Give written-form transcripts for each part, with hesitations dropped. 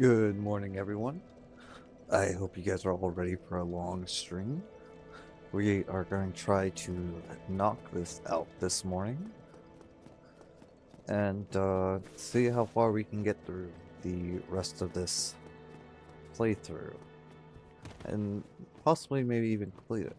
Good morning, everyone. I hope you guys are all ready for a long stream. We are going to try to knock this out this morning and see how far we can get through the rest of this playthrough and possibly maybe even complete it.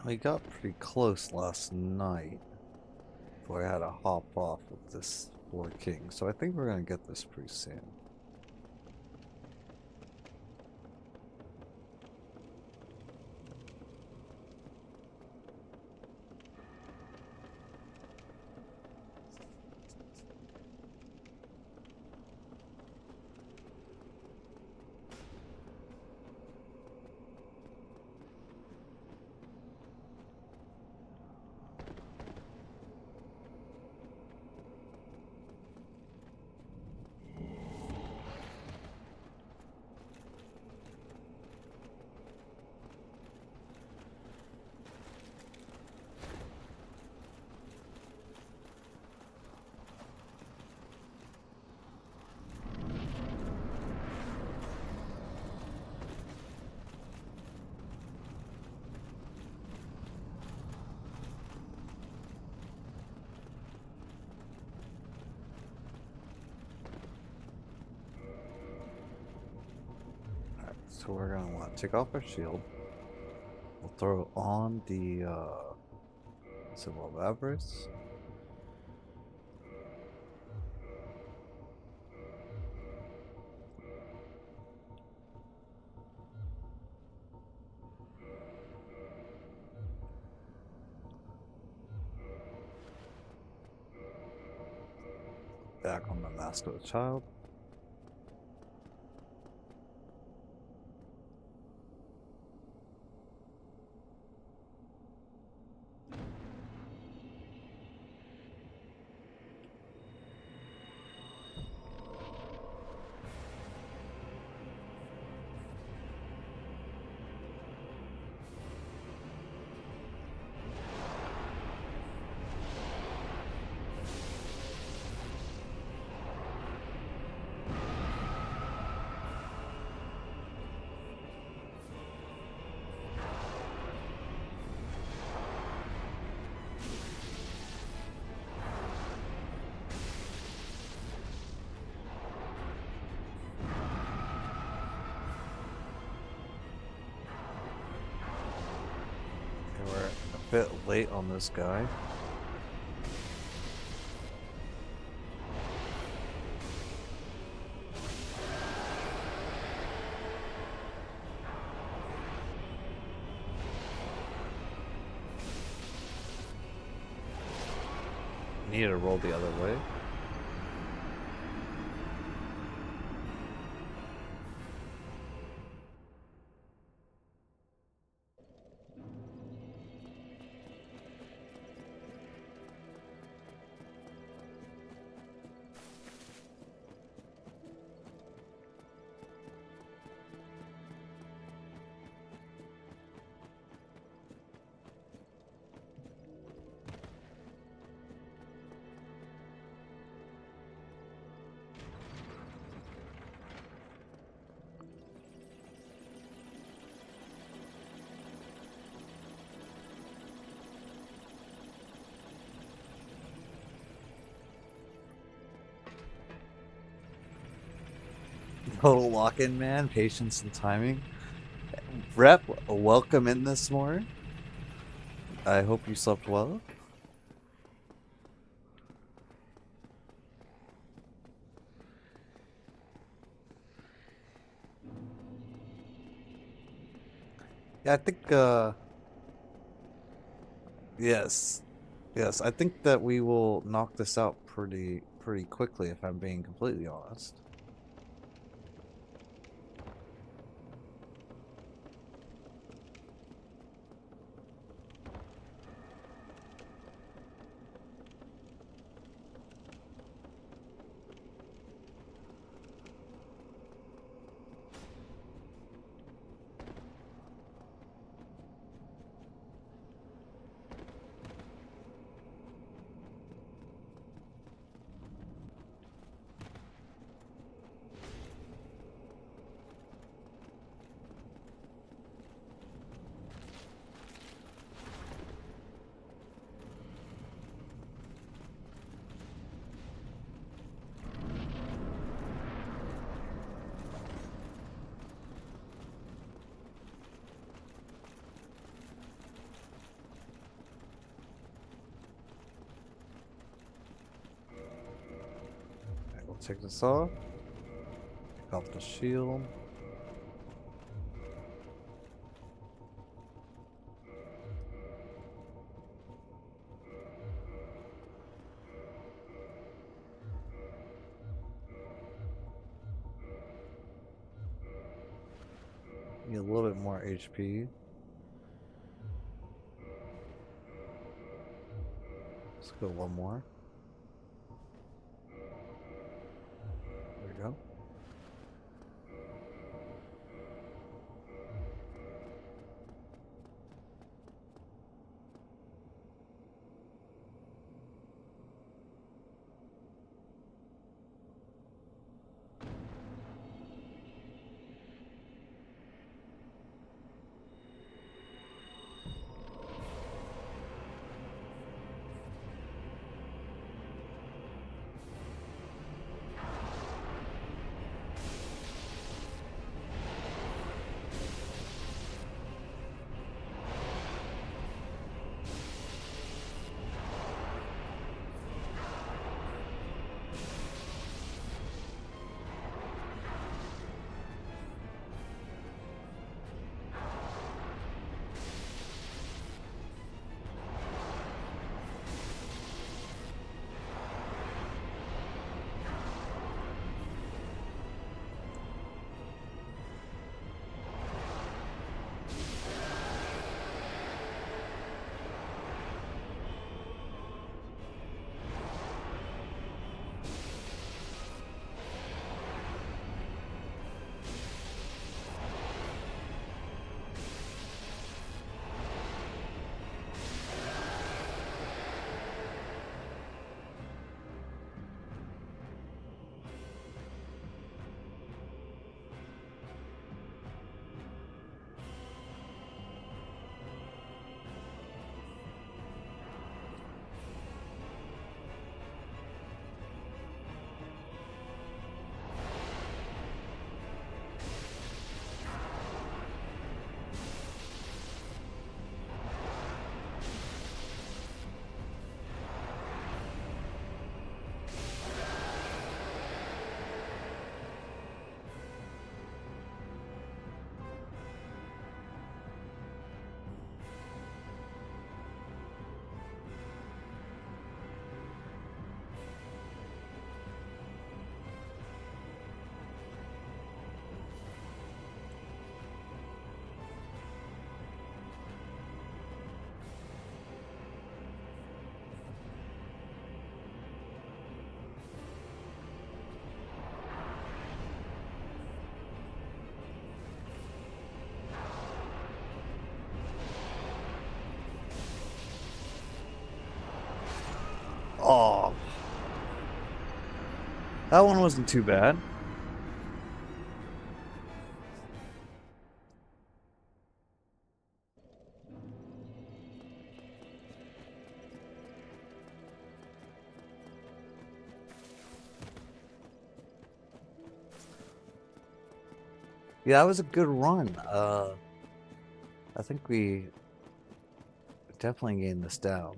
We got pretty close last night before I had to hop off with this Four King, so I think we're going to get this pretty soon. Alright, so we're going to want to take off our shield. We'll throw on the Symbol of Avarice. Back on the Mask of the Child. Okay, we're a bit late on this guy. Need to roll the other way. Total lock-in, man. Patience and timing. Rep, welcome in this morning. I hope you slept well. Yeah, I think, yes. Yes, I think that we will knock this out pretty quickly if I'm being completely honest. Alright, we'll take this off. Take off the shield. Need a little bit more HP. Let's go one more. There we go. Oh, that one wasn't too bad. Yeah, that was a good run. I think we definitely gained this down.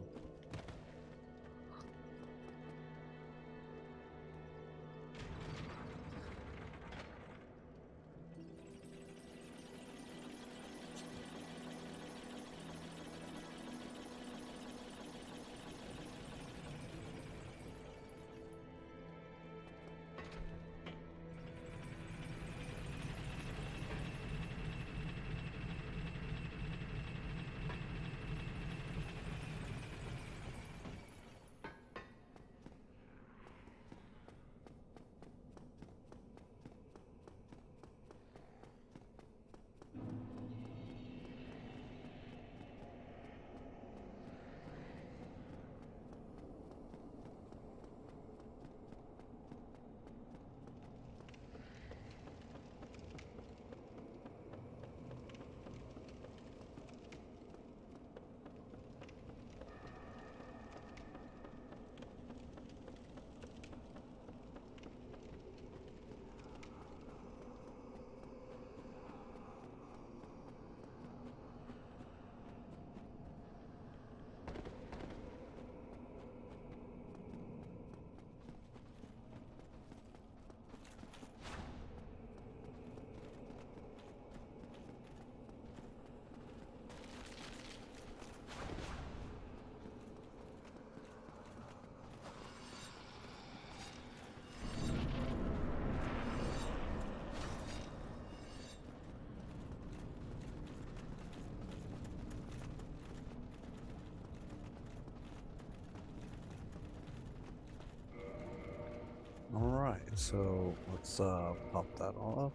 So let's pop that off.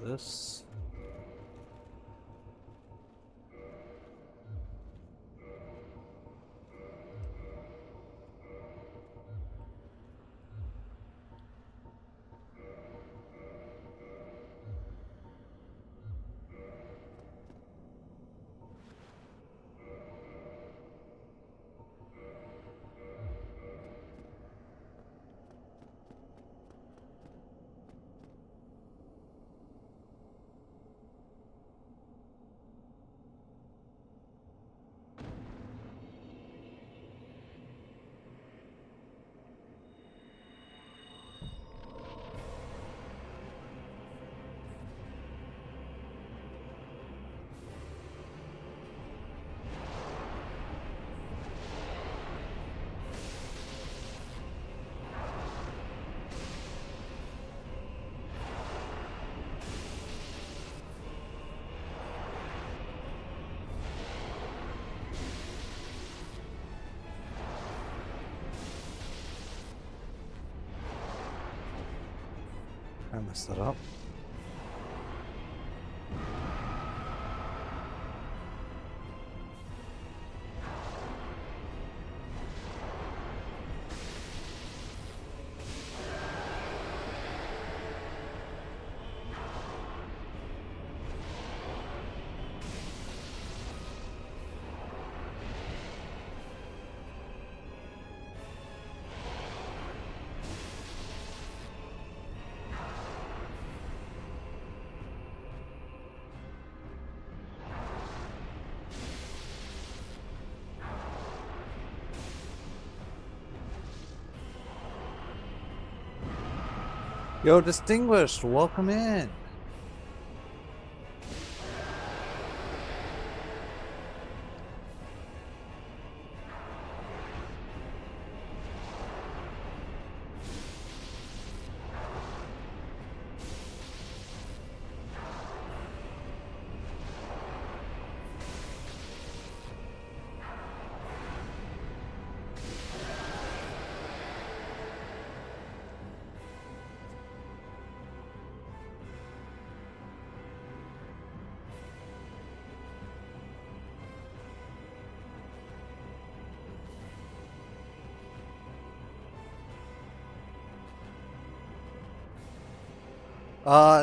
This. I messed that up. Yo, Distinguished, welcome in.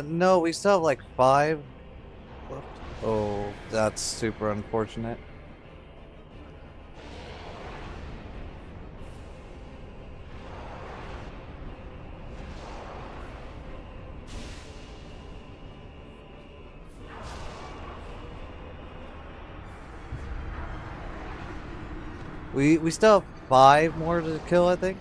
No, we still have like 5 left. Oh, that's super unfortunate. We still have 5 more to kill, I think.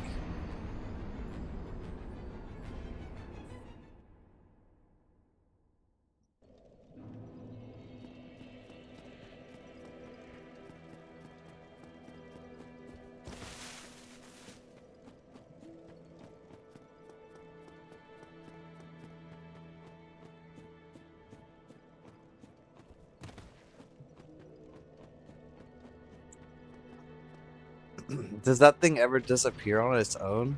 Does that thing ever disappear on its own?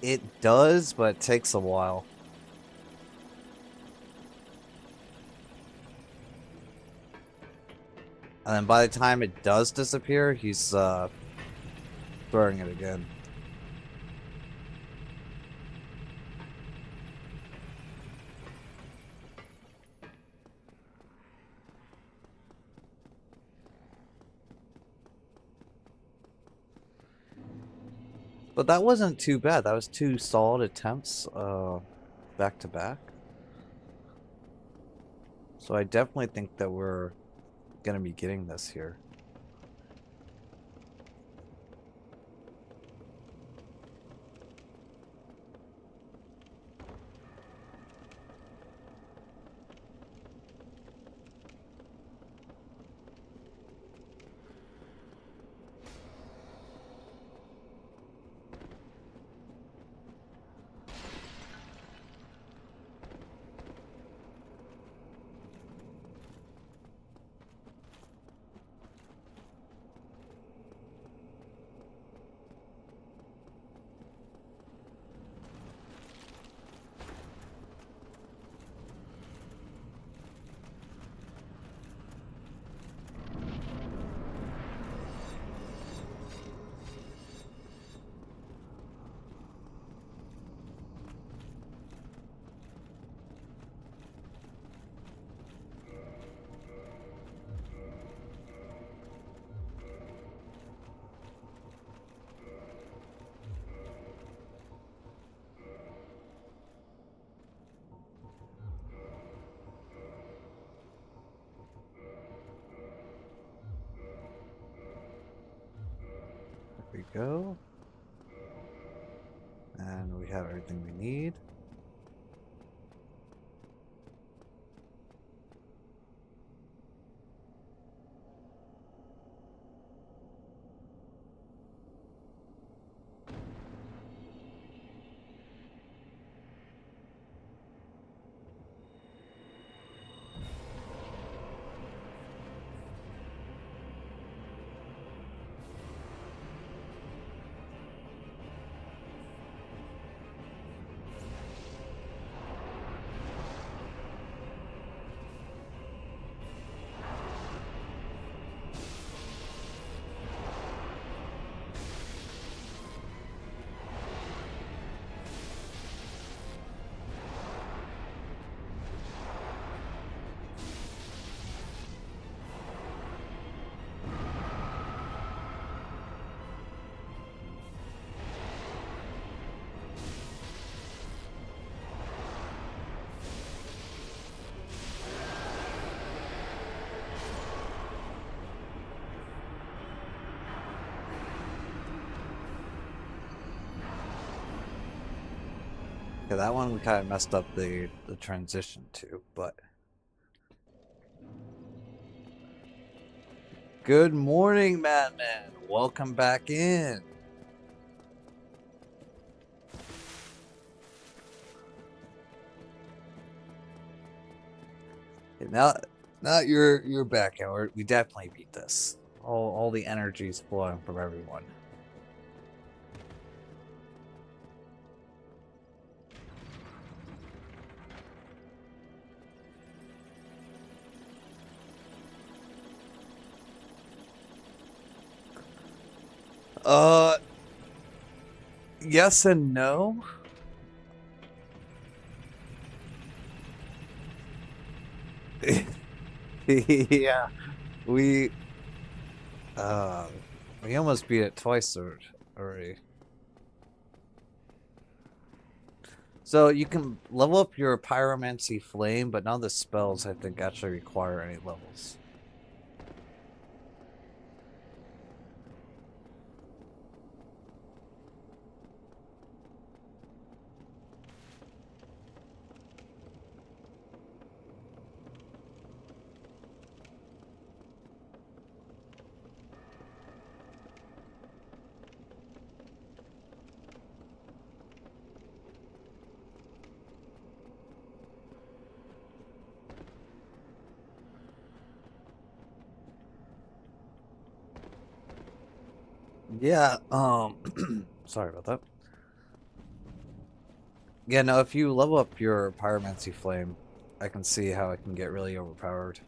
It does, but it takes a while. And then by the time it does disappear, he's throwing it again. But that wasn't too bad. That was 2 solid attempts back to back. So I definitely think that we're gonna be getting this here. go. And we have everything we need. Yeah, that one we kind of messed up the transition to, but good morning, Madman. Welcome back in. Okay, now you're back, and we definitely beat this. All the energy's flowing from everyone. Yes and no. Yeah, we we almost beat it twice already. So you can level up your Pyromancy Flame, but none of the spells I think actually require any levels. Yeah, sorry about that. Yeah, no, if you level up your Pyromancy Flame, I can see how it can get really overpowered.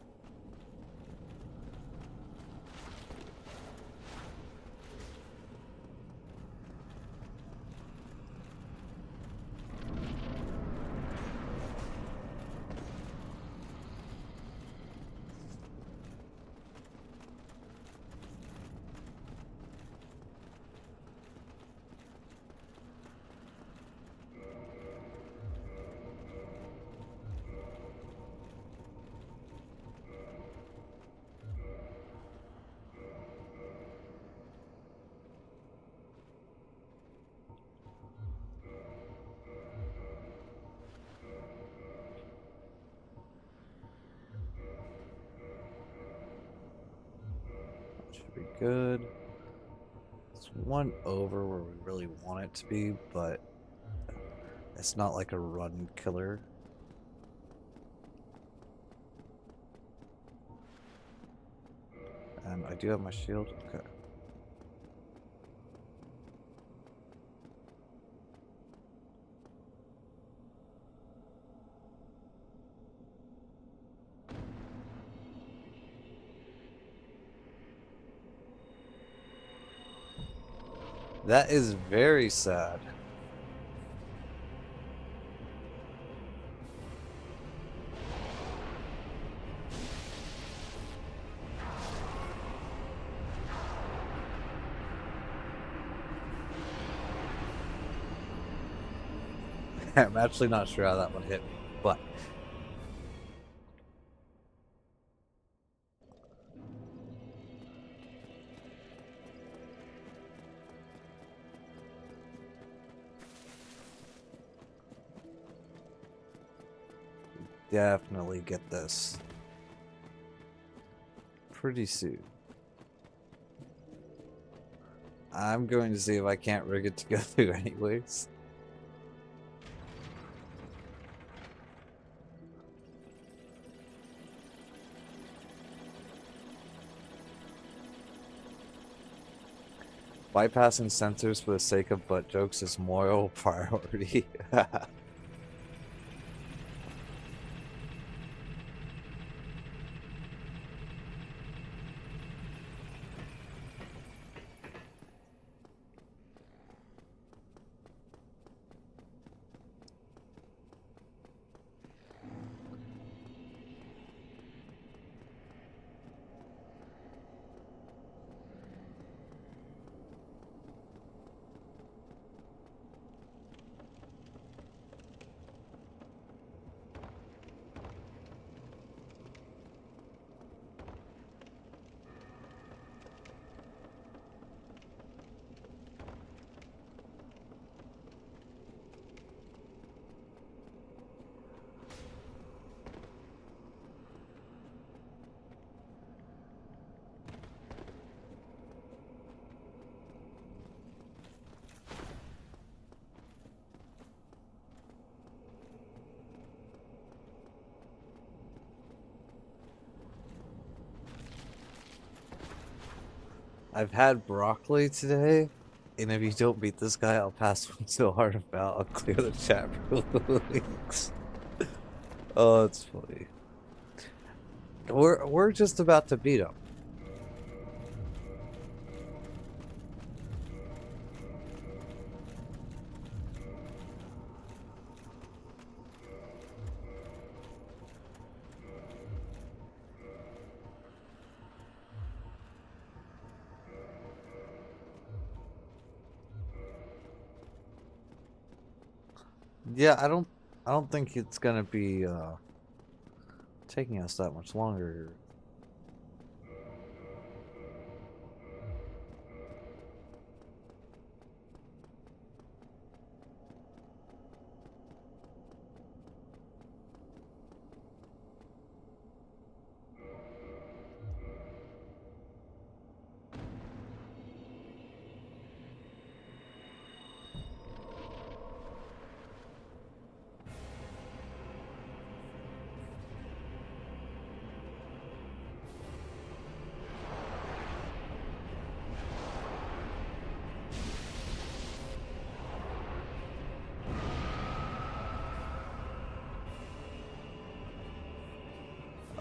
Should be good. It's one over where we really want it to be, but it's not like a run killer. And I do have my shield. Okay. That is very sad. I'm actually not sure how that one hit me, but definitely get this pretty soon. I'm going to see if I can't rig it to go through anyways. Bypassing sensors for the sake of butt jokes is moral priority. I've had broccoli today, and if you don't beat this guy, I'll pass one so hard about I'll clear the chat for weeks. Oh, it's funny. We're just about to beat him. Yeah, I don't think it's gonna be taking us that much longer.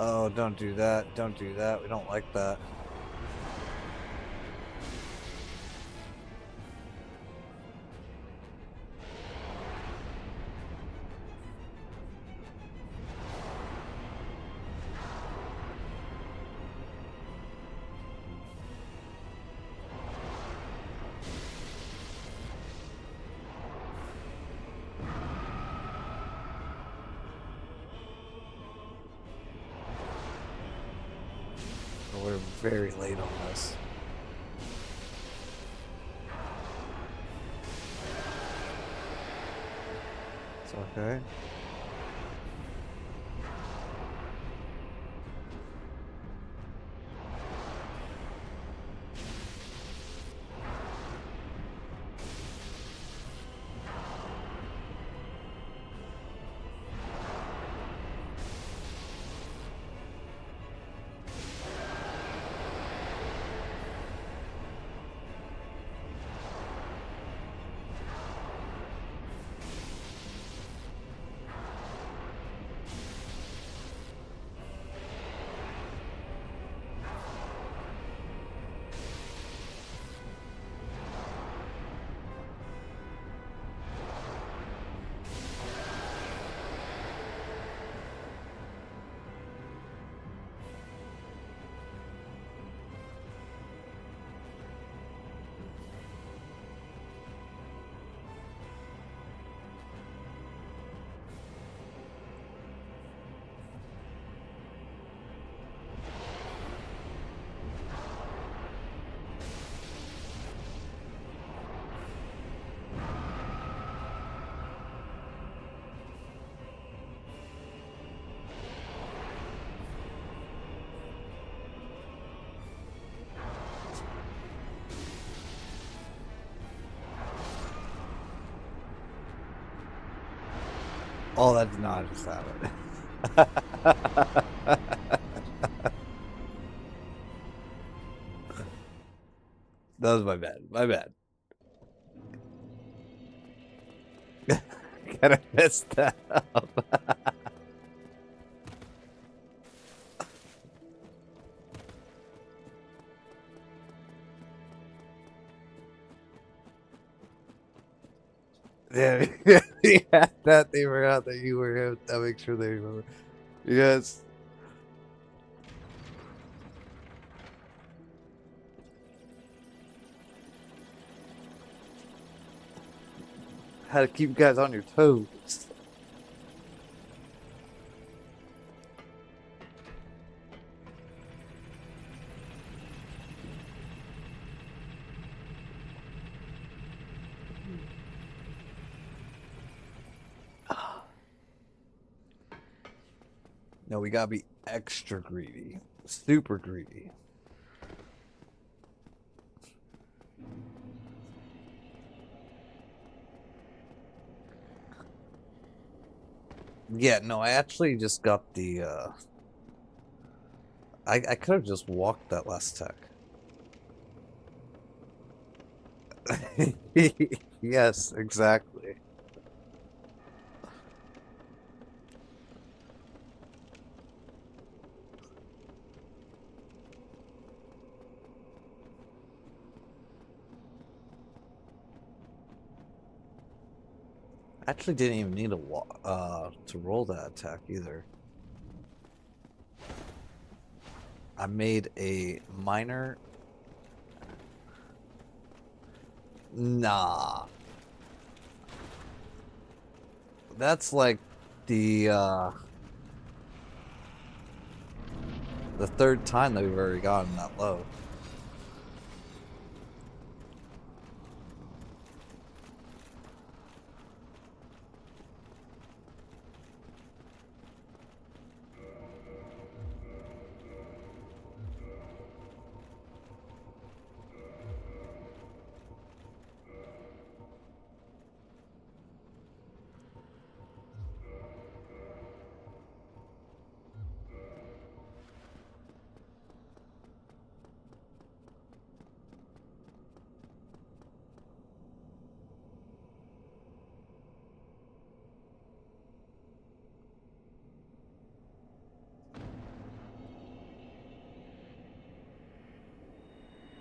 Oh, don't do that. Don't do that. We don't like that. We're very late on this. It's okay. Oh, that did not just happen. That was my bad. My bad. Kinda messed that up. Yeah, yeah, that they forgot that you were him. That makes sure they remember. Yes. How to keep you guys on your toes. No, we gotta be extra greedy. Super greedy. Yeah, no, I actually just got the I could have just walked that last tech. Yes, exactly. Actually didn't even need to roll that attack either. I made a minor. Nah. That's like the uh the third time that we've already gotten that low.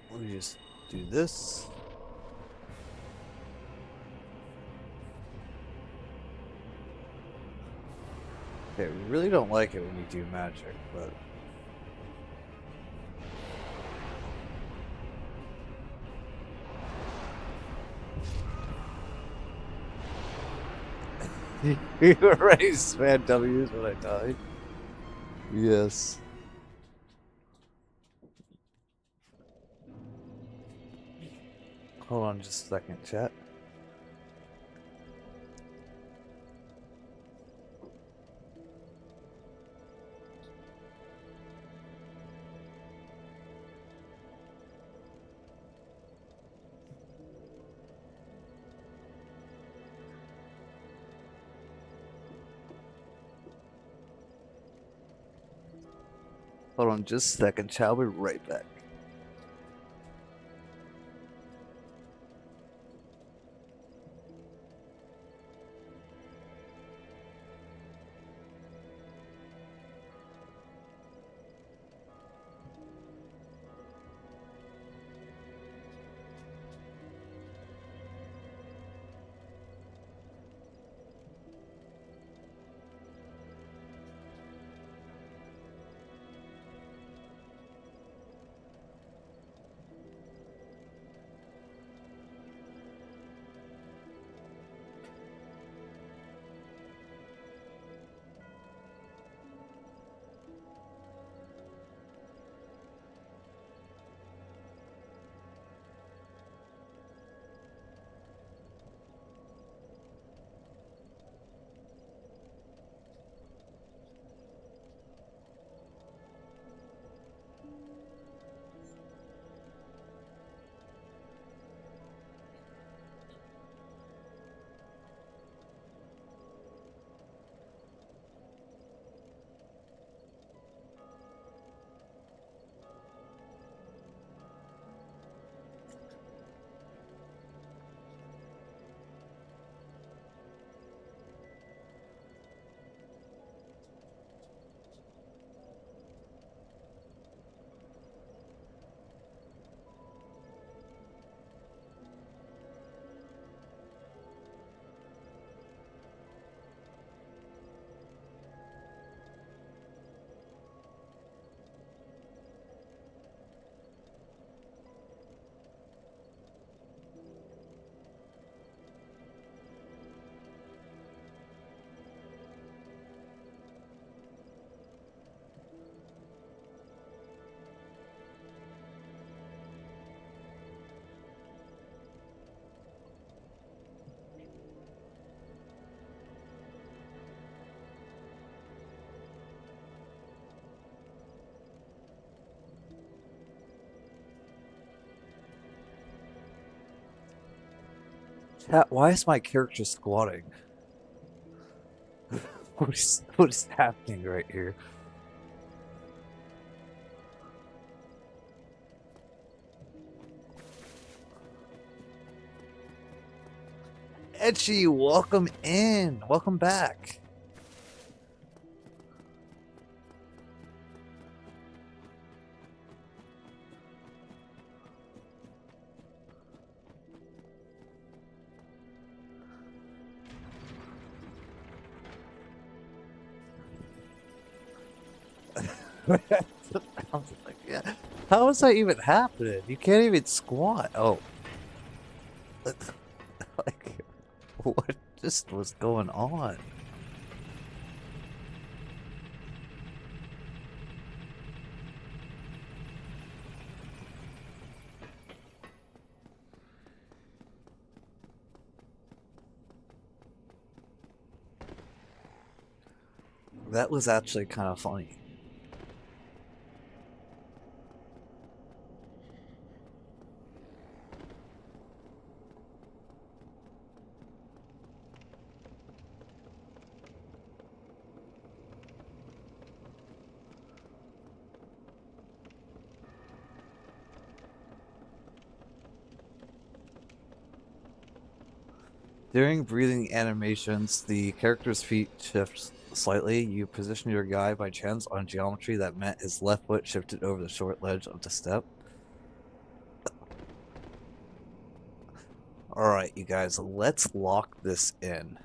Let me just do this. Okay, we really don't like it when you do magic, but you already spammed W's when I died. Yes. Hold on just a second, chat. Hold on just a second, chat. I'll be right back. Why is my character squatting? What is happening right here? Etchy, welcome in. Welcome back. Yeah. How is that even happening? You can't even squat. Oh. Like, what just was going on? That was actually kind of funny. During breathing animations, the character's feet shift slightly. You position your guy by chance on geometry that meant his left foot shifted over the short ledge of the step. Alright, you guys, let's lock this in.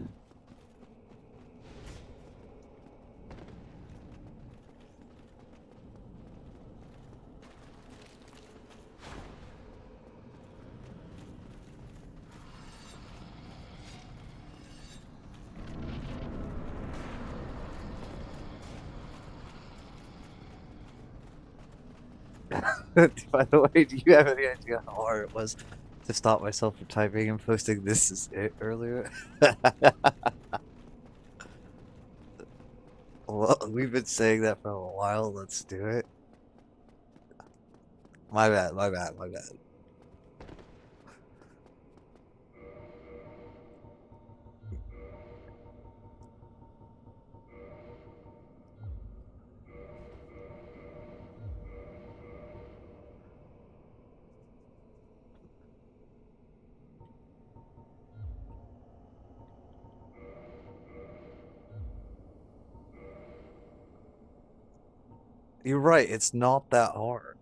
By the way, do you have any idea how hard it was to stop myself from typing and posting "this is it" earlier? Well, we've been saying that for a while. Let's do it. My bad, my bad, my bad. You're right, it's not that hard.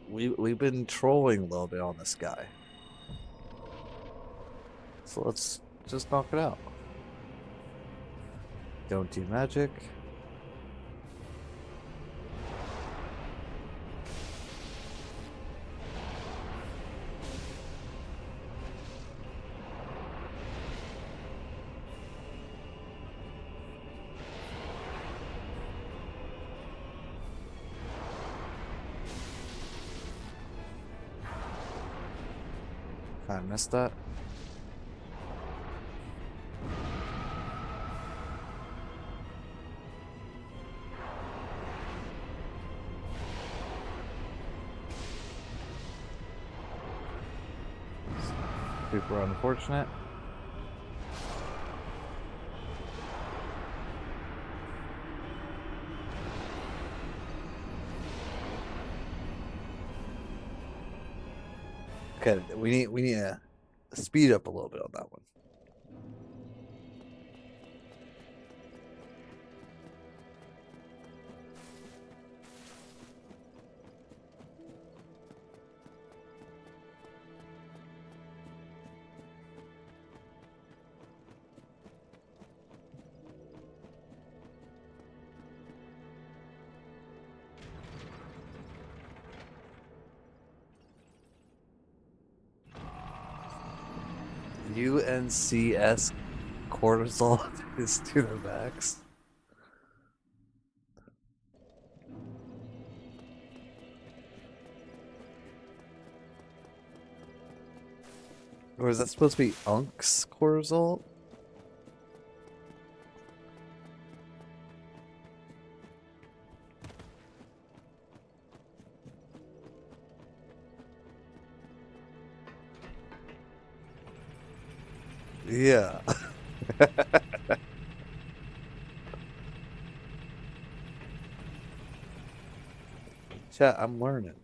We've been trolling a little bit on this guy. So let's just knock it out. Don't do magic. I missed that. Super unfortunate. Okay, we need to speed up a little bit on that one. UNCS cortisol is to the max. Or is that supposed to be Unk's core result? Yeah. Chat, I'm learning.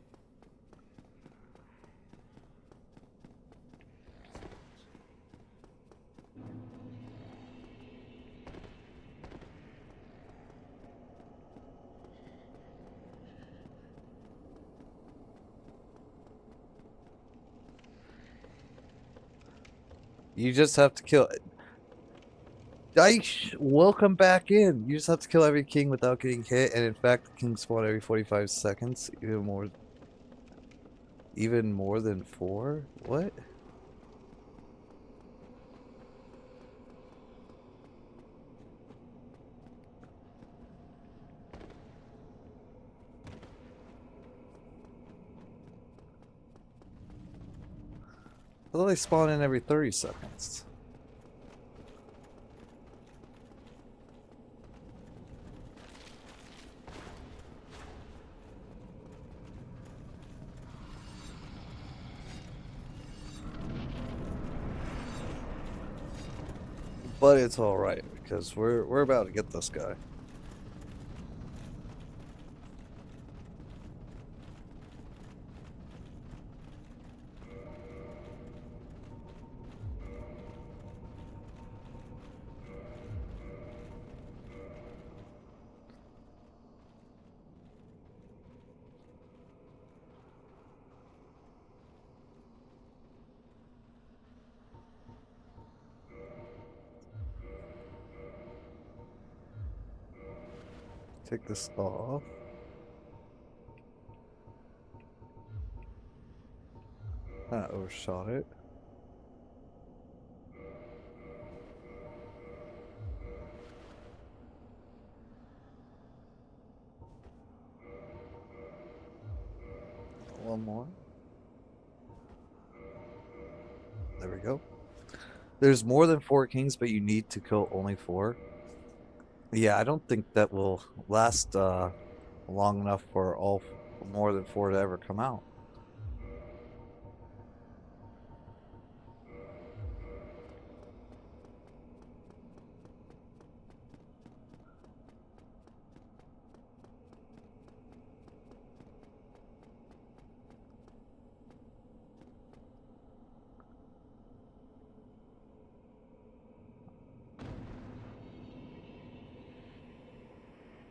You just have to kill. Aish, welcome back in. You just have to kill every king without getting hit, and in fact, the kings spawn every 45 seconds. Even more than 4? What? I thought they spawn in every 30 seconds. But it's alright, because we're about to get this guy. Take this off. I overshot it. One more. There we go. There's more than 4 kings, but you need to kill only 4. Yeah, I don't think that will last long enough for more than 4 to ever come out.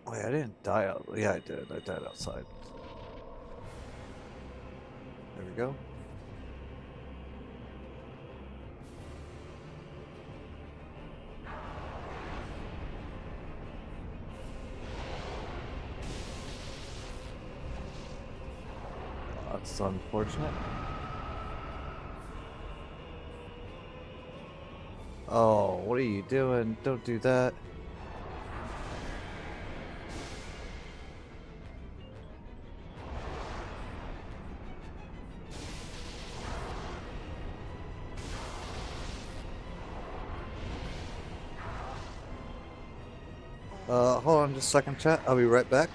Wait, I didn't die out. Yeah, I did. I died outside. There we go. That's unfortunate. Oh, what are you doing? Don't do that. Hold on just a second, chat. I'll be right back.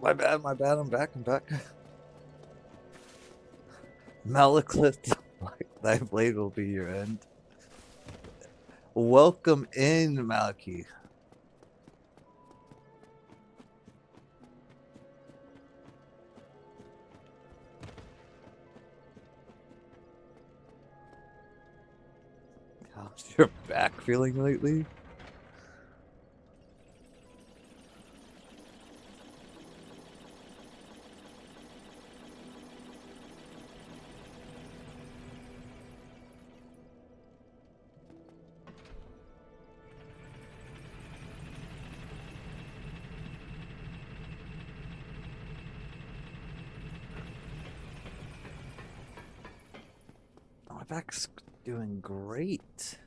My bad, my bad. I'm back. I'm back. Malekith, thy blade will be your end. Welcome in, Maliki. How's your back feeling lately? My back's doing great.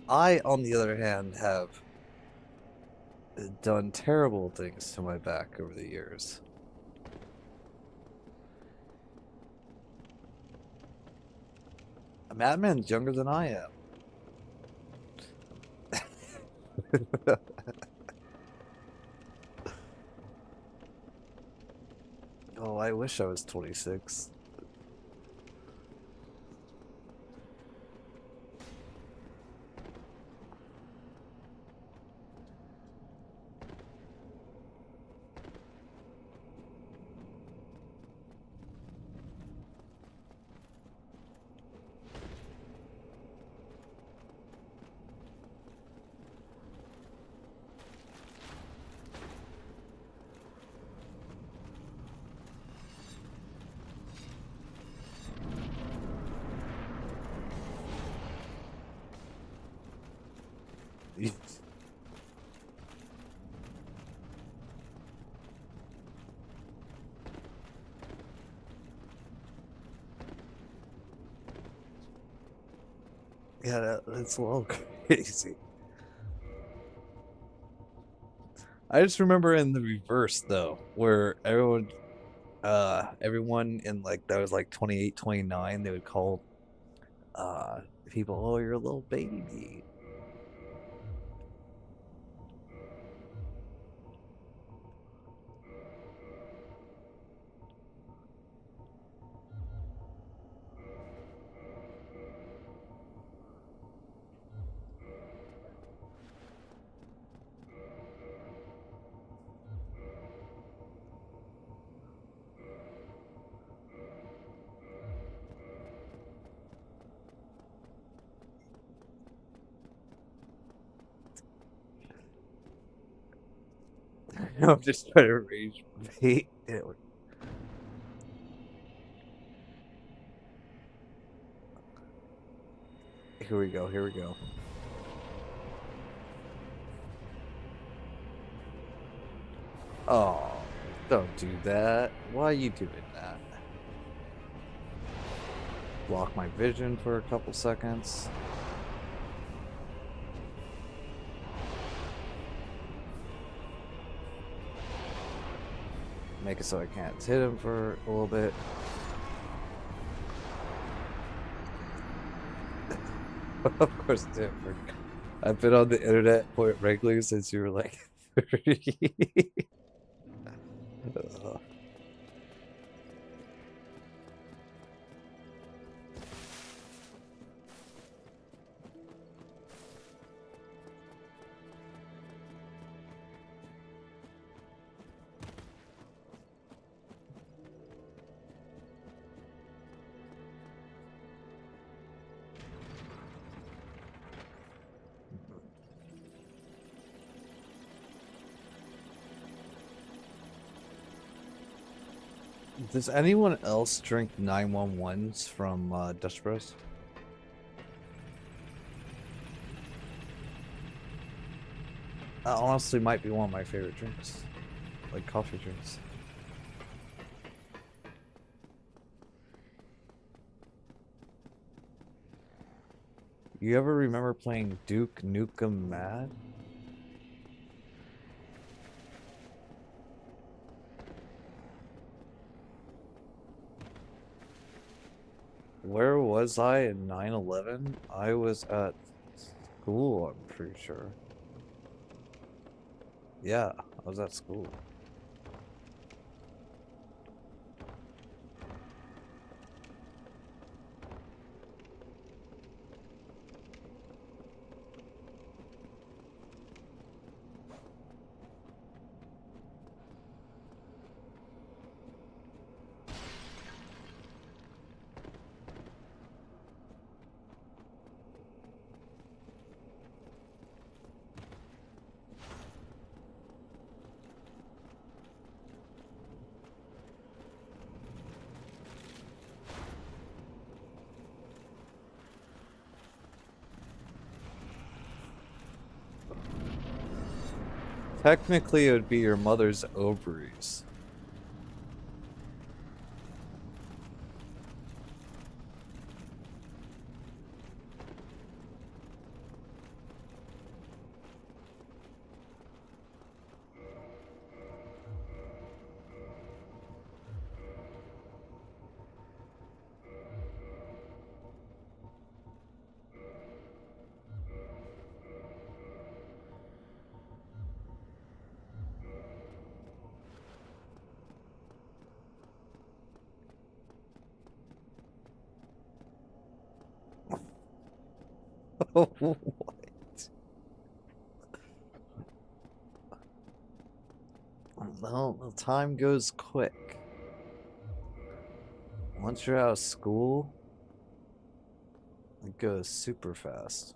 I, on the other hand, have done terrible things to my back over the years. A madman's younger than I am. Oh, I wish I was 26. Yeah, that's a little crazy. I just remember in the reverse though, where everyone in like that was like 28, 29, they would call people, oh, you're a little baby. I'm just trying to rage bait. Here we go, here we go. Oh, don't do that. Why are you doing that? Block my vision for a couple seconds. Make it so I can't hit him for a little bit. Of course it didn't work. I've been on the internet quite regularly since you were like 30. Does anyone else drink 911s from Dutch Bros? Honestly, might be one of my favorite drinks, like coffee drinks. You ever remember playing Duke Nukem Mad? Where was I in 9/11? I was at school, I'm pretty sure. Yeah, I was at school. Technically, it would be your mother's ovaries. What? Well, the time goes quick. Once you're out of school, it goes super fast.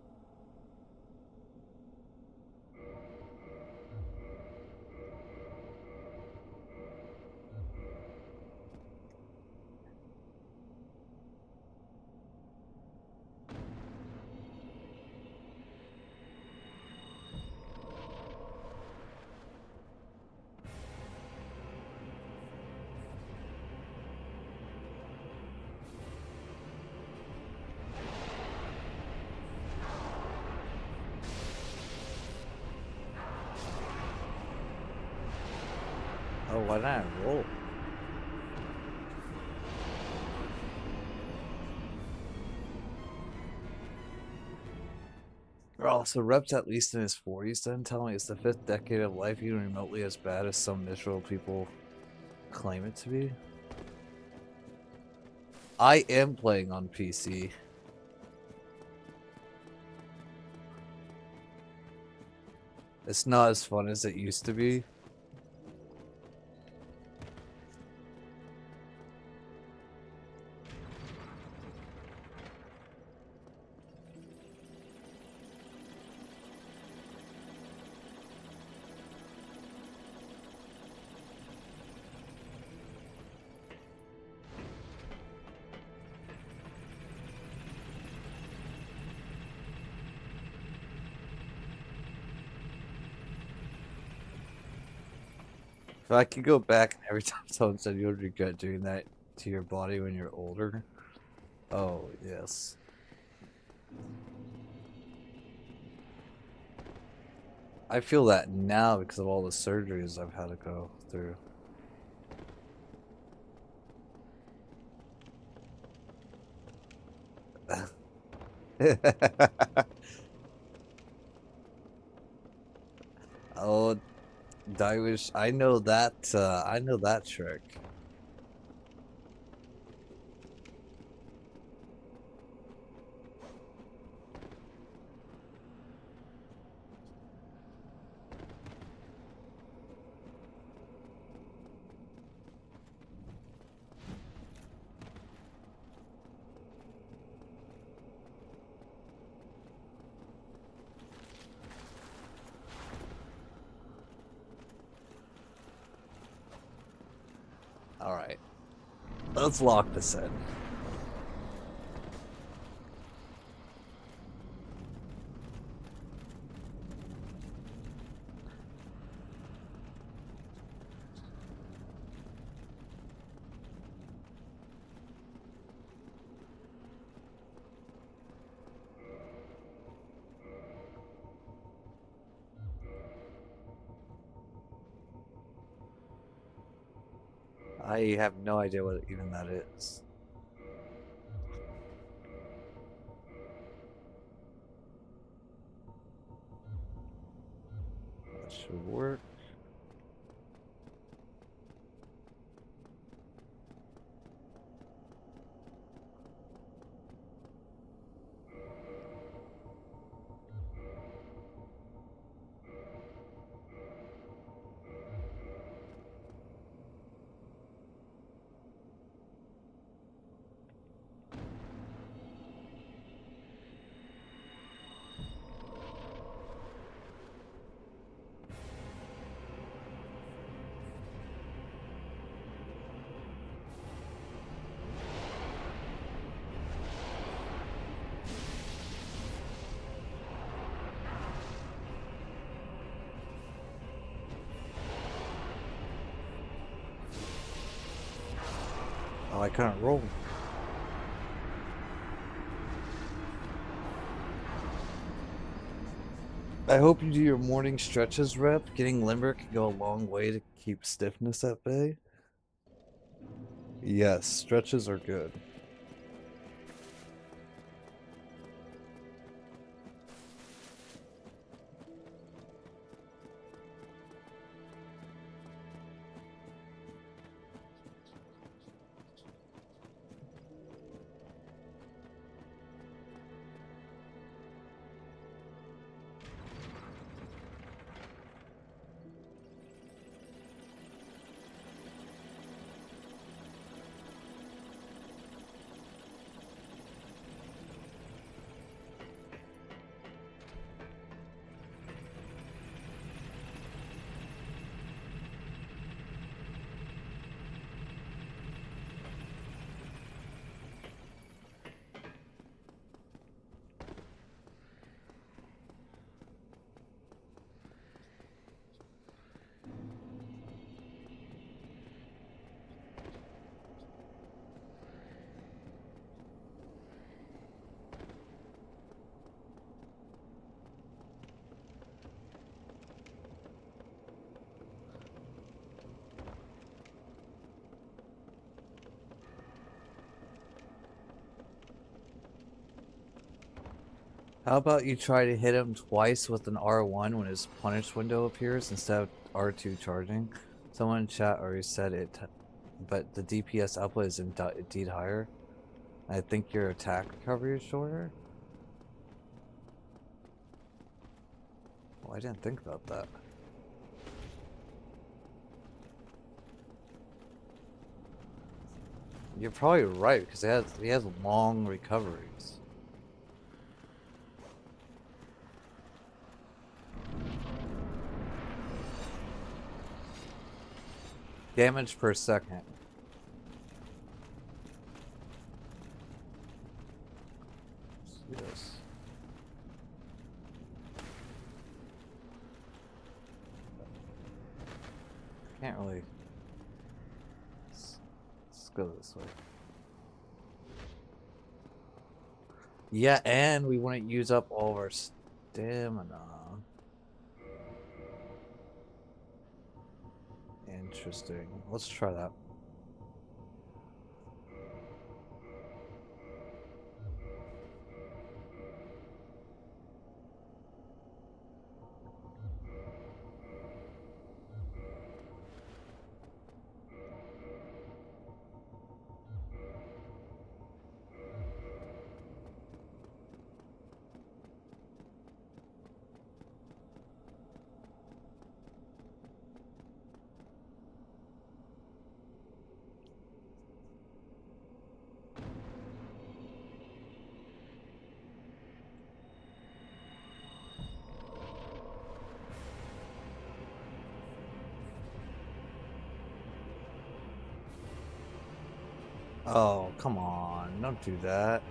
Oh, why not roll? Oh, so Rep's at least in his 40s then? Tell me it's the fifth decade of life even remotely as bad as some miserable people claim it to be? I am playing on PC. It's not as fun as it used to be. If I could go back and every time someone said you would regret doing that to your body when you're older. Oh, yes. I feel that now because of all the surgeries I've had to go through. Oh, Daiwish, I know that trick. All right, let's lock this in. I have no idea what even that is. should work. Oh, I couldn't roll. I hope you do your morning stretches, Rep. Getting limber can go a long way to keep stiffness at bay. Yes, stretches are good. How about you try to hit him twice with an R1 when his punish window appears instead of R2 charging? Someone in chat already said it, but the DPS output is indeed higher. I think your attack recovery is shorter. Oh, I didn't think about that. You're probably right because he has long recoveries. Damage per second. Yes. Can't really. Let's go this way. Yeah, and we wouldn't use up all of our stamina. Interesting. Let's try that. Oh, come on. Don't do that.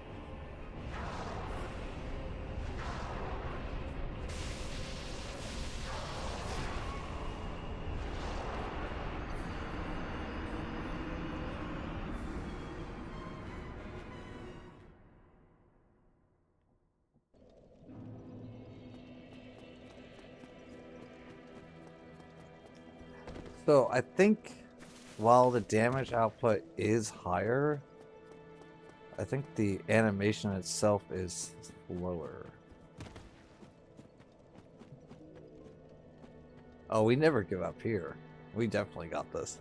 So I think while the damage output is higher, I think the animation itself is lower. Oh, we never give up here. We definitely got this.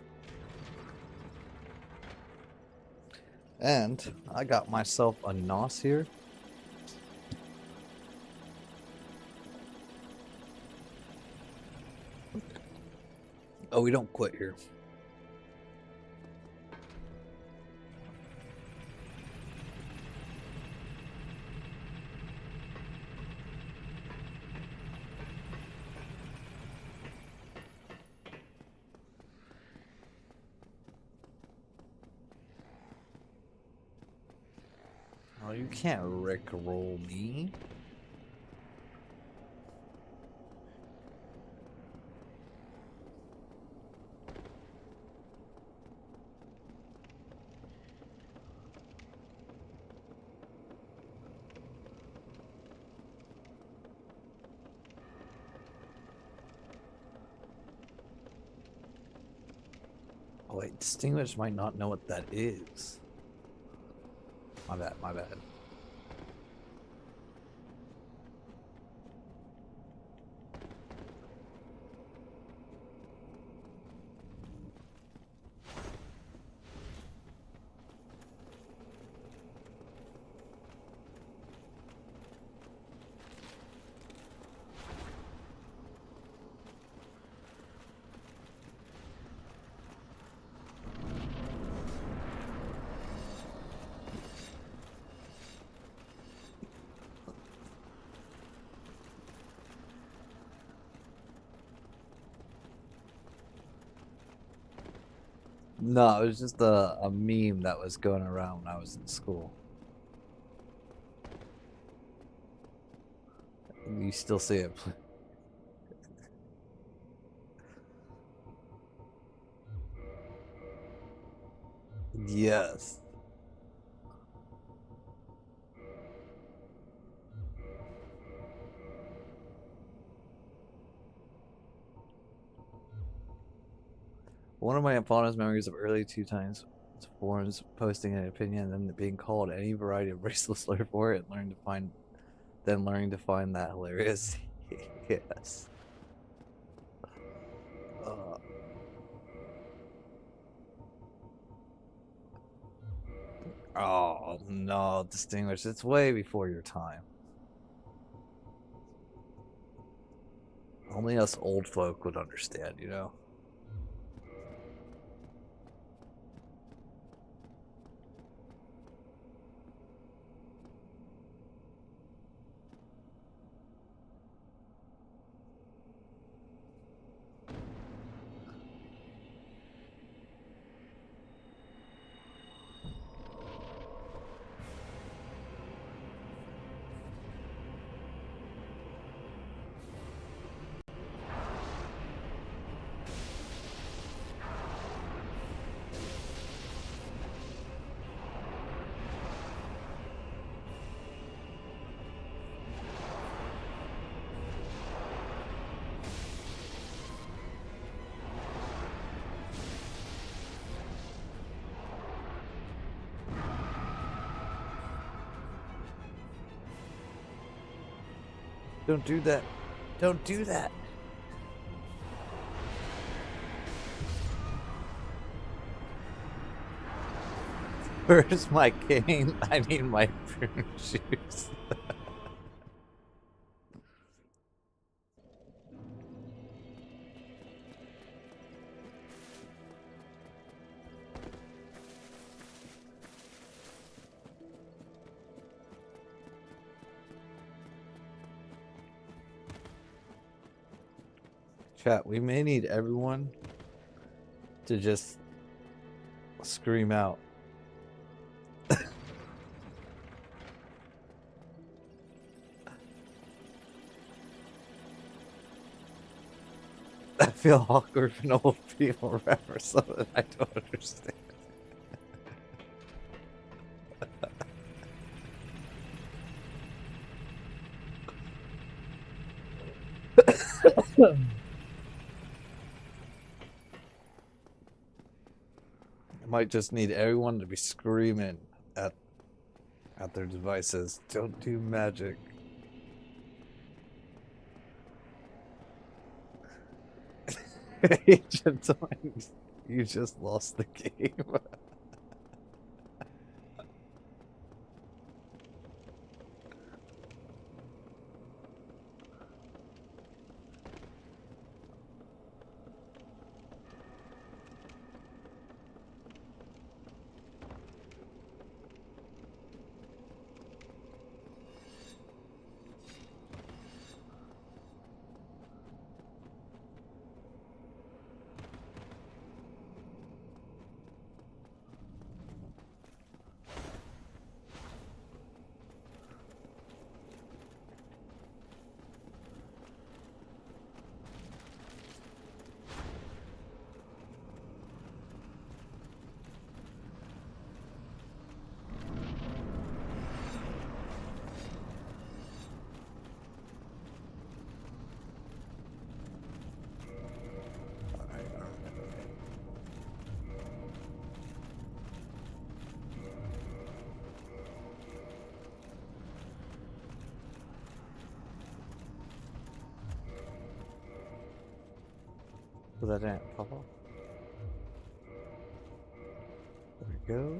And I got myself a NOS here. Oh, we don't quit here. Oh, you can't rickroll me. Oh wait, Distinguished might not know what that is. My bad, my bad. No, it was just a meme that was going around when I was in school. You still see it. Yes. One of my fondest memories of early two times forums posting an opinion and then being called any variety of racial slur for it and learning to find that hilarious. Yes. Uh, oh no, Distinguished. It's way before your time. Only us old folk would understand, you know? Don't do that. Don't do that. Where's my cane? I need my prune shoes. Chat, we may need everyone to just scream out. I feel awkward when old people remember something I don't understand. I might just need everyone to be screaming at their devices. Don't do magic. Agent Orange, you just lost the game. Well, that didn't pop off. There we go.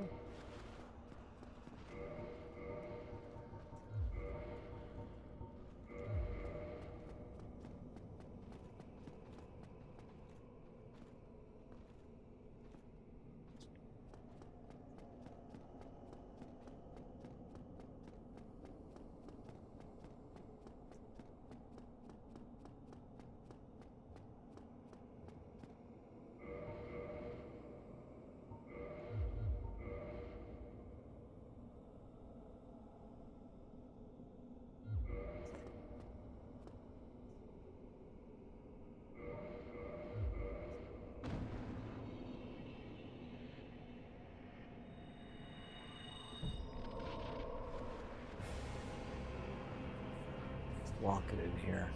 Lock it in here.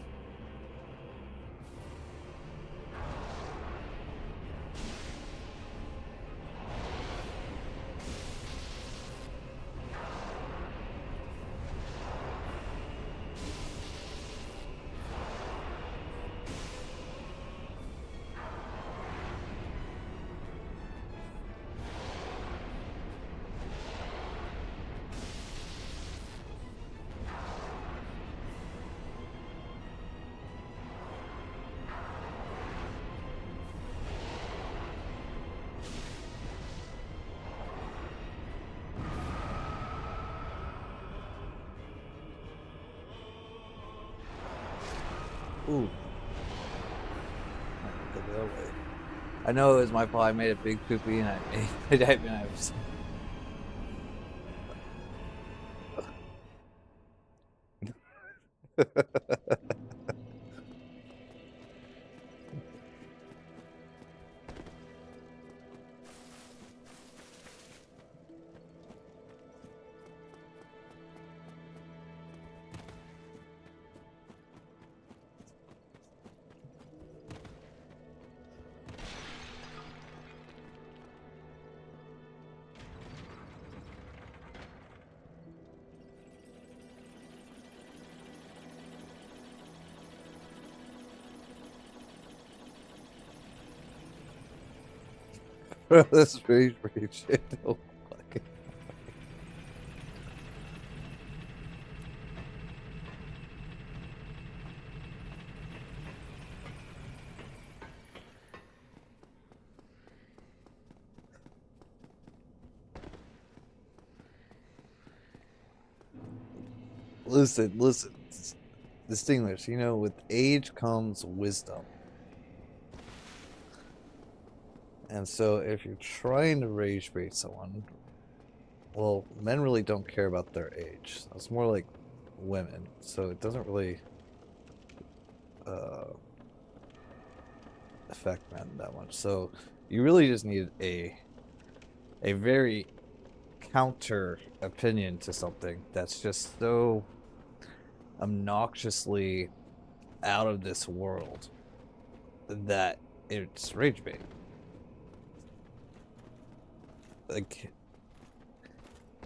Ooh. Go the other way. I know it was my fault. I made a big poopy and I was. This rage shit. Oh, fucking. Listen. Distinguish, you know, with age comes wisdom. And so if you're trying to rage bait someone, well, men really don't care about their age. It's more like women, so it doesn't really affect men that much. So you really just need a very counter opinion to something that's just so obnoxiously out of this world that it's rage bait. Like,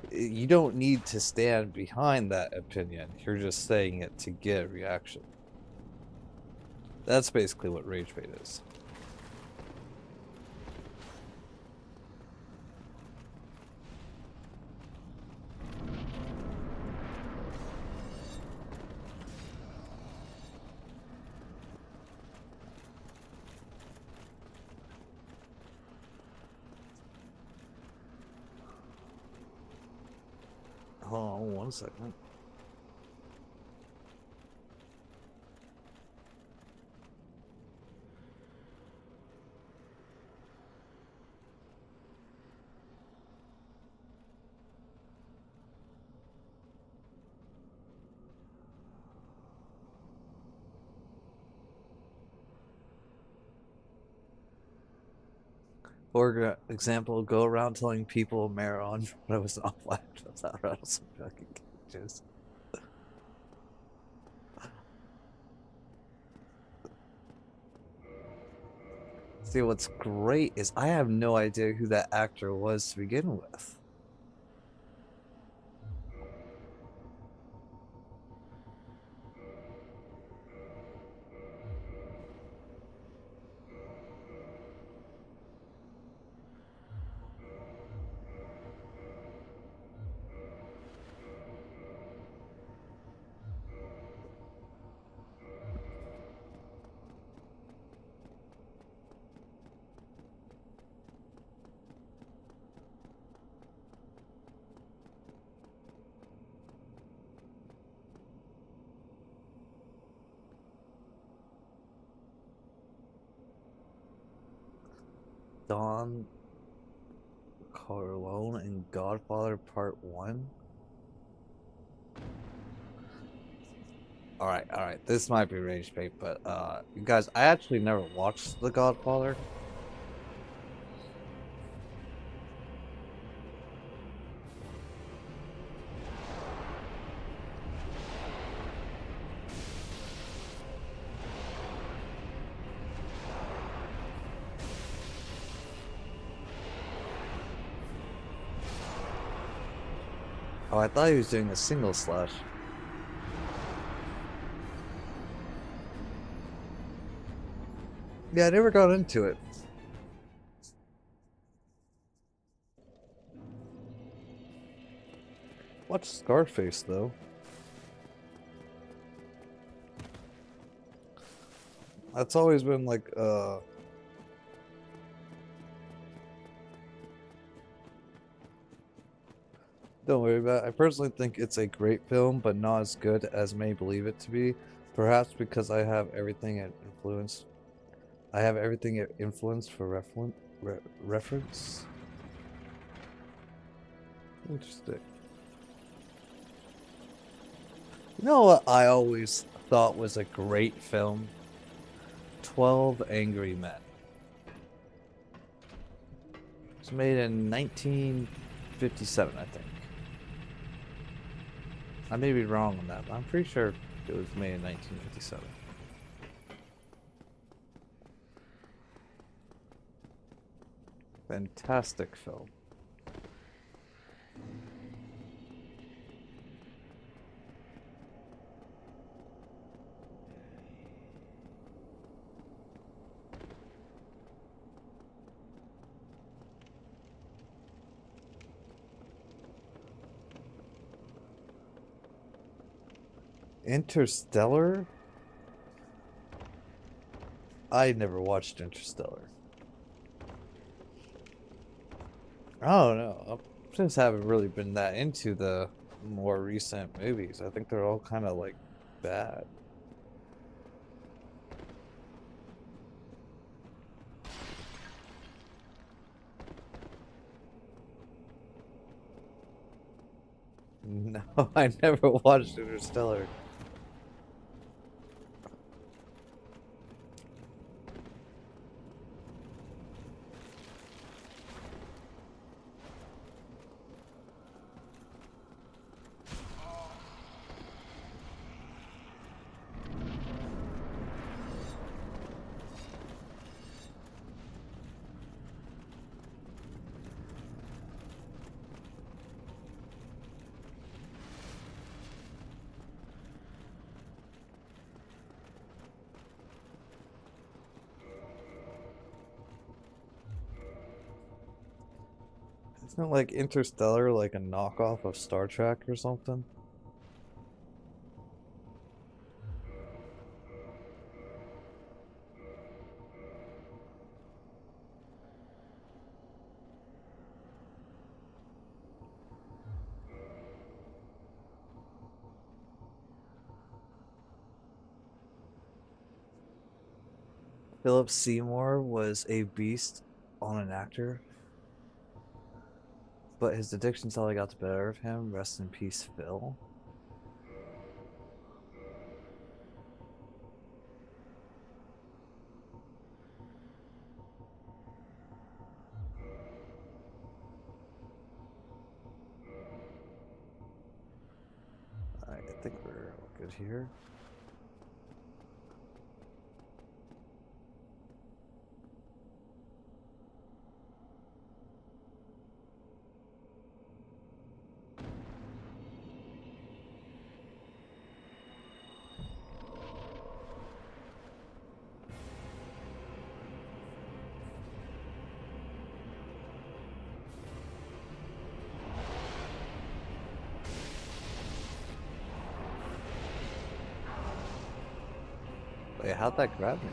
you don't need to stand behind that opinion. You're just saying it to get a reaction. That's basically what rage bait is. Hold on 1 second. For example, go around telling people Maron when I was off laptops out rattle some fucking cages. See, what's great is I have no idea who that actor was to begin with. Don Corleone in Godfather Part 1? Alright, this might be rage bait, but you guys, I actually never watched The Godfather. Oh, I thought he was doing a single slash. Yeah, I never got into it. Watch Scarface, though. That's always been like, don't worry about it. I personally think it's a great film, but not as good as many believe it to be. Perhaps because I have everything it influenced. I have everything it influenced for reference. Interesting. You know what I always thought was a great film? 12 Angry Men. It was made in 1957, I think. I may be wrong on that, but I'm pretty sure it was made in 1957. Fantastic film. Interstellar? I never watched Interstellar. I don't know. I just haven't really been that into the more recent movies. I think they're all kind of like bad. No, I never watched Interstellar. Isn't like Interstellar like a knockoff of Star Trek or something? Philip Seymour was a beast on an actor, but his addiction totally got the better of him. Rest in peace, Phil. Alright, I think we're all good here. Wait, how'd that grab me?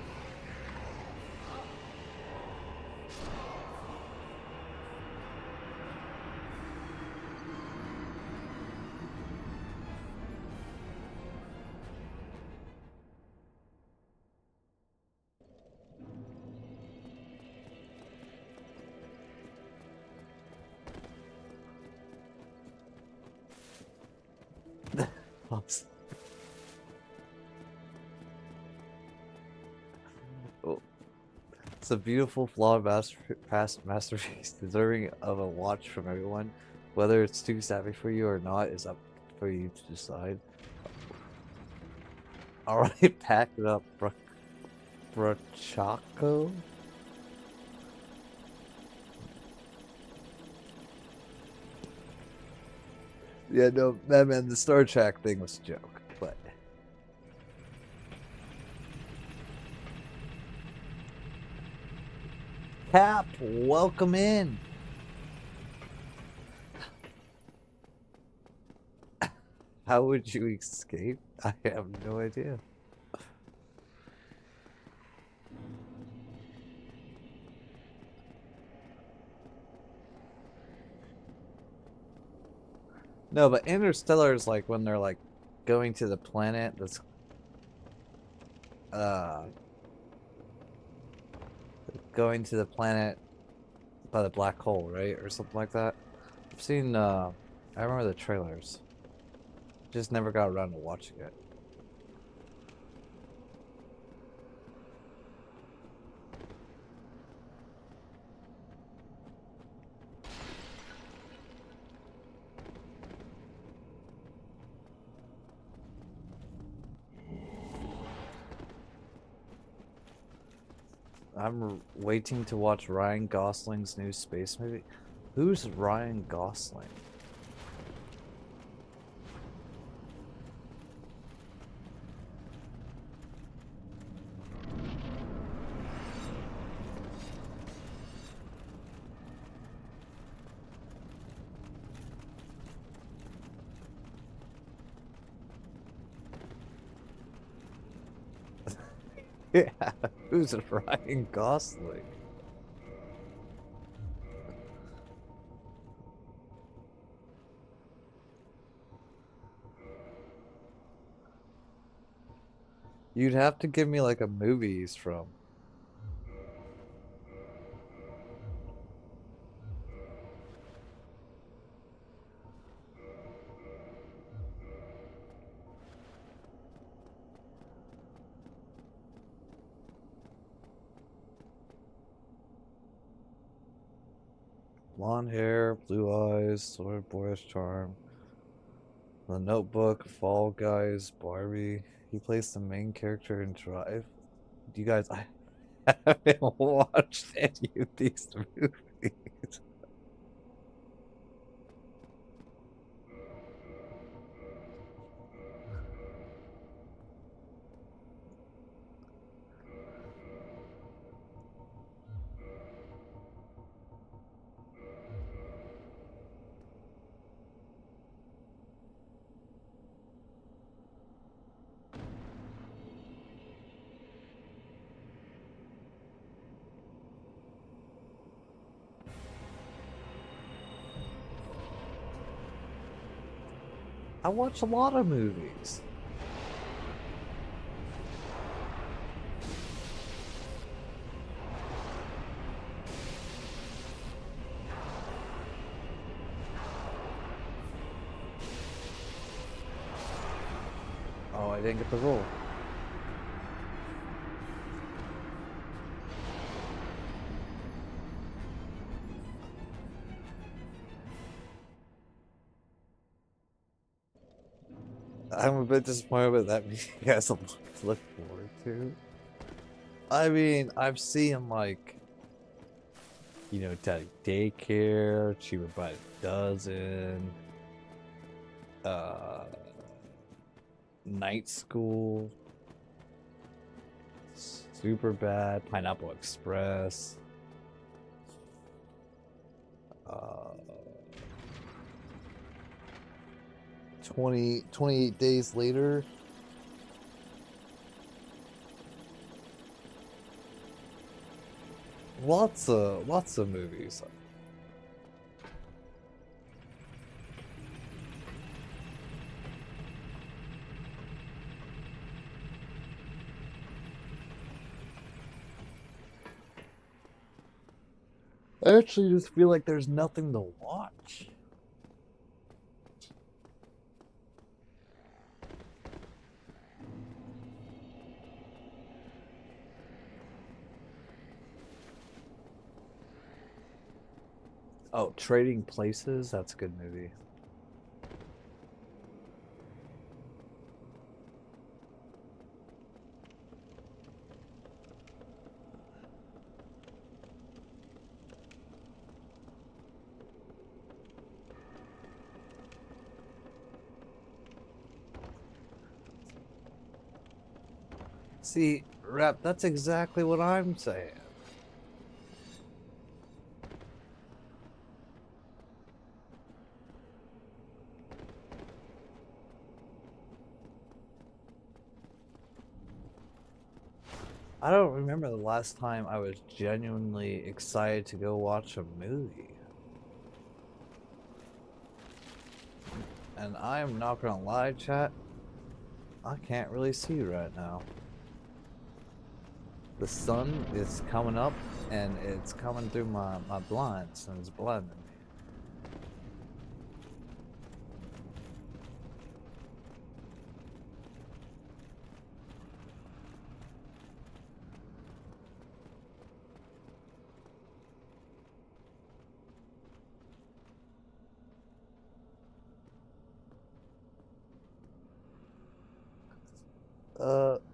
Oh, it's a beautiful, flawed masterpiece deserving of a watch from everyone. Whether it's too savvy for you or not is up for you to decide. Alright, pack it up, Brachaco. Yeah, no, man, the Star Trek thing was a joke, but... Cap, welcome in! How would you escape? I have no idea. No, but Interstellar is like when they're like going to the planet that's going to the planet by the black hole, right? Or something like that. I've seen I remember the trailers. Just never got around to watching it. I'm waiting to watch Ryan Gosling's new space movie. Who's Ryan Gosling? Yeah, who's Ryan Gosling? You'd have to give me like a movie he's from. Blonde hair, blue eyes, sort of boyish charm. The Notebook, Fall Guys, Barbie. He plays the main character in Drive. Do you guys? I haven't watched any of these movies. I watch a lot of movies. I didn't get the roll. I'm a bit disappointed, but that means he has a lot to look forward to. I mean, I've seen like, you know, Daycare, Cheaper by the Dozen, uh, Night School, Super Bad, Pineapple Express, uh, 28 Days Later. Lots of movies. I actually just feel like there's nothing to watch. Oh, Trading Places, that's a good movie. See, Rap, that's exactly what I'm saying. I don't remember the last time I was genuinely excited to go watch a movie. And I am not gonna lie, chat, I can't really see right now. The sun is coming up and it's coming through my blinds and it's blinding me.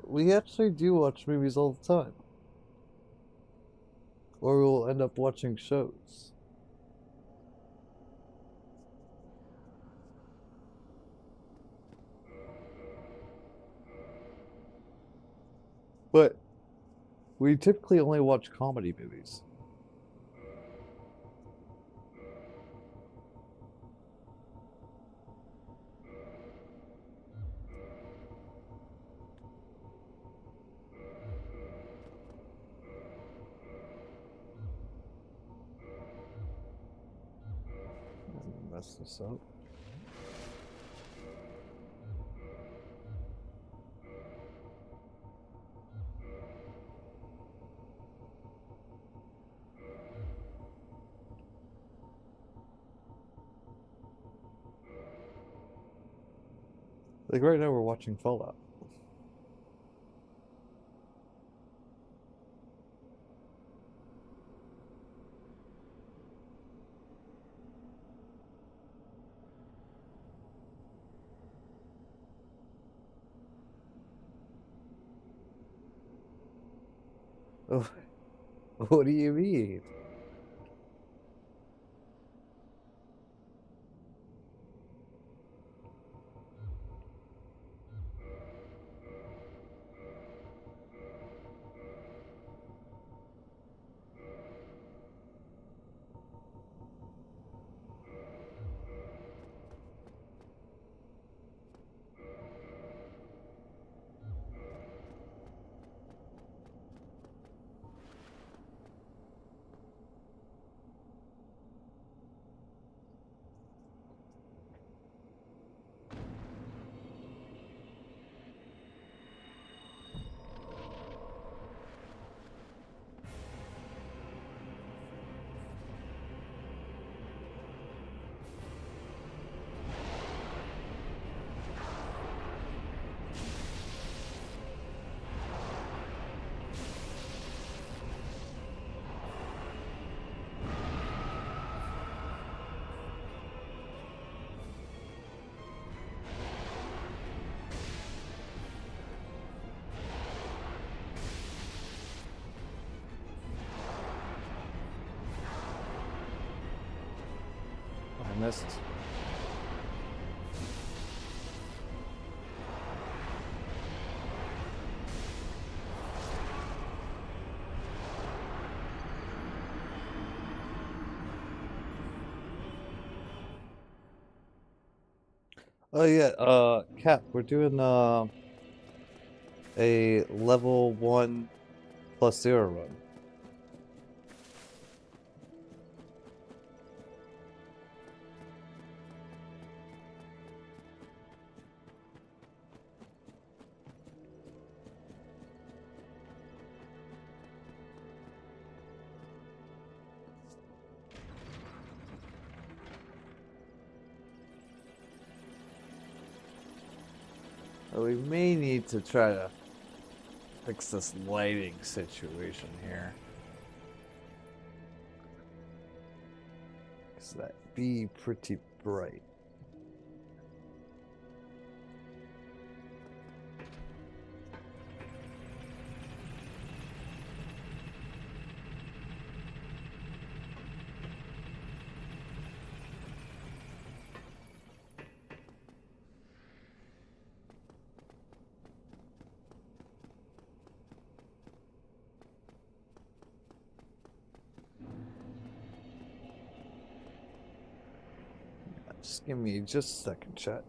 We actually do watch movies all the time. Or we'll end up watching shows. But we typically only watch comedy movies. Mess this up. Like right now we're watching Fallout. Oh, what do you mean? missed. Oh yeah, Cap, we're doing a level 1 plus 0 run. We may need to try to fix this lighting situation here. Cause that be pretty bright. Just give me just a second, chat.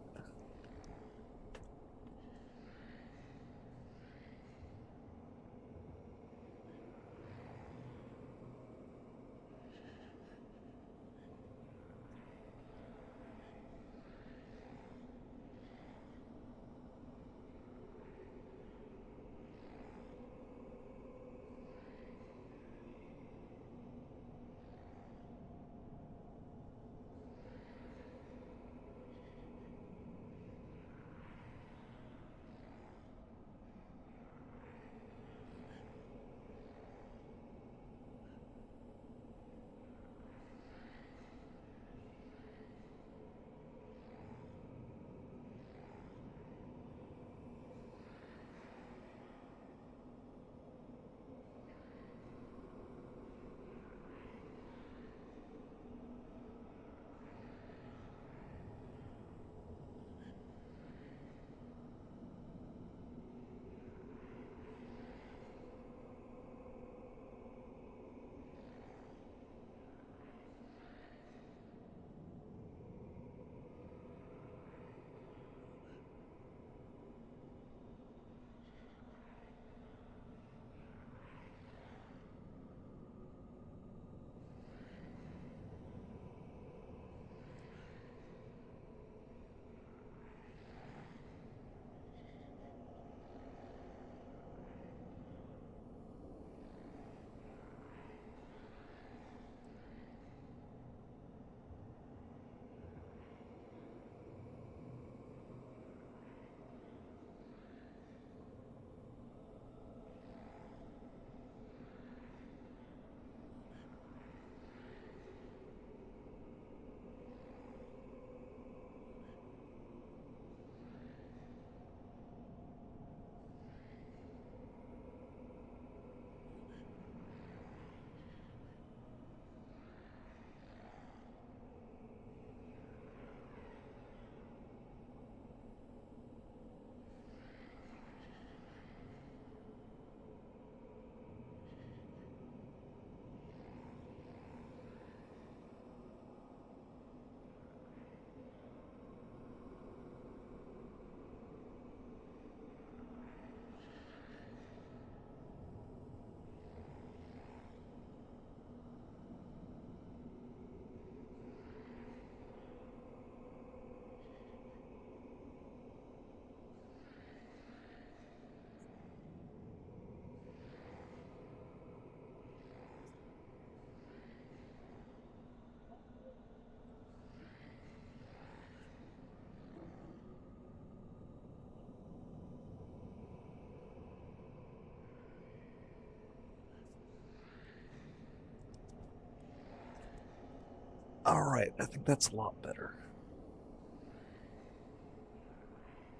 Alright, I think that's a lot better.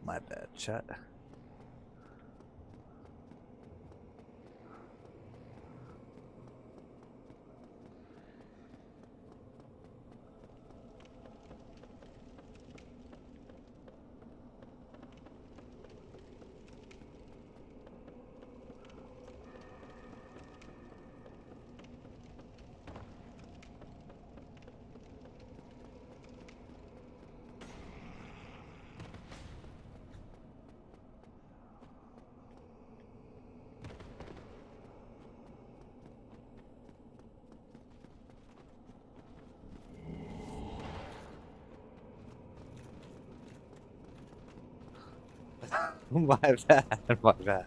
My bad, chat. My bad, my bad.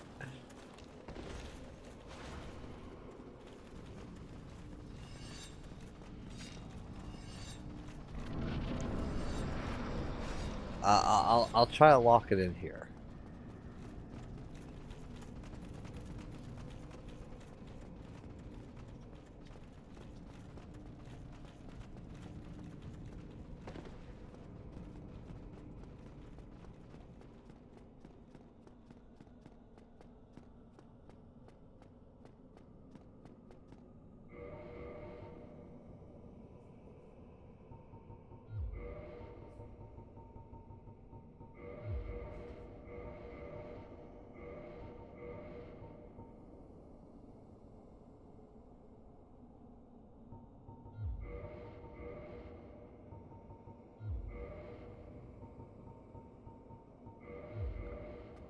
I'll try to lock it in here.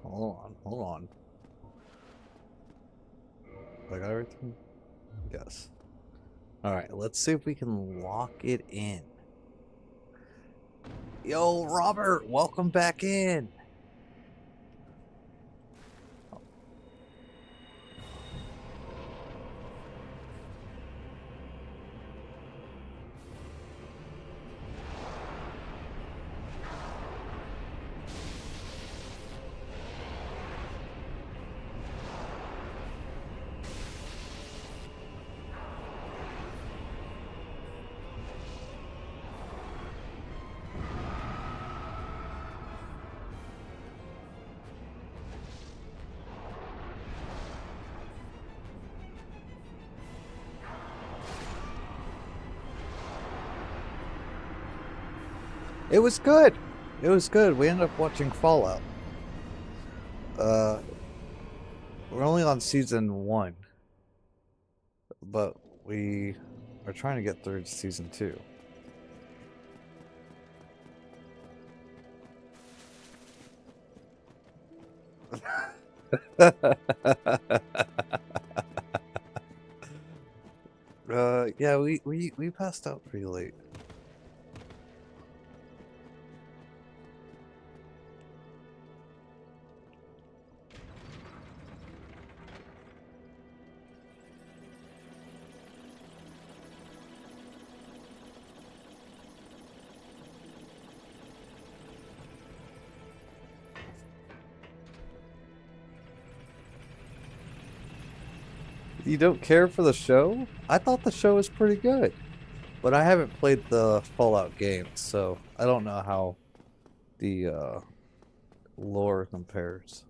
Hold on. I got everything? Yes. Alright, let's see if we can lock it in. Yo, Robert, welcome back in. It was good. It was good. We ended up watching Fallout. We're only on season 1, but we are trying to get through to season 2. Yeah, we passed out pretty late. You don't care for the show? I thought the show was pretty good. But I haven't played the Fallout games, so I don't know how the lore compares.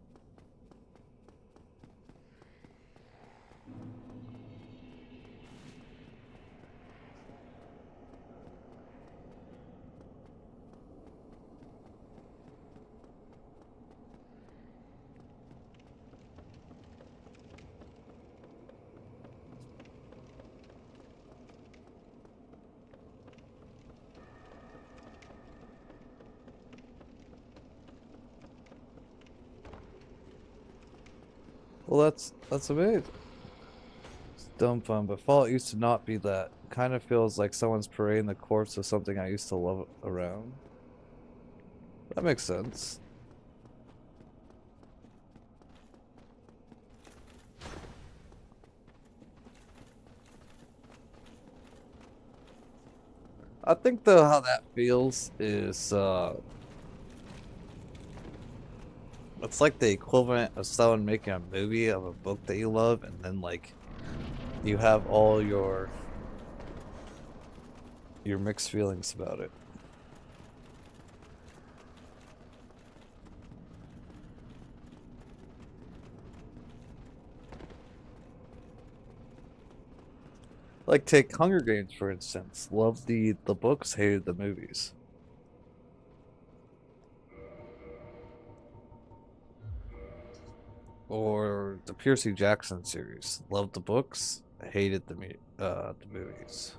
Well, that's amazing. It's dumb fun, but Fallout used to not be that. Kind of feels like someone's parading the corpse of something I used to love around. That makes sense. I think though how that feels is it's like the equivalent of someone making a movie of a book that you love, and then like you have all your mixed feelings about it. Like take Hunger Games for instance. Loved the books, hated the movies. Or the Percy Jackson series. Loved the books, hated the movies.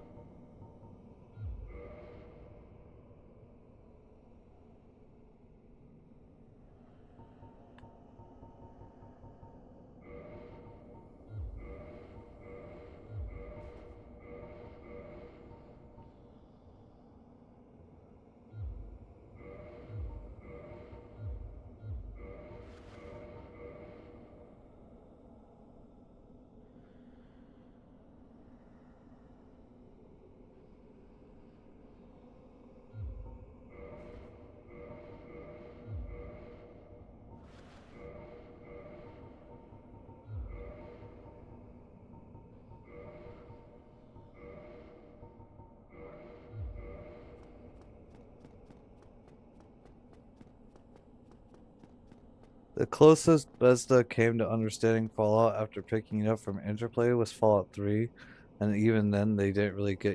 The closest Bethesda came to understanding Fallout after picking it up from Interplay was Fallout 3, and even then they didn't really get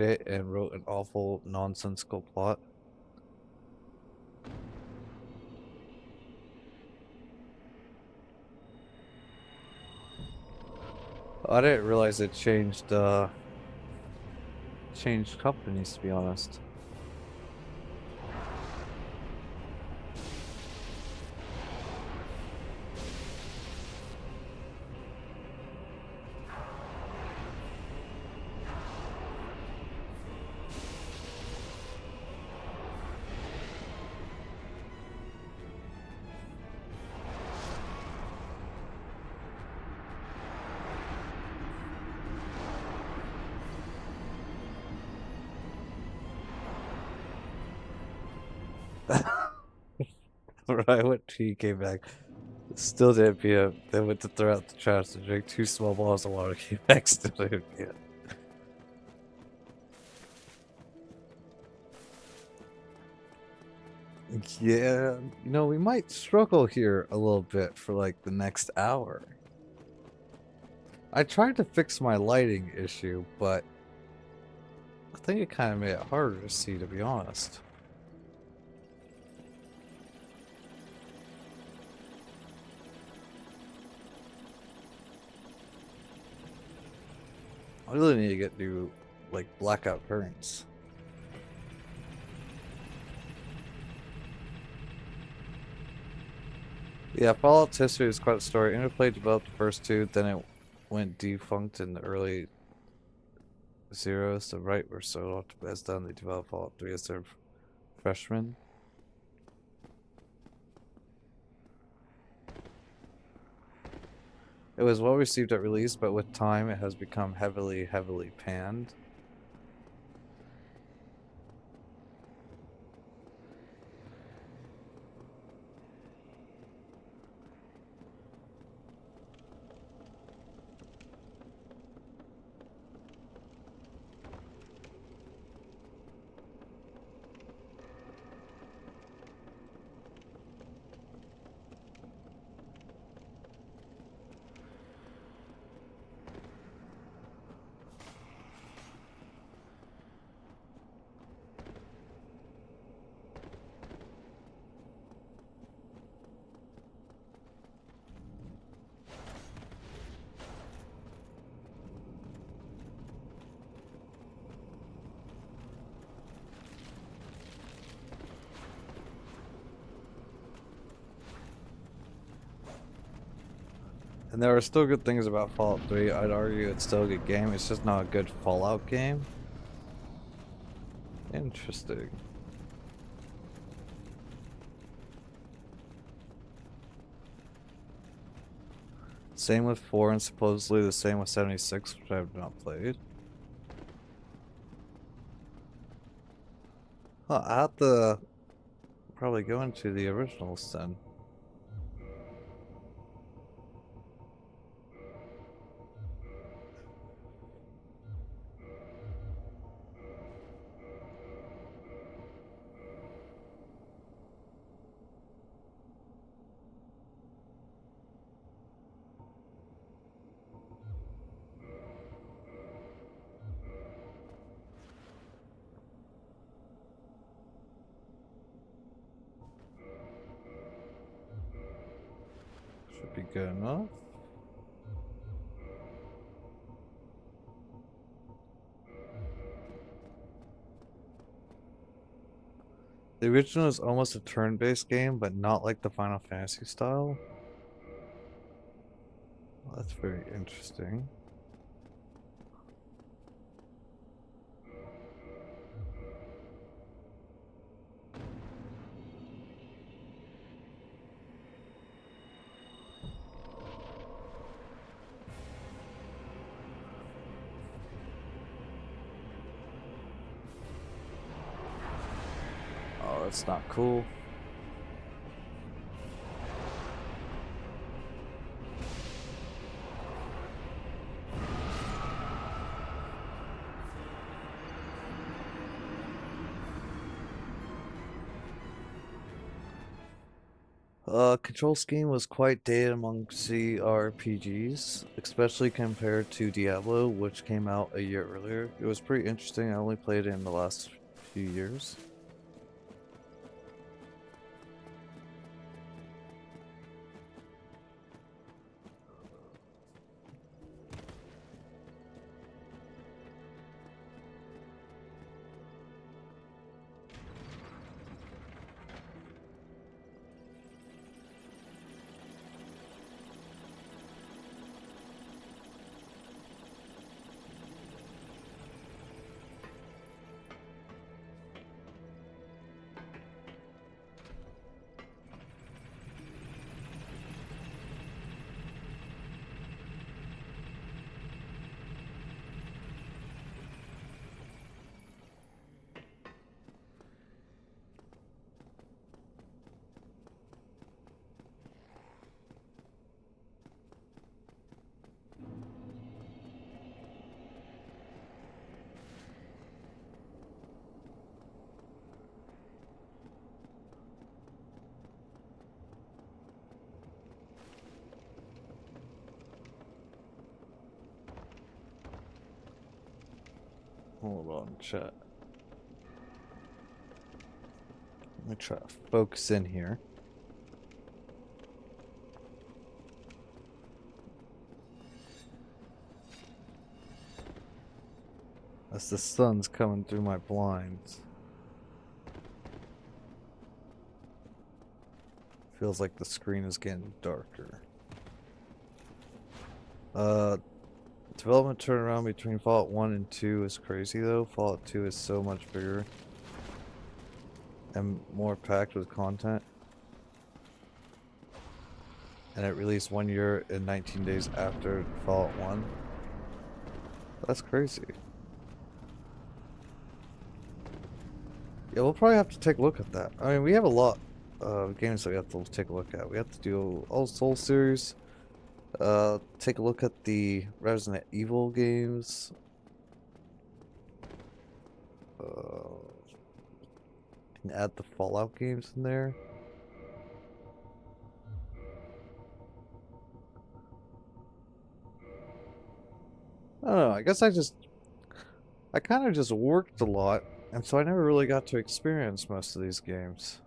it and wrote an awful nonsensical plot. I didn't realize it changed companies, to be honest. Right when he came back, still didn't pee up. They went to throw out the trash to drink 2 small bottles of water. Came back, still didn't pee up. Yeah, you know, we might struggle here a little bit for like the next hour. I tried to fix my lighting issue, but I think it kind of made it harder to see, to be honest. I really need to get new, like, blackout curtains. Yeah, Fallout's history is quite a story. Interplay developed the first two, then it went defunct in the early zeros. The right were sold off to Bethesda, and they developed Fallout 3 as their freshman. It was well received at release, but with time it has become heavily panned. And there are still good things about Fallout 3. I'd argue it's still a good game. It's just not a good Fallout game. Interesting. Same with 4 and supposedly the same with 76, which I have not played. Huh, I have to probably go into the originals then. Should be good enough. The original is almost a turn-based game, but not like the Final Fantasy style. Well, that's very interesting. Oh, that's not cool. Control scheme was quite dated among CRPGs, especially compared to Diablo, which came out a year earlier. It was pretty interesting. I only played it in the last few years. Hold on, chat. Let me try to focus in here. As the sun's coming through my blinds. Feels like the screen is getting darker. Development turnaround between Fallout 1 and 2 is crazy though. Fallout 2 is so much bigger and more packed with content. And it released 1 year and 19 days after Fallout 1. That's crazy. Yeah, we'll probably have to take a look at that. I mean, we have a lot of games that we have to take a look at. We have to do all Soul series. Take a look at the Resident Evil games. And add the Fallout games in there. I don't know, I guess I kind of just worked a lot, and so I never really got to experience most of these games.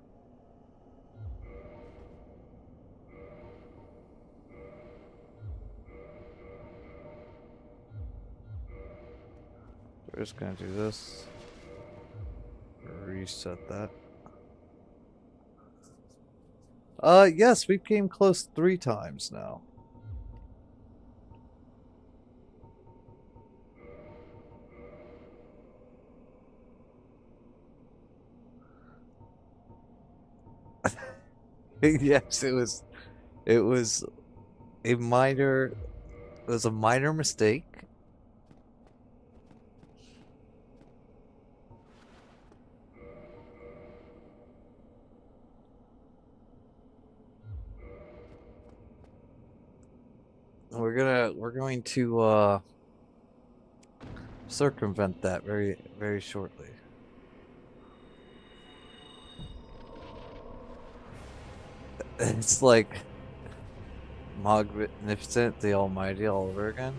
We're just gonna do this. Reset that. Yes, we came close 3 times now. Yes, it was a minor mistake. We're going to circumvent that very shortly. It's like Magnificent the Almighty all over again.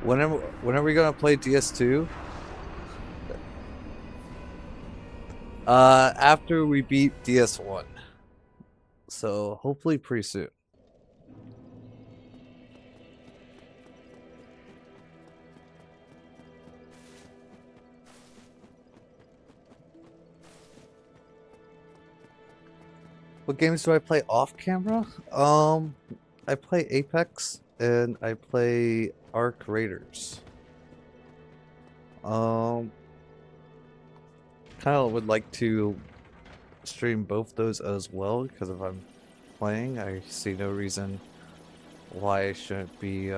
When are we gonna play DS2? After we beat DS1. So hopefully pretty soon. What games do I play off camera? I play Apex and I play Arc Raiders. Kind of would like to stream both those as well because if I'm playing, I see no reason why I shouldn't be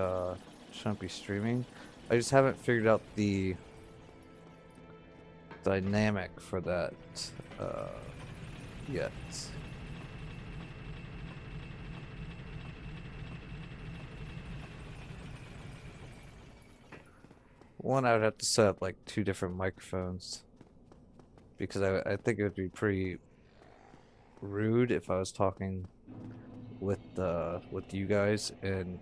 streaming. I just haven't figured out the dynamic for that yet. One, I would have to set up like 2 different microphones because I think it would be pretty rude if I was talking with you guys in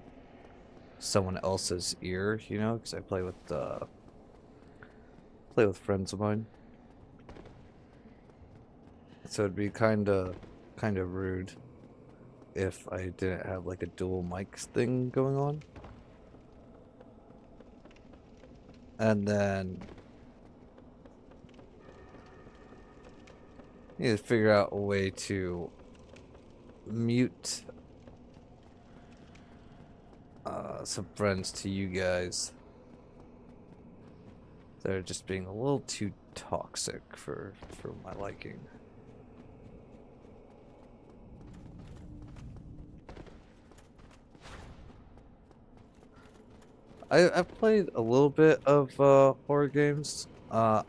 someone else's ear, you know, because I play with friends of mine. So it'd be kind of rude if I didn't have like a dual mic thing going on. And then you need to figure out a way to mute some friends to you guys. They're just being a little too toxic for my liking. I've played a little bit of horror games. I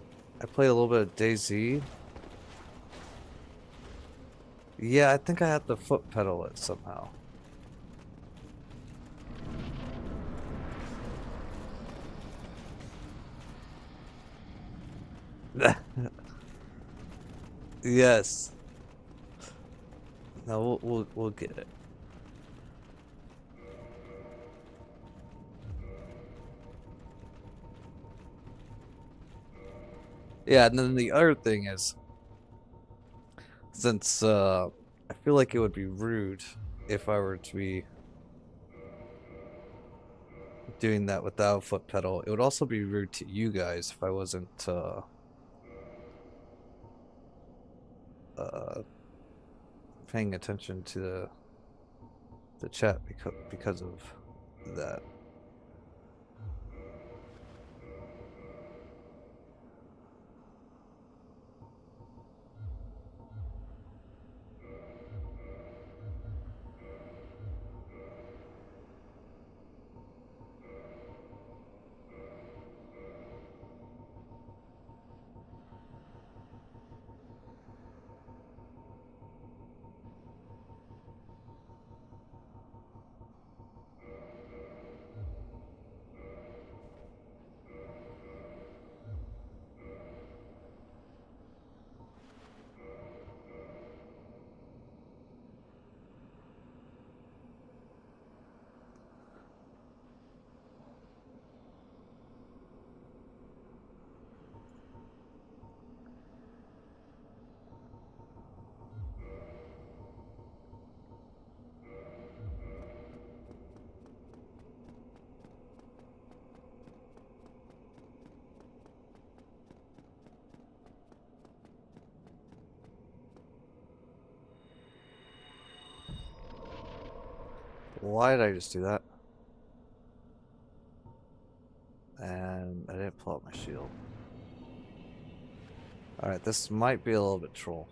played a little bit of DayZ. Yeah, I think I have to foot pedal it somehow. Yes. No, we'll get it. Yeah, and then the other thing is, since I feel like it would be rude if I were to be doing that without a foot pedal. It would also be rude to you guys if I wasn't paying attention to the chat because of that. Why did I just do that? And I didn't pull out my shield. Alright, this might be a little bit troll.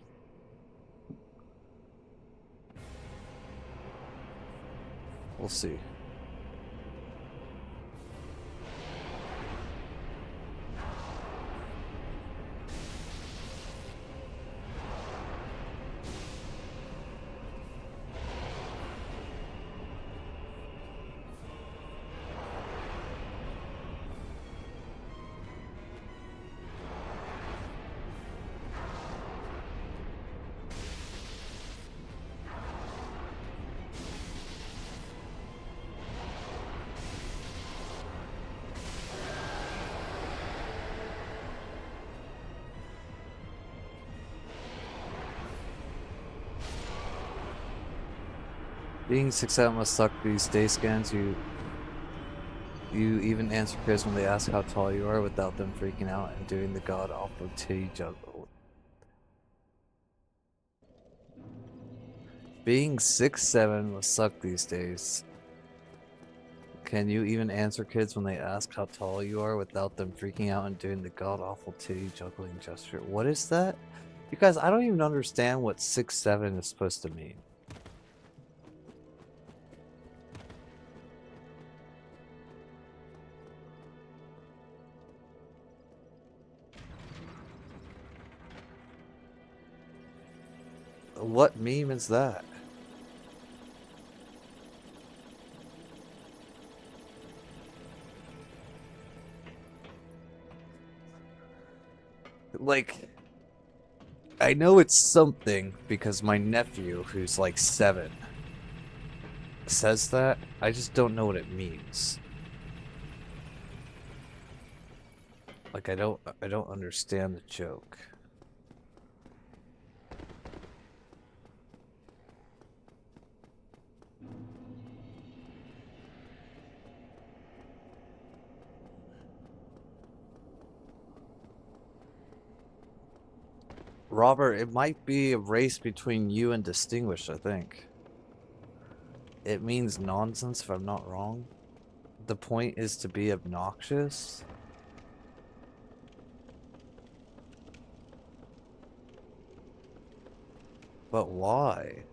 We'll see. Being 6'7" must suck these day scans. You even answer kids when they ask how tall you are without them freaking out and doing the god awful titty juggle. Being 6'7" must suck these days. Can you even answer kids when they ask how tall you are without them freaking out and doing the god awful titty juggling gesture? What is that? You guys, I don't even understand what 6'7" is supposed to mean. What meme is that? Like, I know it's something because my nephew, who's like 7, says that. I just don't know what it means. Like, I don't understand the joke. Robert, it might be a race between you and Distinguished, I think. It means nonsense, if I'm not wrong. The point is to be obnoxious. But why?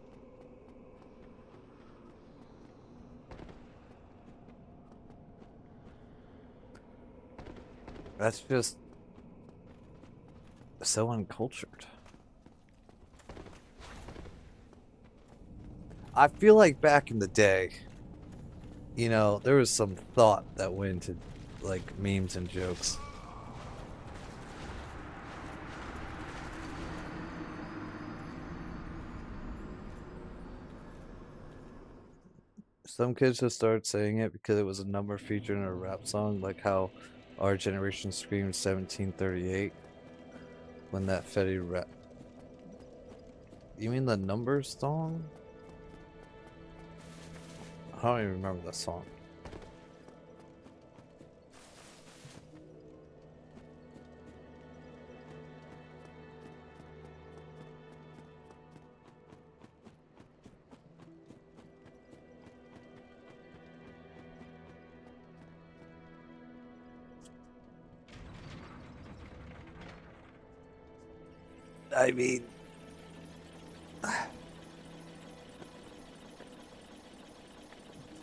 That's just so uncultured. I feel like back in the day, you know, there was some thought that went into like memes and jokes. Some kids just started saying it because it was a number featured in a rap song, like how our generation screamed 1738 when that Fetty rap. You mean the numbers song? I don't even remember that song. I mean,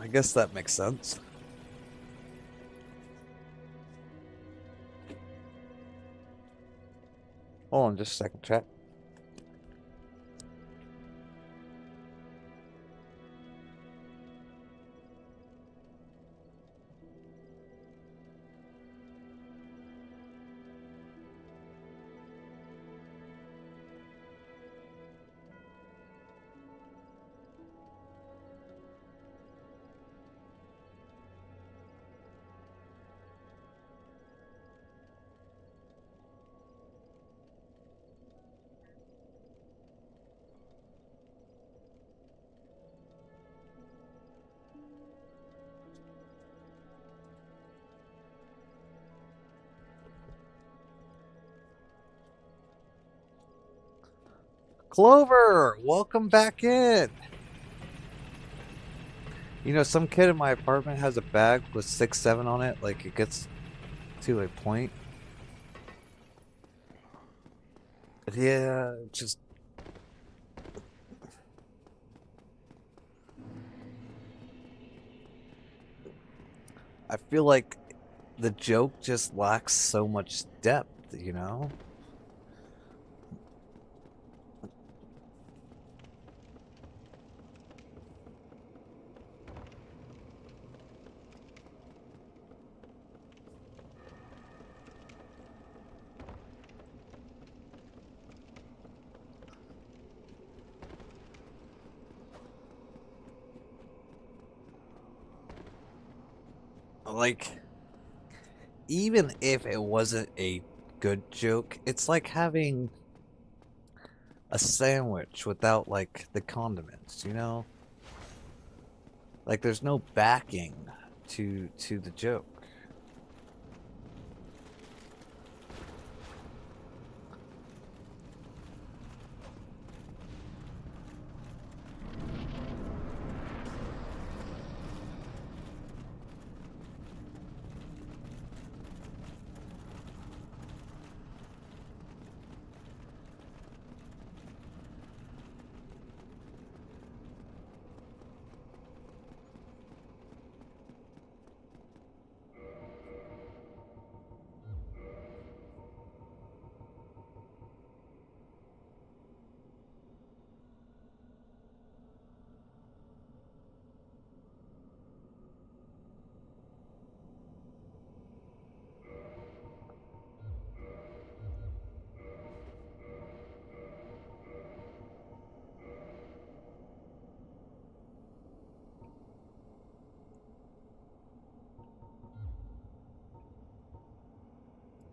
I guess that makes sense. Hold on just a second, chat. Clover, welcome back in. You know, some kid in my apartment has a bag with 6'7" on it. Like, it gets to a point. Yeah, just. I feel like the joke just lacks so much depth, you know? Like, even if it wasn't a good joke, it's like having a sandwich without, like, the condiments, you know? Like there's no backing to the joke.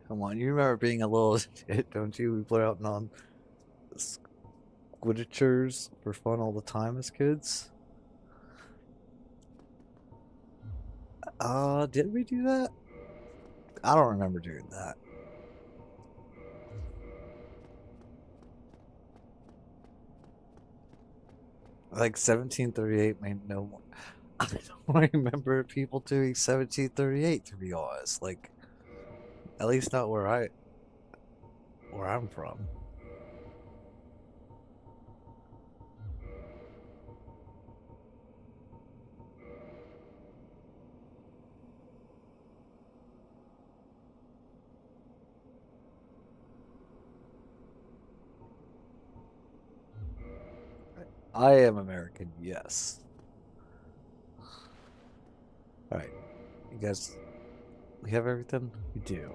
Come on, you remember being a little shit, don't you? We played out on Squiditures for fun all the time as kids. Did we do that? I don't remember doing that. Like 1738 made no more. I don't remember people doing 1738 to be honest. Like at least not where I'm from. I am American, yes. Alright. You guys we have everything? We do.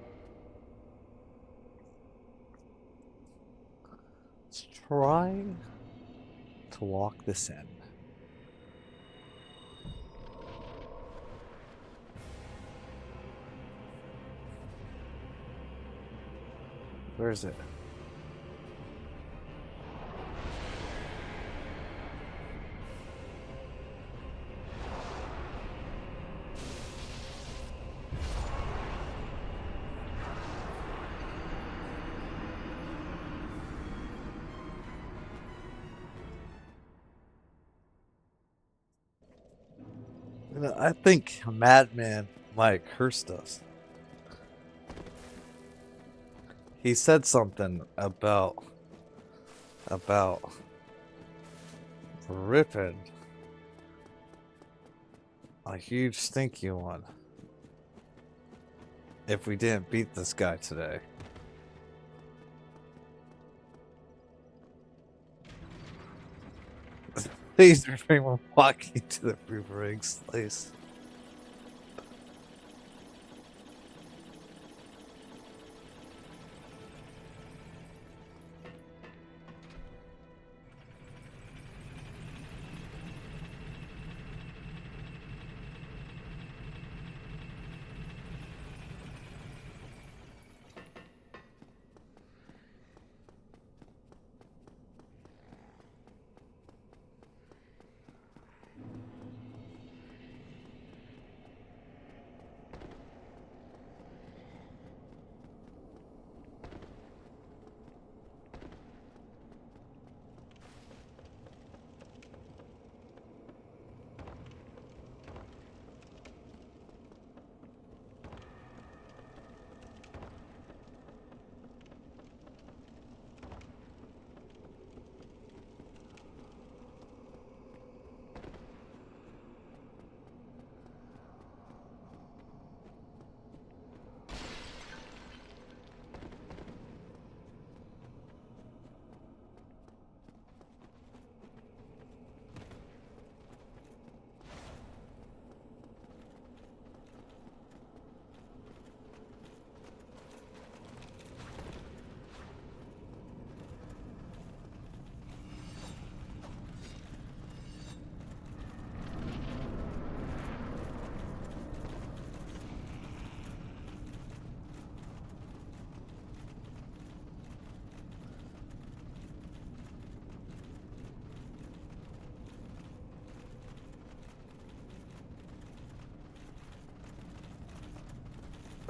Let's try to lock this in. Where is it? I think Madman Mike cursed us. He said something about ripping a huge stinky one if we didn't beat this guy today. Please refrain from walking to the Boomerang's place.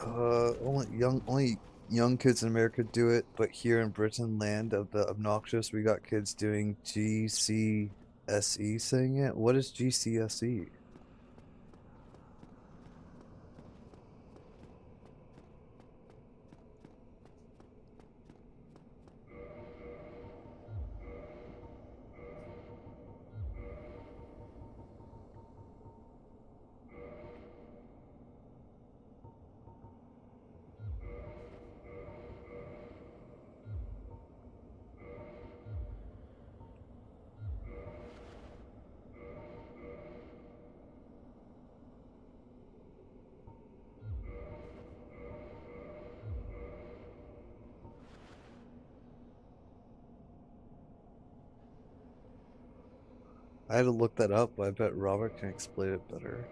Only young kids in America do it, but here in Britain, land of the obnoxious, we got kids doing GCSE saying it. What is GCSE? I had to look that up, but I bet Robert can explain it better.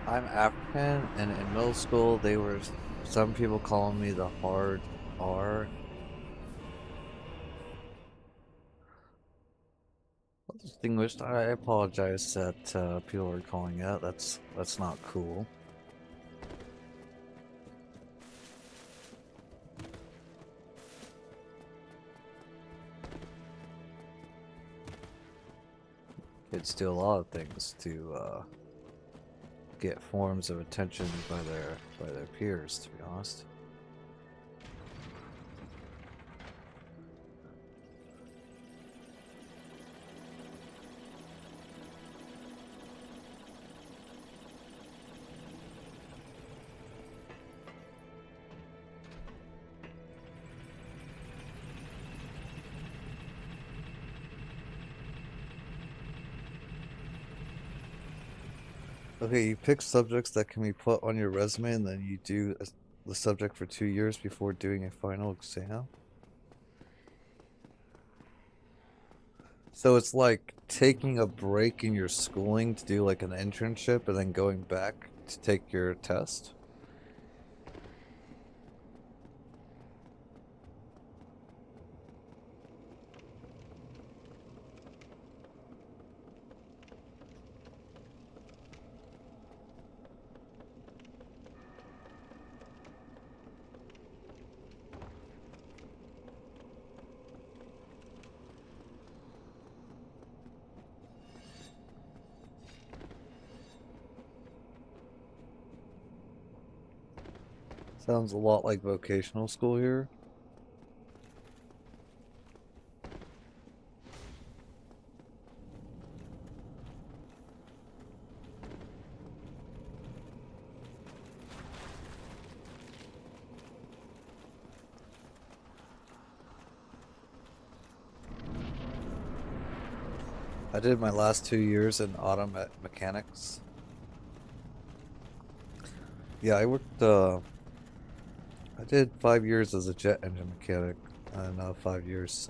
I'm African, and in middle school, they were some people calling me the hard R. Distinguished. I apologize that people are calling it. That's not cool. Kids do a lot of things to get forms of attention by their peers. To be honest. Okay, you pick subjects that can be put on your resume, and then you do the subject for 2 years before doing a final exam. So it's like taking a break in your schooling to do like an internship and then going back to take your test. Sounds a lot like vocational school here. I did my last 2 years in auto mechanics. Yeah, I did 5 years as a jet engine mechanic and 5 years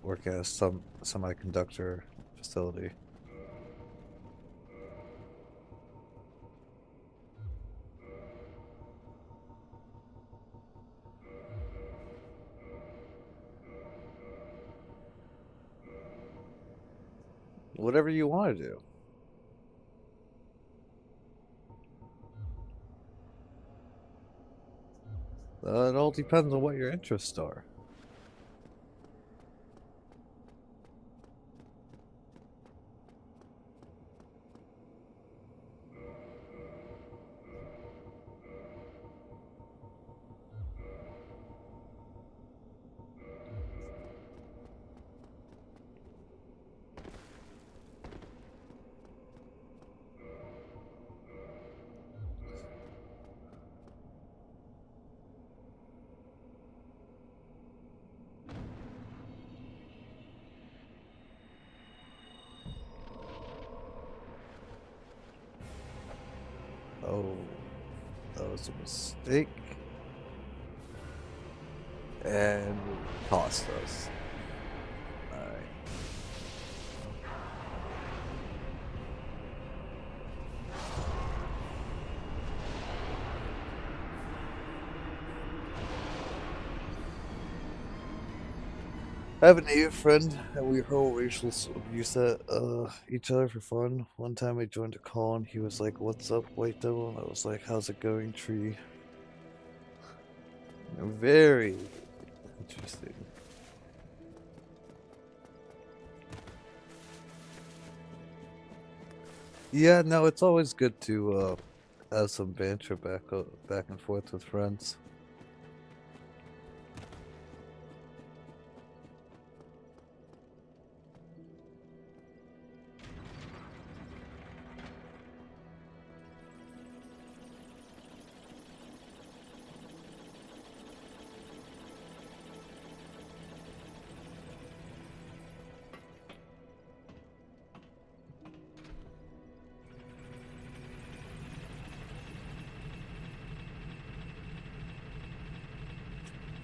working at some semiconductor facility. Whatever you want to do. It all depends on what your interests are. That was a mistake. And cost us. Alright. I have a native friend, and we hurl racial abuse at each other for fun. One time I joined a call, and he was like, "What's up, White Devil?" And I was like, "How's it going, Tree?" Very interesting. Yeah, no, it's always good to have some banter back and forth with friends.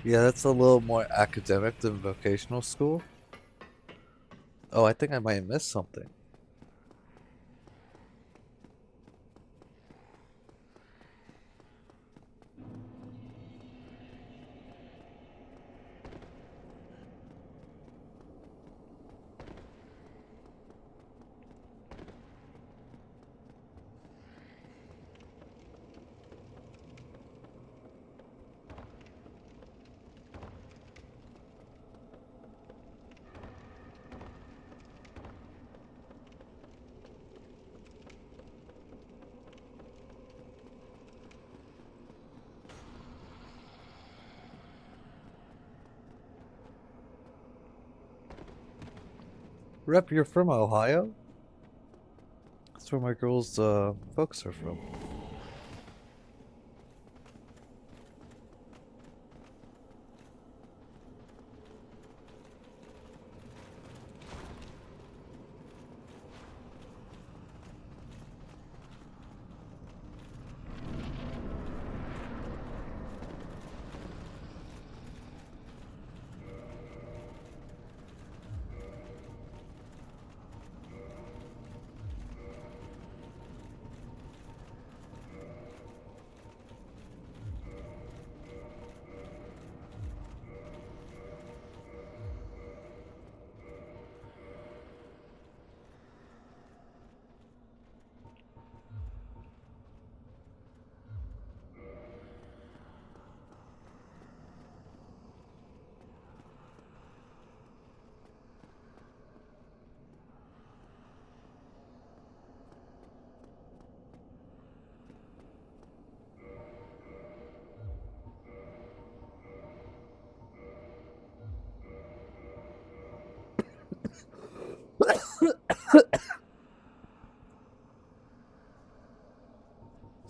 Yeah, that's a little more academic than vocational school. Oh, I think I might have missed something. Rep, you're from Ohio? That's where my girl's folks are from.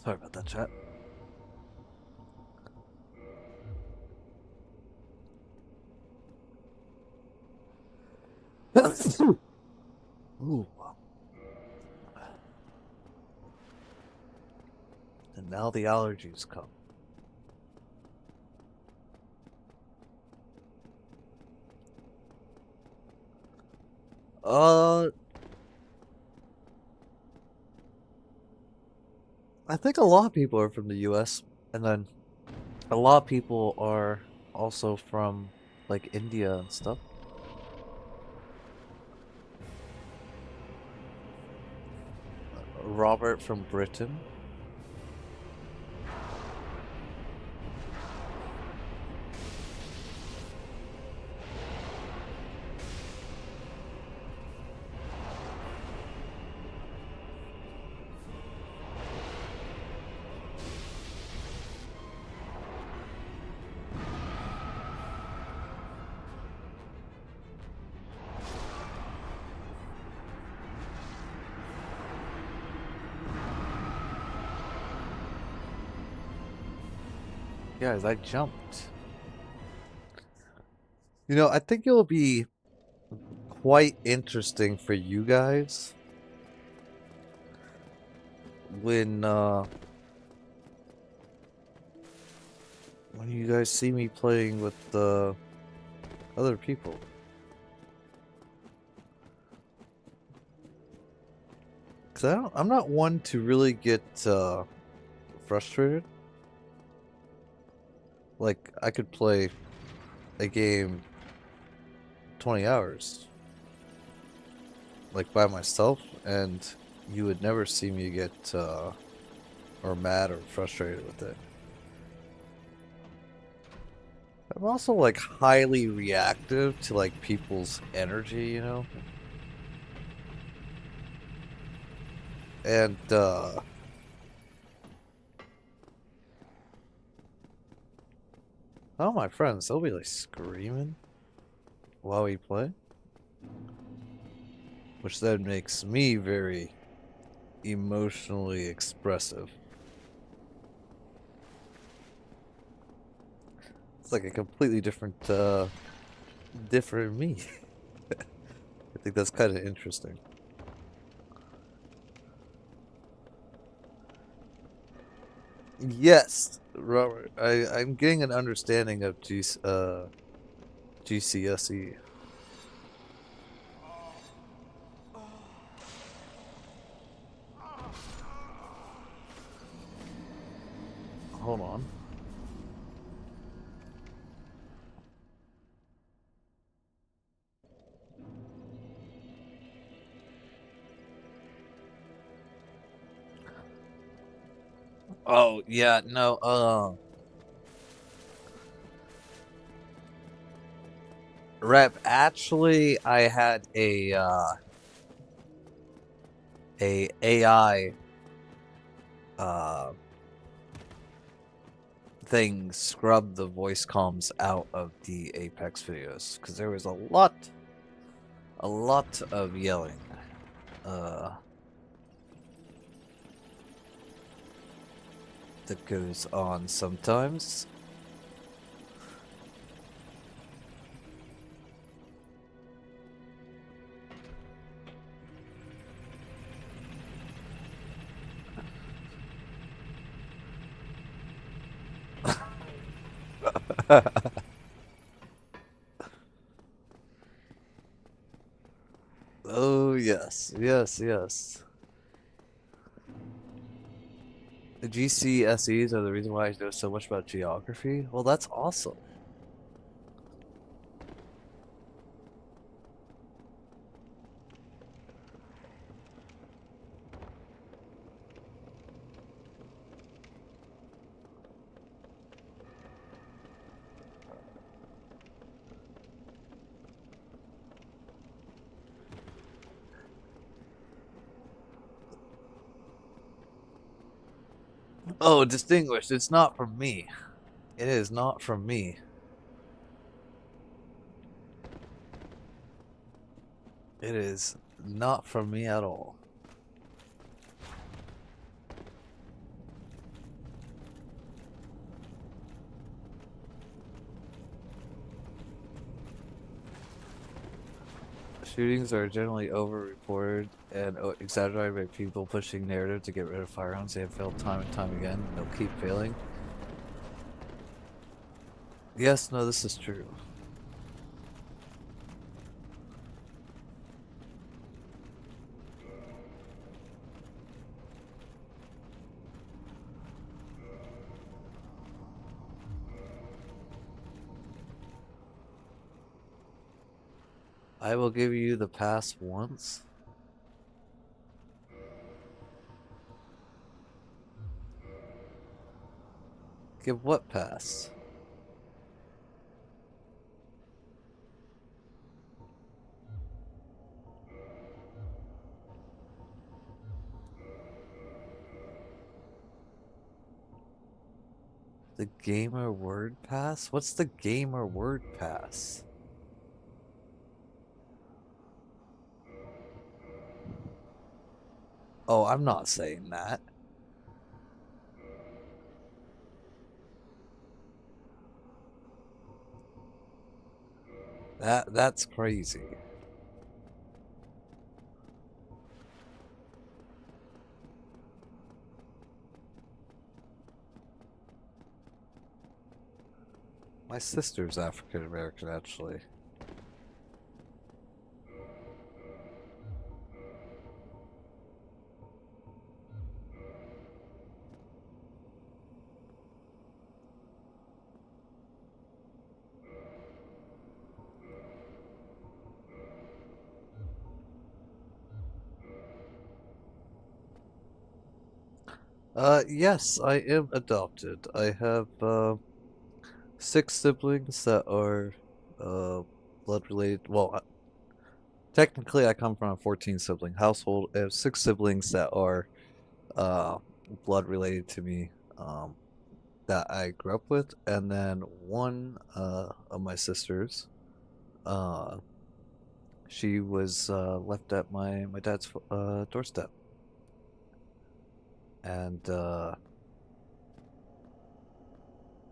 Sorry about that, chat. Ooh. And now the allergies come. I think a lot of people are from the US, and then a lot of people are also from like India and stuff. Robert from Britain. Guys, I jumped. You know, I think it'll be quite interesting for you guys when you guys see me playing with other people. Cause I'm not one to really get frustrated. Like I could play a game 20 hours like by myself, and you would never see me get or mad or frustrated with it. I'm also like highly reactive to like people's energy, you know? And all my friends, they'll be like screaming while we play, which then makes me very emotionally expressive. It's like a completely different me. I think that's kind of interesting. Yes, Robert. I'm getting an understanding of GCSE. Hold on. Oh yeah, no. Rep. Actually, I had a AI uh thing scrub the voice comms out of the Apex videos because there was a lot of yelling. Uh, that goes on sometimes. Oh yes, yes, yes. The GCSEs are the reason why I know so much about geography. Well, that's awesome. Oh, distinguished. It's not from me. It is not from me. It is not from me at all. Shootings are generally over-reported and exaggerated by people pushing narrative to get rid of firearms. They have failed time and time again, and they'll keep failing. Yes, no, this is true. I will give you the pass once. Give what pass? The gamer word pass? What's the gamer word pass? Oh, I'm not saying that. That's crazy. My sister's African American, actually. Yes, I am adopted. I have, 6 siblings that are, uh, blood related. Well, technically I come from a 14 sibling household. I have 6 siblings that are, uh, blood related to me, that I grew up with, and then one, of my sisters, uh, she was, left at my dad's, doorstep. And,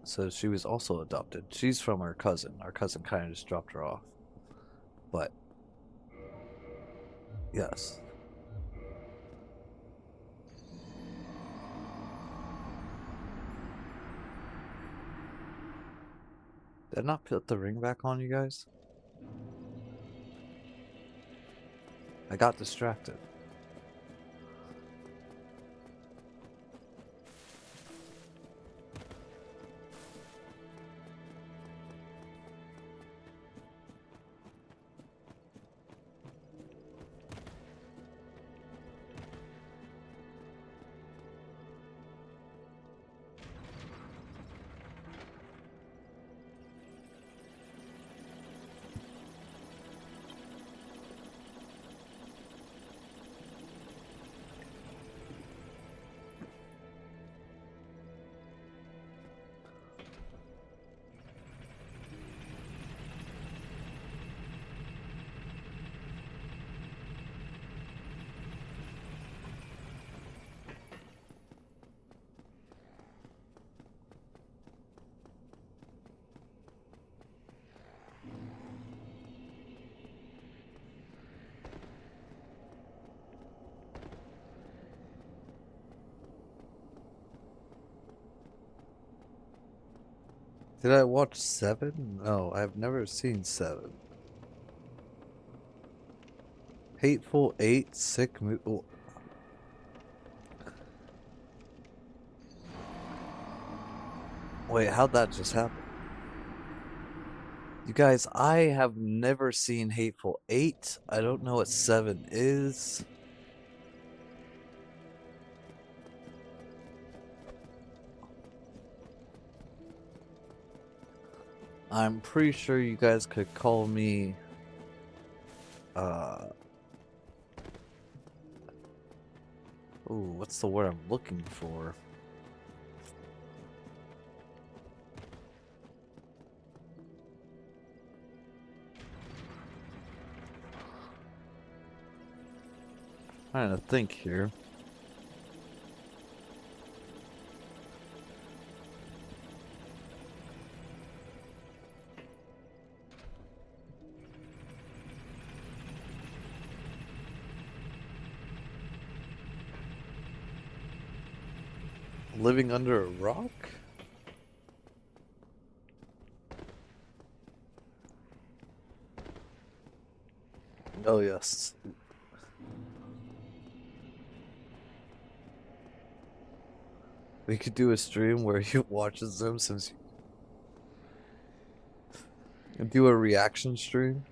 so she was also adopted. She's from her cousin. Our cousin kind of just dropped her off. But yes. Did I not put the ring back on, you guys? I got distracted. Did I watch 7? No, I've never seen 7. Hateful Eight, sick movie. Oh. Wait, how'd that just happen? You guys, I have never seen Hateful Eight. I don't know what 7 is. I'm pretty sure you guys could call me, uh, ooh, what's the word I'm looking for? Trying to think here. Living under a rock? Oh, yes. We could do a stream where he watches them since you do a reaction stream.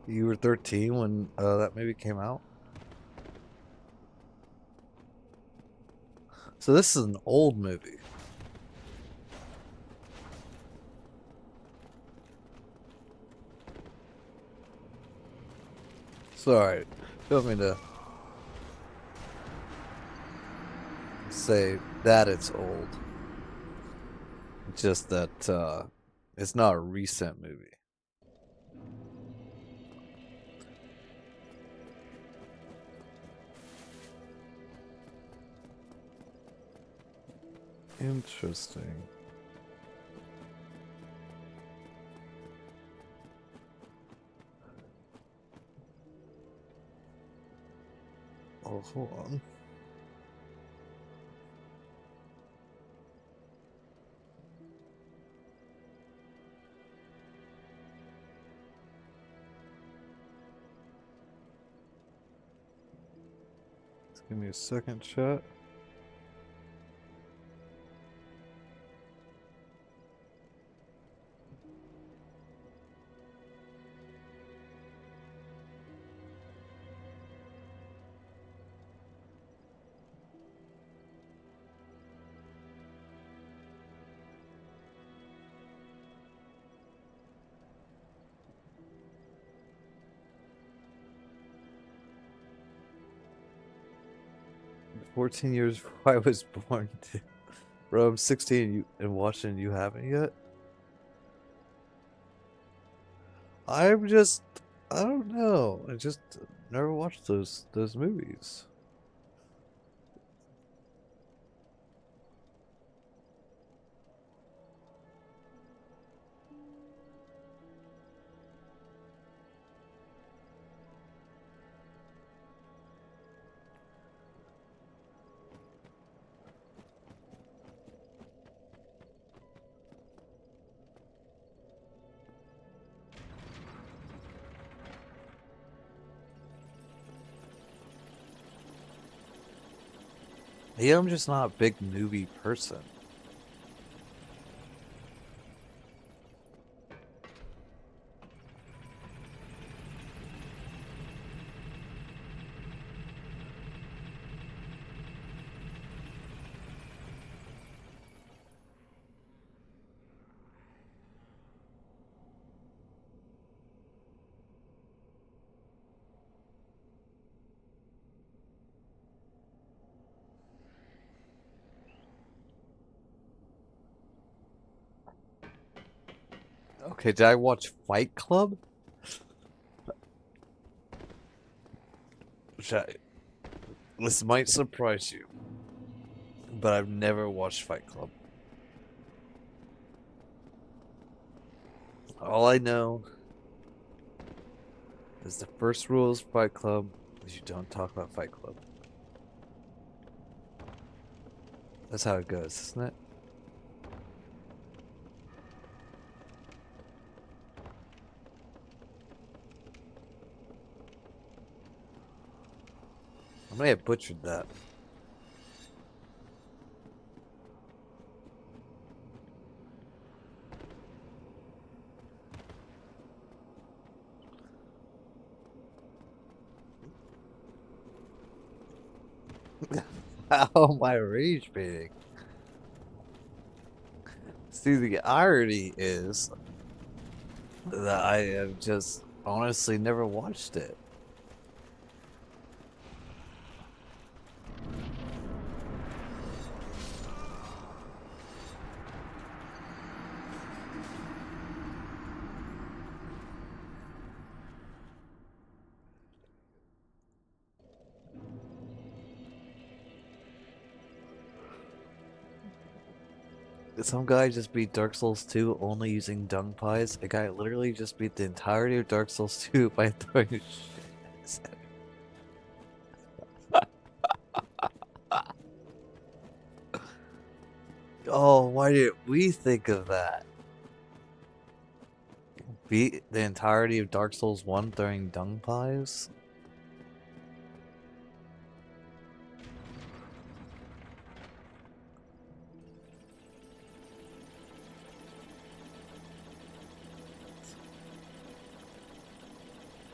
You were 13 when that movie came out. So this is an old movie. Sorry, don't mean to say that it's old. Just that it's not a recent movie. Interesting. Oh, hold on. Just give me a second, chat. – 14 years before I was born. Bro, I'm 16 and watching, you haven't yet? I don't know. I just never watched those movies. Yeah, I'm just not a big movie person. Okay, did I watch Fight Club? This might surprise you, but I've never watched Fight Club. All I know is the first rule of Fight Club is you don't talk about Fight Club. That's how it goes, isn't it? I may have butchered that. How am I rage baiting? See, the irony is that I have just honestly never watched it. Some guy just beat Dark Souls 2 only using dung pies. A guy literally just beat the entirety of Dark Souls 2 by throwing shit. Oh, why did we think of that? Beat the entirety of Dark Souls 1 throwing dung pies?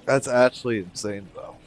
That's actually insane, though.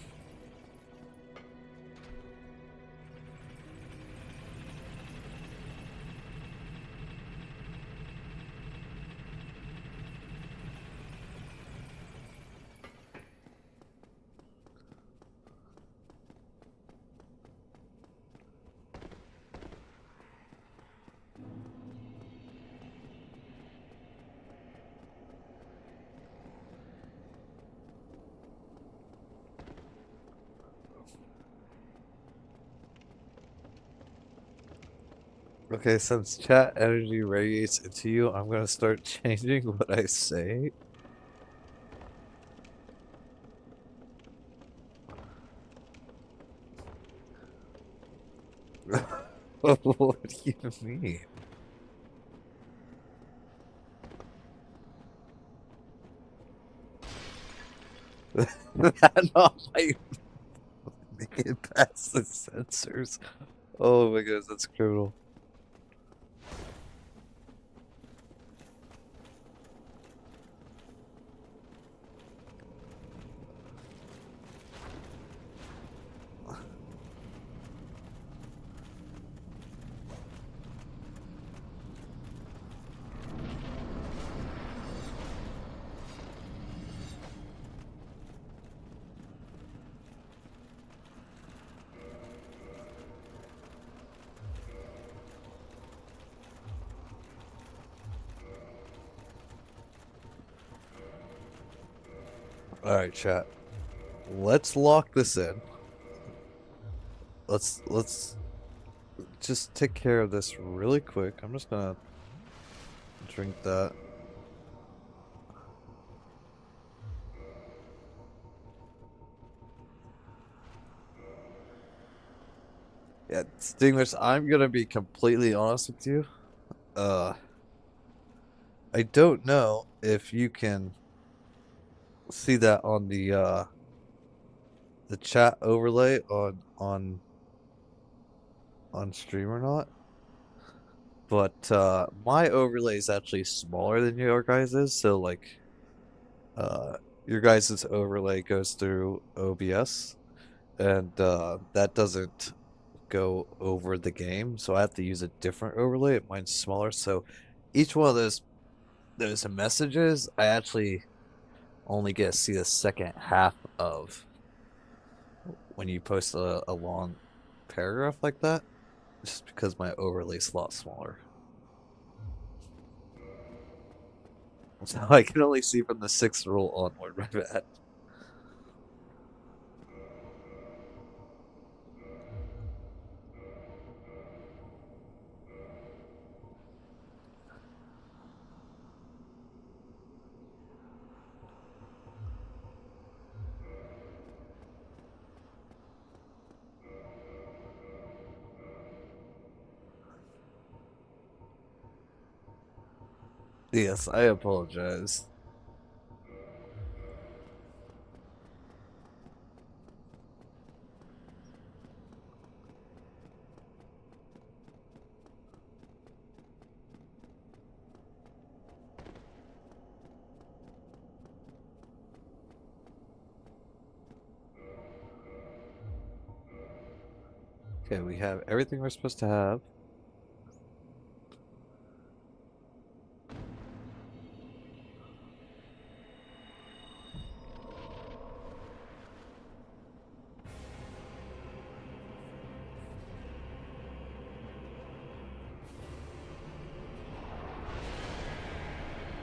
Okay, since chat energy radiates into you, I'm gonna start changing what I say. What do you mean? That not might make it past the sensors. Oh my gosh, that's criminal. Alright, chat. Let's lock this in. Let's just take care of this really quick. I'm just gonna drink that. Yeah, Stinglish, I'm gonna be completely honest with you. I don't know if you can see that on the chat overlay on stream or not. But my overlay is actually smaller than your guys' is, so like your guys' overlay goes through OBS and that doesn't go over the game, so I have to use a different overlay. Mine's smaller, so each one of those messages I actually only get to see the second half of when you post a long paragraph like that, just because my overlay's a lot smaller. So I can only see from the sixth rule onward, my bad. Yes, I apologize. Okay, we have everything we're supposed to have.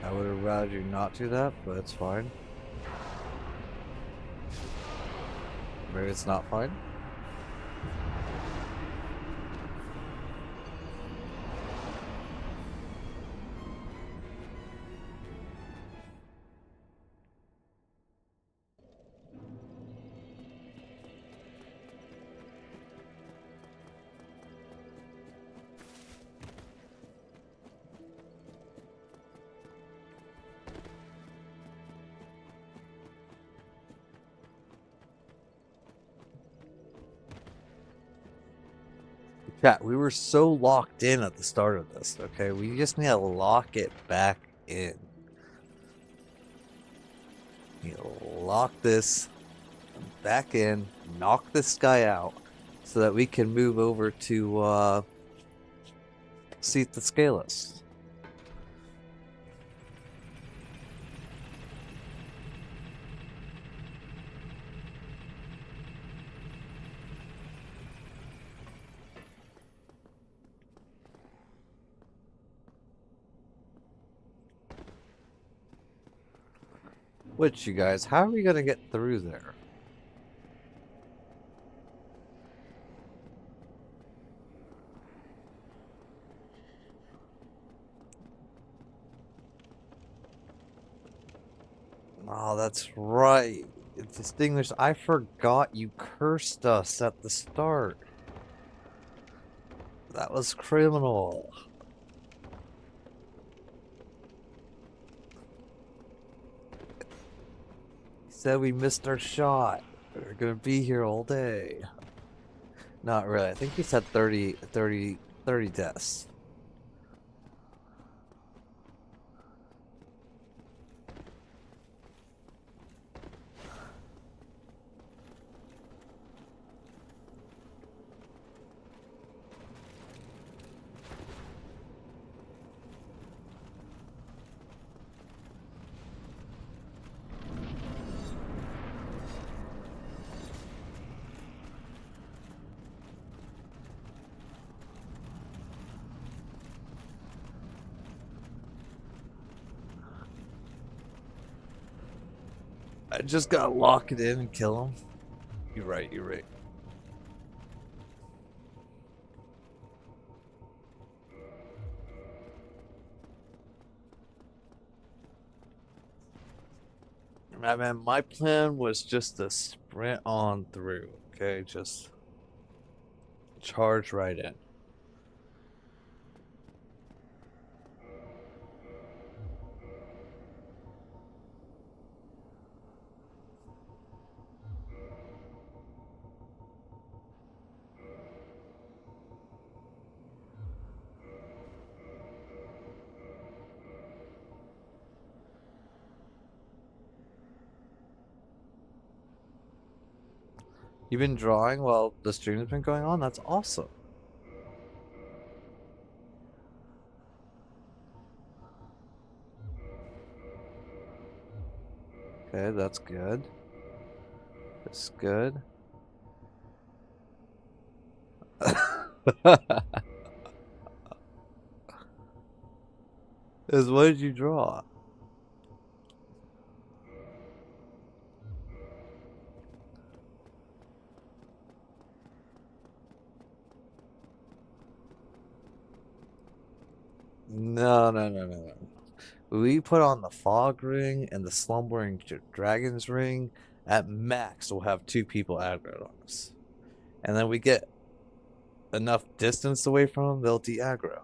I would have rather you not do that, but it's fine. Maybe it's not fine. Chat, we were so locked in at the start of this, okay? We just need to lock it back in. You know, lock this back in, knock this guy out, so that we can move over to Seat the Scaleless. Which, you guys, how are we gonna get through there? Oh, that's right. Distinguished, I forgot you cursed us at the start. That was criminal. You said we missed our shot. We're gonna be here all day. Not really. I think you said 30 deaths. I just gotta lock it in and kill him. You're right, you're right. Man, my plan was just to sprint on through, okay? Just charge right in. You've been drawing while the stream has been going on? That's awesome. Okay, that's good. That's good. Is what did you draw? No, no, no, no, no. We put on the fog ring and the slumbering dragon's ring. At max, we'll have 2 people aggroed on us. And then we get enough distance away from them, they'll de-aggro.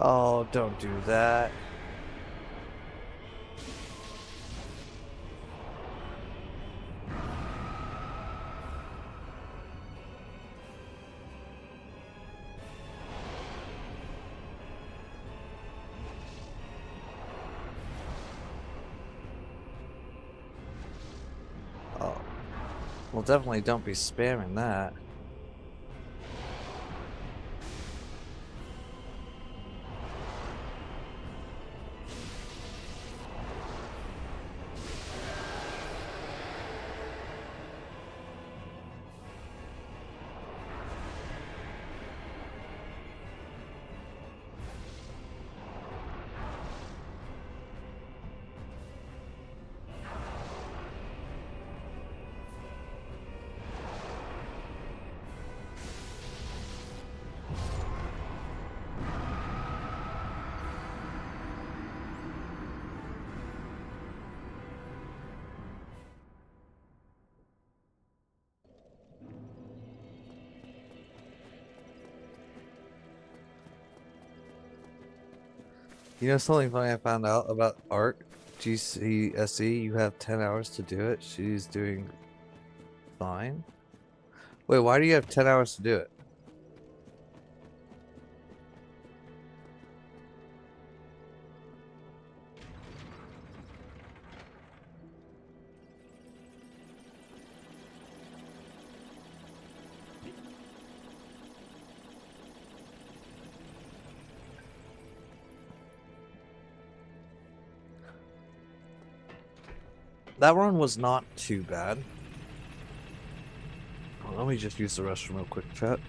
Oh, don't do that. Oh. Well, definitely don't be spamming that. You know something funny I found out about art? GCSE, you have 10 hours to do it. She's doing fine. Wait, why do you have 10 hours to do it? That run was not too bad. Let me just use the restroom real quick, chat.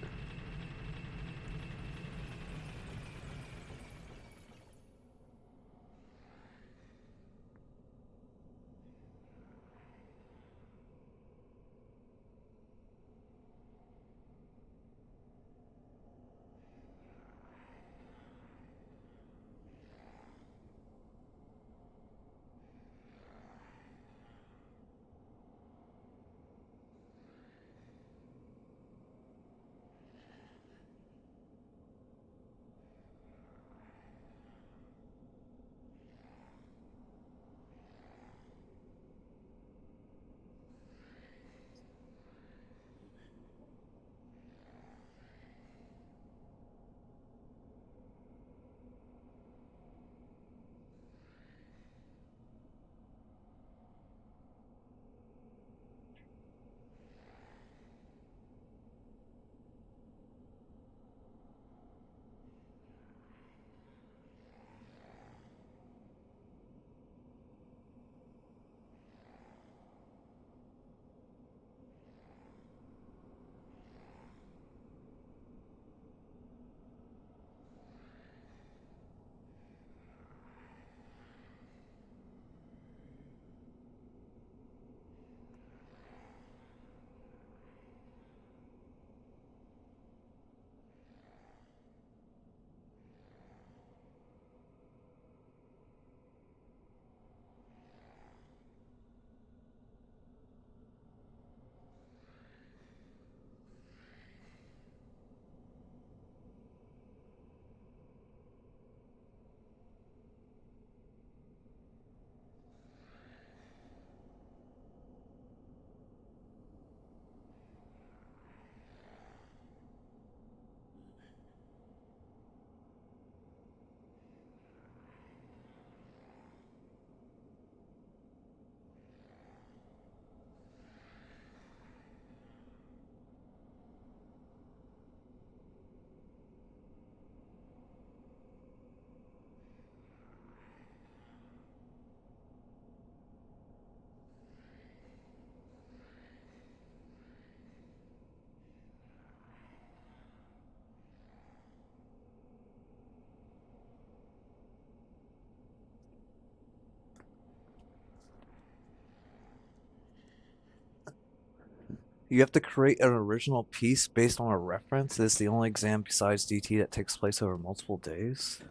You have to create an original piece based on a reference. This is the only exam besides DT that takes place over multiple days.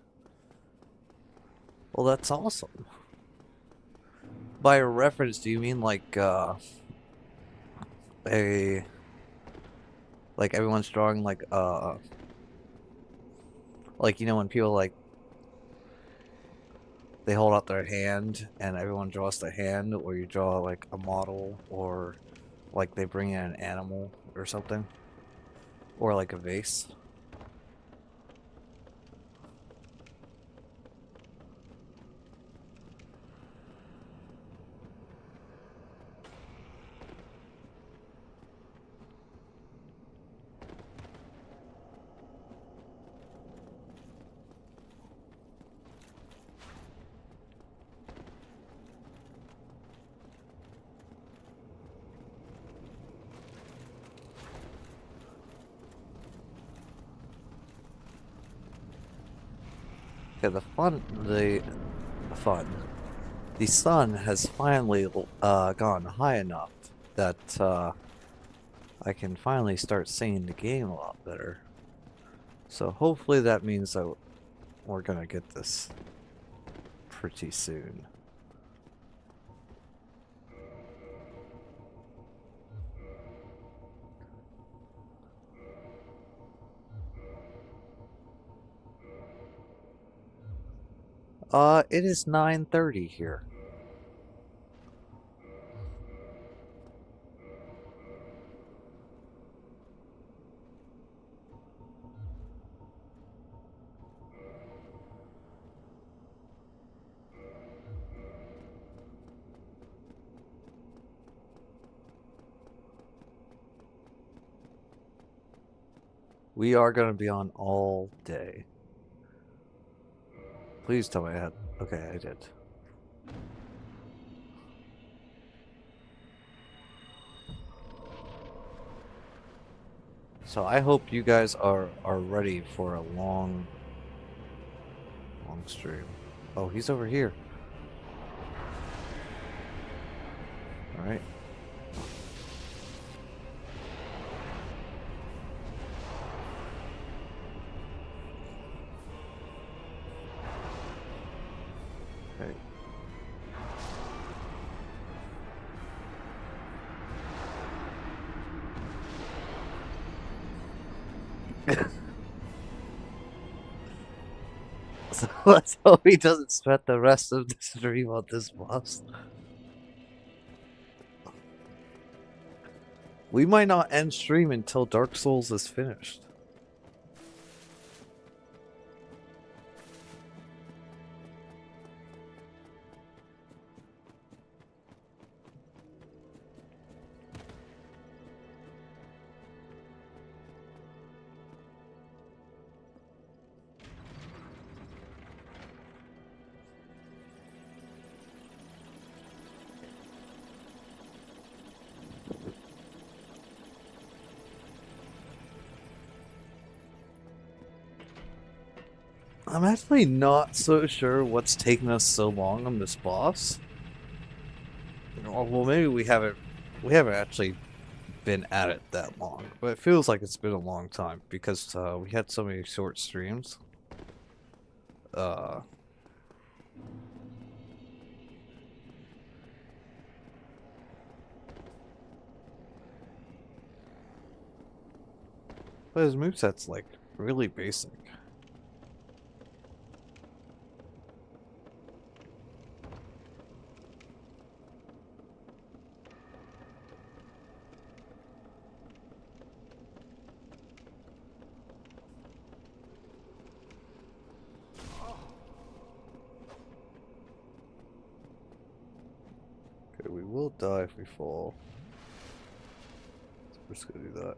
Well, that's awesome. By a reference, do you mean like everyone's drawing like you know when people like they hold out their hand and everyone draws the hand, or you draw like a model, or like they bring in an animal or something, or like a vase. Okay, the sun has finally gone high enough that I can finally start seeing the game a lot better. So hopefully that means that we're gonna get this pretty soon. It is 9:30 here. We are gonna be on all day. Please tell me I had. Okay, I did. So I hope you guys are ready for a long stream. Oh, he's over here. All right. Okay. So let's hope he doesn't spend the rest of the stream on this boss. We might not end stream until Dark Souls is finished. I'm actually not so sure what's taking us so long on this boss. Well, maybe we haven't actually been at it that long, but it feels like it's been a long time because we had so many short streams. But his moveset's like really basic. Okay, we will die if we fall. So we're just gonna do that.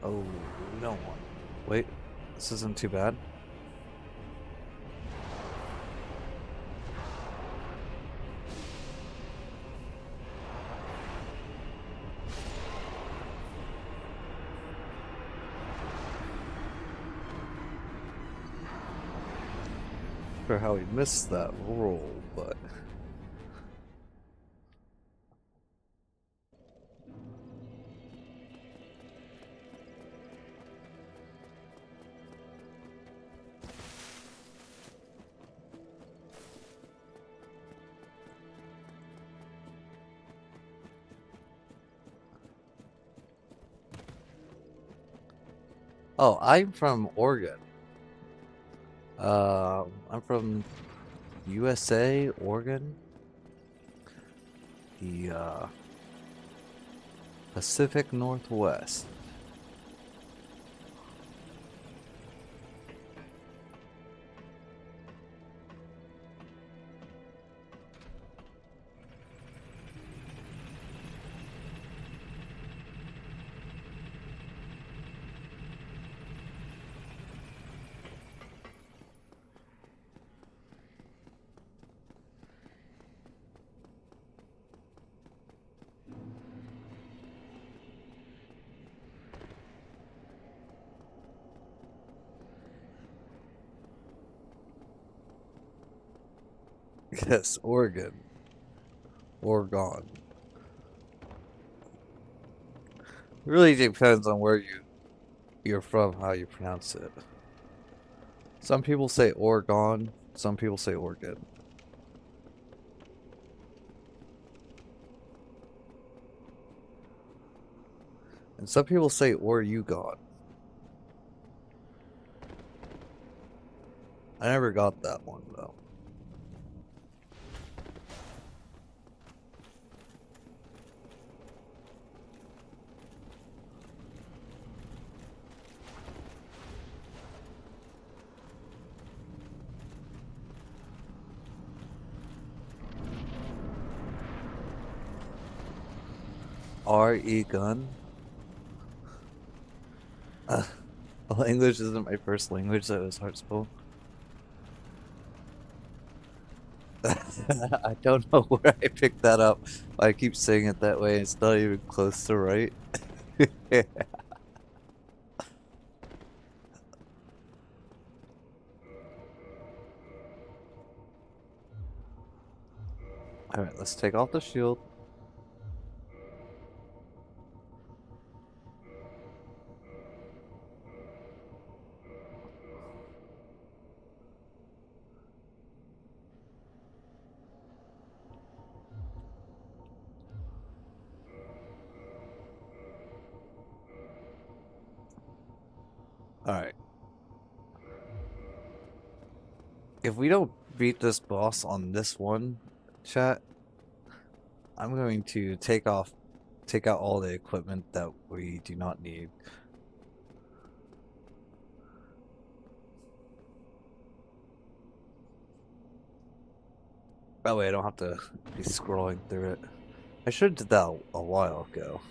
Oh, no one. Wait, this isn't too bad. For how he missed that roll, but Oh, I'm from Oregon. I'm from USA, Oregon, the Pacific Northwest. Yes, Oregon. Oregon. It really depends on where you're from, how you pronounce it. Some people say Oregon, some people say Oregon. And some people say Oregon. I never got that one though. R.E. Gun? Well, English isn't my first language, so it was hard to spell. I don't know where I picked that up. I keep saying it that way. It's not even close to right. Alright, let's take off the shield. Alright. If we don't beat this boss on this one, chat, I'm going to take out all the equipment that we do not need. That way I don't have to be scrolling through it. I should have did that a while ago.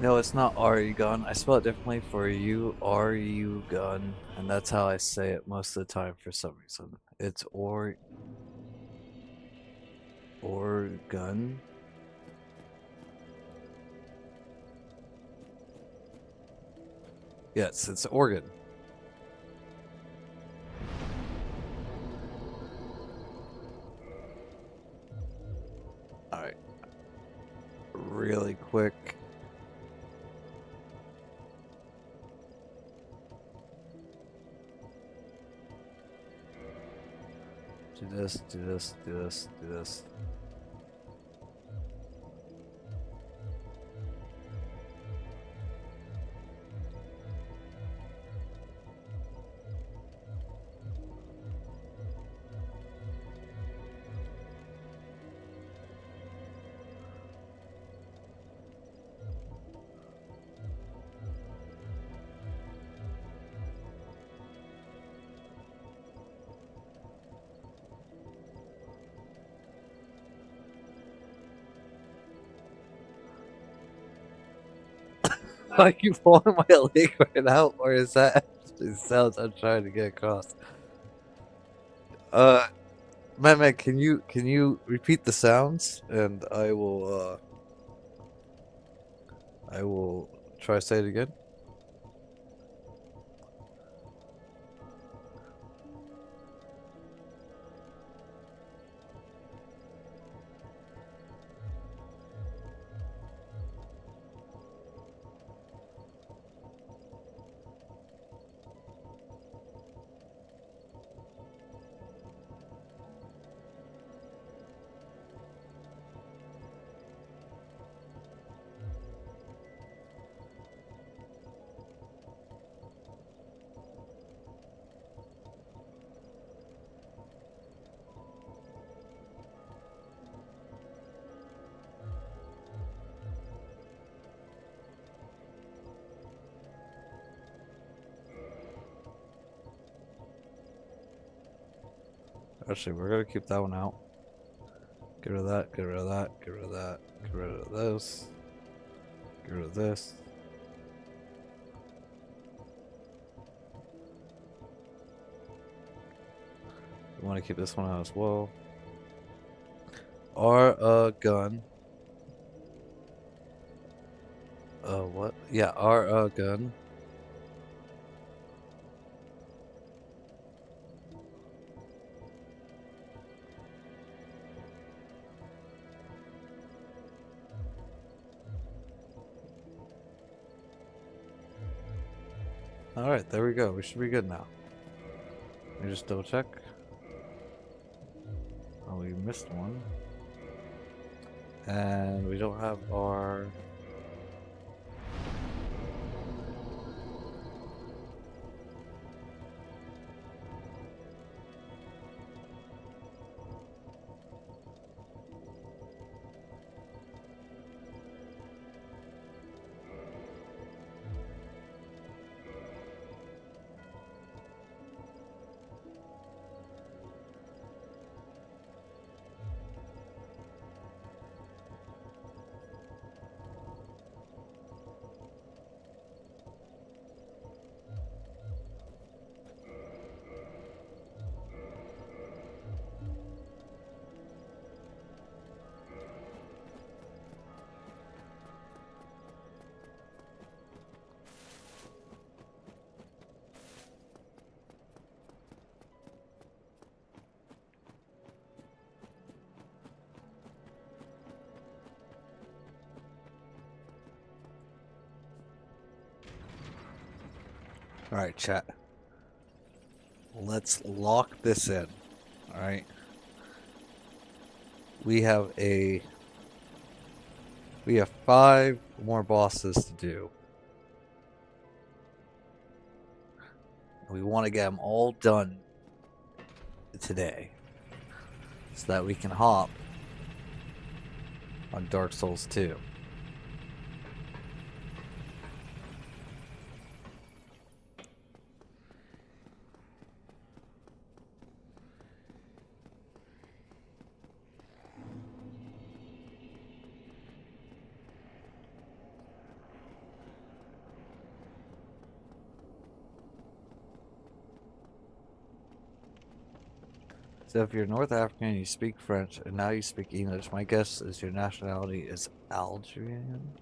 No, it's not RE gun. I spell it differently for you, RU gun, and that's how I say it most of the time for some reason. It's or gun. Yes, it's organ. Alright. Really quick. Do this, do this, do this, do this. Are you pulling my leg right out, or is that actually sounds I'm trying to get across? Uh, Mehmet, can you repeat the sounds, and I will try to say it again. Actually, we're gonna keep that one out. Get rid of that. Get rid of that. Get rid of that. Get rid of this. Get rid of this. We want to keep this one out as well. Our gun. What? Yeah, our gun. All right, there we go. We should be good now. Let me just double check. Oh, we missed one. And we don't have our... All right, chat. Let's lock this in. All right. We have 5 more bosses to do. We want to get them all done today, so that we can hop on Dark Souls 2. So if you're North African and you speak French and now you speak English, my guess is your nationality is Algerian?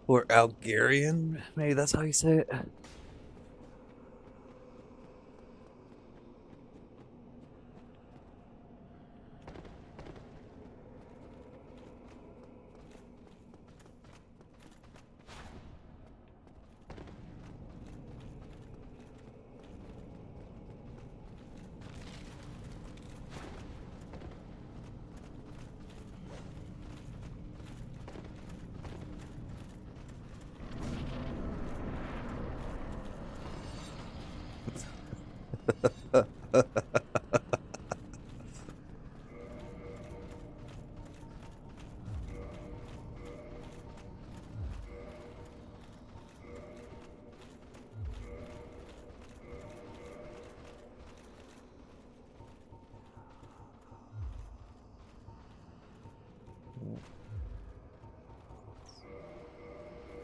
Or Algerian? Maybe that's how you say it.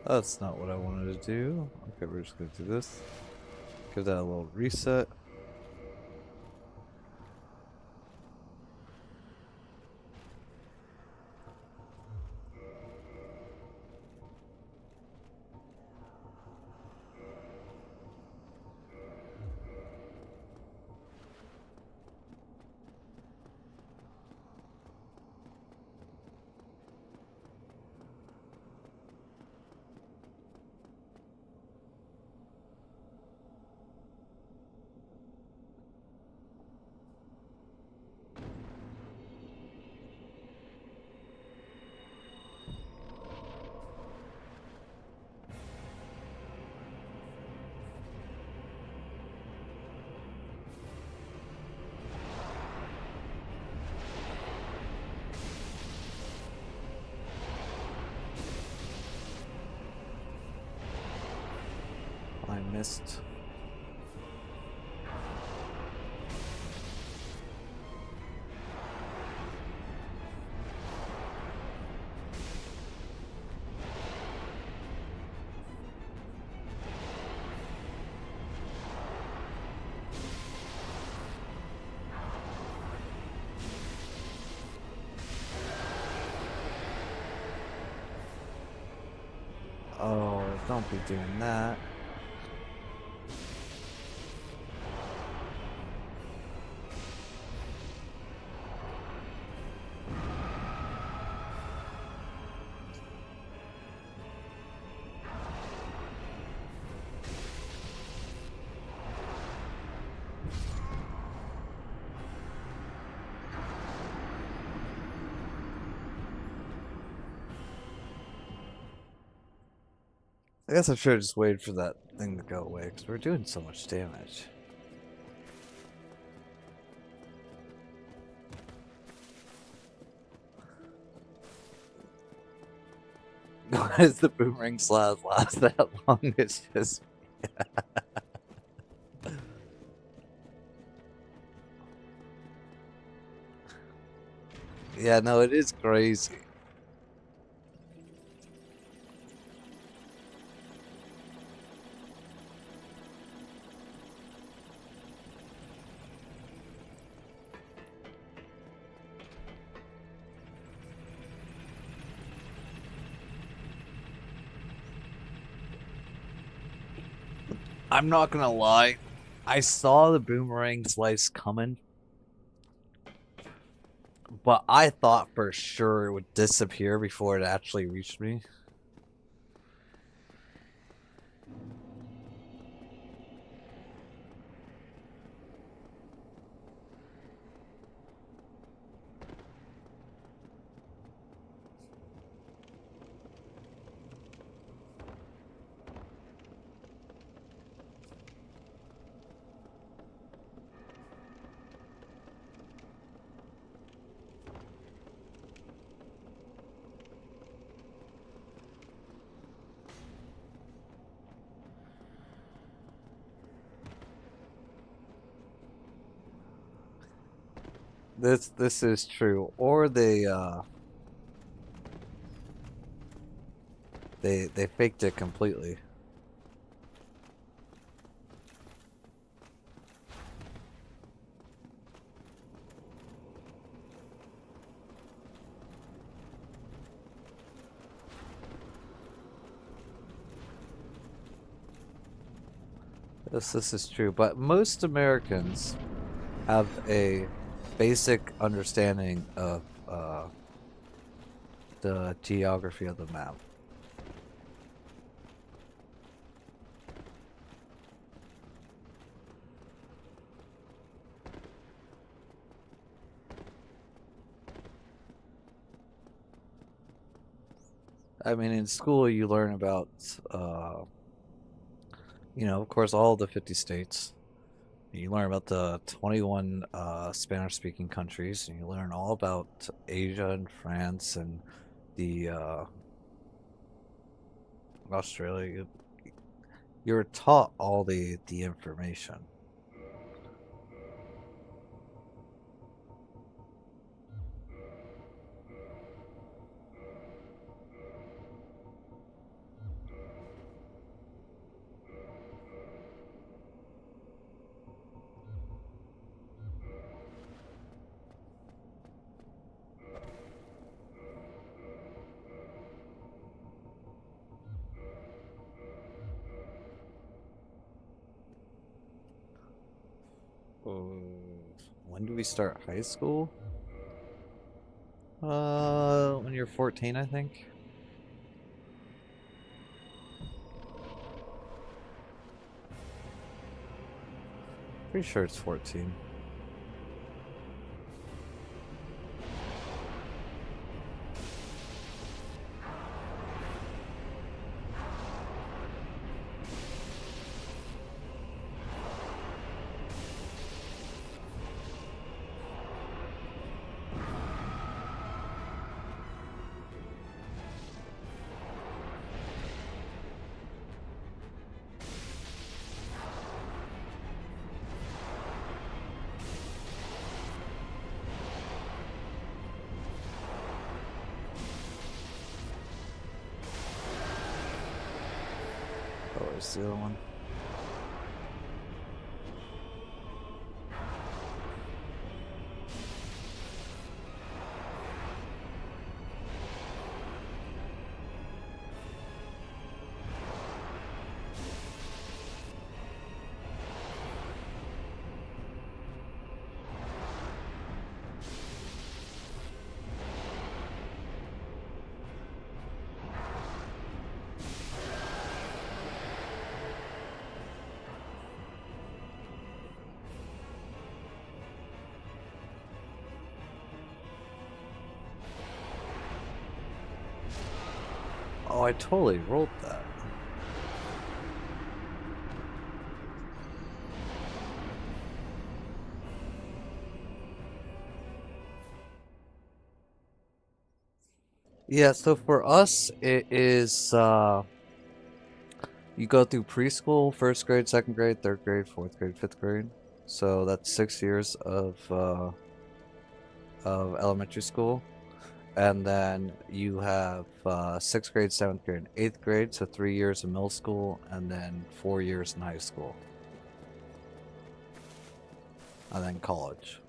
That's not what I wanted to do. Okay, we're just gonna do this. Give that a little reset. I missed. Oh, don't be doing that. I guess I should have just waited for that thing to go away because we're doing so much damage. Why does the boomerang slash last that long? It's just. Yeah, no, it is crazy. I'm not gonna lie. I saw the boomerang slice coming, but I thought for sure it would disappear before it actually reached me. This is true. Or they faked it completely. This is true, but most Americans have a basic understanding of the geography of the map. I mean, in school you learn about, of course, all the 50 states. You learn about the 21 Spanish-speaking countries, and you learn all about Asia and France and the Australia. You're taught all the information. When do we start high school? When you're 14, I think. Pretty sure it's 14. Oh, where's the other one? Oh, I totally rolled that. Yeah, so for us, it is, you go through preschool, first grade, second grade, third grade, fourth grade, fifth grade. So that's 6 years of elementary school. And then you have sixth grade, seventh grade, and eighth grade, so 3 years in middle school, and then 4 years in high school, and then college.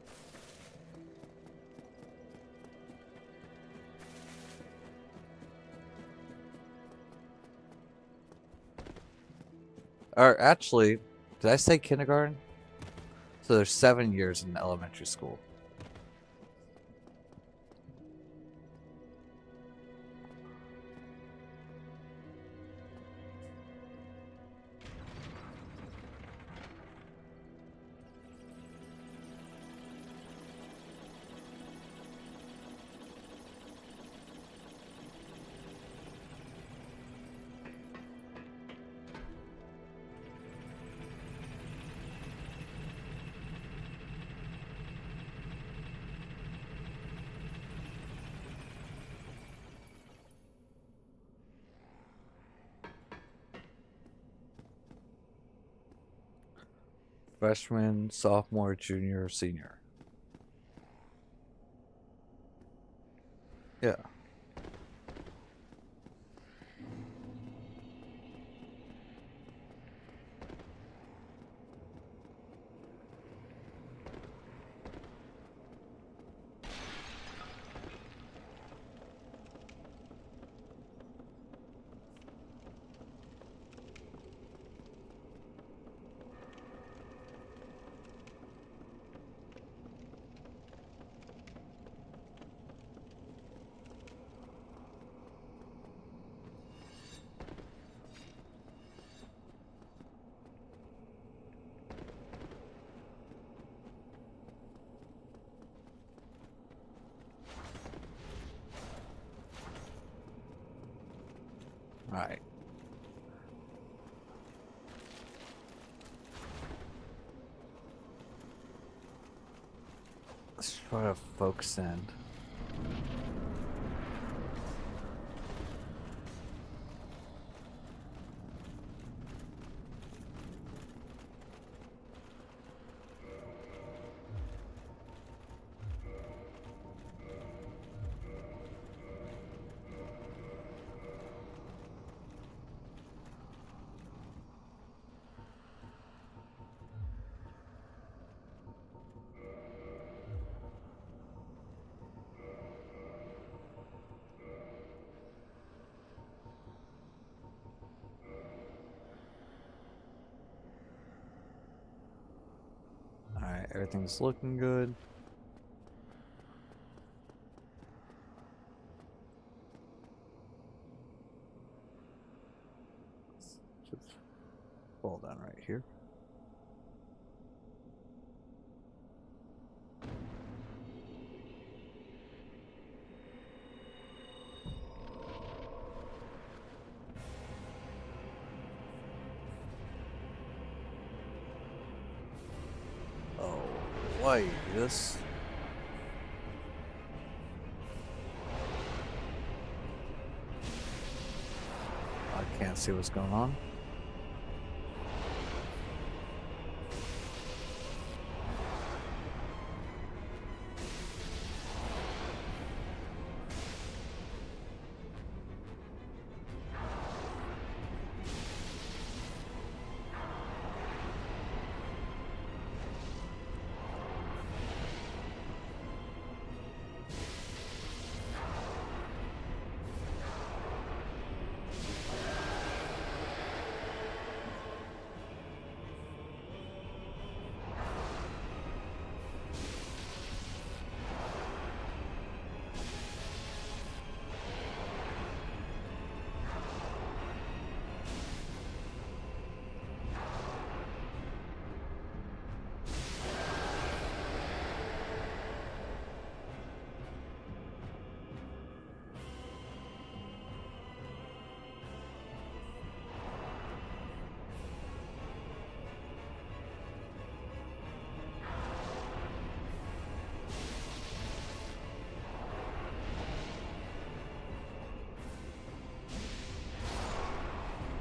Or actually, did I say kindergarten? So there's 7 years in elementary school. Freshman, sophomore, junior, senior. Yeah. All right. Let's try to focus in. Everything's looking good. Just fall down right here. Oh, why this? I can't see what's going on.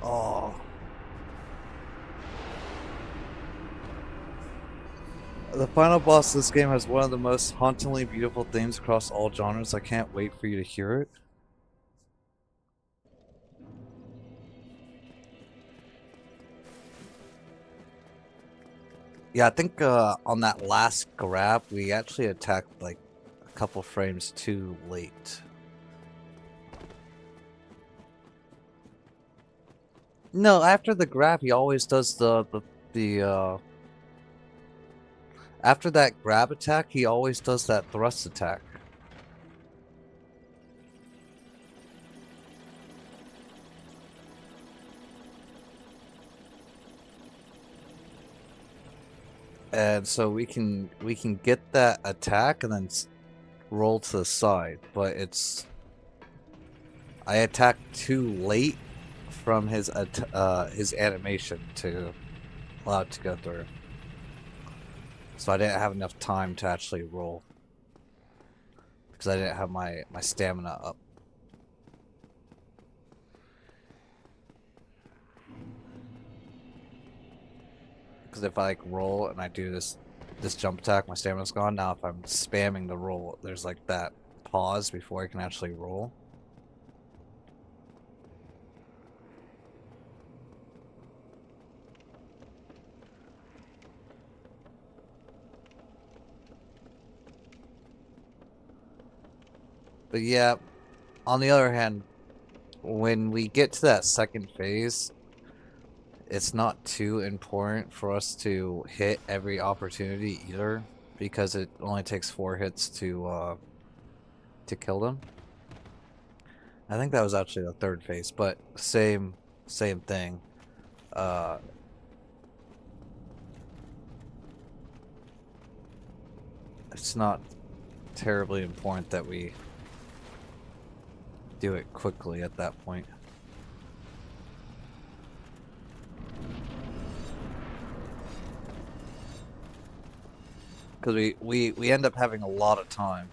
Oh. The final boss of this game has one of the most hauntingly beautiful themes across all genres. I can't wait for you to hear it. Yeah, I think on that last grab, we actually attacked like a couple frames too late. No, after the grab, he always does the after that grab attack, he always does that thrust attack. And so we can get that attack and then roll to the side, but I attacked too late from his animation to allow it to go through. So I didn't have enough time to actually roll because I didn't have my stamina up. Because if I like roll and I do this jump attack, my stamina's gone. Now if I'm spamming the roll, there's like that pause before I can actually roll. But yeah, on the other hand, when we get to that second phase, it's not too important for us to hit every opportunity either, because it only takes 4 hits to kill them. I think that was actually the third phase, but same thing. It's not terribly important that we do it quickly at that point. Because we end up having a lot of time.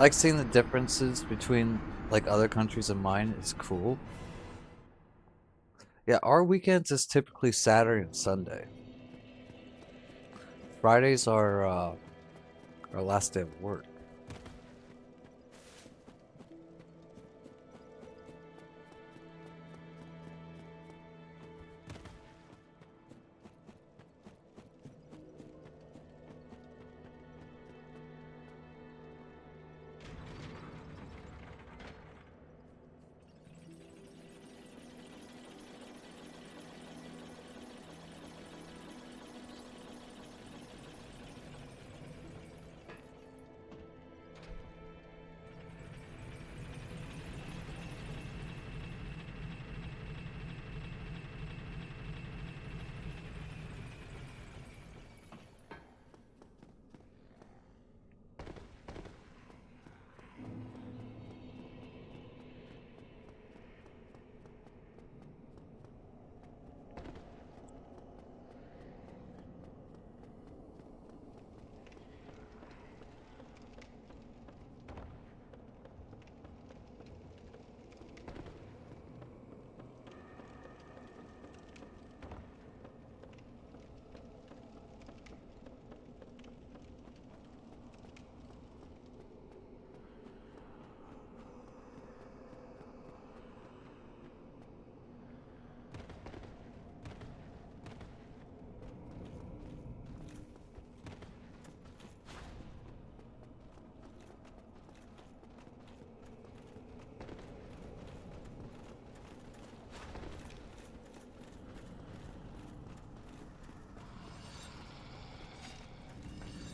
like seeing the differences between like other countries and mine. It's cool. Yeah, our weekends is typically Saturday and Sunday. Fridays are our last day of work.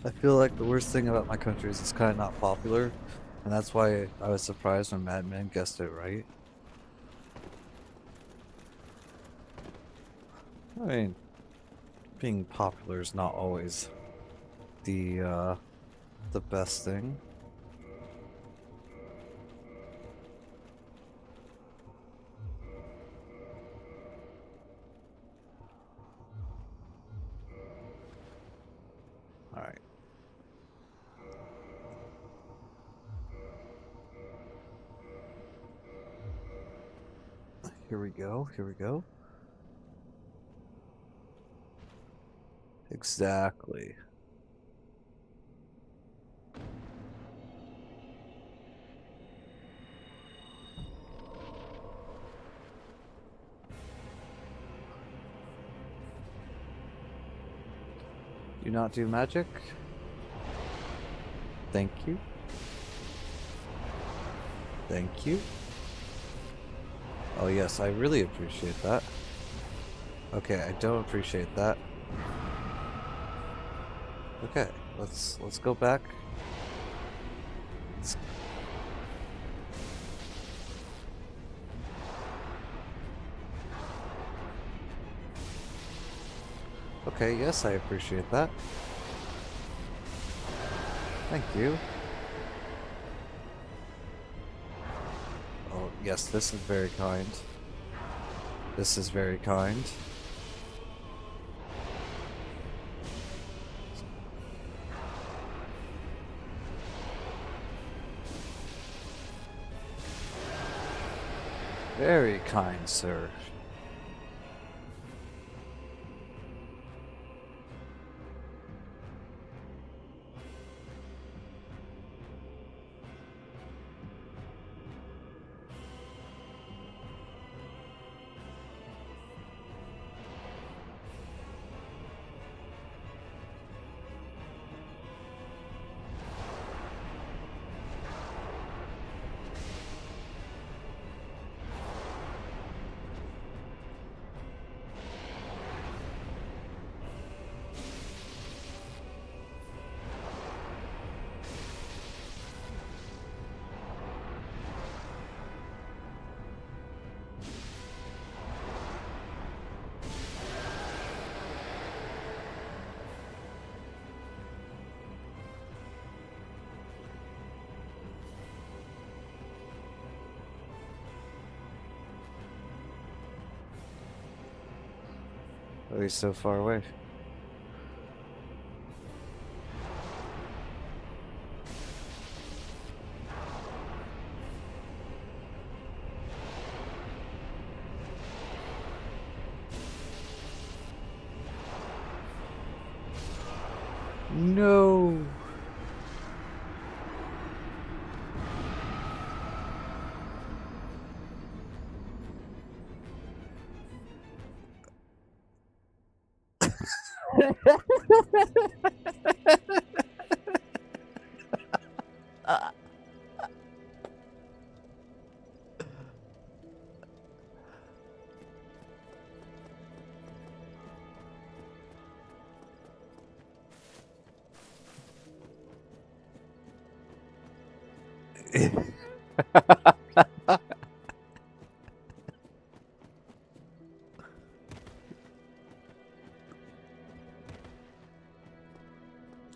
I feel like the worst thing about my country is it's kind of not popular, and that's why I was surprised when Mad Men guessed it right. I mean, being popular is not always the best thing. All right. Here we go. Here we go. Exactly. Do not do magic. Thank you. Thank you. Oh yes, I really appreciate that. Okay, I don't appreciate that. Okay, let's go back. Let's... Okay, yes, I appreciate that. Thank you. Oh, yes, this is very kind. This is very kind. Very kind, sir. Oh, he's so far away. No.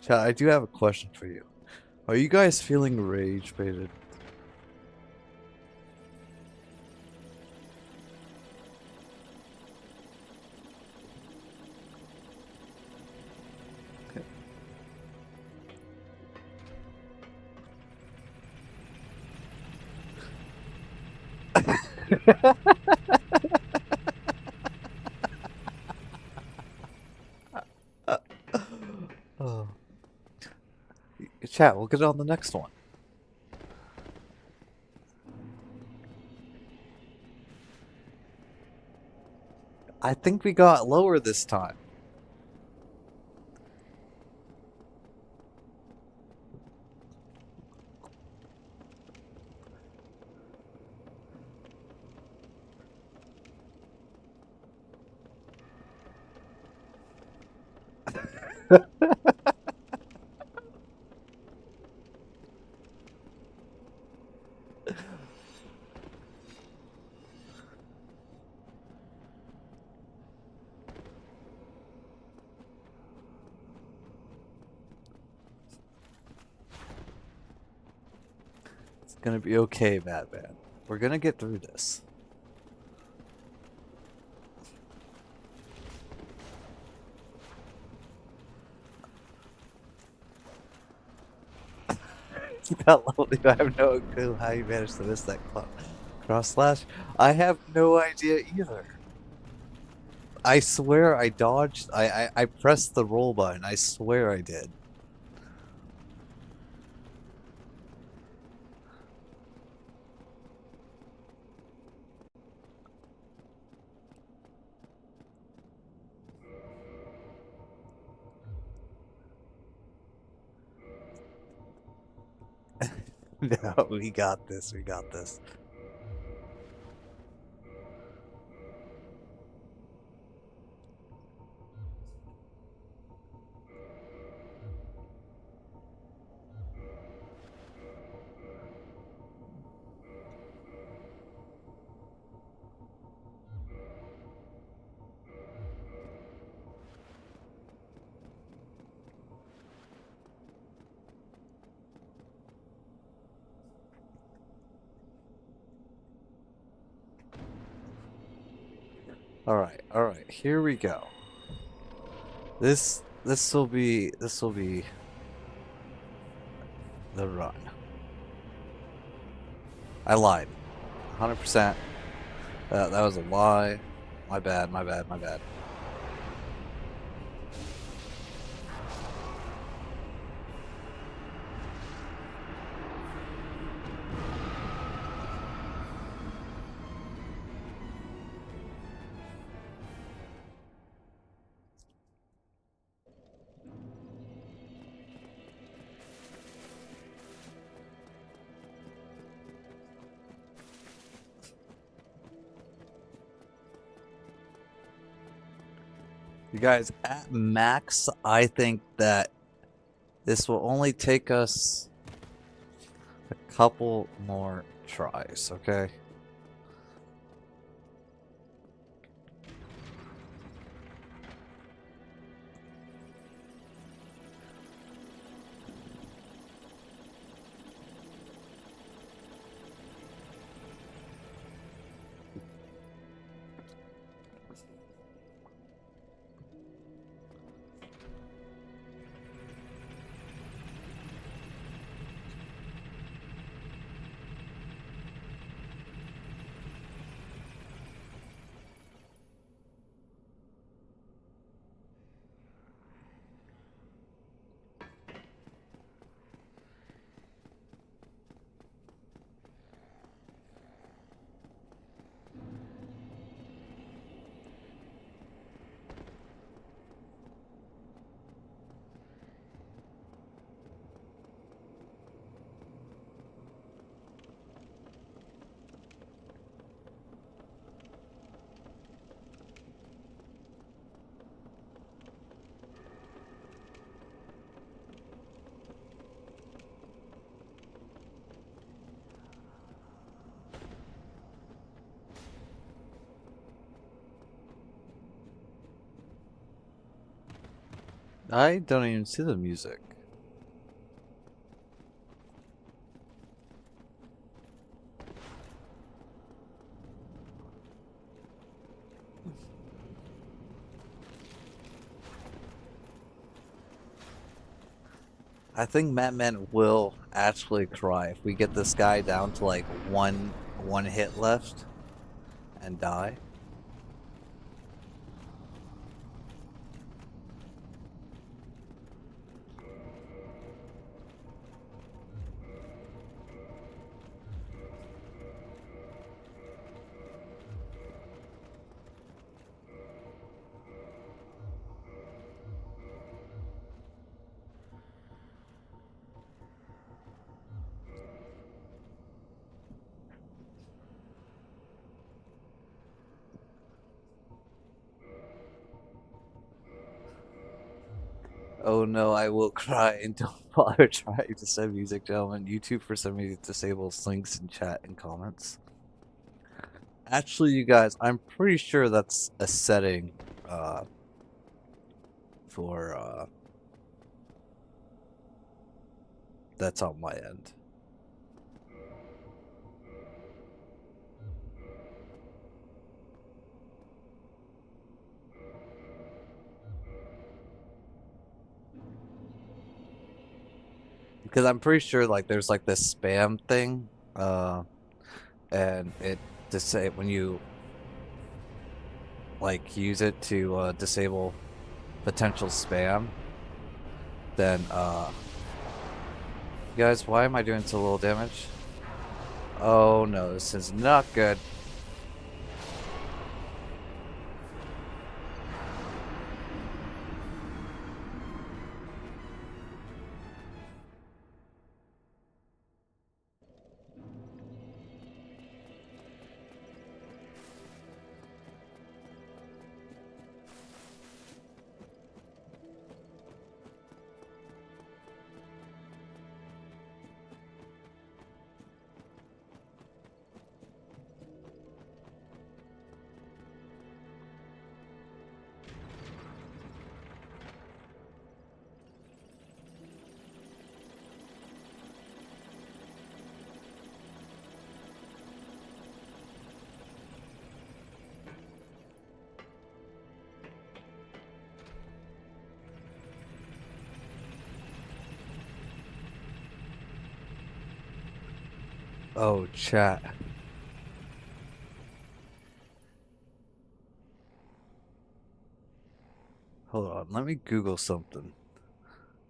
Chat, I do have a question for you. Are you guys feeling rage baited? Oh. Chat, we'll get on the next one. I think we got lower this time. It's gonna be okay, Madman. We're gonna get through this. That level, I have no clue how you managed to miss that cross slash. I have no idea either. I swear I dodged. I pressed the roll button. I swear I did. No, we got this. We got this. All right. Here we go. This will be the run. I lied. 100%. That was a lie. My bad. You guys, at max, I think that this will only take us a couple more tries, okay? I don't even see the music. I think Madman will actually cry if we get this guy down to like one hit left and die. Oh no, I will cry and don't bother trying to send music, gentlemen. YouTube for some reason disables links in chat and comments. Actually, you guys, I'm pretty sure that's a setting for that's on my end. Because I'm pretty sure like there's like this spam thing, and it disable when you like use it to disable potential spam, then guys, why am I doing so little damage? Oh no, this is not good. Oh, chat. Hold on, let me Google something.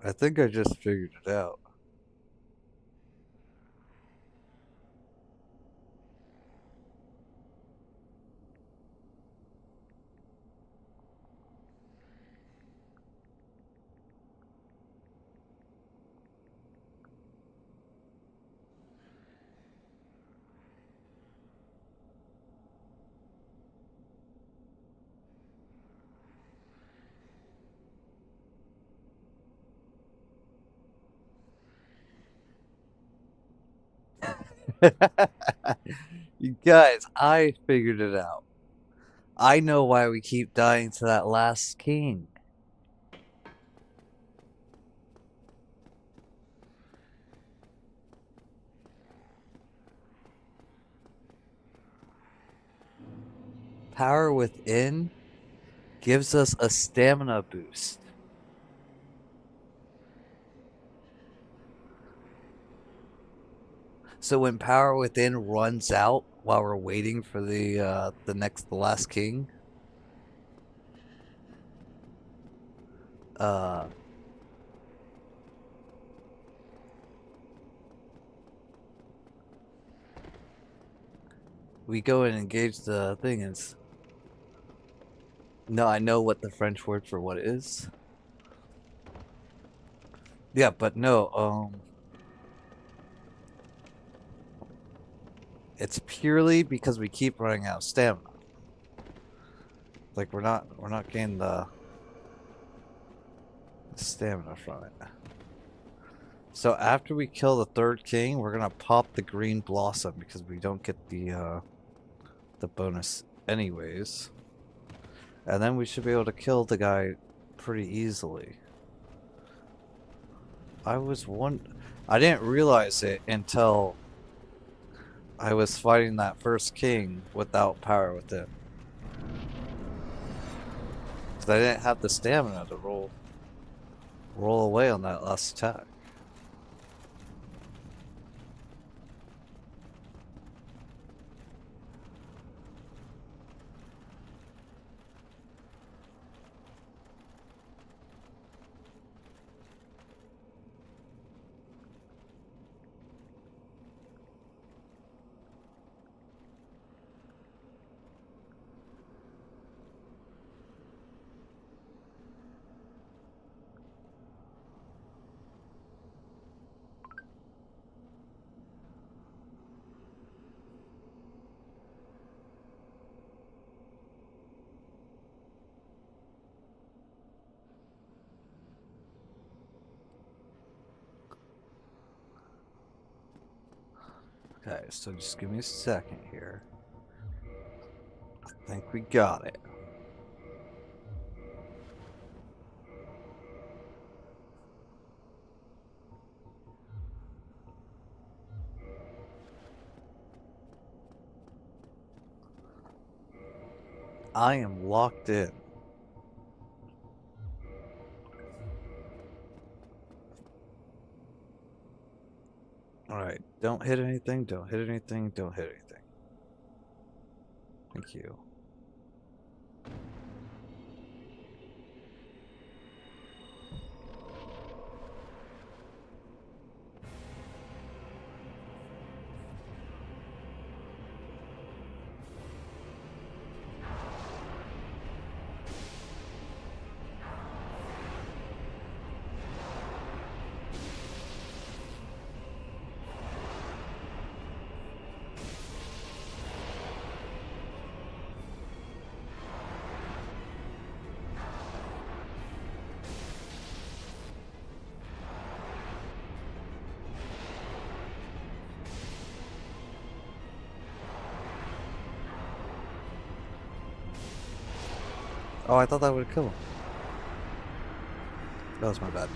I think I just figured it out. You guys, I figured it out. I know why we keep dying to that last king. Power Within gives us a stamina boost. So when Power Within runs out while we're waiting for the last king, we go and engage the thing. And no, I know what the French word for what it is. Yeah, but no, it's purely because we keep running out of stamina. Like we're not getting the stamina from it. So after we kill the third king, we're gonna pop the green blossom because we don't get the bonus anyways. And then we should be able to kill the guy pretty easily. I didn't realize it until I was fighting that first king without power with him. Because I didn't have the stamina to roll away on that last attack. Okay, so just give me a second here. I think we got it. I am locked in. Alright, don't hit anything, don't hit anything, don't hit anything. Thank you. Oh, I thought that would kill him. That was my bad.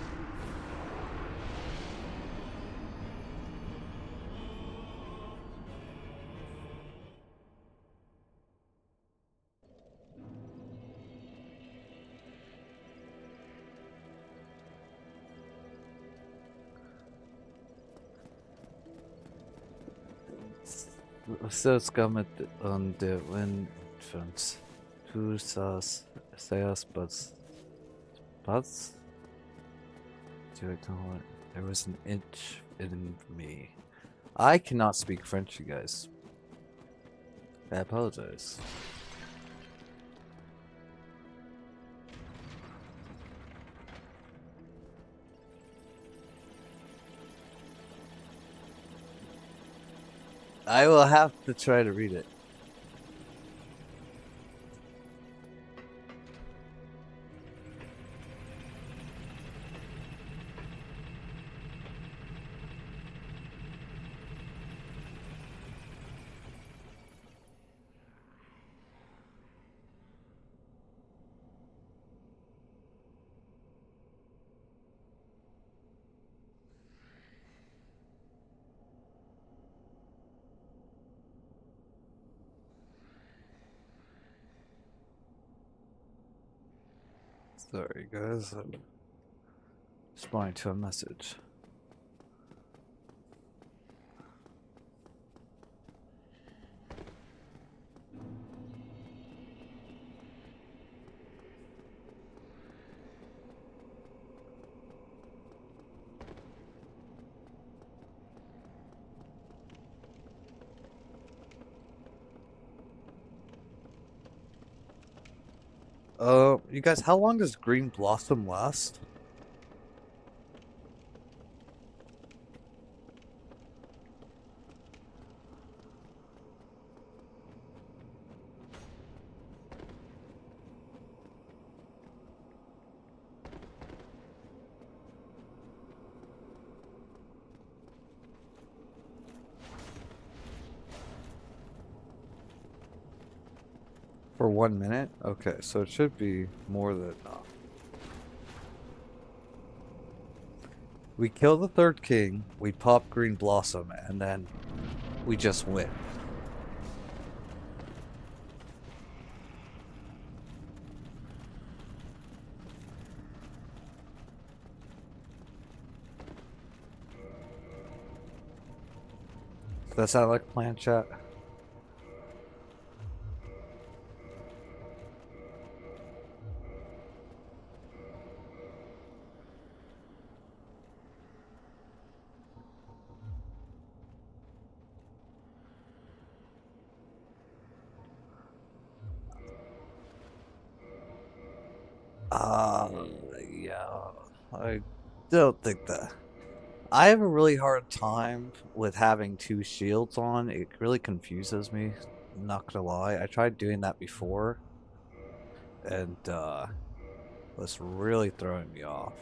So Skammet on the Windfront. Who says buds? Do I know it? There was an inch in me. I cannot speak French, you guys. I apologize. I will have to try to read it. Sorry, guys. I'm responding to a message. You guys, how long does Green Blossom last? For 1 minute? Okay, so it should be more than enough. We kill the third king, we pop Green Blossom, and then we just win. Does that sound like a plan, chat? Yeah, I don't think that. I have a really hard time with having two shields on. It really confuses me. Not gonna lie. I tried doing that before, and was really throwing me off.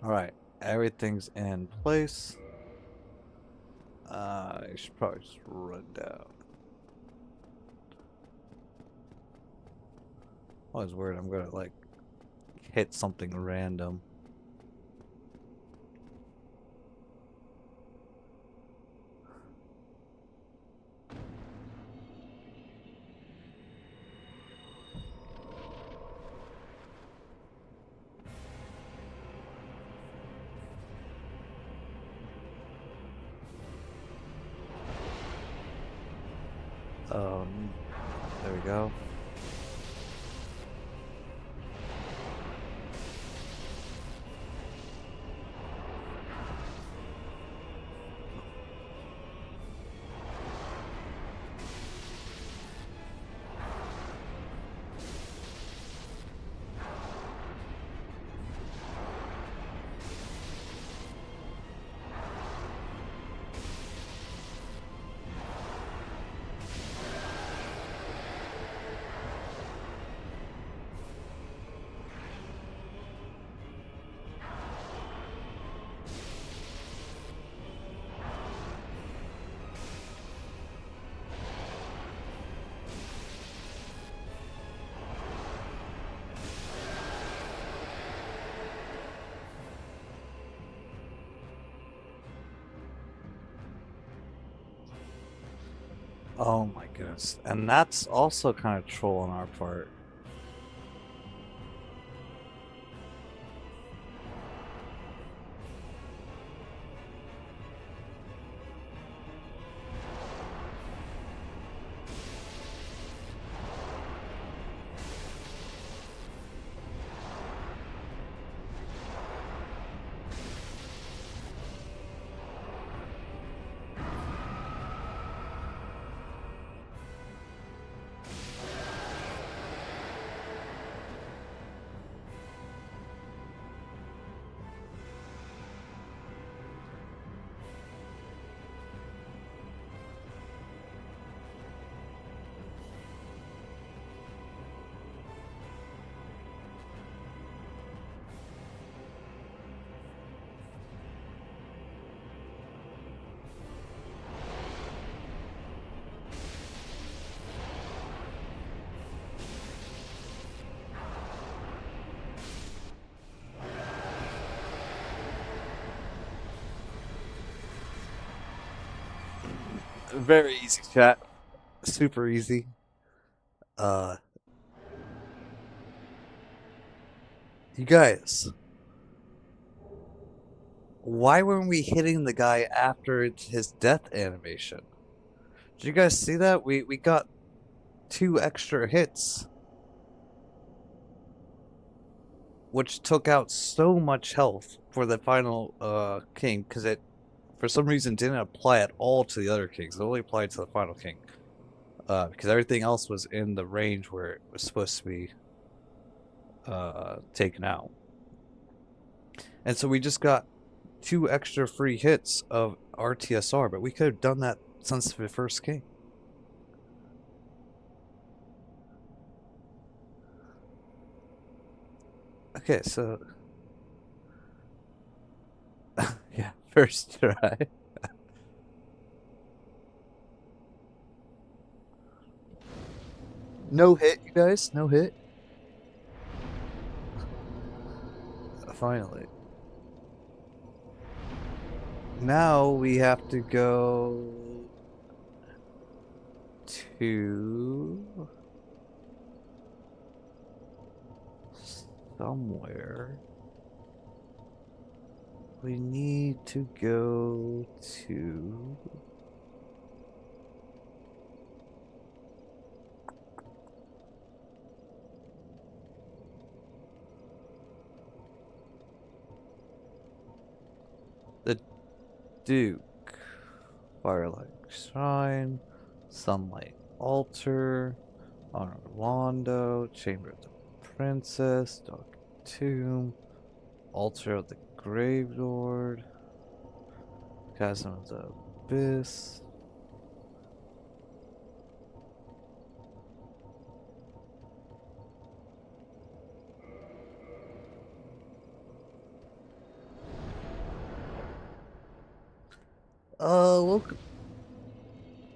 Alright, everything's in place. I should probably just run down. I was worried I'm gonna like hit something random. There we go. Oh my goodness. And that's also kind of troll on our part. Very easy, chat. Super easy. Uh, you guys, why weren't we hitting the guy after his death animation? Did you guys see that? We got 2 extra hits, which took out so much health for the final king, because it for some reason didn't apply at all to the other kings. It only applied to the final king. Because everything else was in the range where it was supposed to be taken out. And so we just got 2 extra free hits of RTSR, but we could have done that since the first king. Okay, so yeah, first try. No hit, you guys. No hit. Finally. Now we have to go to somewhere. We need to go to the Duke, Firelight Shrine, Sunlight Altar, Honor Londo, Chamber of the Princess, Dark Tomb, Altar of the Grave Lord, Chasm of the Abyss.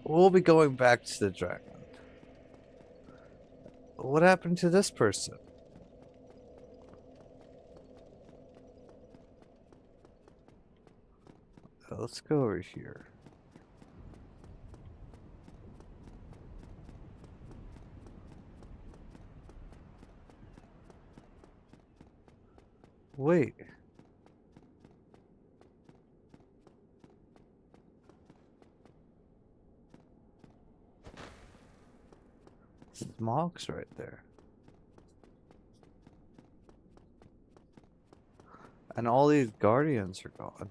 We'll be going back to the dragon. What happened to this person? Let's go over here. Wait. Smog's right there. And all these guardians are gone.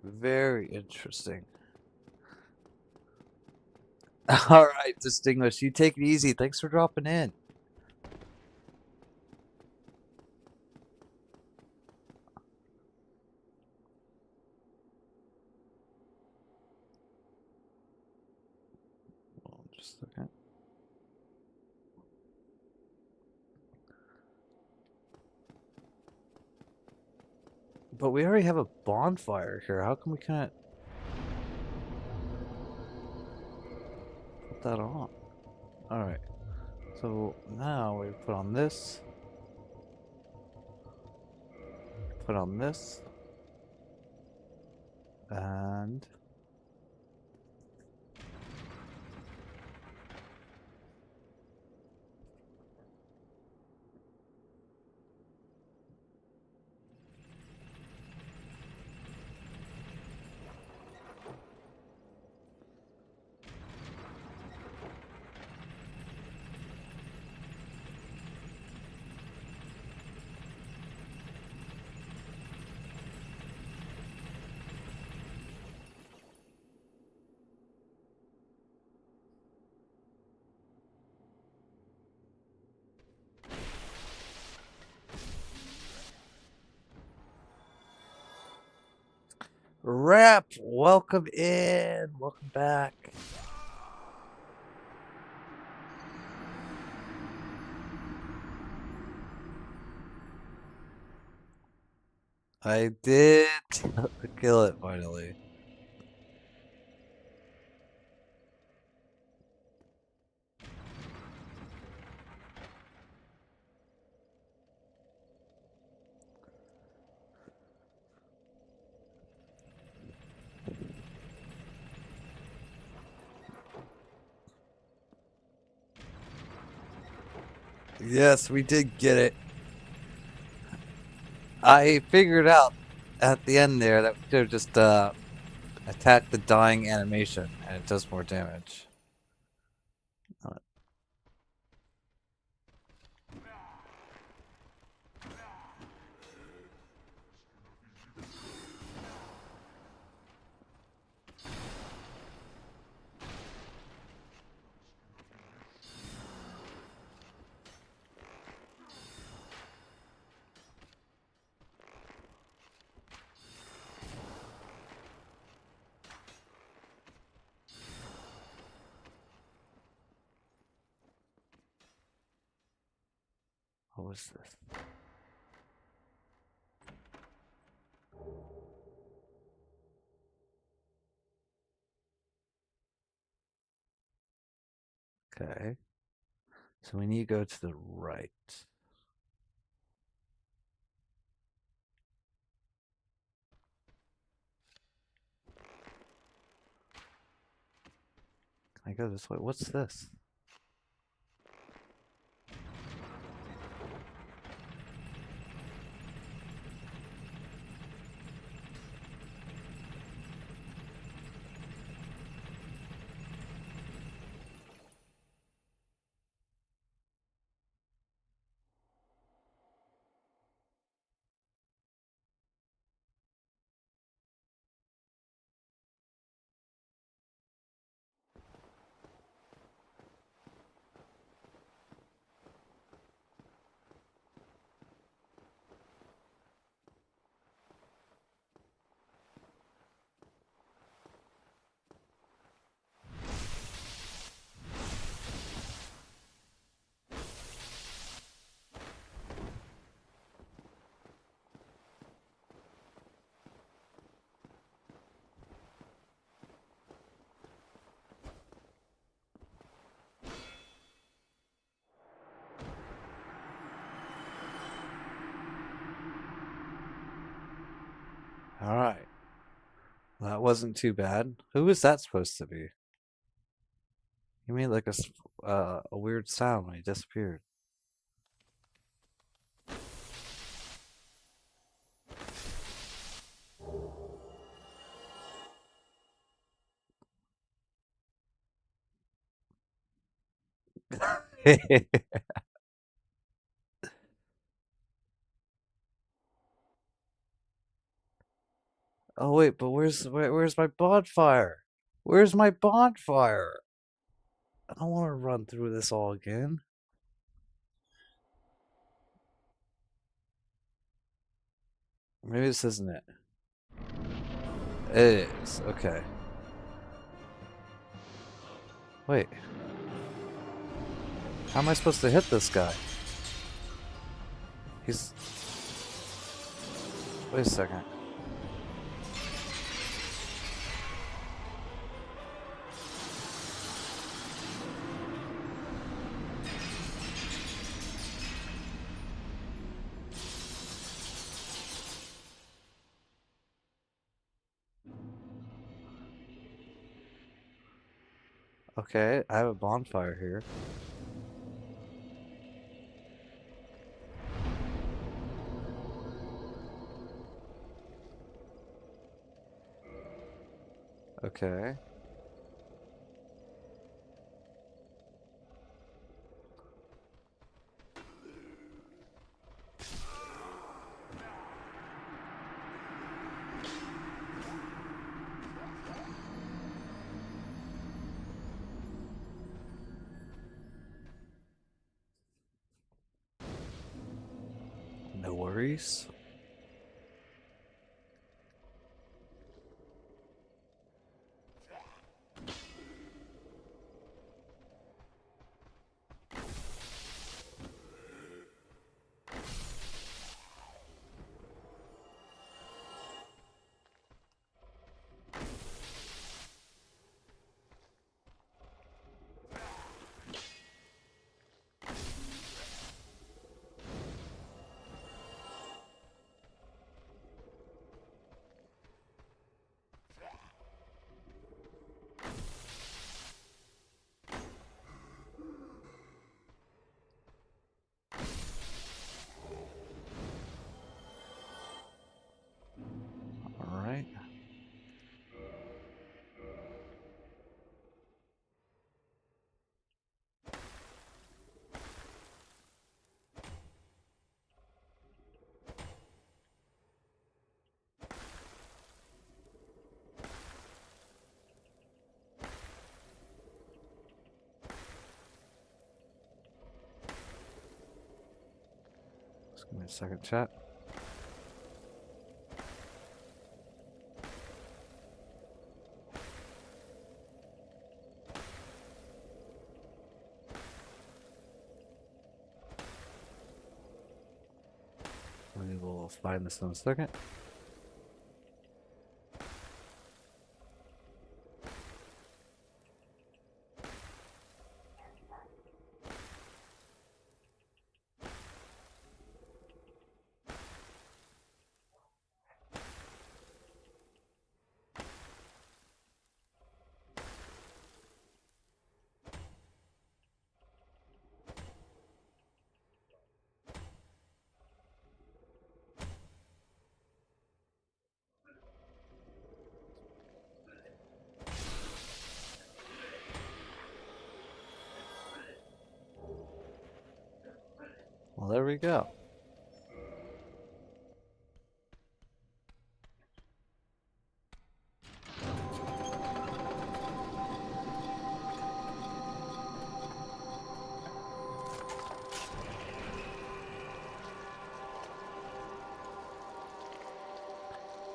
Very interesting. Alright, Distinguished. You take it easy. Thanks for dropping in. Hold on just a second. But we already have a bonfire here. How come we can't put that on? Alright. So now we put on this. Put on this. And Rep, welcome in. Welcome back. I did kill it finally. Yes, we did get it. I figured out at the end there that we could have just attacked the dying animation and it does more damage. was this? Okay. So we need to go to the right. Can I go this way? What's this? All right. That wasn't too bad. Who was that supposed to be? He made like a weird sound when he disappeared. Oh wait, but where's my bonfire? Where's my bonfire? I don't want to run through this all again. Maybe this isn't it. It is. Okay. Wait. How am I supposed to hit this guy? He's... Wait a second. Okay, I have a bonfire here. Okay. No worries. Alright. Just give me a second, chat. We will find this in a second. Well, there we go.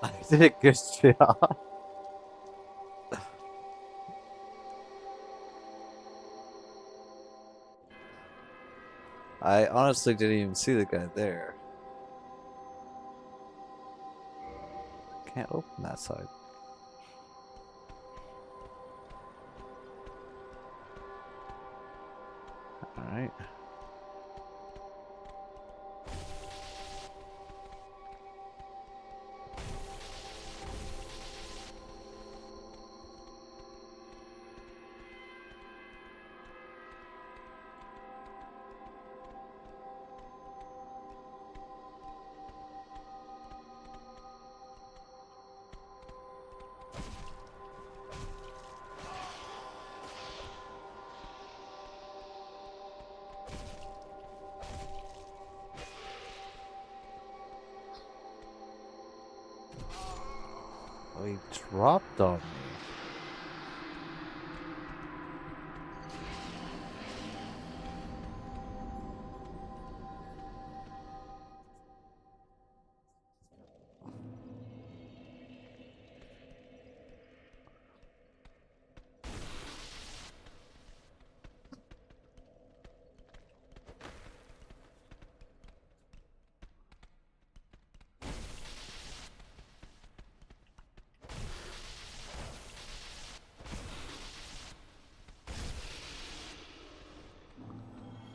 I did a good job. I honestly didn't even see the guy there. Can't open that side. Alright. Oh, he dropped on me.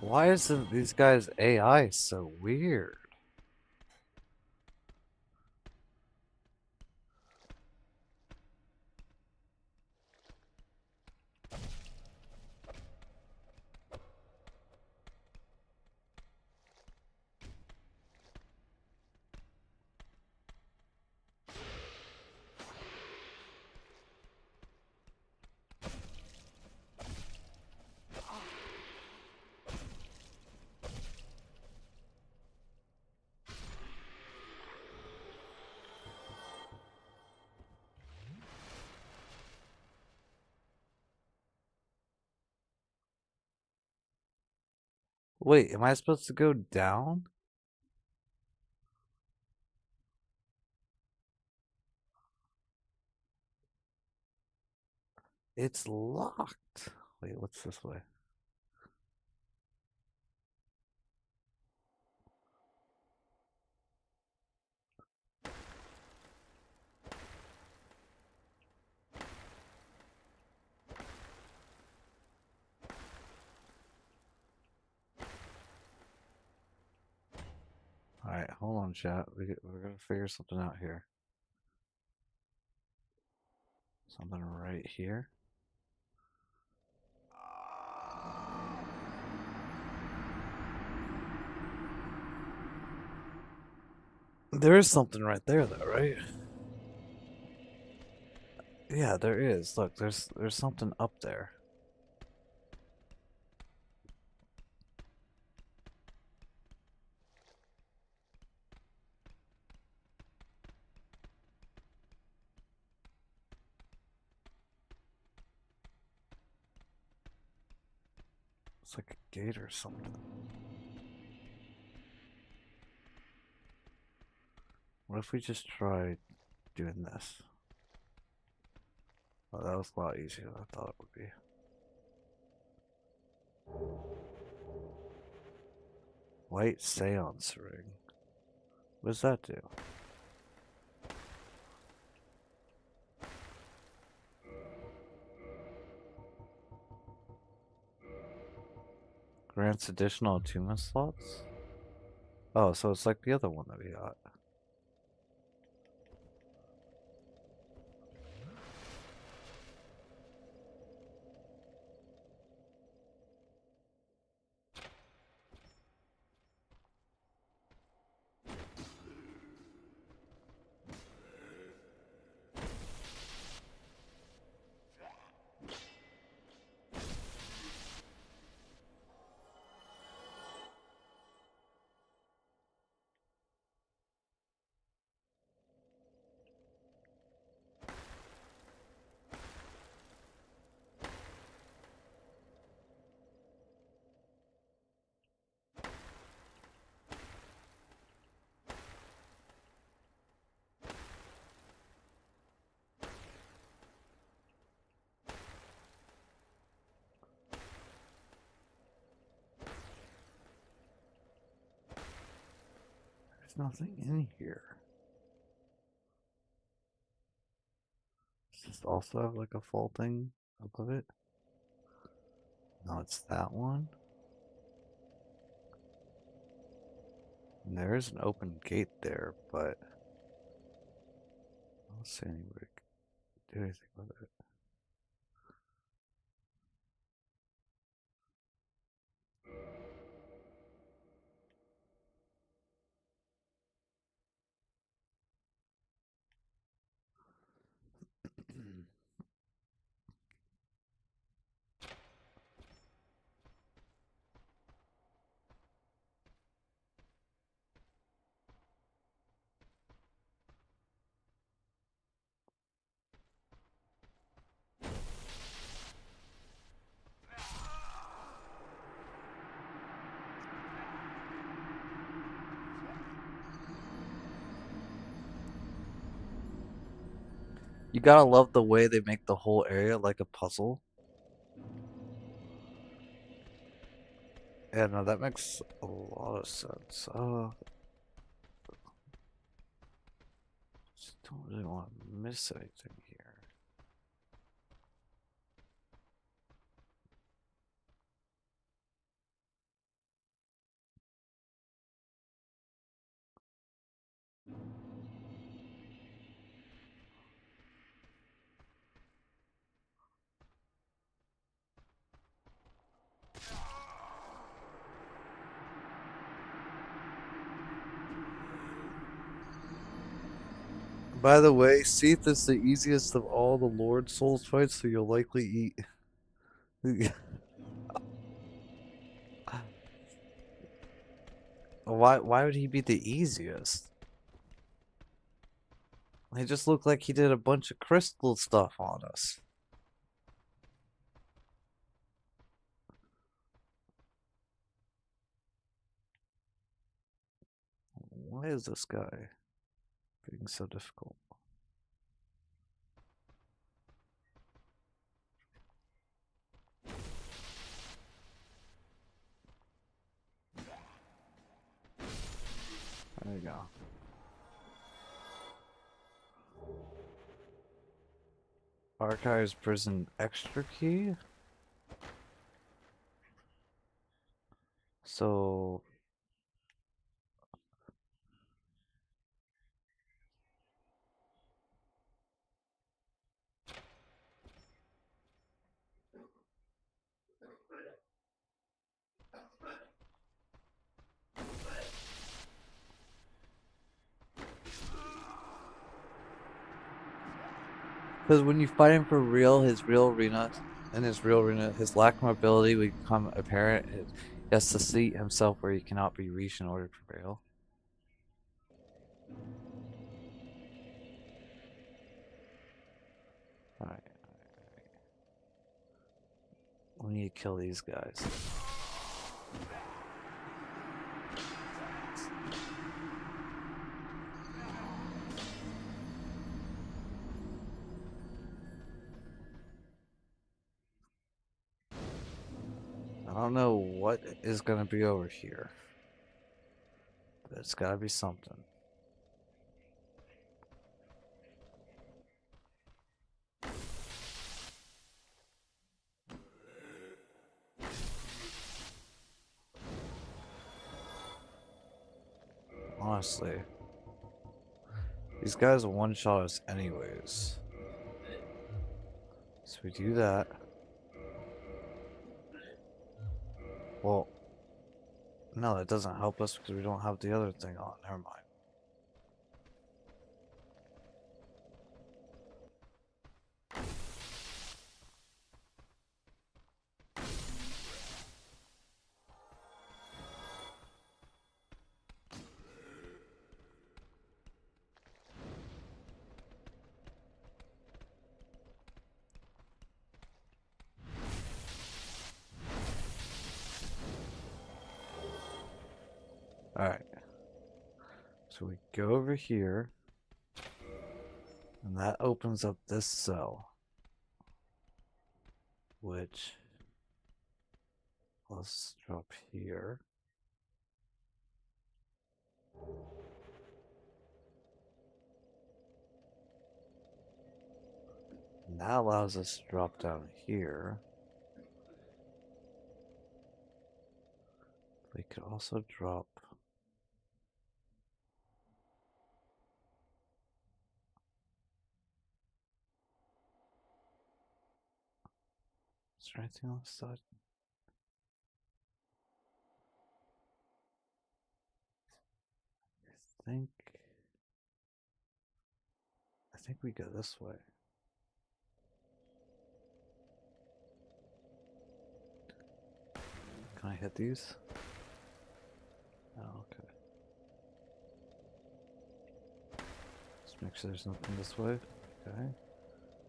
Why isn't these guys' AI so weird? Wait, am I supposed to go down? It's locked. Wait, what's this way? Alright, hold on, chat. We're gonna figure something out here. Something right here. There is something right there, though, right? Yeah, there is. Look, there's something up there. It's like a gate or something. What if we just try doing this? Oh, that was a lot easier than I thought it would be. White seance ring. What does that do? Grants additional attunement slots? Oh, so it's like the other one that we got. There's nothing in here. Does this also have like a full thing above it? No, it's that one. And there is an open gate there, but I don't see anybody do anything with it. You gotta love the way they make the whole area like a puzzle. Yeah, no, that makes a lot of sense. Just don't really want to miss anything here. By the way, Seath is the easiest of all the Lord Souls fights, so you'll likely eat. Why would he be the easiest? He just looked like he did a bunch of crystal stuff on us. Why is this guy being so difficult? There you go. Archives prison extra key? So because when you fight him for real, his real arena, his lack of mobility would become apparent. He has to seat himself where he cannot be reached in order to prevail. Alright. We need to kill these guys. I don't know what is gonna be over here. But it's gotta be something. honestly. These guys one-shot us anyways. So we do that. Well, no, that doesn't help us because we don't have the other thing on. Never mind. Alright. So we go over here. And that opens up this cell. Which, let's drop here. And that allows us to drop down here. We could also drop. Is there anything on this side? I think we go this way. Can I hit these? Oh, okay. Just make sure there's nothing this way. Okay.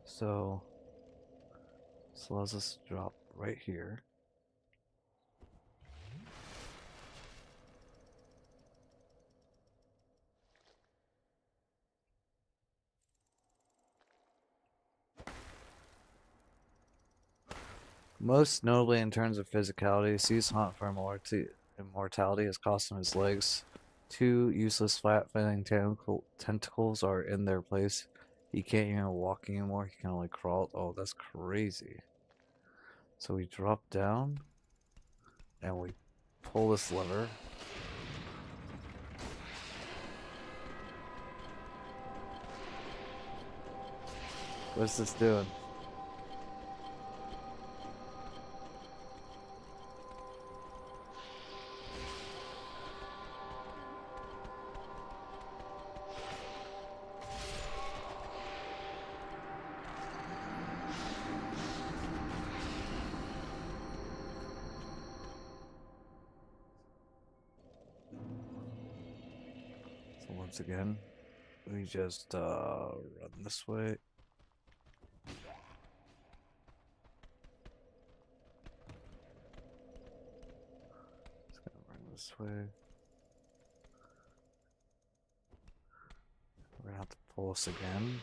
So this allows us to drop right here. Most notably in terms of physicality, C's hunt for immortality has cost him his legs. Two useless flat-fitting tentacles are in their place. He can't even walk anymore, he can only crawl. Oh, that's crazy. So we drop down and we pull this lever. What's this doing? So once again, we just run this way. Just gonna run this way. We're gonna have to pull this again.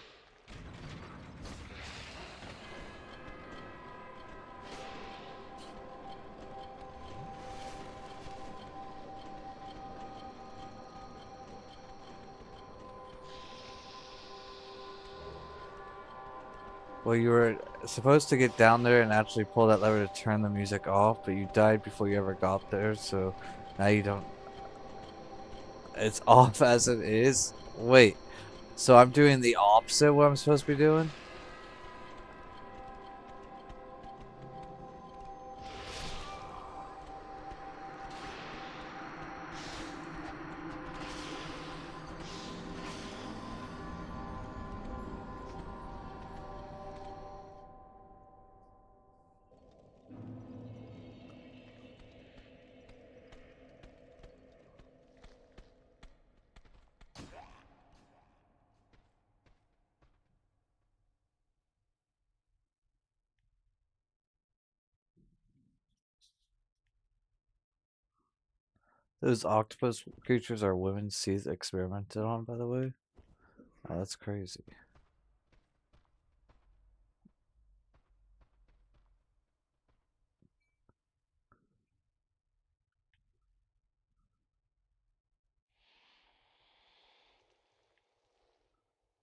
Well, you were supposed to get down there and actually pull that lever to turn the music off, but you died before you ever got there, so now you don't. It's off as it is? Wait, so I'm doing the opposite of what I'm supposed to be doing? Those octopus creatures are women's teeth experimented on, by the way. Oh, that's crazy.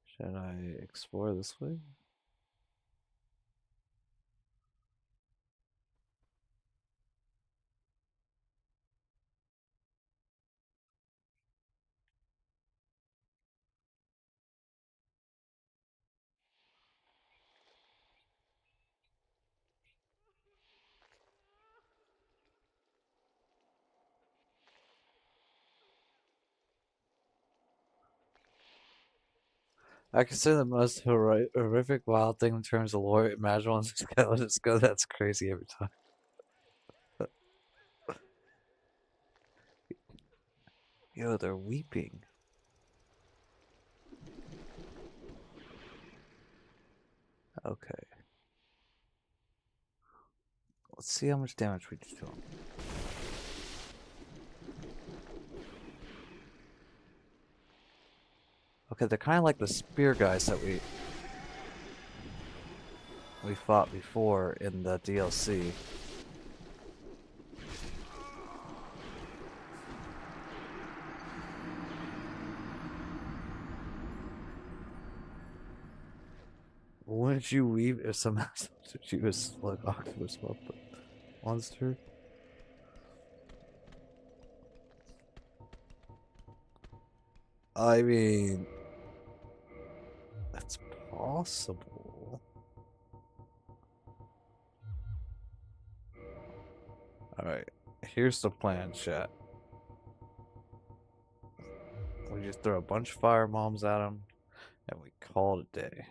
Should I explore this way? I consider the most horrific wild thing in terms of lore. Imagine on this guy let us go. That's crazy every time. Yo, they're weeping. Okay. Let's see how much damage we do to them. Okay, they're kind of like the spear guys that we fought before in the DLC. Wouldn't you weep if somehow she was like octopus monster? I mean, that's possible. Alright, here's the plan, chat. We just throw a bunch of fire bombs at him, and we call it a day.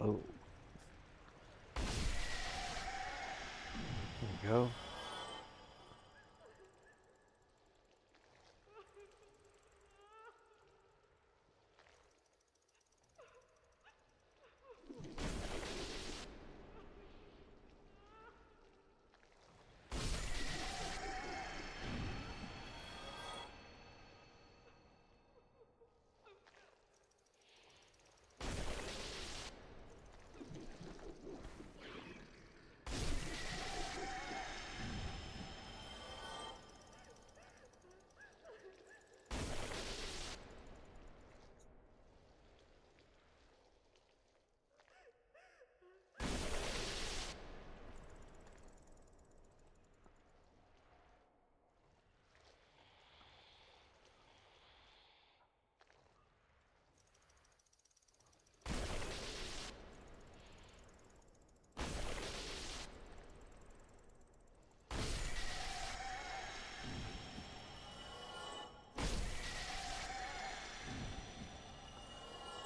Oh. There we go.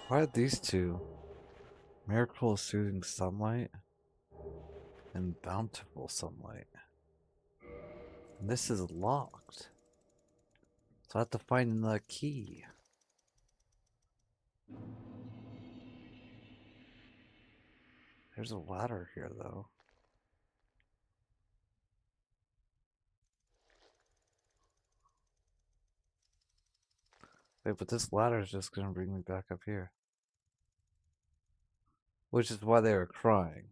Why are these two? Miracle of Soothing Sunlight and Bountiful Sunlight. And this is locked. So I have to find the key. There's a ladder here, though. Wait, but this ladder is just gonna bring me back up here. Which is why they were crying.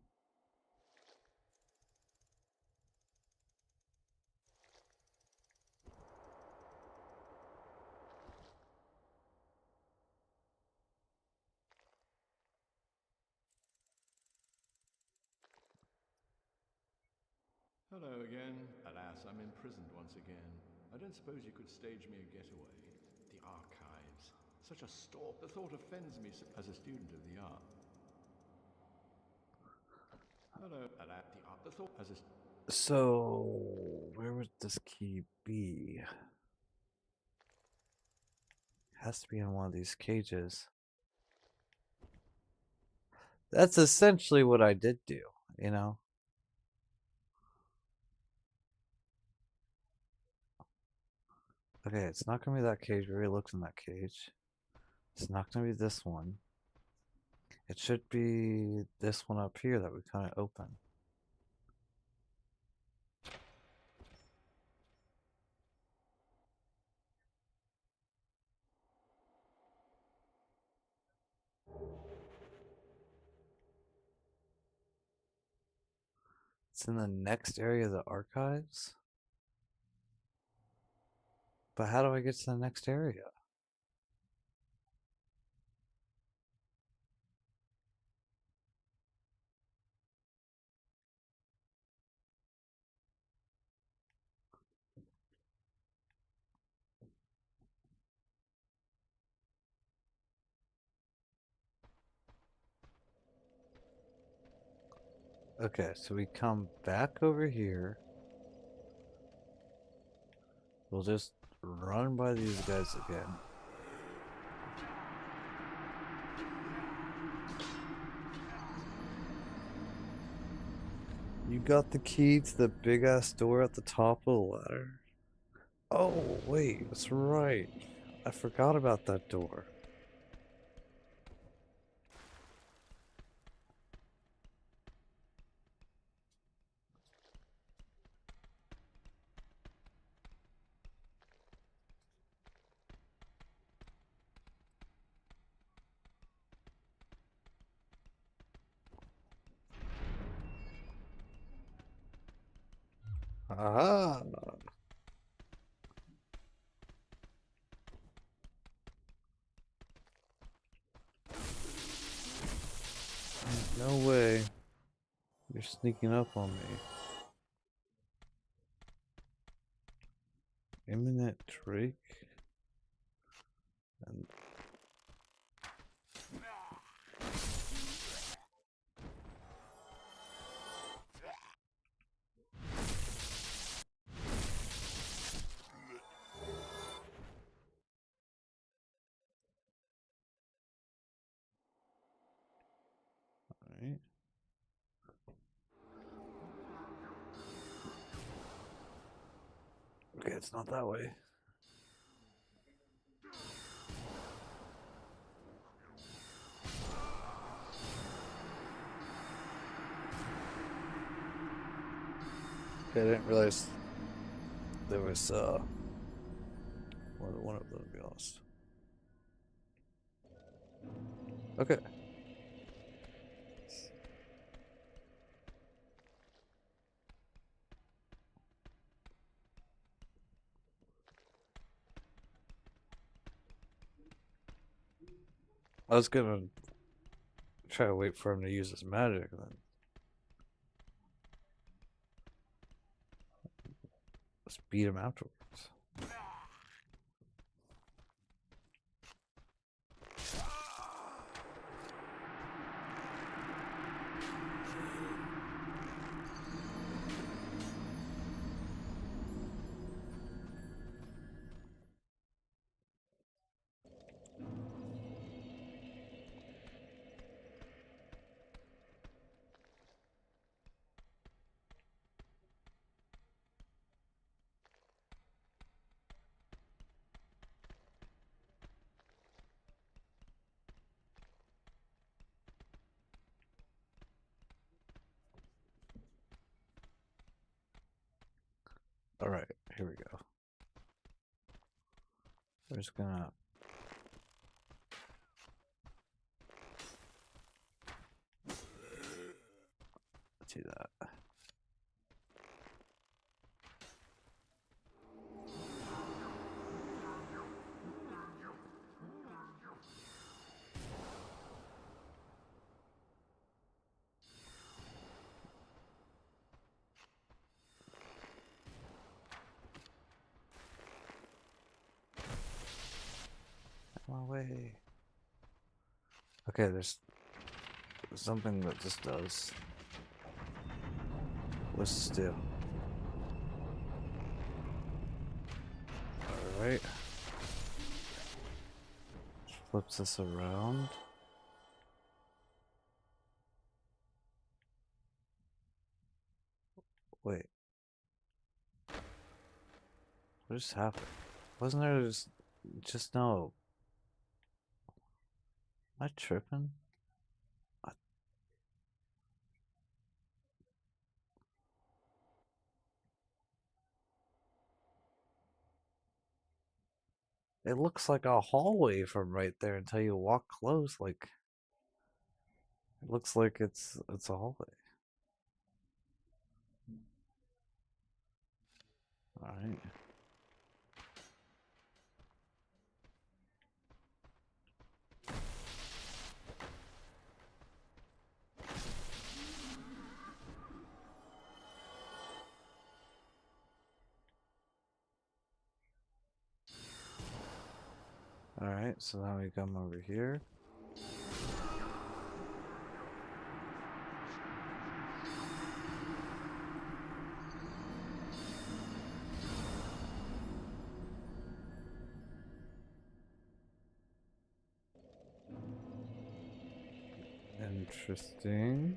Hello again. Alas, I'm imprisoned once again. I don't suppose you could stage me a getaway. The archives. Such a store. The thought offends me as a student of the art. Hello. Alas, the thought as a... So, where would this key be? Has to be in one of these cages. That's essentially what I did do, you know? Okay, it's not gonna be that cage. We already looked in that cage. It's not gonna be this one. It should be this one up here that we kind of open. It's in the next area of the archives. But how do I get to the next area? Okay, so we come back over here. We'll just run by these guys again. You got the key to the big ass door at the top of the ladder? Oh, wait, that's right. I forgot about that door. Aha! No way. You're sneaking up on me. Imminent Drake? And alright. Okay, it's not that way. Okay, I didn't realize there was more than one of them, to be honest. Okay. I was gonna try to wait for him to use his magic, and then let's beat him afterwards. Alright, here we go. We're just gonna do that. Out of my way. Okay, there's something that just does. What's still? right? Flips us around. Wait. What just happened? Wasn't there just no... Am I tripping? It looks like a hallway from right there until you walk close. Like, it looks like it's a hallway. All right. All right. So now we come over here. Interesting.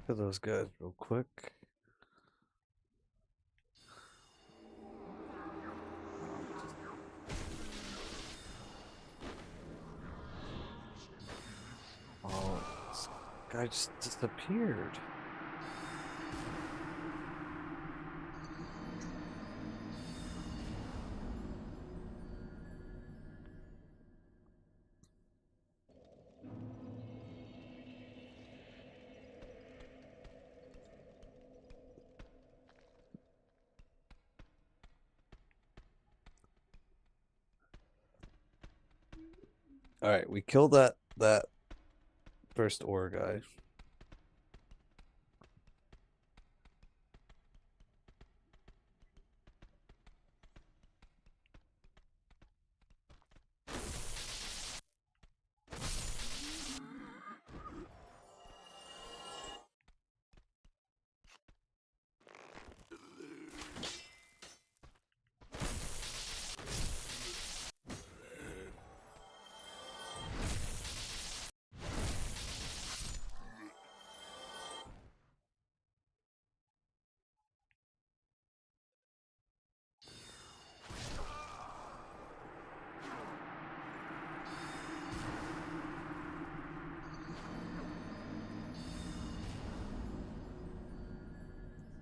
Look at those guys real quick. Oh, this guy just disappeared. All right, we killed that first ore guy.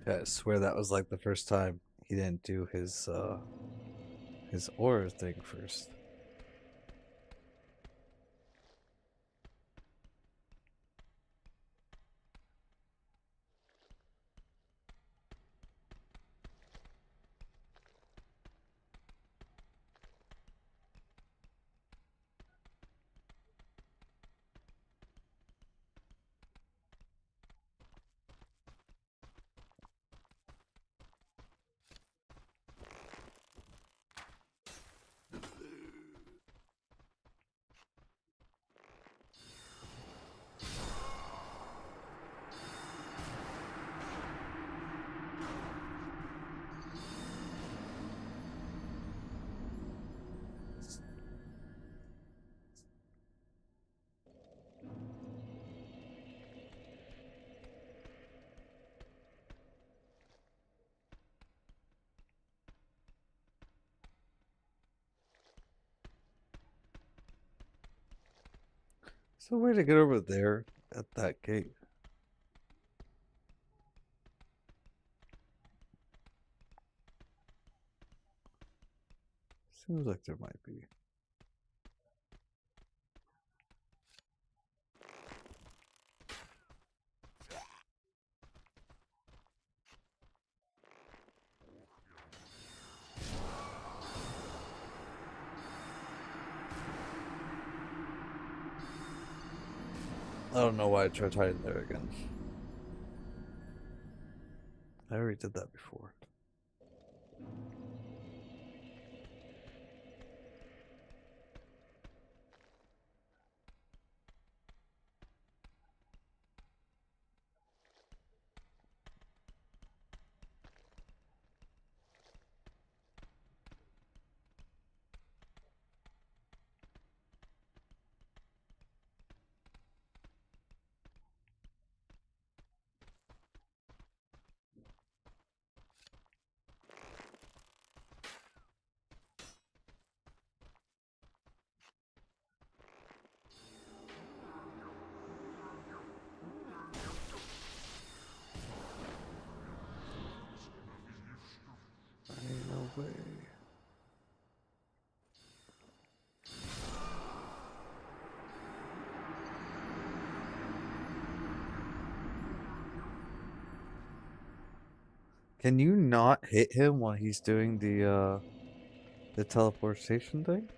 Yeah, I swear that was like the first time he didn't do his aura thing first. Is there a way to get over there at that gate? Seems like there might be. I don't know why I tried hiding there again. I already did that before. Ain't no way. Can you not hit him while he's doing the teleportation thing?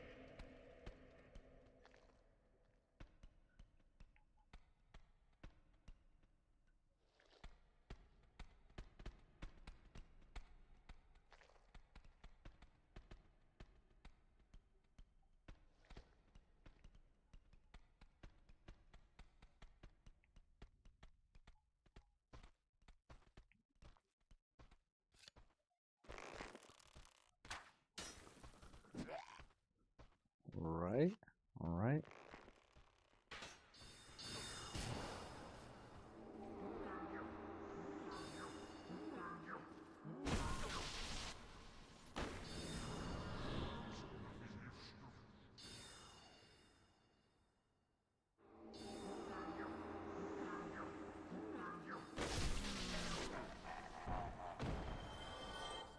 Right? Alright.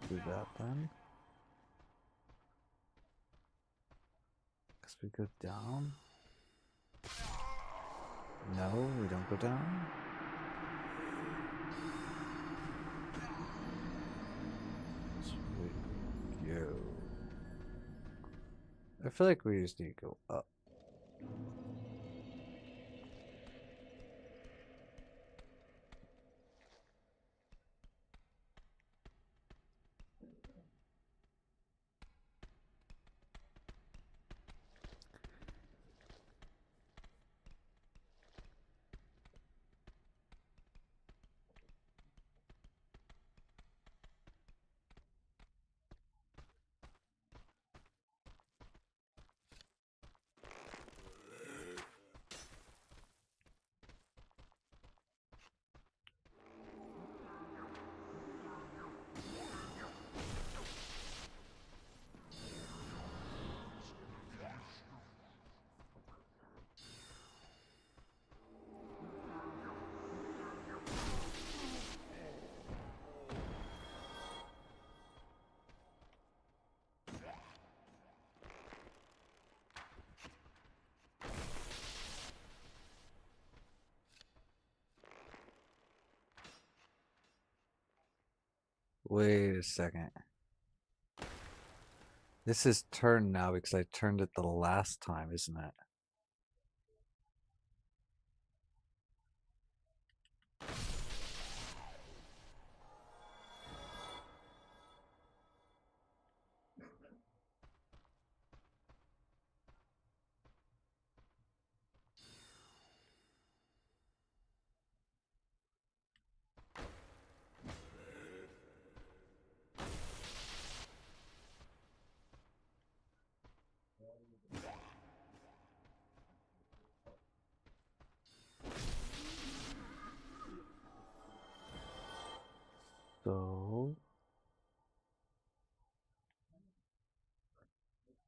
Do that then. Guess we go down. No, we don't go down. Sweet. Yo. I feel like we just need to go up. Wait a second. This is turned now because I turned it the last time, isn't it? So,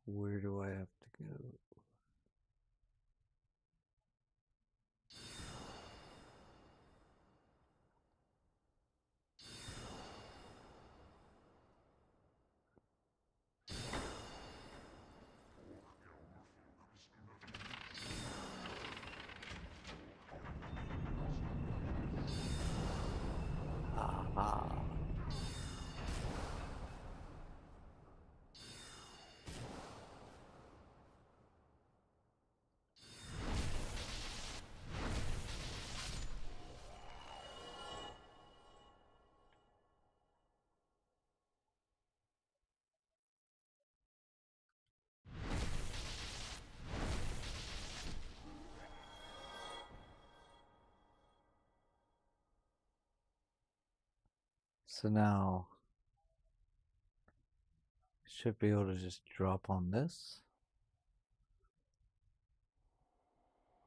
where do I have to go? So now should be able to just drop on this.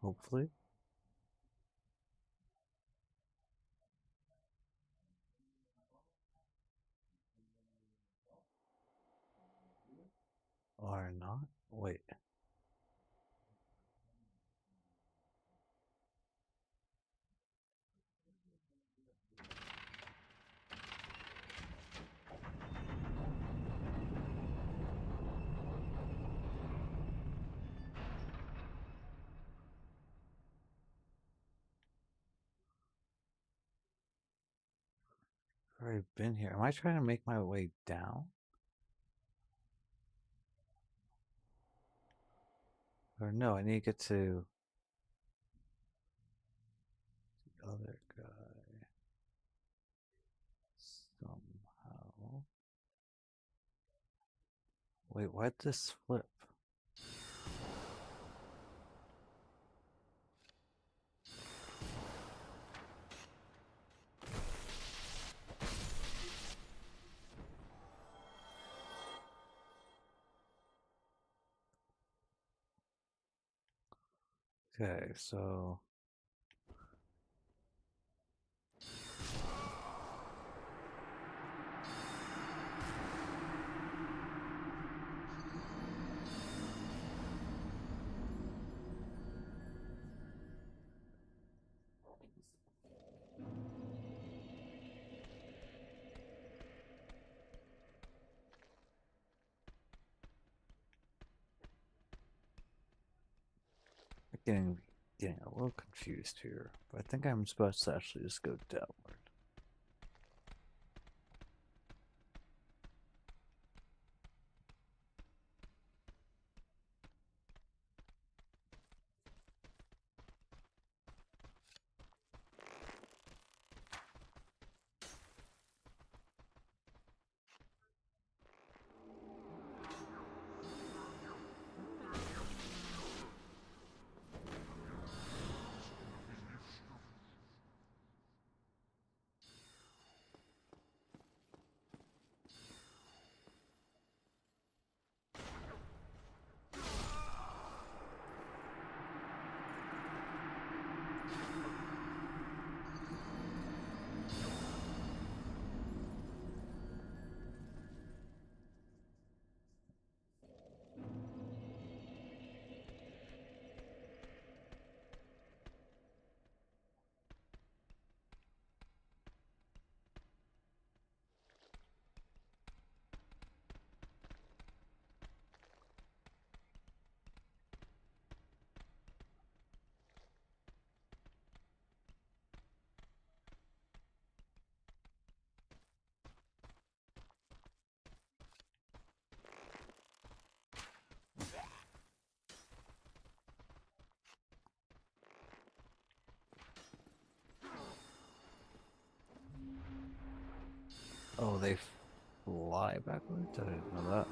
Hopefully. Or not. Wait. I've already been here. Am I trying to make my way down? Or no, I need to get to the other guy somehow. Wait, why'd this flip? Okay, so I'm getting a little confused here, but I think I'm supposed to actually just go downward. Oh, they fly backwards? I didn't know that.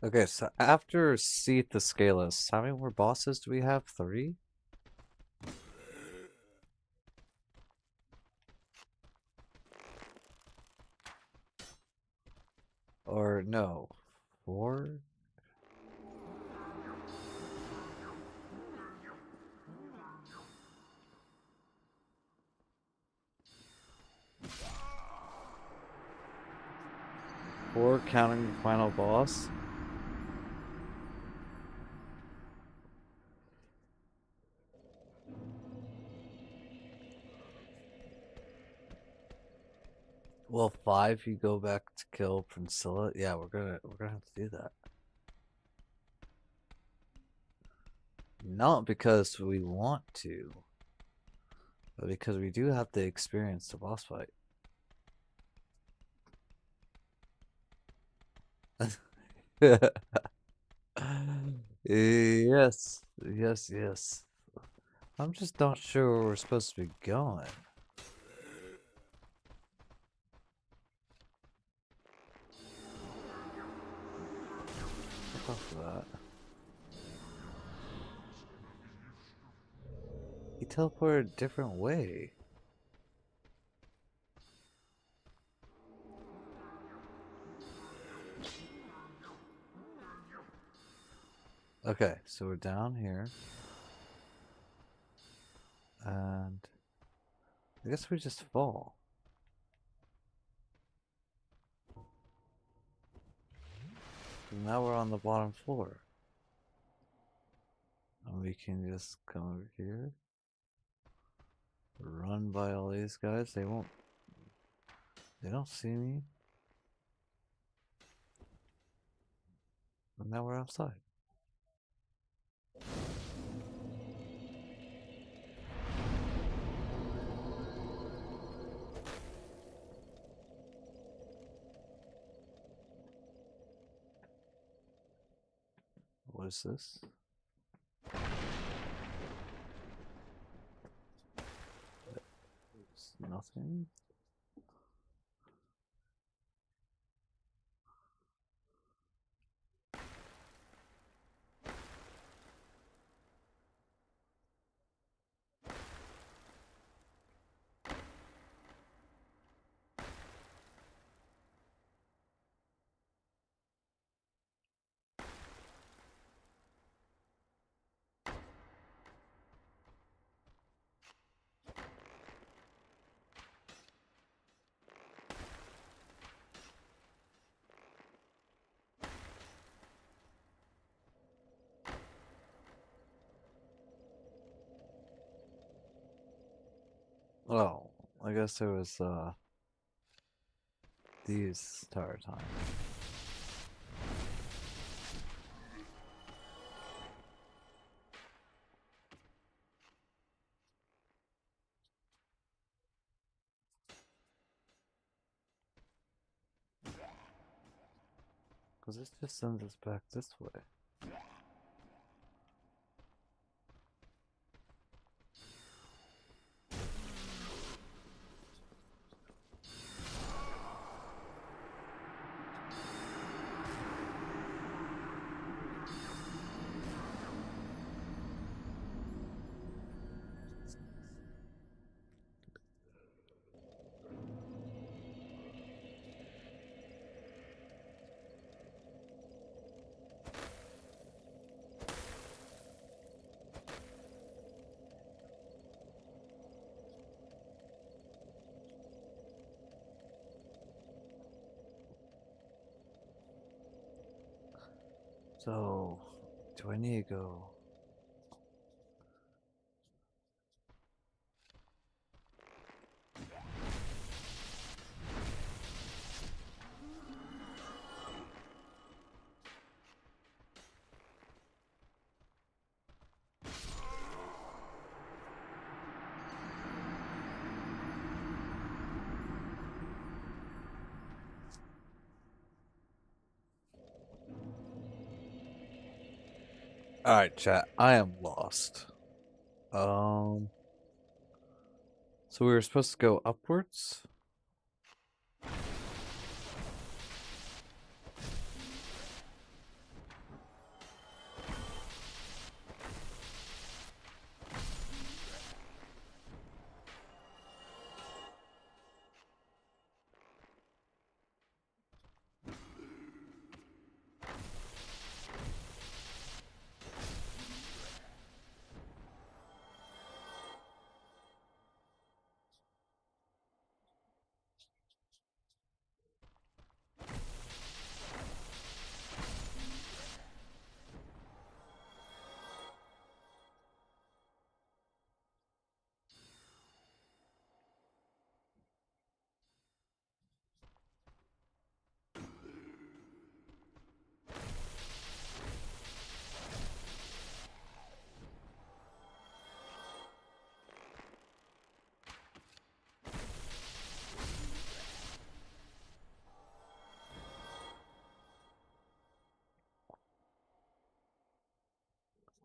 Okay, so after Seath the Scaleless, how many more bosses do we have? 3? Or no, 4? Four counting the final boss? Well, 5 you go back to kill Priscilla. Yeah, we're gonna have to do that. Not because we want to, but because we do have to experience the boss fight. Yes, yes, yes. I'm just not sure where we're supposed to be going. Fuck off of that. He teleported a different way. Okay, so we're down here. And I guess we just fall. And now we're on the bottom floor. And we can just come over here. Run by all these guys. They don't see me. And now we're outside. What is this? It's nothing. Oh, I guess it was these entire time. Because this just sends us back this way. So, do I need to go? Alright, chat. I am lost. So we were supposed to go upwards?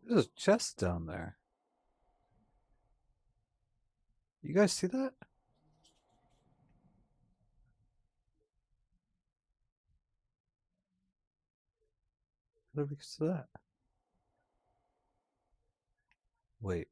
There's a chest down there. You guys see that? How did we get to that? Wait.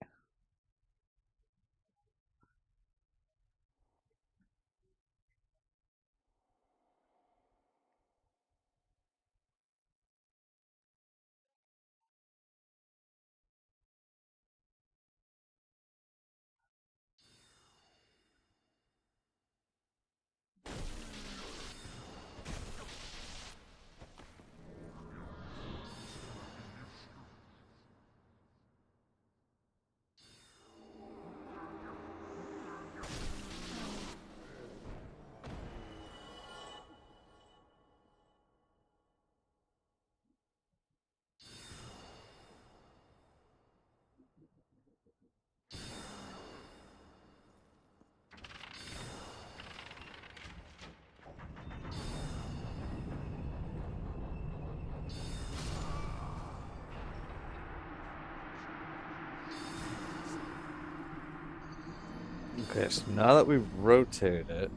Okay, so now that we've rotated it,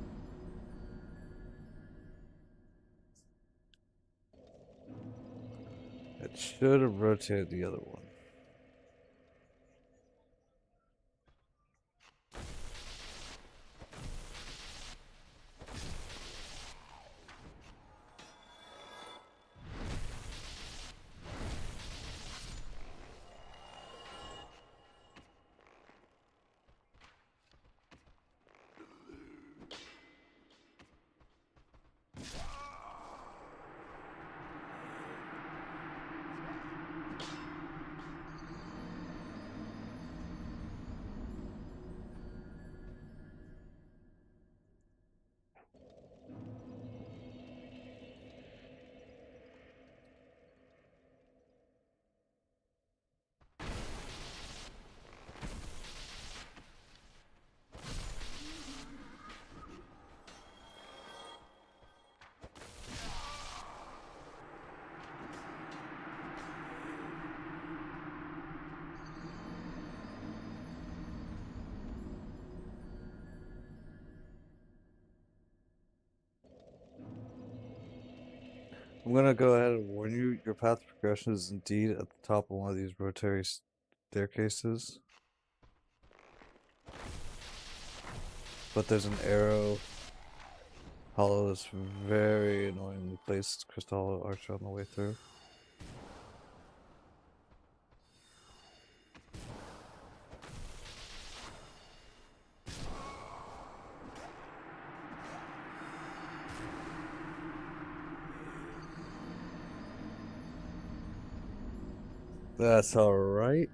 it should have rotated the other one. I'm gonna go ahead and warn you, your path of progression is indeed at the top of one of these rotary staircases. But there's an arrow hollow that's very annoyingly placed Crystal Hollow Archer on the way through. That's alright.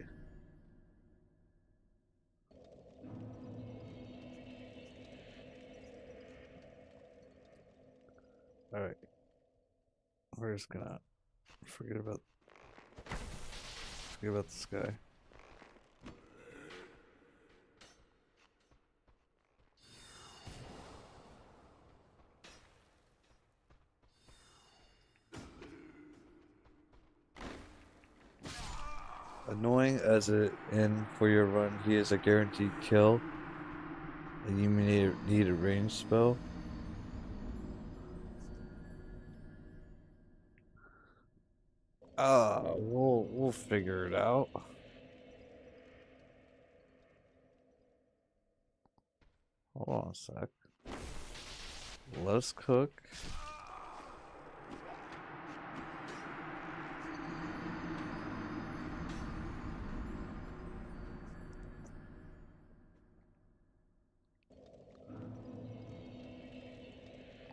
Alright. We're just gonna forget about this guy. Annoying as it in for your run, he is a guaranteed kill, and you may need a ranged spell. We'll figure it out. Hold on a sec. Let us cook.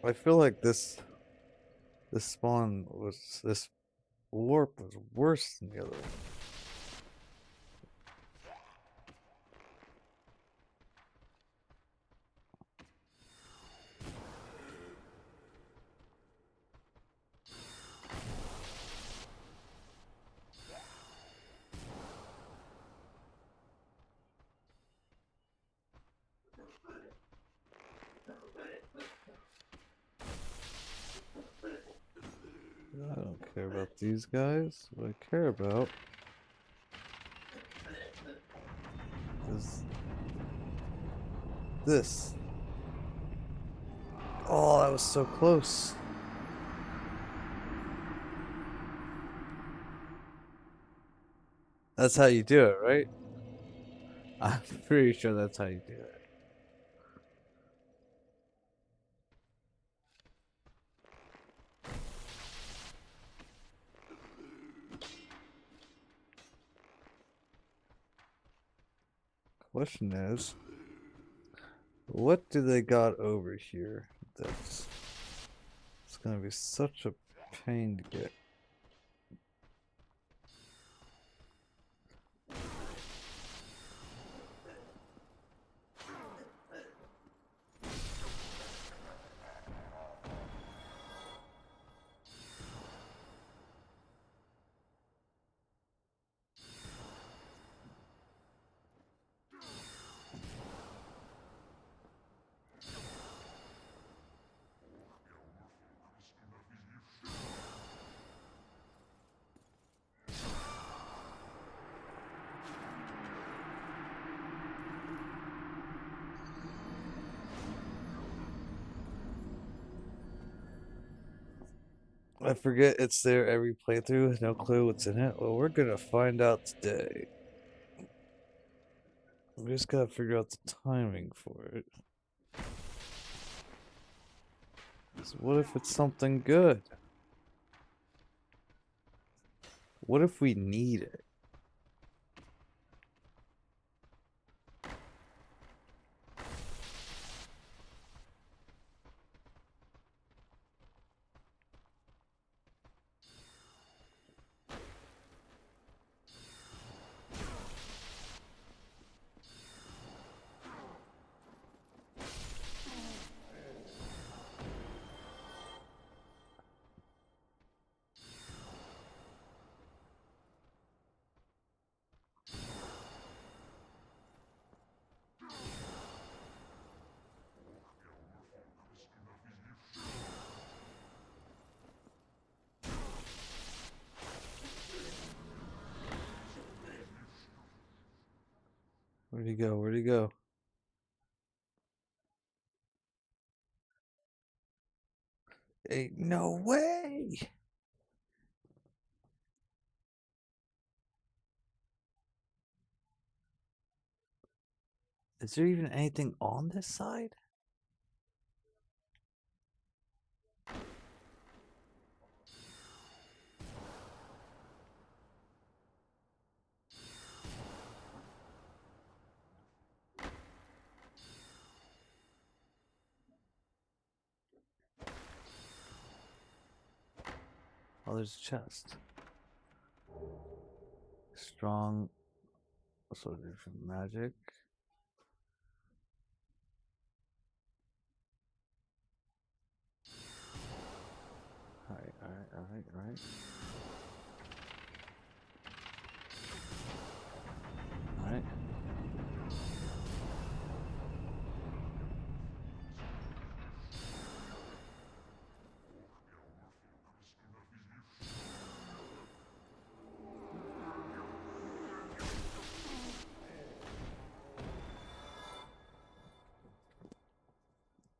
I feel like this spawn was this warp was worse than the other one. I don't care about these guys. What I care about is this. Oh, that was so close. That's how you do it, right? I'm pretty sure that's how you do it. Question is, what do they got over here that's it's gonna be such a pain to get? I forget it's there every playthrough, no clue what's in it. Well, we're gonna find out today. We just gotta figure out the timing for it. So what if it's something good? What if we need it? Where'd he go? Where'd he go? Ain't no way! Is there even anything on this side? Oh, there's a chest. Strong soldier from magic. Alright, alright, alright, alright. Alright.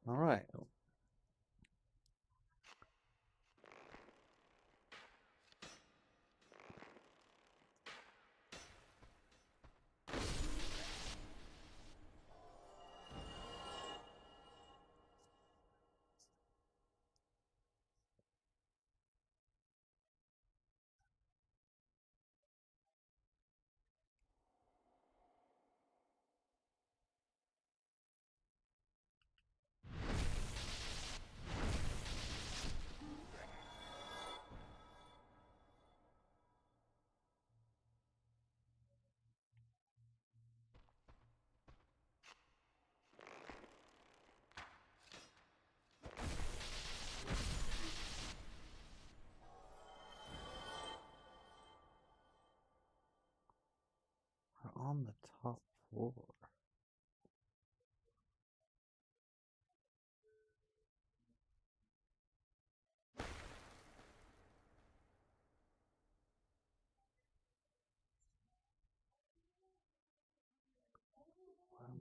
Alright.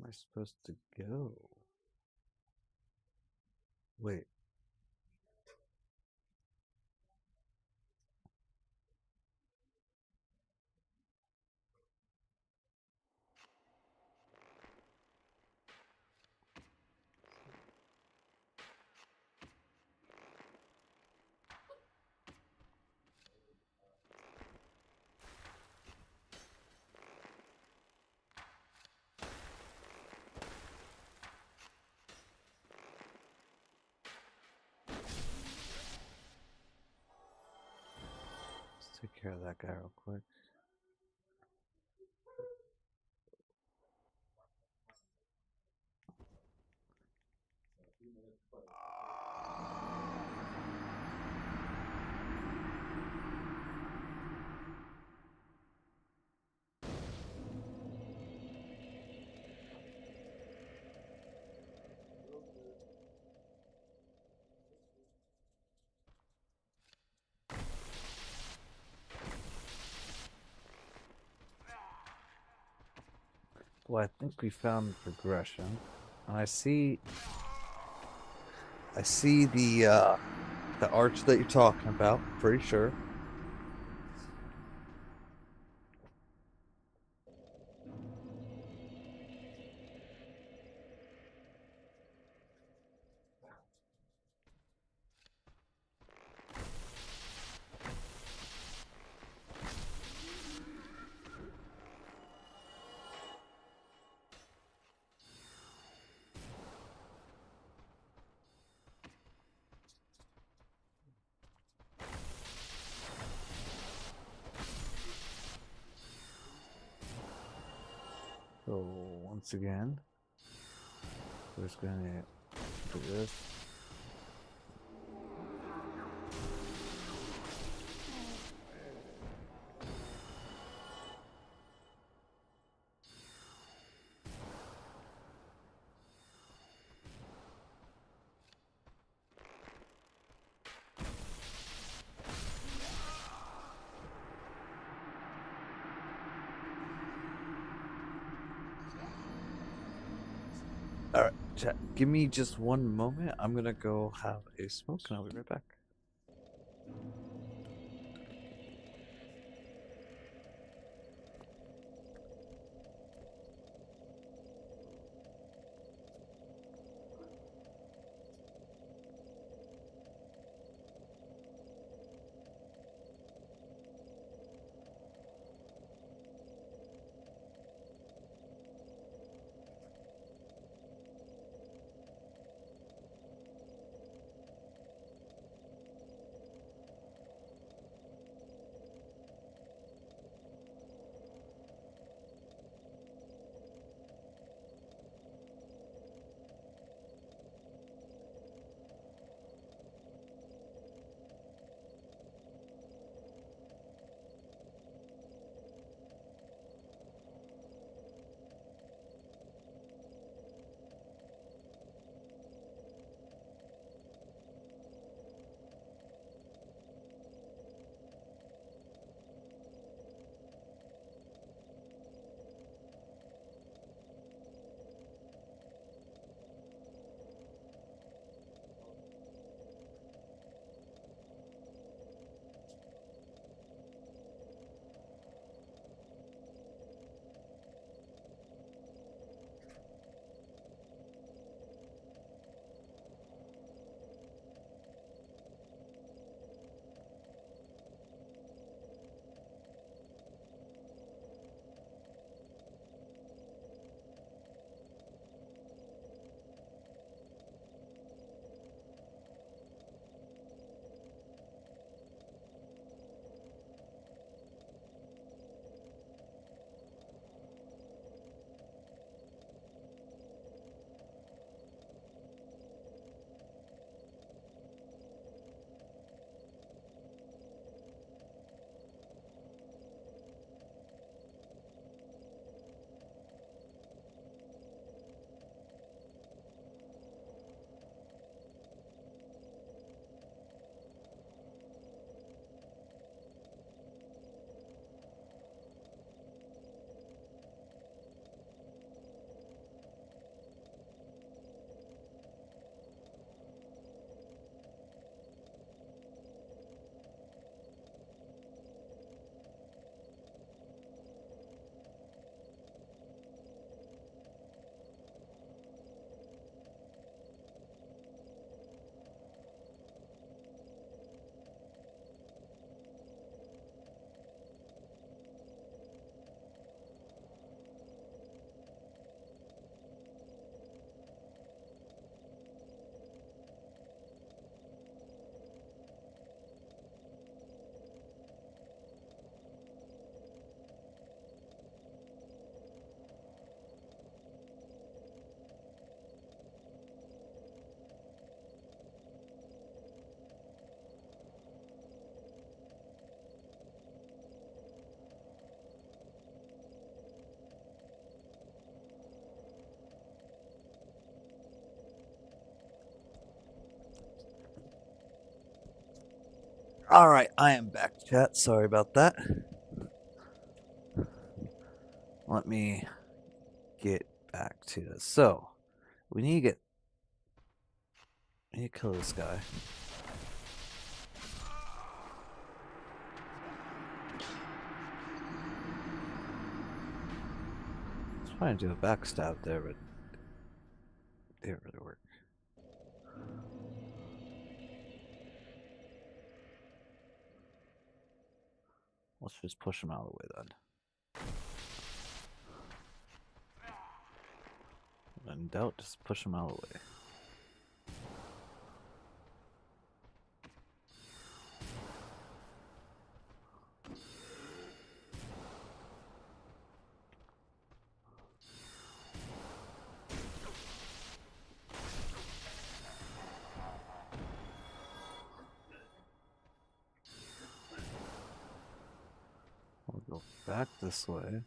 I supposed to go? Wait. Let's take care of that guy real quick. Well, I think we found progression. And I see the arch that you're talking about, pretty sure. So once again, we're just gonna do this. Alright, chat, give me just one moment. I'm gonna go have a smoke and I'll be right back. Alright, I am back, chat. Sorry about that. Let me get back to this. So, we need to kill this guy. I was trying to do a backstab there, but it didn't really work. Let's just push him out of the way then. When in doubt, just push him out of the way. We'll go back this way.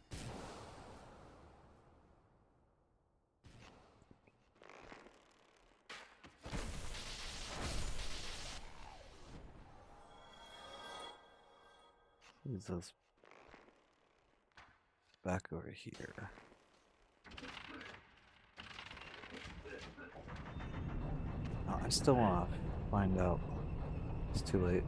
Leads us back over here. Oh, I still want to find out. It's too late.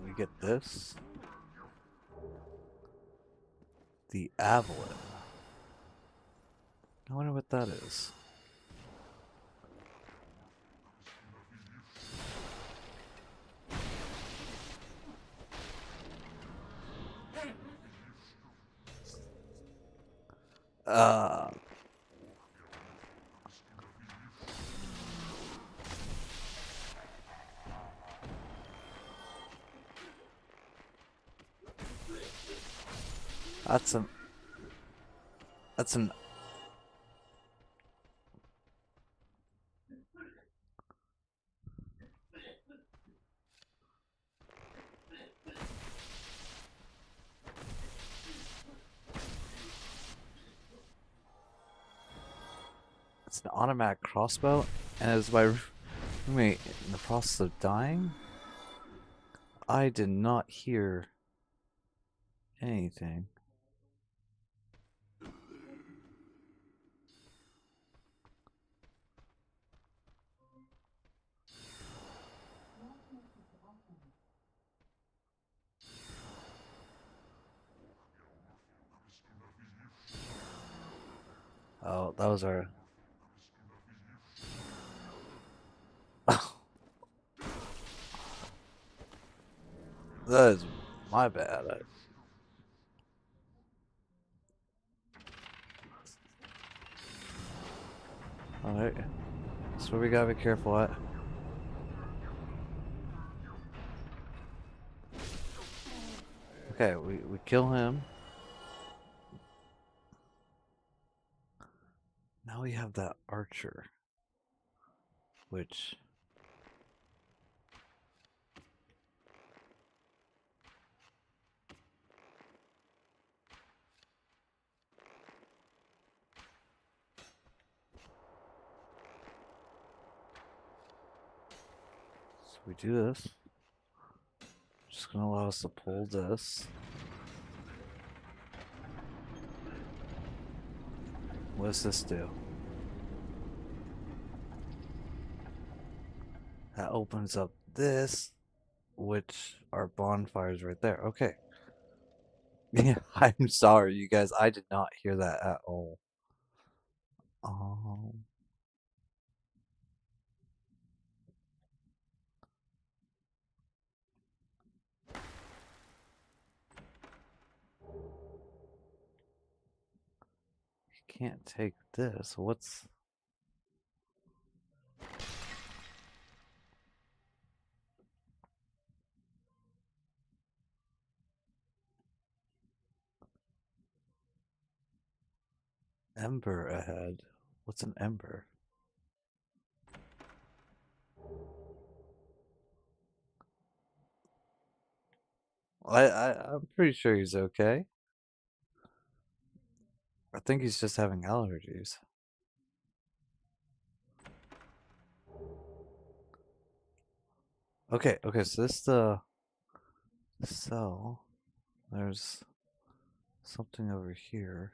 We get this. The Avalon. I wonder what that is. Uh, that's an automatic crossbow, and as my roommate in the process of dying, I did not hear anything. Oh, that was our. That is my bad. Alright. So we gotta be careful at. Okay, we kill him. Now we have that archer. Which. So we do this. Just gonna allow us to pull this. What does this do? That opens up this, which our bonfire's right there. Okay. Yeah, I'm sorry, you guys. I did not hear that at all. Um, can't take this. What's... Ember ahead. What's an ember? I'm pretty sure he's okay. I think he's just having allergies. Okay, so this is the cell. There's something over here.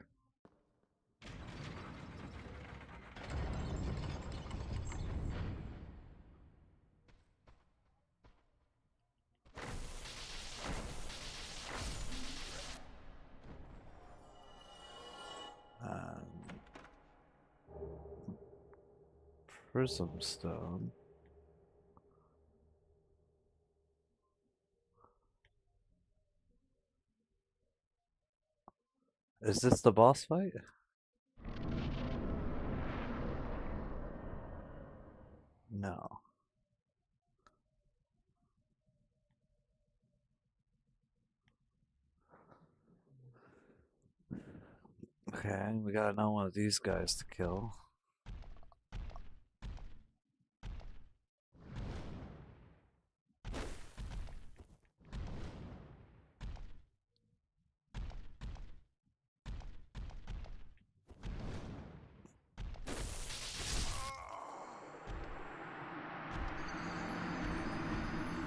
Prism stone. Is this the boss fight? No. Okay, we got another one of these guys to kill.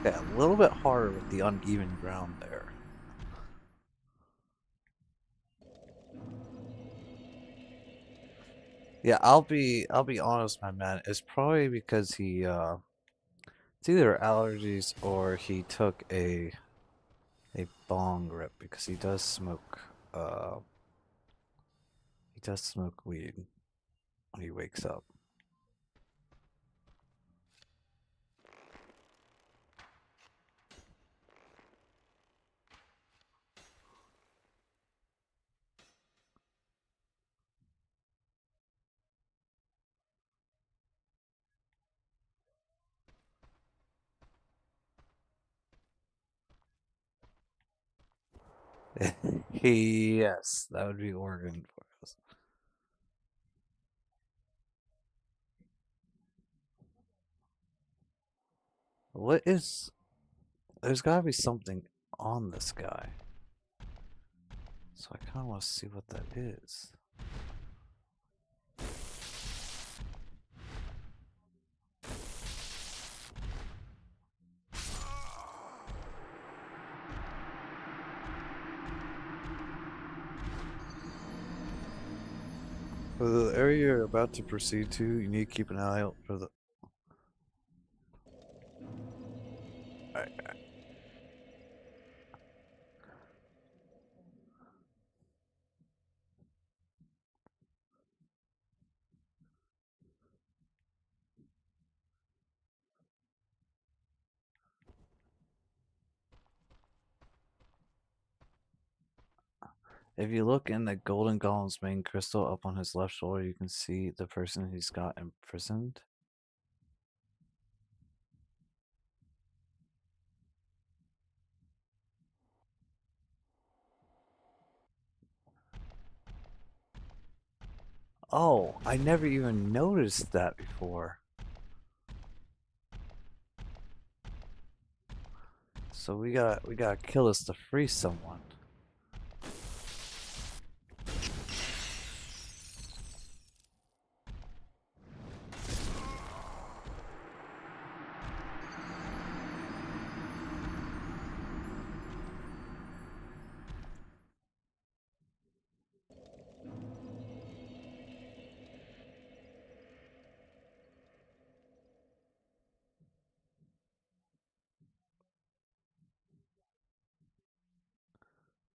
Yeah, a little bit harder with the uneven ground there. Yeah, I'll be honest, my man. It's probably because it's either allergies or he took a bong rip because he does smoke weed when he wakes up. Yes, that would be Oregon for us. What is? There's gotta be something on this guy. So I kind of want to see what that is. For the area you're about to proceed to, you need to keep an eye out for the. Alright. If you look in the Golden Golem's main crystal up on his left shoulder, you can see the person he's got imprisoned. Oh, I never even noticed that before. So we gotta kill this to free someone.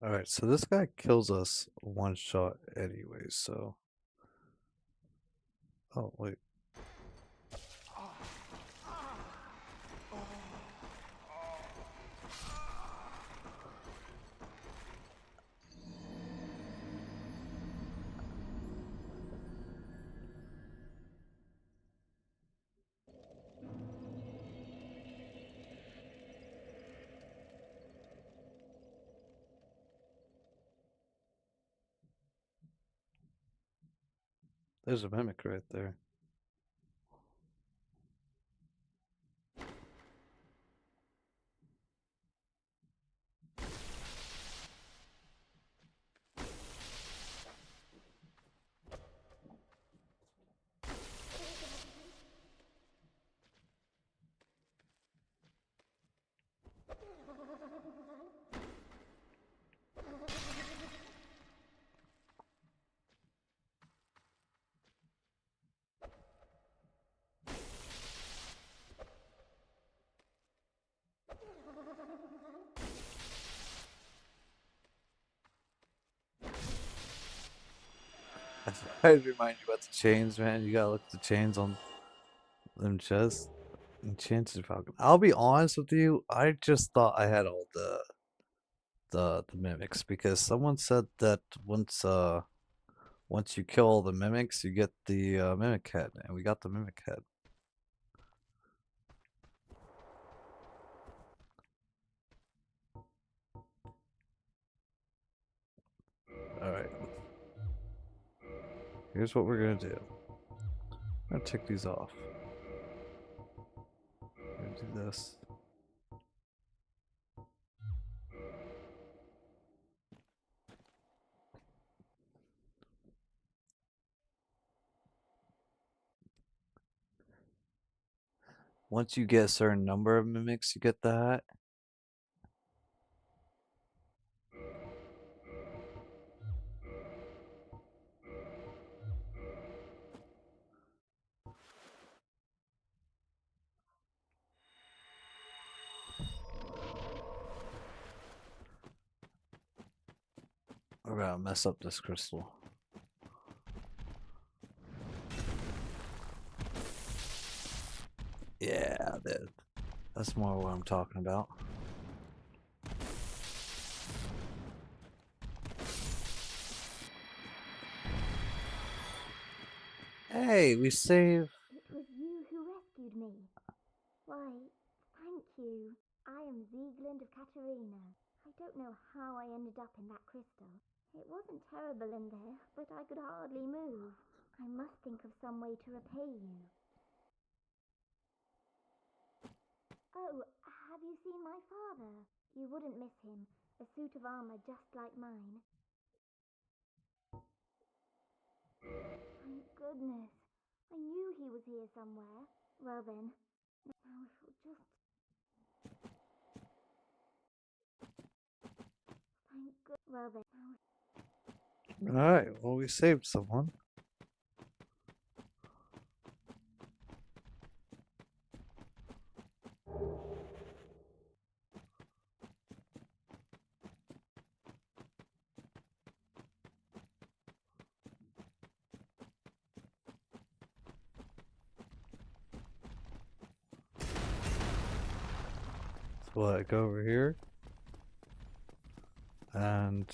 Alright, so this guy kills us one shot anyway, so. Oh, wait. There's a mimic right there. I'd remind you about the chains, man. You gotta look at the chains on them chests. Enchanted Falcon. I'll be honest with you, I just thought I had all the mimics because someone said that once you kill all the mimics, you get the mimic head, and we got the mimic head. Alright. Here's what we're gonna do. I'm gonna take these off. We're gonna do this. Once you get a certain number of mimics, you get that. We're gonna mess up this crystal. Yeah, that's more what I'm talking about. Hey, we saved. It was you who rescued me. Why, thank you. I am Sieglind of Katarina. I don't know how I ended up in that crystal. It wasn't terrible in there, but I could hardly move. I must think of some way to repay you. Oh, have you seen my father? You wouldn't miss him. A suit of armor just like mine. Thank goodness. I knew he was here somewhere. Well then, now if you'll just... Thank good. Well then, now... Alright, well, we saved someone. So what, go over here. And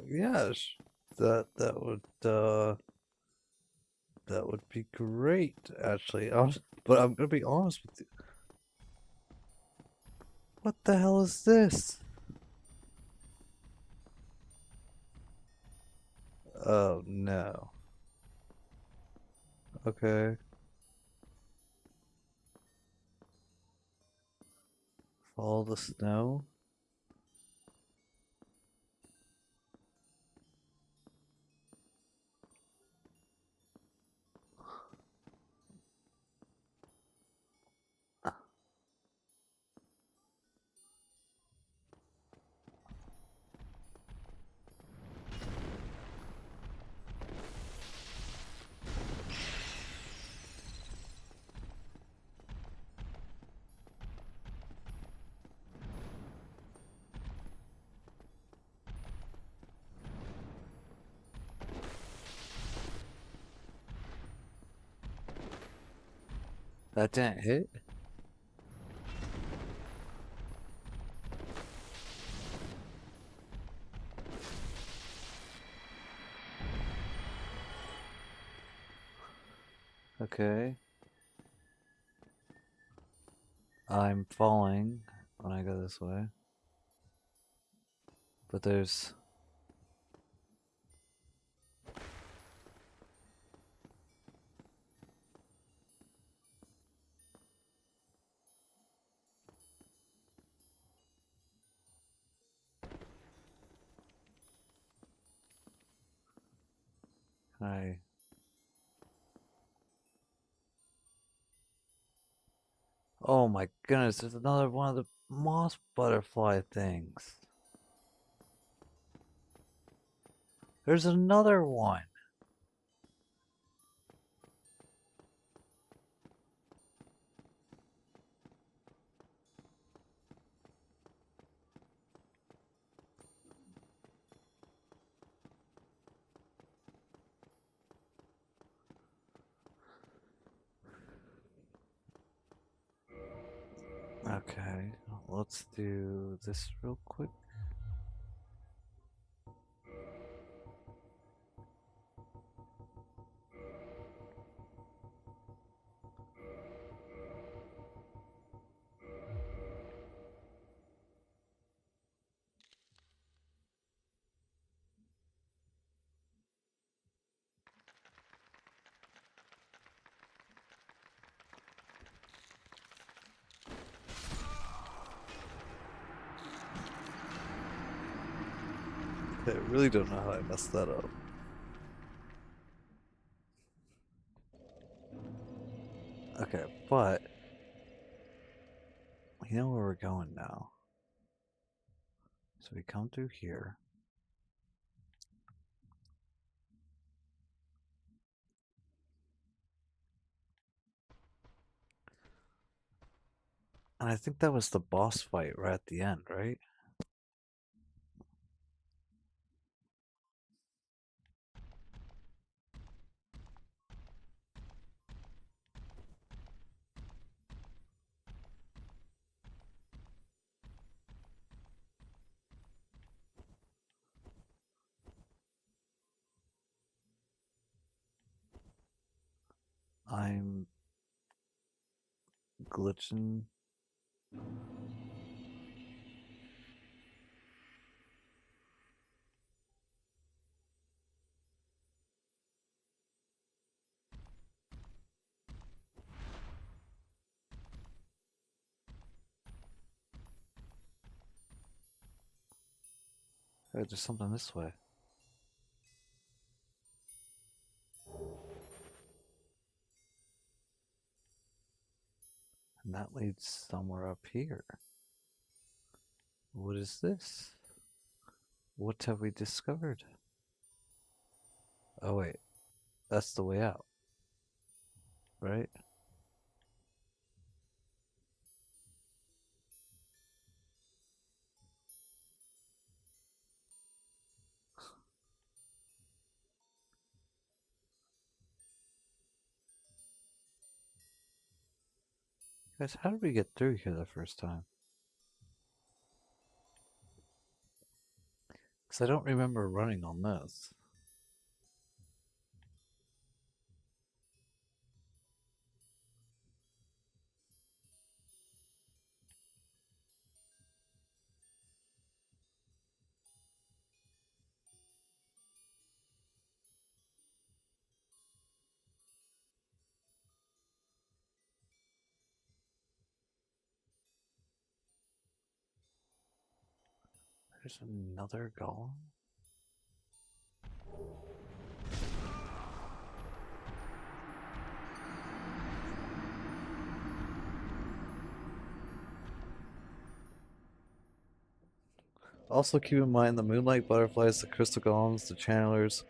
yes, that would be great, actually. But I'm gonna be honest with you. What the hell is this? Oh no. Okay. Follow the snow. That didn't hit? Okay. I'm falling when I go this way. But there's... I... Oh my goodness, there's another one of the moss butterfly things. There's another one. Okay, let's do this real quick. I really don't know how I messed that up. Okay, but we know where we're going now. So we come through here. And I think that was the boss fight right at the end, right? I'm glitching. Hey, there's something this way. And that leads somewhere up here. What is this? What have we discovered? Oh wait, that's the way out, right? Guys, how did we get through here the first time? Because I don't remember running on this. There's another golem? Also keep in mind the moonlight butterflies, the crystal golems, the channelers,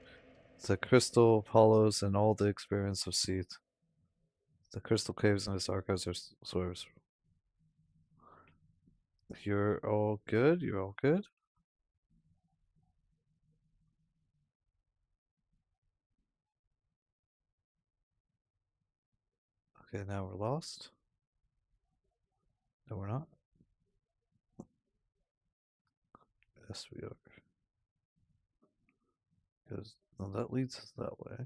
the crystal hollows, and all the experience of Seath. The crystal caves in its archives are source. You're all good? You're all good? Okay, now we're lost. No, we're not. Yes, we are. Because no, that leads us that way.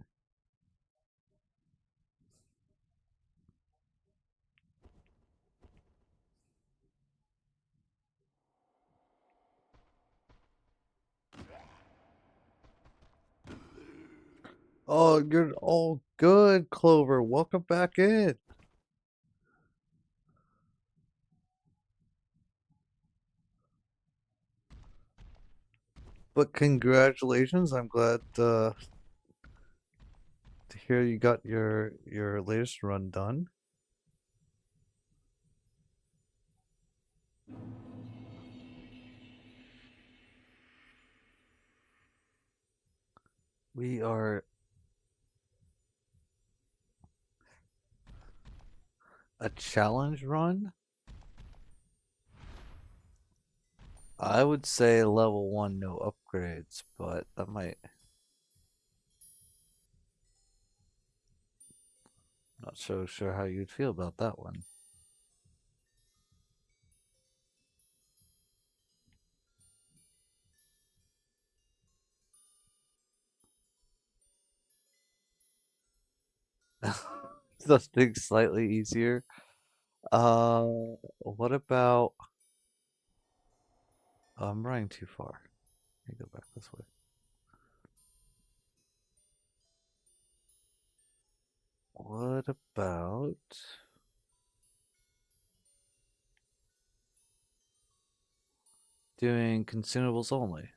Oh, you're all good, Clover. Welcome back in. But congratulations. I'm glad to hear you got your latest run done. We are a challenge run. I would say level 1, no upgrades, but that might. Not so sure how you'd feel about that one. Something slightly easier. What about? Oh, I'm running too far. Let me go back this way. What about doing consumables only?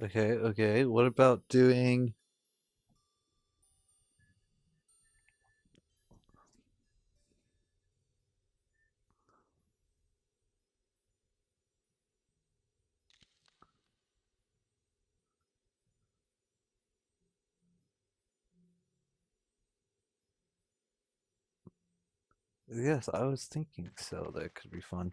Okay, okay. What about doing? Yes, I was thinking so. That could be fun.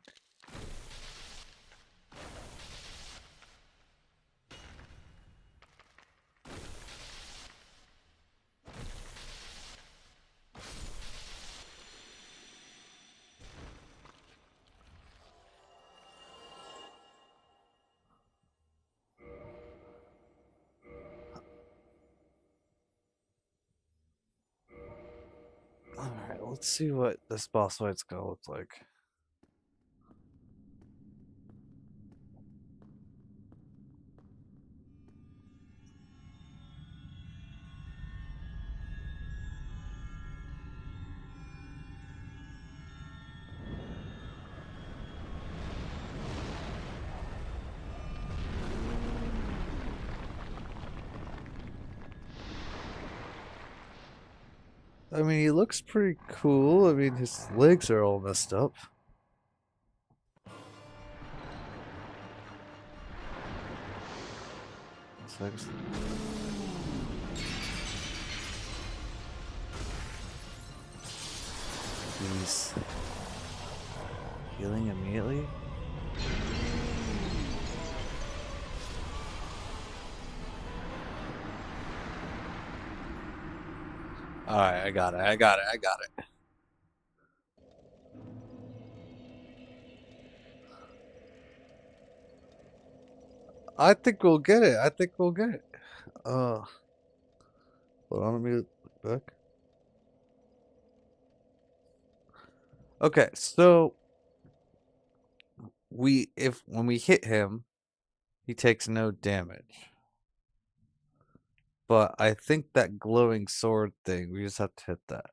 Alright, let's see what this boss fight's gonna look like. I mean, he looks pretty cool. I mean, his legs are all messed up. Six. He's healing immediately. Alright, I got it. I got it. I think we'll get it. Hold on, let me look back. Okay, so when we hit him, he takes no damage. But I think that glowing sword thing, we just have to hit that.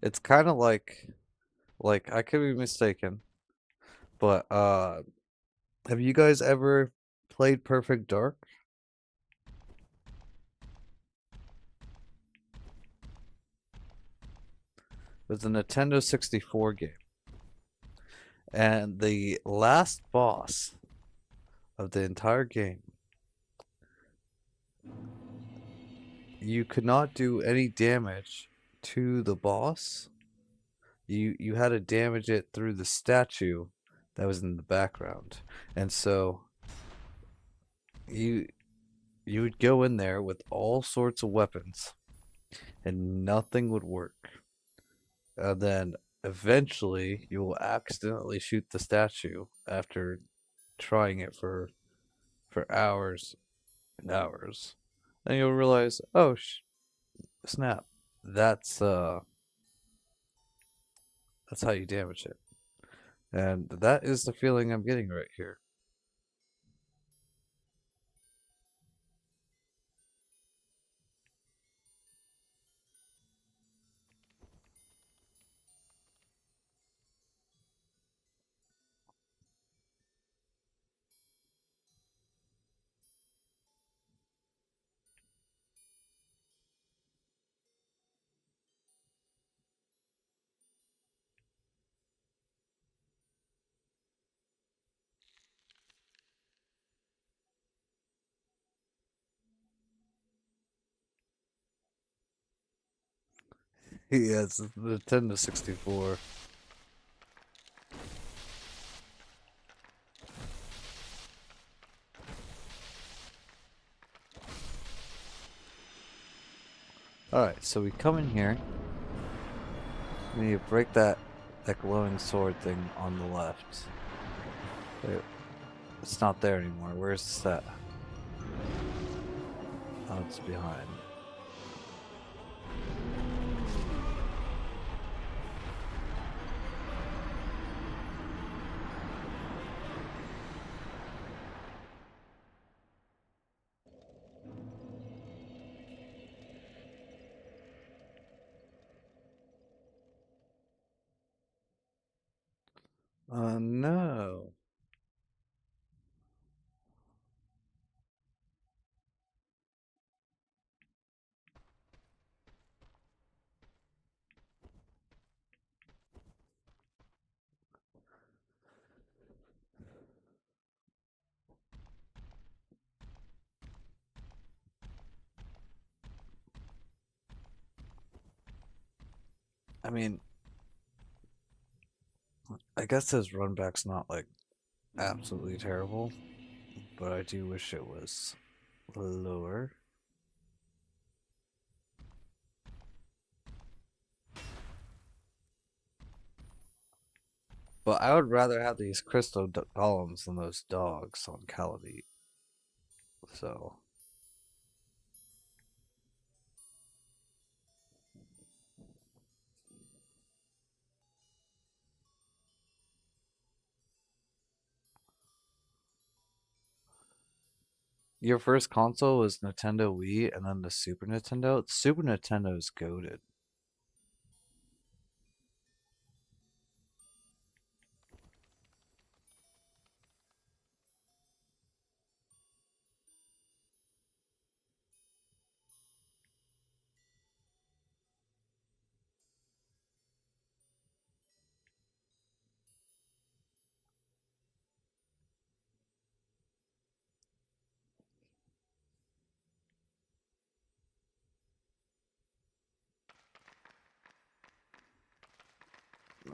It's kind of like I could be mistaken, but have you guys ever played Perfect Dark? It was a Nintendo 64 game. And the last boss of the entire game, you could not do any damage to the boss. you had to damage it through the statue that was in the background. And so you you would go in there with all sorts of weapons and nothing would work. And then eventually you will accidentally shoot the statue after trying it for hours and hours. Then you'll realize, oh snap, that's how you damage it. And that is the feeling I'm getting right here. Yeah, it's the Nintendo 64. Alright, so we come in here. We need to break that glowing sword thing on the left. Wait, it's not there anymore. Where's that? Oh, it's behind. No. I mean, I guess his run back's not like absolutely terrible, but I do wish it was lower. But I would rather have these crystal golems than those dogs on Calamite. So, your first console was Nintendo Wii and then the Super Nintendo. The Super Nintendo is goated.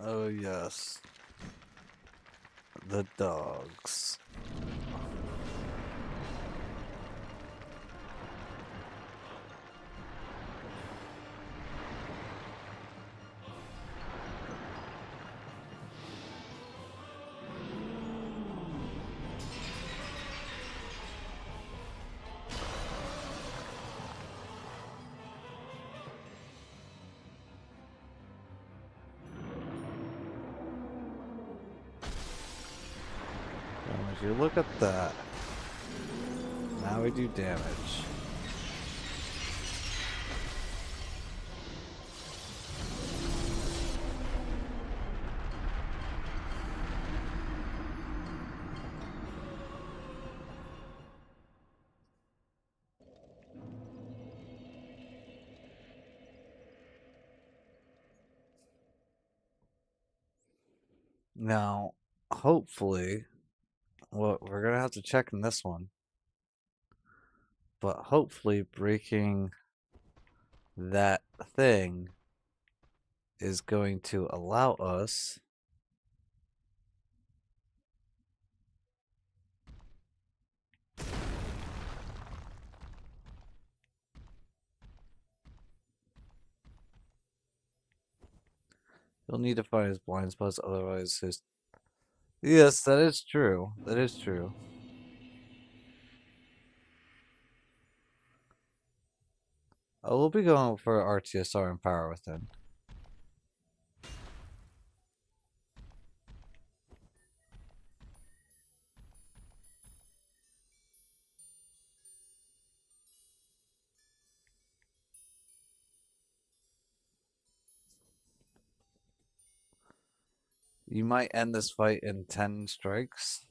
Oh, yes. The dogs. And if you look at that, now we do damage. Now, hopefully, well, we're gonna have to check in this one, but hopefully breaking that thing is going to allow us He'll need to find his blind spots, otherwise his... Yes, that is true. That is true. I will be going for RTSR and Power Within. You might end this fight in 10 strikes.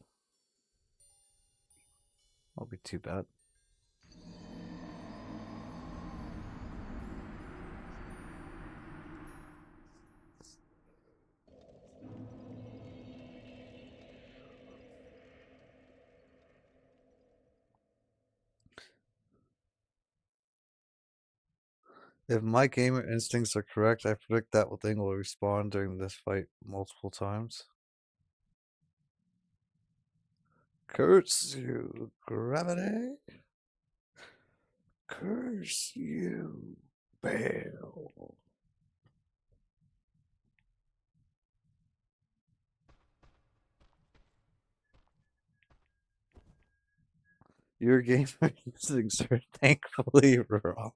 Won't be too bad. If my gamer instincts are correct, I predict that thing will respawn during this fight multiple times. Curse you, gravity. Curse you, Bale. Your gamer instincts are thankfully wrong.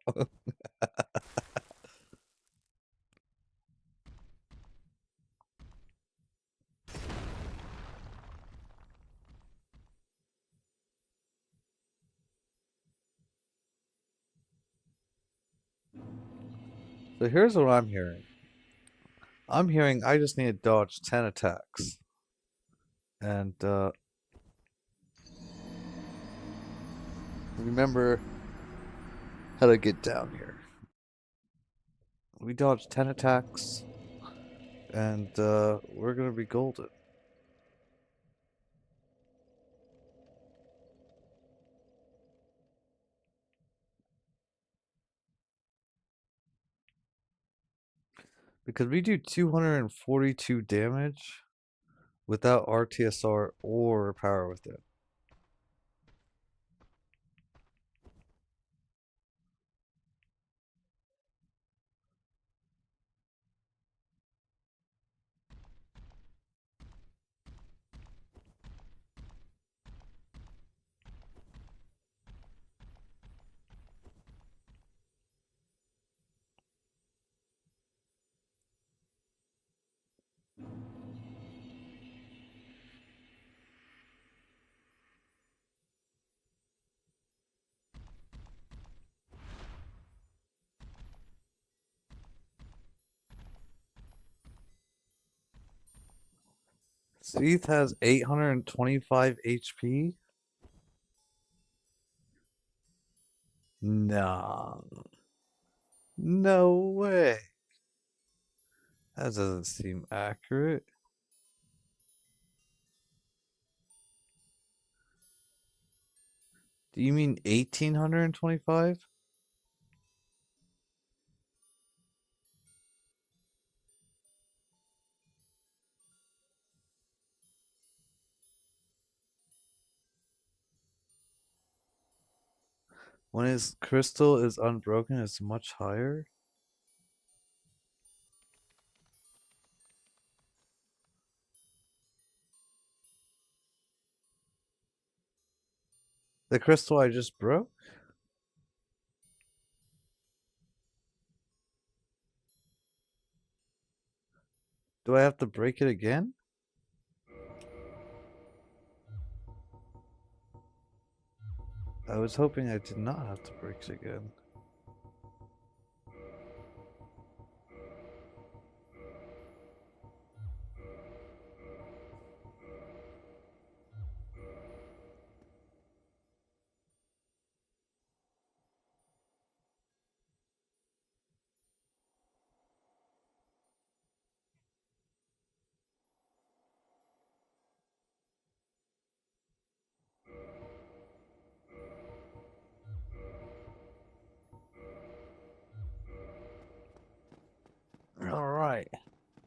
So here's what I'm hearing. I'm hearing I just need to dodge 10 attacks. And remember how to get down here. We dodged 10 attacks, and we're gonna be golden. Because we do 242 damage without RTSR or Power Within. Seath has 825 HP? Nah. No way. That doesn't seem accurate. Do you mean 1825? When his crystal is unbroken, it's much higher? The crystal I just broke? Do I have to break it again? I was hoping I did not have to break it again.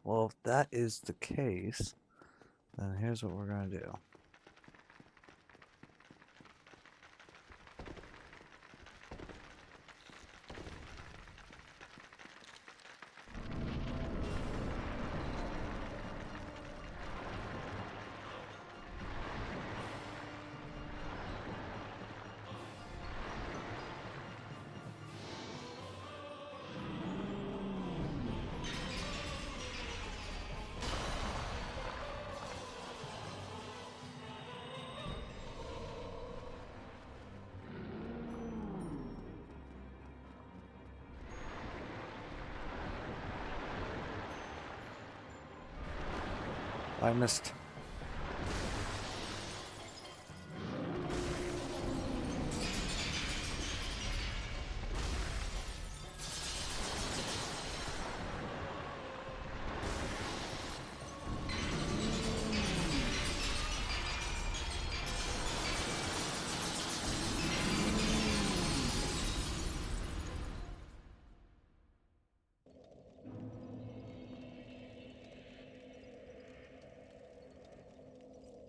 Well, if that is the case, then here's what we're gonna do. I missed.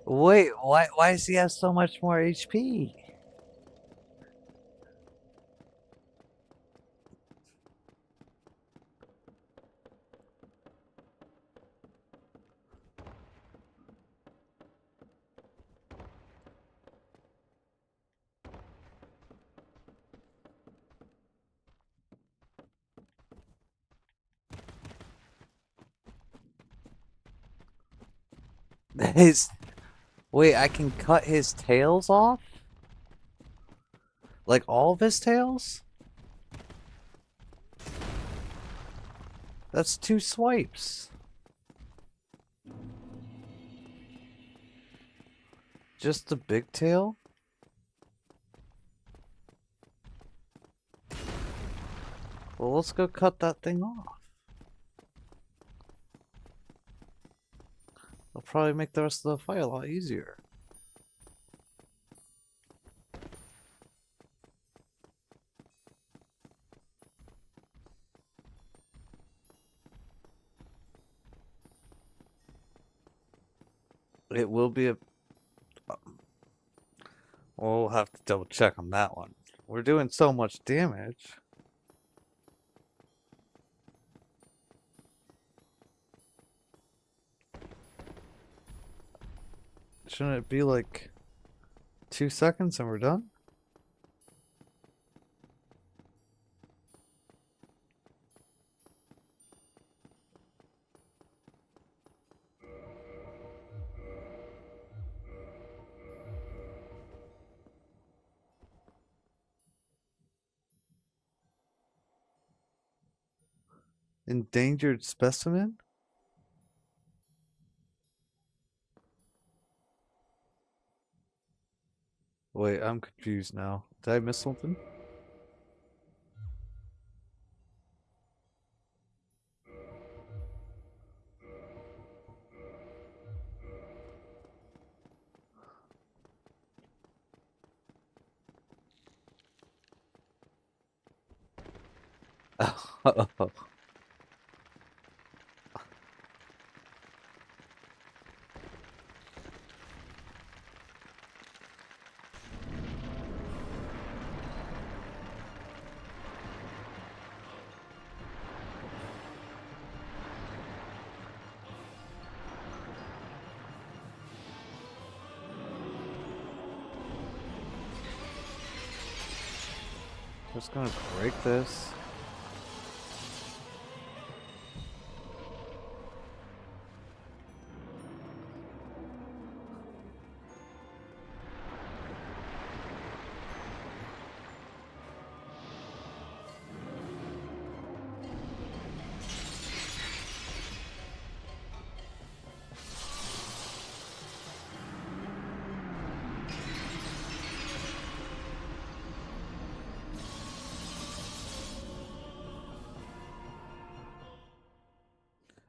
Wait, why does he have so much more HP? His Wait, I can cut his tails off? Like all of his tails? That's 2 swipes. Just the big tail? Well, let's go cut that thing off. It'll probably make the rest of the fight a lot easier. It will be a... We'll have to double check on that one. We're doing so much damage. Shouldn't it be like 2 seconds and we're done? Endangered specimen? Wait, I'm confused now. Did I miss something? Oh. Just gonna break this.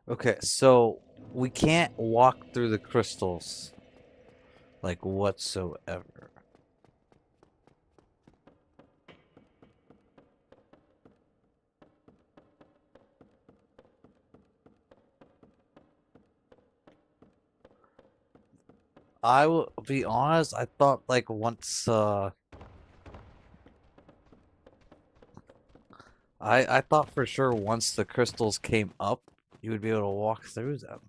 Okay, so we can't walk through the crystals like whatsoever. I will be honest, I thought like once I thought for sure once the crystals came up, you would be able to walk through them.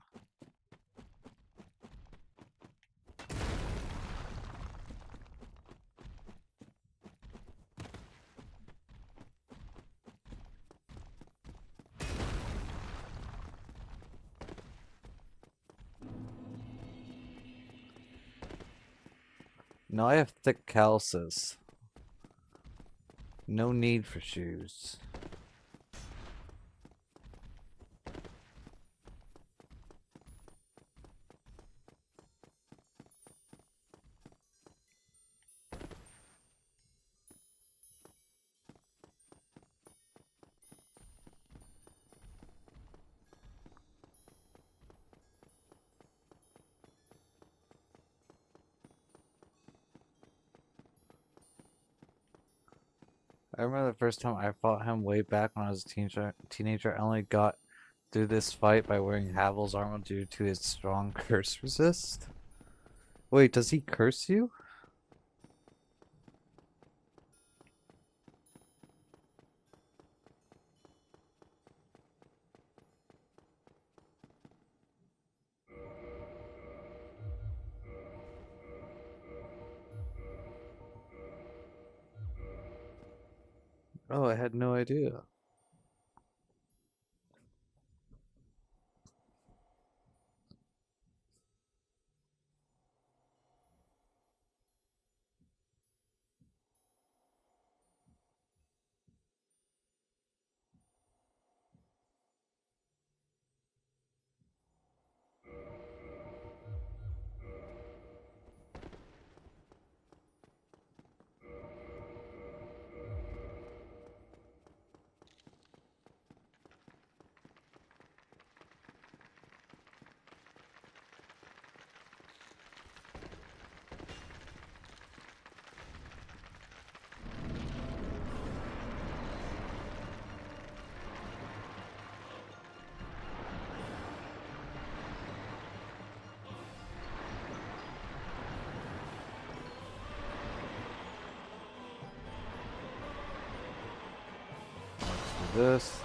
No, I have thick calluses. No need for shoes. I remember the first time I fought him way back when I was a teenager. I only got through this fight by wearing Havel's armor due to his strong curse resist. Wait, does he curse you? Oh, I had no idea. Let's do this.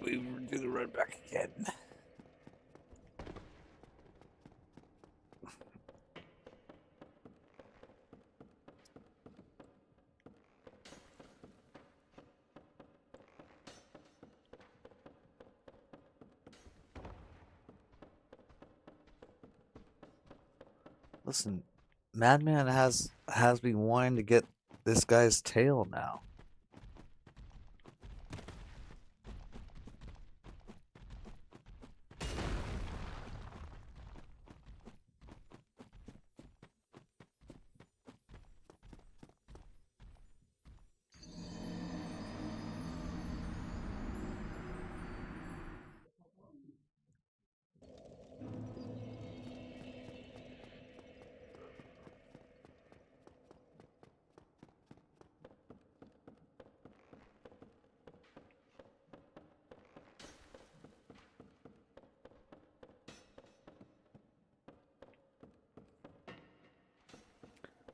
We do the run back again. Listen, Madman has me wanting to get this guy's tail now.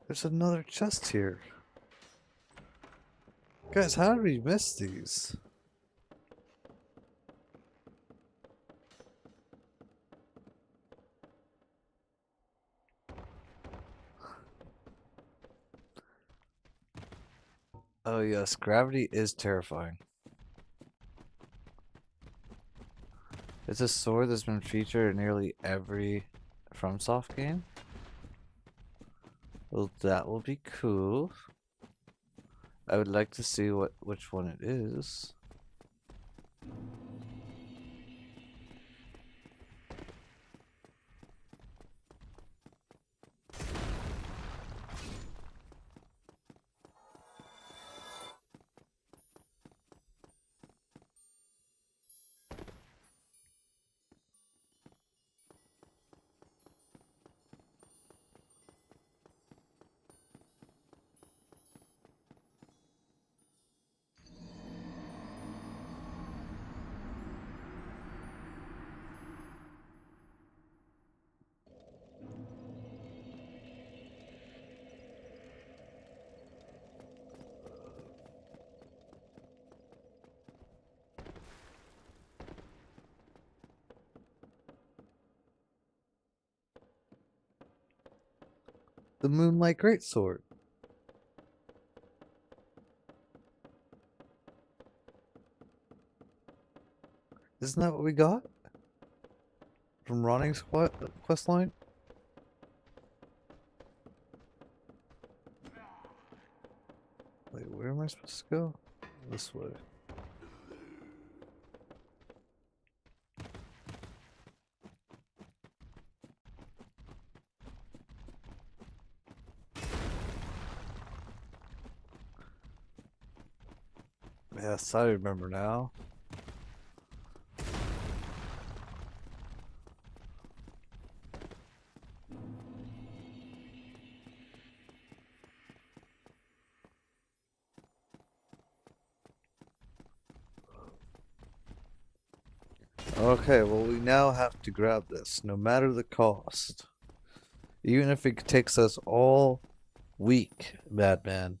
There's another chest here. Guys, how did we miss these? Oh yes, gravity is terrifying. It's a sword that's been featured in nearly every FromSoft game. Well, that will be cool. I would like to see which one it is. The Moonlight Greatsword. Isn't that what we got? From Ronnie's quest line? Wait, where am I supposed to go? This way. Yes, I remember now. Okay, well, we now have to grab this, no matter the cost. Even if it takes us all week, Batman.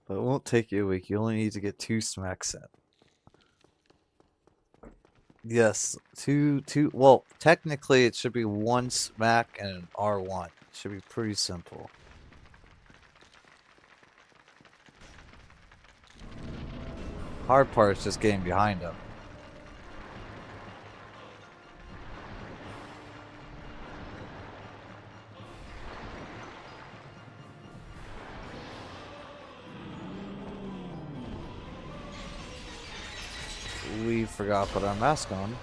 But it won't take you a week. You only need to get 2 smacks in. Yes, two. Well, technically, it should be 1 smack and an R1. It should be pretty simple. Hard part is just getting behind him. We forgot to put our mask on.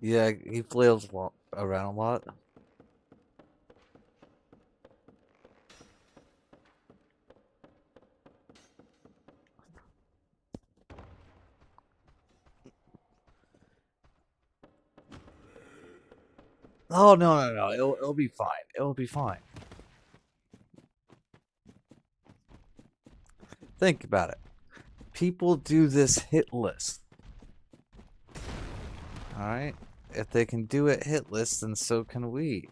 Yeah, he flails around a lot. Oh, no. It'll be fine. It'll be fine. Think about it. People do this hit list. Alright? If they can do it hitless, then so can we.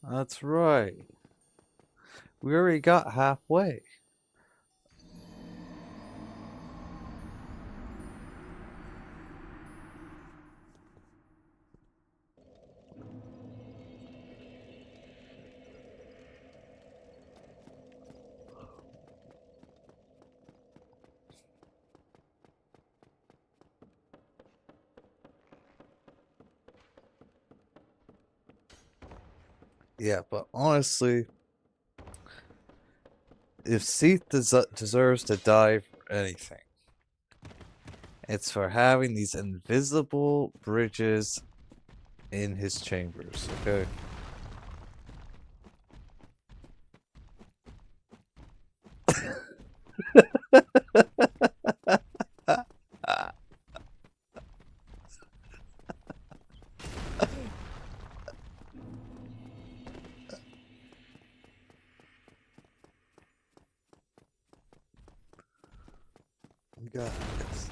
That's right. We already got halfway. Yeah, but honestly, if Seath deserves to die for anything, it's for having these invisible bridges in his chambers, okay? Guys,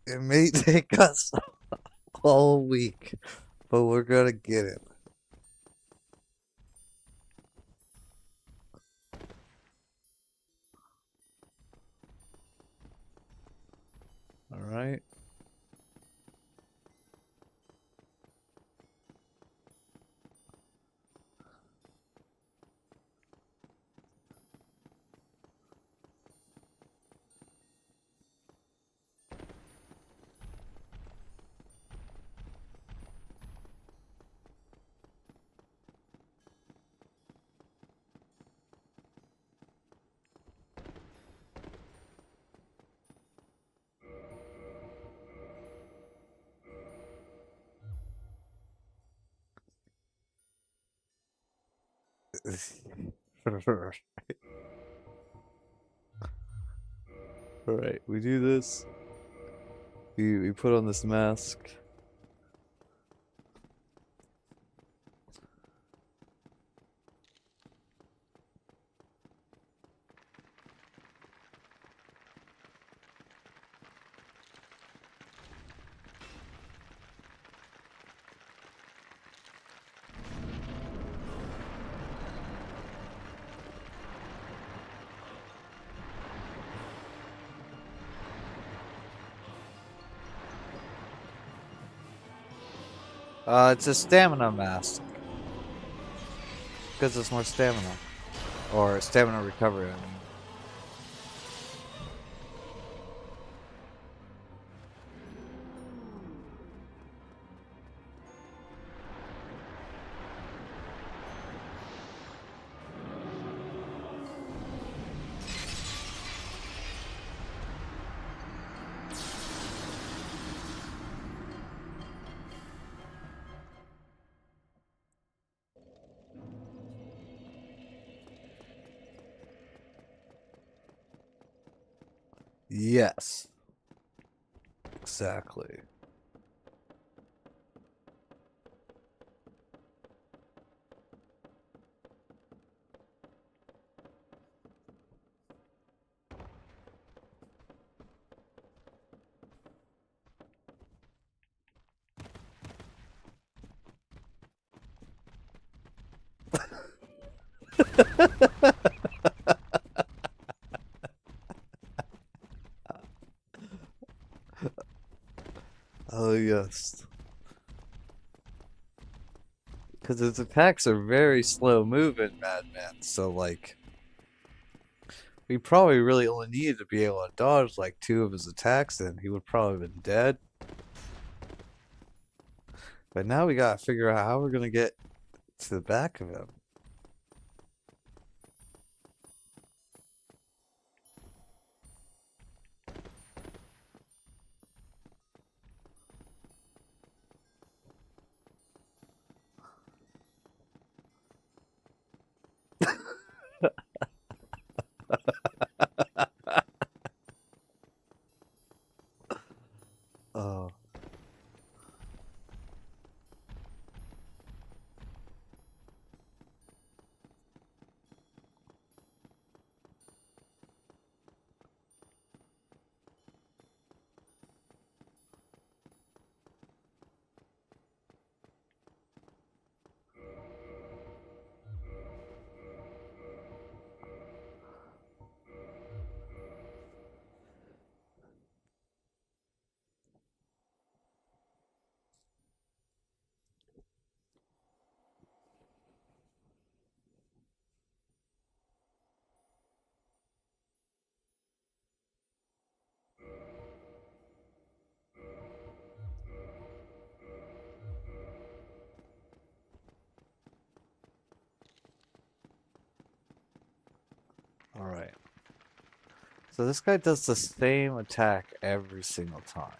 it may take us all week, but we're gonna get it. Alright? Alright, we do this. We put on this mask. It's a stamina mask. Because it's more stamina. Or stamina recovery, I mean. Yes. Exactly. Oh, yes. Because his attacks are very slow moving, Madman. So, like, we probably really only needed to be able to dodge like 2 of his attacks, and he would probably have been dead. But now we gotta figure out how we're gonna get to the back of him. Oh. So this guy does the same attack every single time.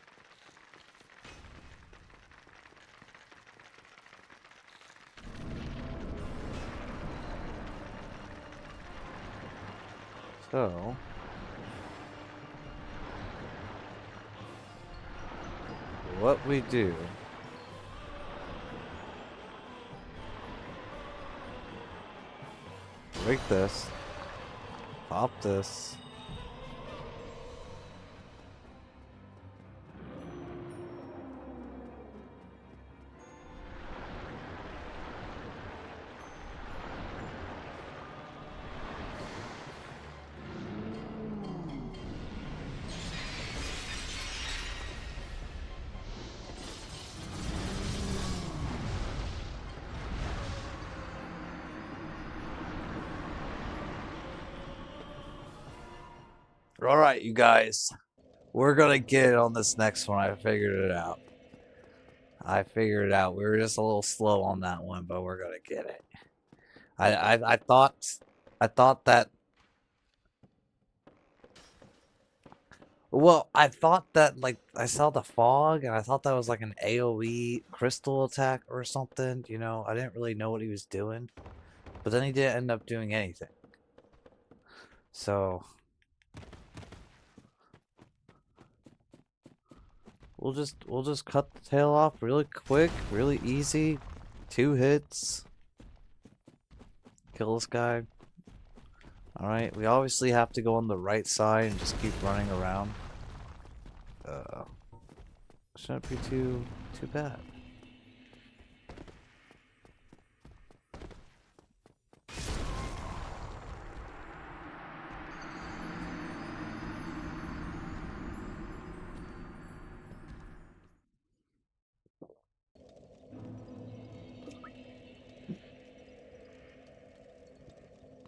So what we do break this, pop this. All right, you guys, we're gonna get it on this next one. I figured it out. We were just a little slow on that one, but we're gonna get it. I thought that. Well, I thought that like I saw the fog, and I thought that was like an AOE crystal attack or something. You know, I didn't really know what he was doing, but then he didn't end up doing anything. So we'll just cut the tail off really quick, really easy. 2 hits. Kill this guy. Alright, we obviously have to go on the right side and just keep running around. Shouldn't be too bad.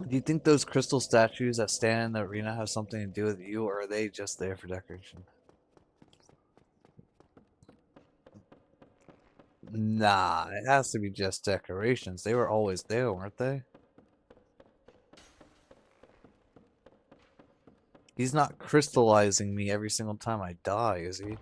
Do you think those crystal statues that stand in the arena have something to do with you, or are they just there for decoration? Nah, it has to be just decorations. They were always there, weren't they? He's not crystallizing me every single time I die, is he?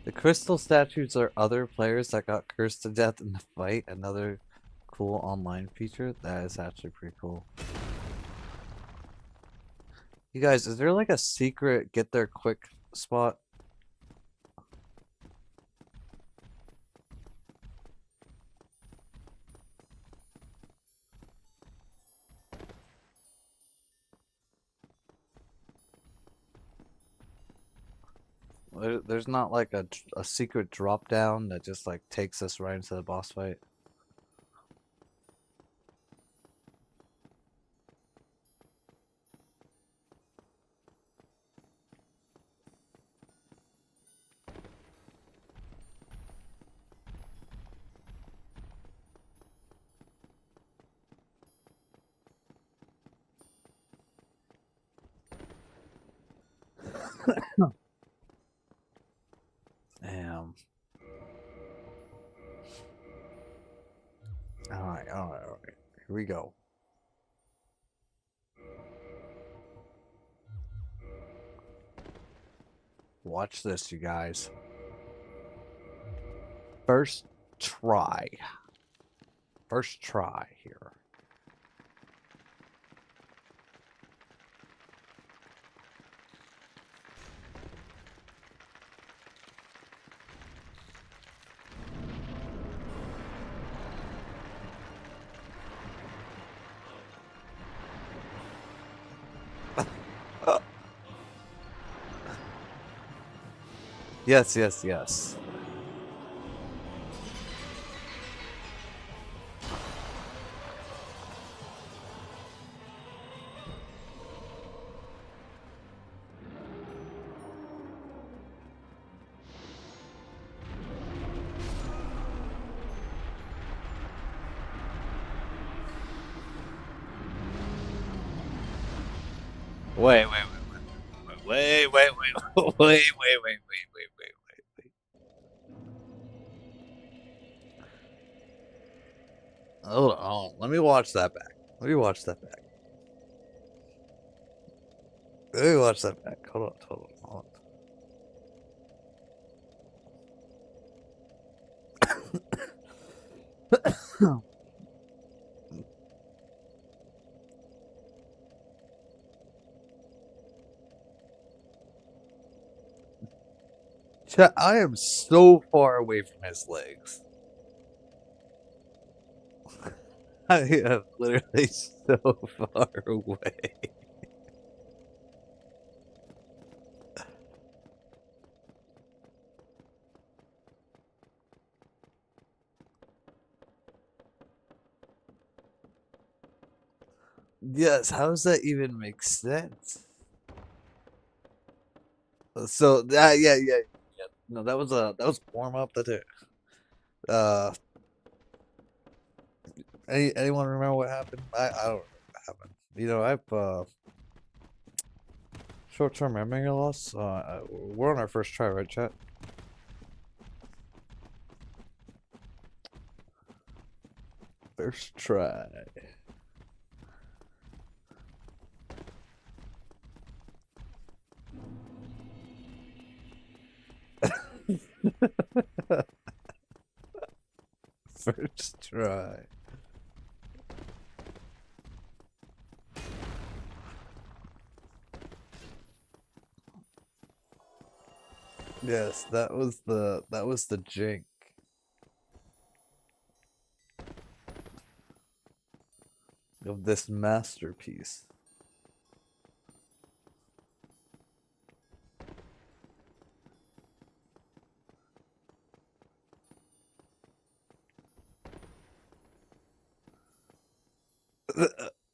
The crystal statues are other players that got cursed to death in the fight. Another cool online feature. That is actually pretty cool. You guys, is there like a secret get there quick spot? There's not like a secret drop down that just like takes us right into the boss fight. Damn. Alright. Here we go. Watch this, you guys. First try. First try here. Yes. Wait, wait, wait, wait, wait, wait, wait, wait. Hold on. Let me watch that back. Let me watch that back. Let me watch that back. Hold on. Chat, I am so far away from his legs. I am literally so far away. Yes, how does that even make sense? So yeah. No, that was warm up. That's it. Uh, anyone remember what happened? I don't remember what happened. You know, I've short-term memory loss. We're on our first try, right, chat? First try. First try. Yes, that was the jink of this masterpiece.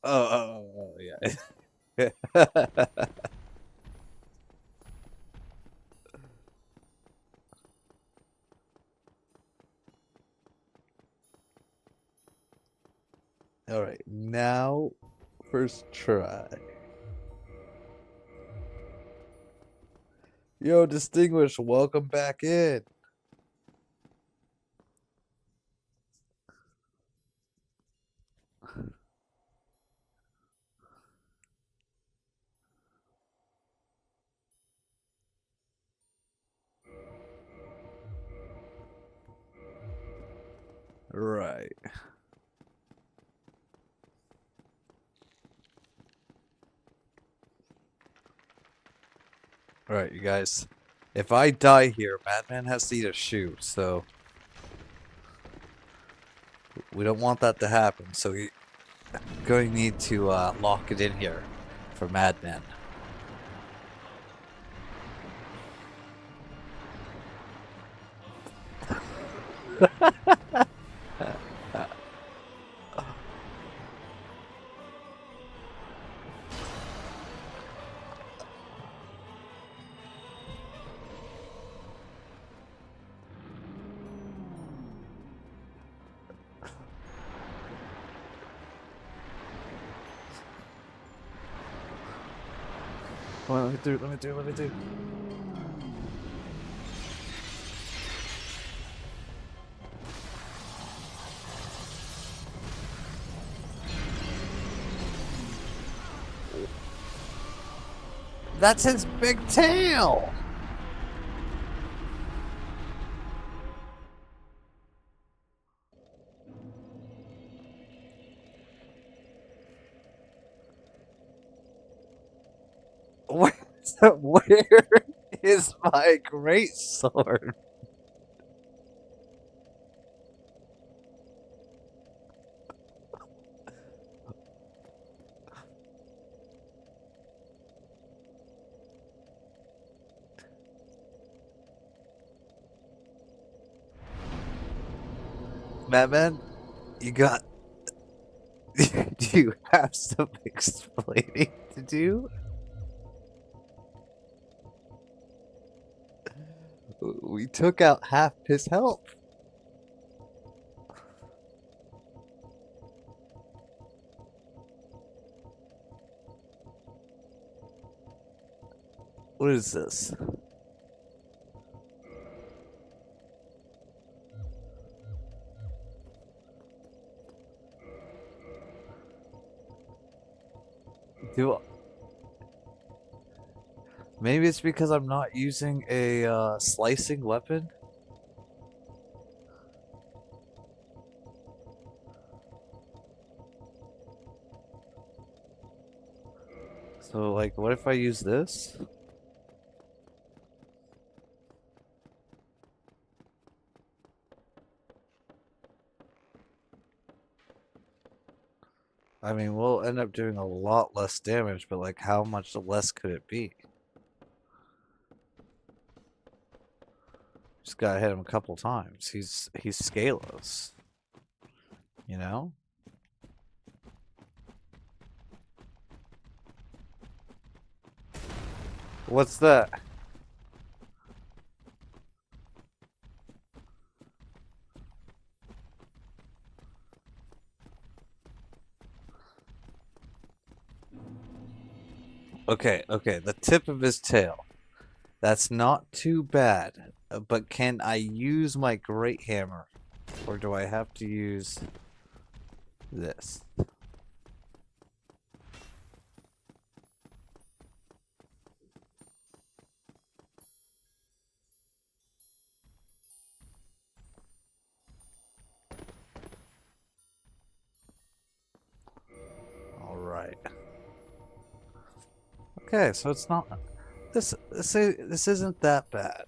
Oh yeah. All right, now first try. Yo, distinguished, welcome back in. Right. All right, you guys. If I die here, Madman has to eat a shoe, so we don't want that to happen. So we're going to need to lock it in here for Madman. Come on, let me do. That's his big tail! Where is my great sword? Madman, you got... Do you have some explaining to do? We took out half his health. What is this? Maybe it's because I'm not using a slicing weapon? So, like, what if I use this? I mean, we'll end up doing a lot less damage, but, like, how much less could it be? Just gotta hit him a couple times. He's Scalos. You know? What's that? Okay, the tip of his tail. That's not too bad. But can I use my great hammer? Or do I have to use this? Alright. Okay, so it's not this isn't that bad.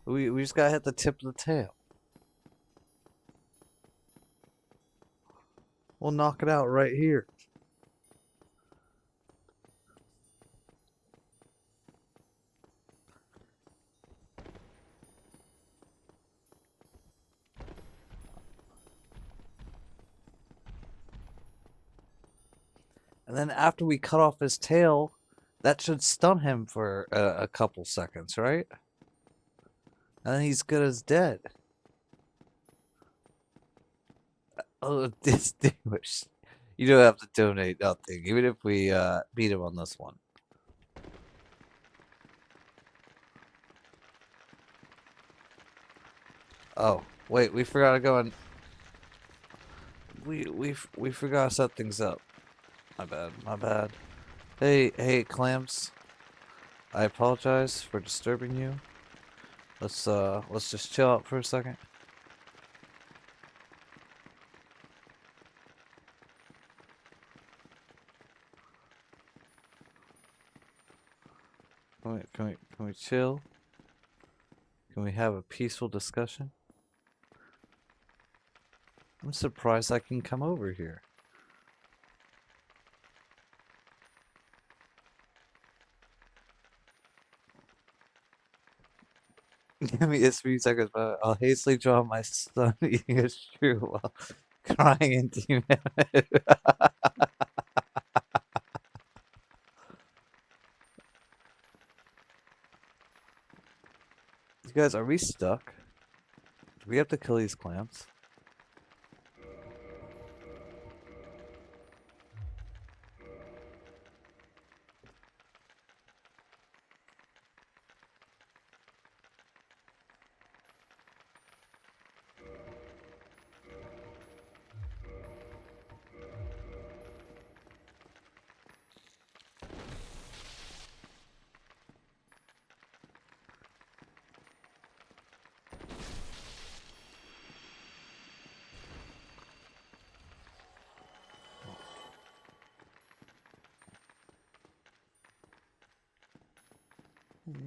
We just gotta hit the tip of the tail. We'll knock it out right here. And then after we cut off his tail, that should stun him for a couple seconds, right? And then he's good as dead. Oh, distinguished. You don't have to donate nothing, even if we beat him on this one. Oh, wait, we forgot to go and we forgot to set things up. My bad. Hey, Clamps. I apologize for disturbing you. Let's just chill out for a second. Can we chill? Can we have a peaceful discussion? I'm surprised I can come over here. Give me a few seconds, but I'll hastily draw my son eating a shrew while crying in demon. You guys, are we stuck? Do we have to kill these clamps?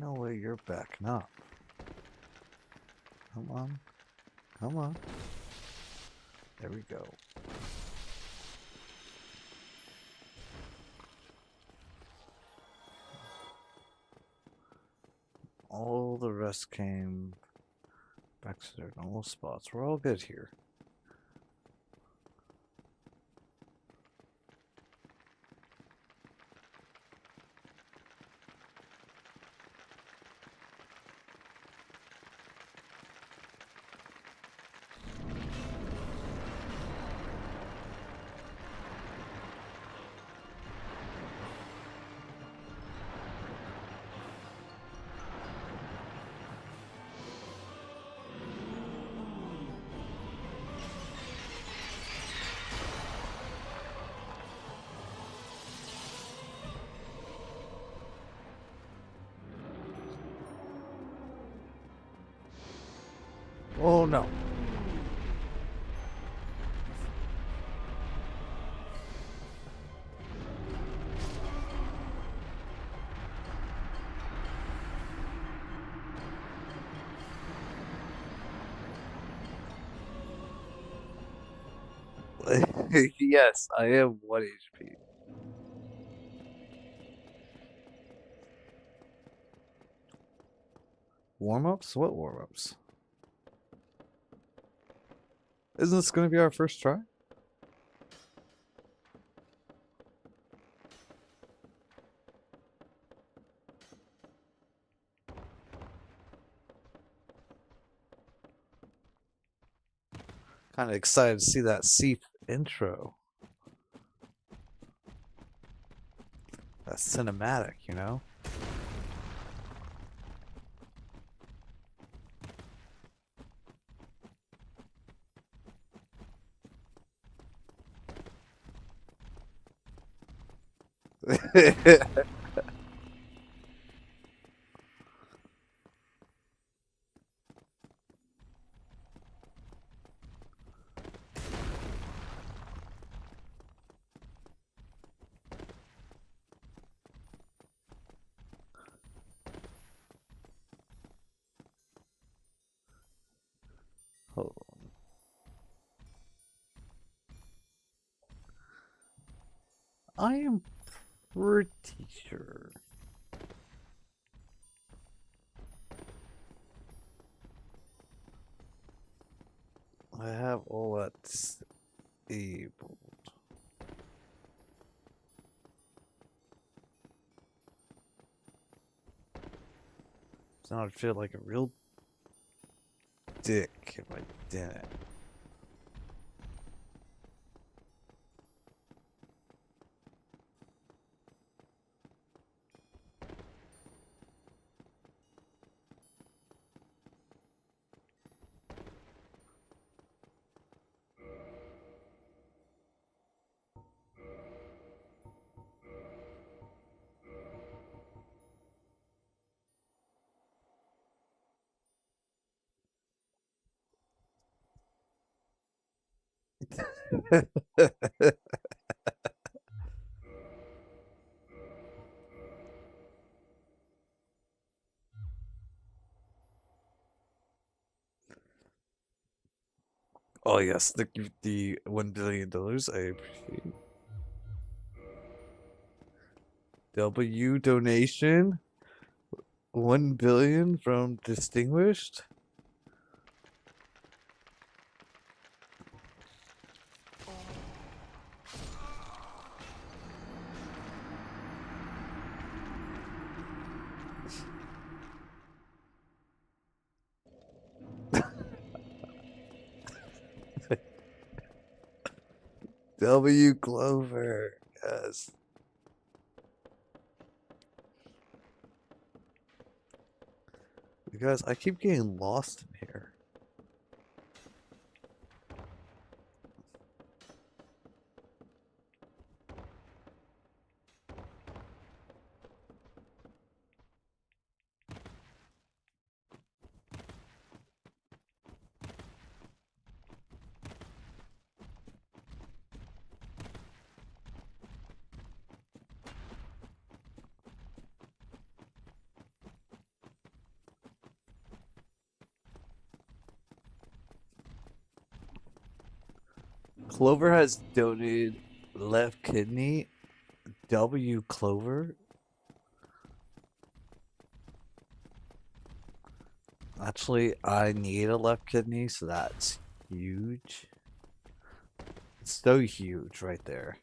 No way you're backing up. Come on. Come on. There we go. All the rest came back to their normal spots. We're all good here. Oh no. Yes, I am 1 HP. Warm-ups? What warm-ups? Isn't this gonna be our first try? Kind of excited to see that Seath intro. That cinematic, you know? Hold on. I am pretty sure. I have all that disabled. So now I'd feel like a real dick if I didn't. Oh yes, the $1 billion. I appreciate. W donation 1 billion from Distinguished. W Clover. Yes. You guys, I keep getting lost in here. Clover has donated left kidney. W Clover. Actually, I need a left kidney, so that's huge. It's so huge right there.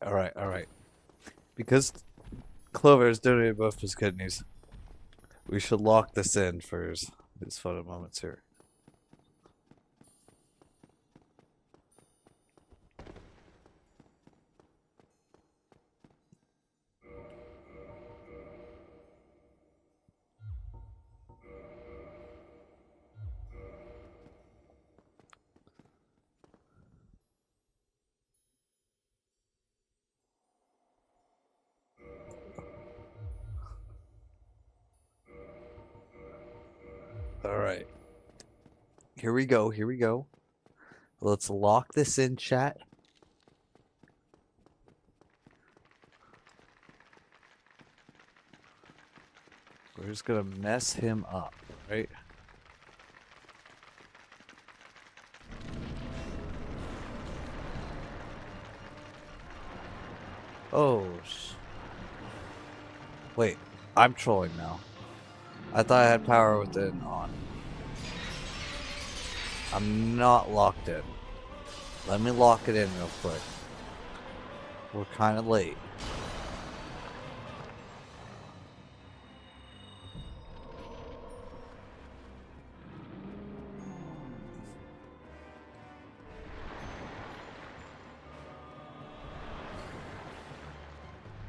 Alright. Because Clover has donated both his kidneys, we should lock this in for his photo moments here. Alright. Here we go. Here we go. Let's lock this in, chat. We're just gonna mess him up, right? Oh, wait. I'm trolling now. I thought I had power within on. I'm not locked in. Let me lock it in real quick. We're kind of late.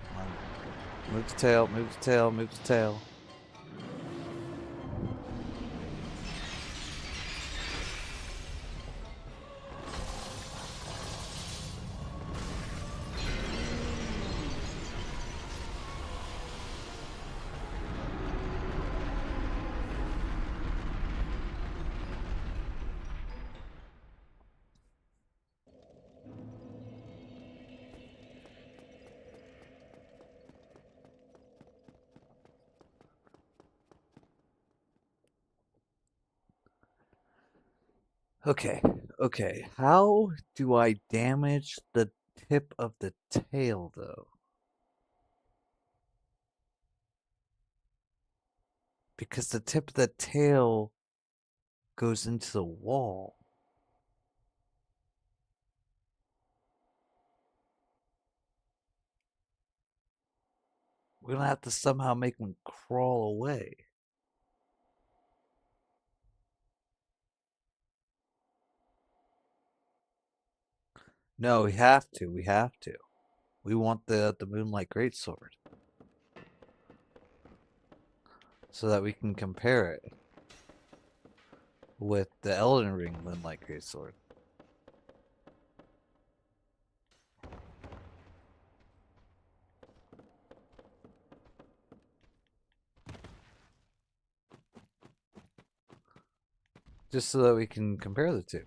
Come on. Move the tail, move the tail, move the tail. Okay, okay. How do I damage the tip of the tail, though? Because the tip of the tail goes into the wall. We're gonna have to somehow make him crawl away. No, we have to. We have to. We want the Moonlight Greatsword. So that we can compare it with the Elden Ring Moonlight Greatsword. Just so that we can compare the two.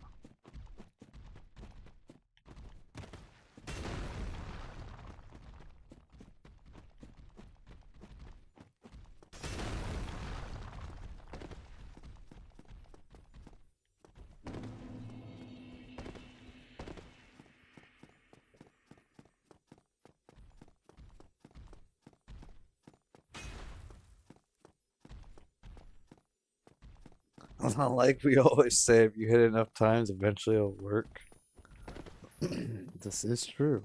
Like we always say, if you hit it enough times, eventually it'll work. This is true.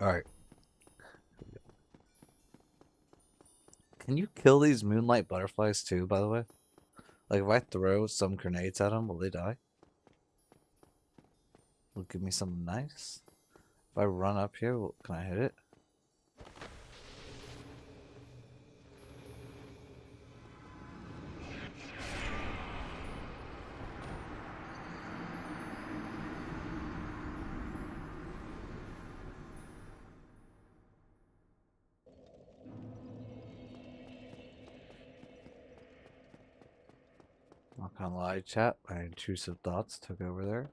Alright. Can you kill these moonlight butterflies too, by the way? Like if I throw some grenades at them, will they die? Will it give me something nice? If I run up here, can I hit it? Not gonna lie, chat. My intrusive thoughts took over there.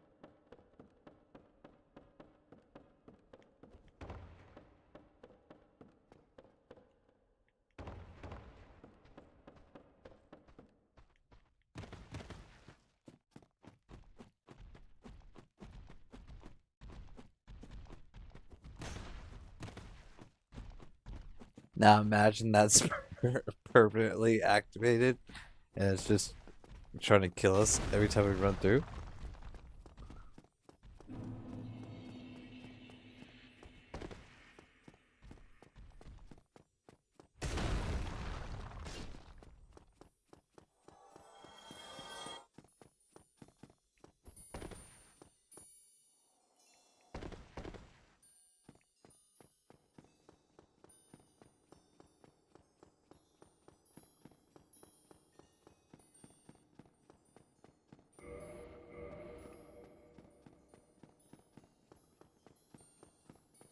Now imagine that's permanently activated and it's just trying to kill us every time we run through.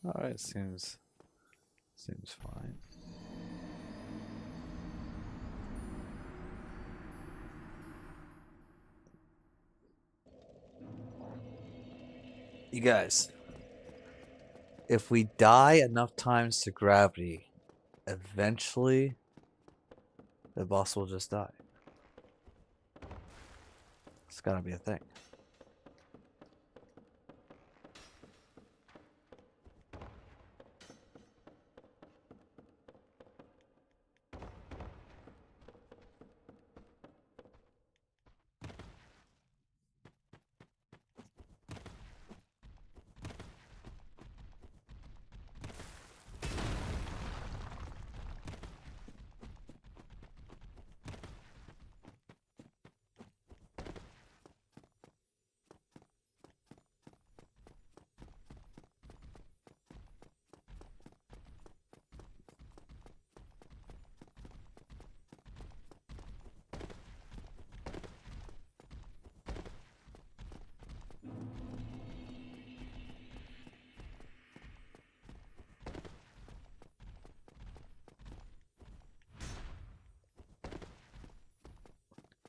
Alright, seems fine. You guys, if we die enough times to gravity, eventually the boss will just die. It's gotta be a thing.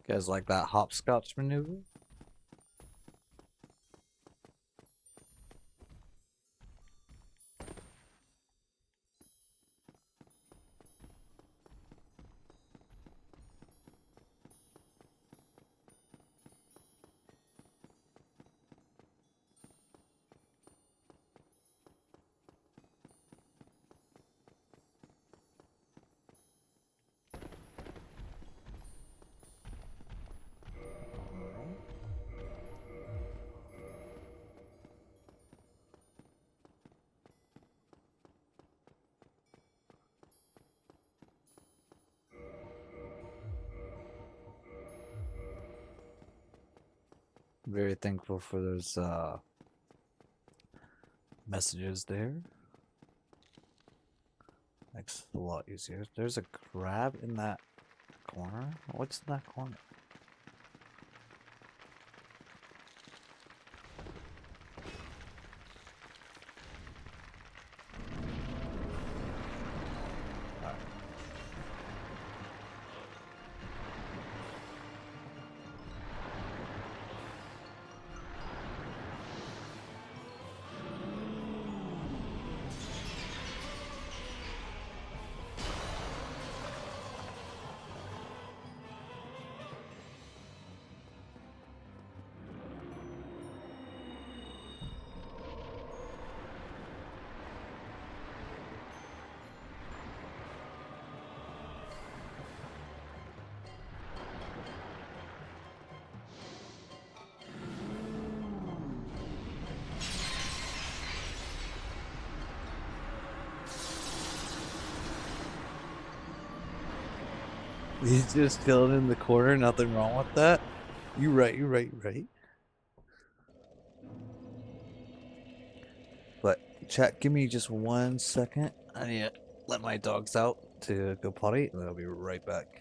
You guys like that hopscotch maneuver? Very thankful for those messages there. Makes it a lot easier. There's a crab in that corner. What's in that corner? He's just chilling in the corner, nothing wrong with that. You right, you right, you right. But chat, give me just 1 second. I need to let my dogs out to go potty, and I'll be right back.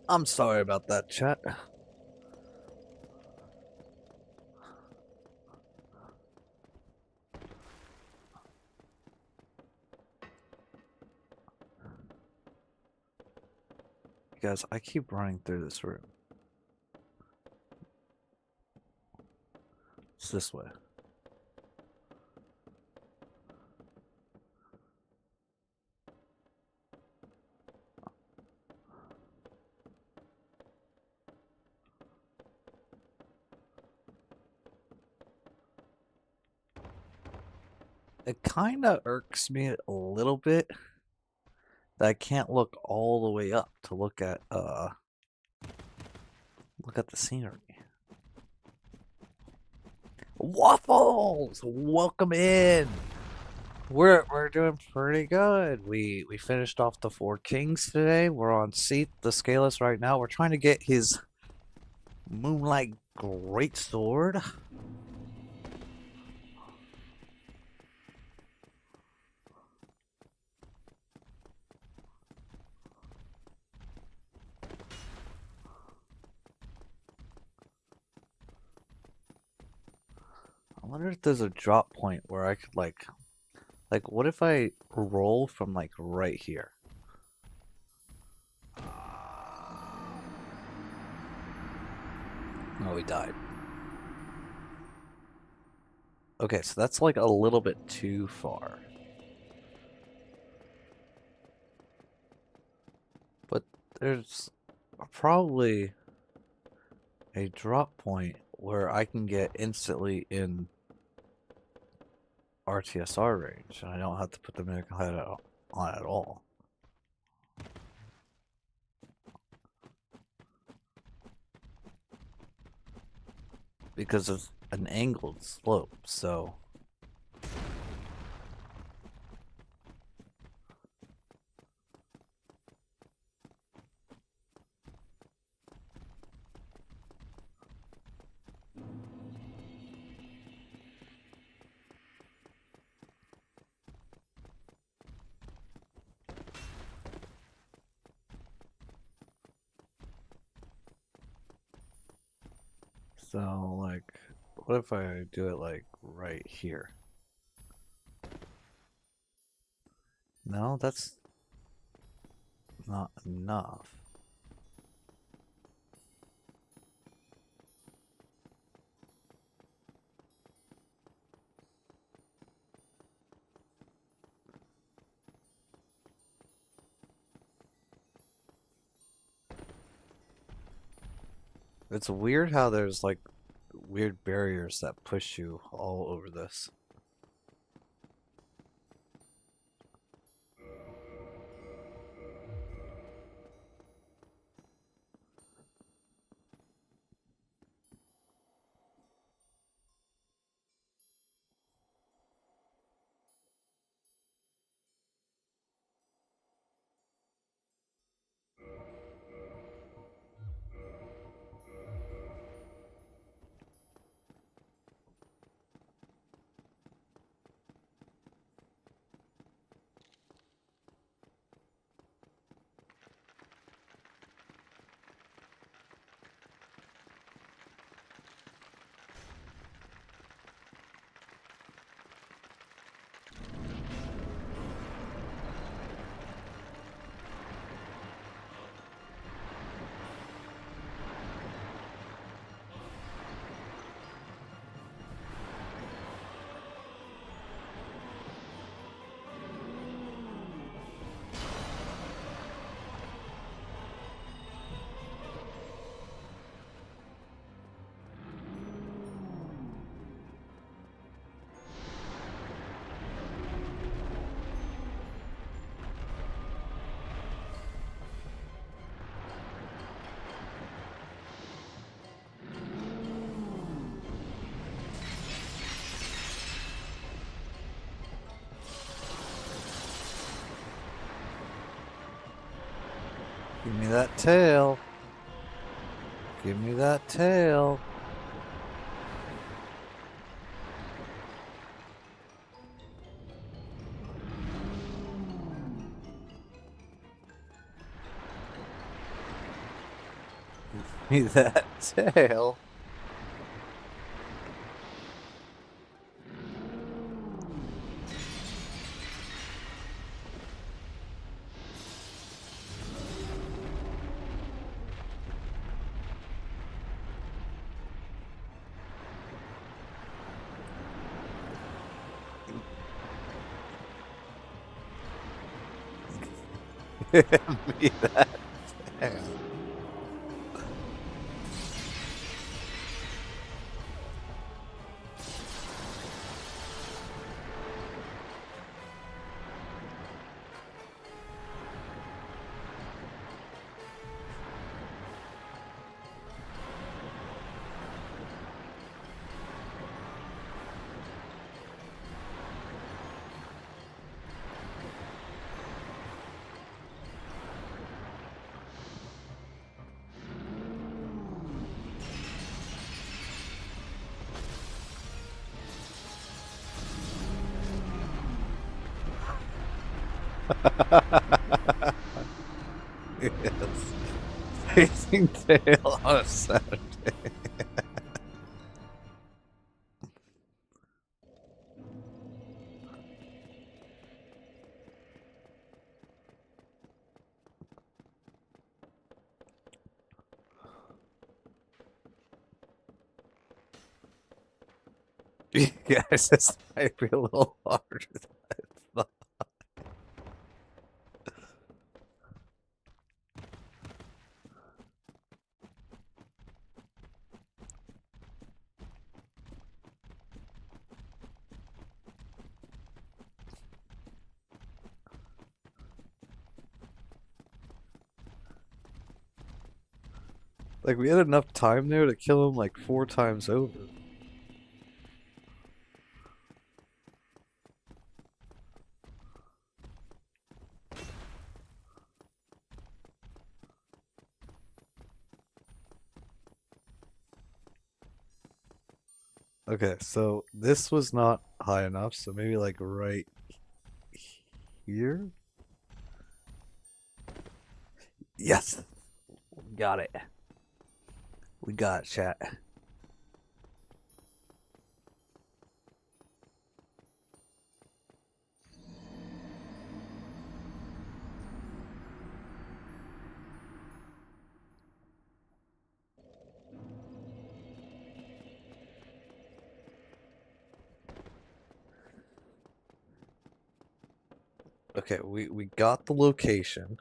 I'm sorry about that, chat. Guys, I keep running through this room. It's this way. It kind of irks me a little bit that I can't look all the way up to look at the scenery. Waffles, welcome in. We're doing pretty good. We finished off the 4 kings today. We're on Seath the Scaleless right now. We're trying to get his Moonlight Greatsword. I wonder if there's a drop point where I could like what if I roll from like right here? Oh, we died. Okay, so that's like a little bit too far. But there's probably a drop point where I can get instantly in RTSR range, and I don't have to put the medical head on at all. Because of an angled slope, so... So, like, what if I do it, like, right here? No, that's not enough. It's weird how there's, like, weird barriers that push you all over this. Give me that tail. Give me that tail. Me that tail. Me that tail. Yes. Facing tail on a Saturday. Guys, this might be a little harder than I thought. Like, we had enough time there to kill him like 4 times over. Okay, so this was not high enough, so maybe like right here? Yes! Got it. We got it, chat. Okay, we got the location.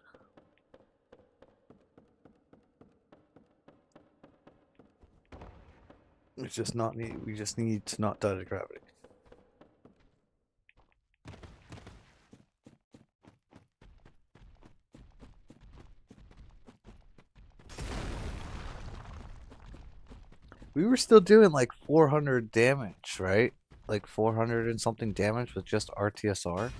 We just need to not die to gravity. We were still doing like 400 damage, right? Like 400 and something damage with just RTSR.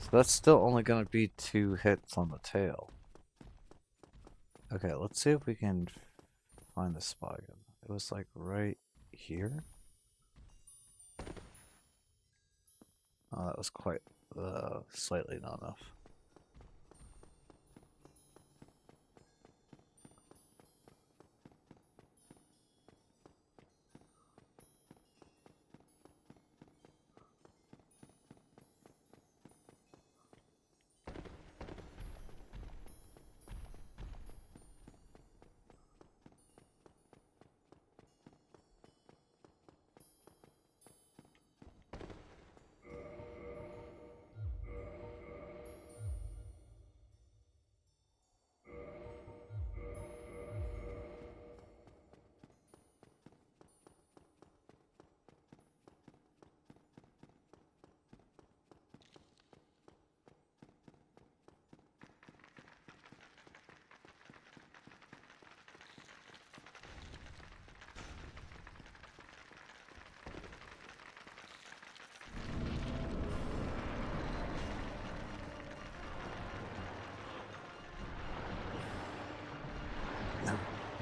So that's still only gonna be 2 hits on the tail. Okay, let's see if we can find the spot again. It was like right here. Oh, that was quite slightly not enough.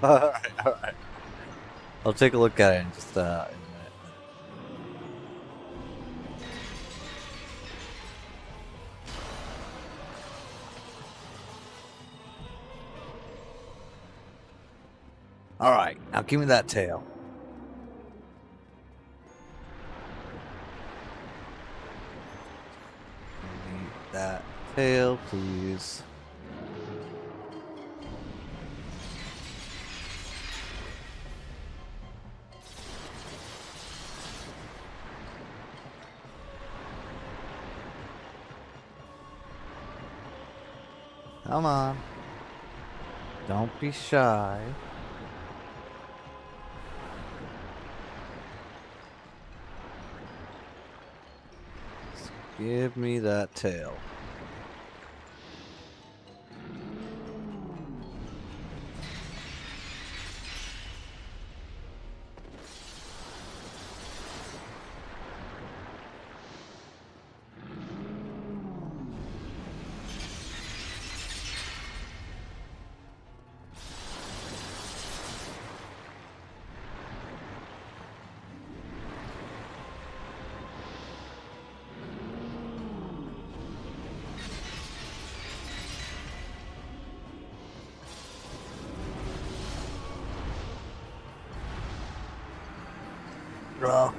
Alright, alright. I'll take a look at it in just in a minute. Alright, now give me that tail. Give me that tail, please. Come on. Don't be shy. Just give me that tail.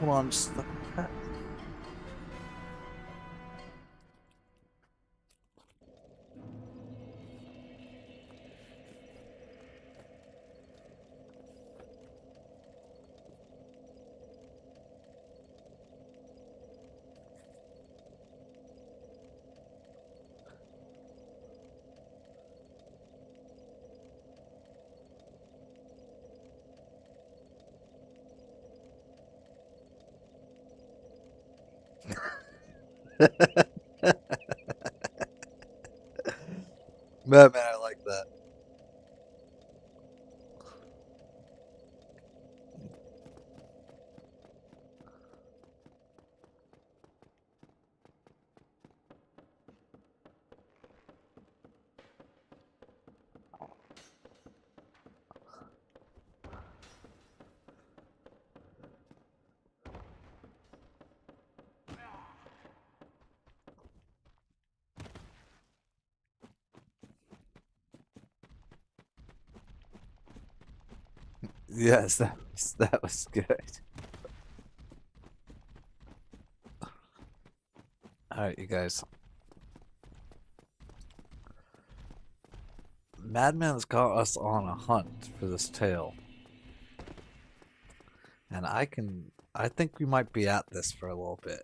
Hold on, just look at that. Man, I like that. Yes, that was good. Alright, you guys. Madman's got us on a hunt for this tail. And I think we might be at this for a little bit.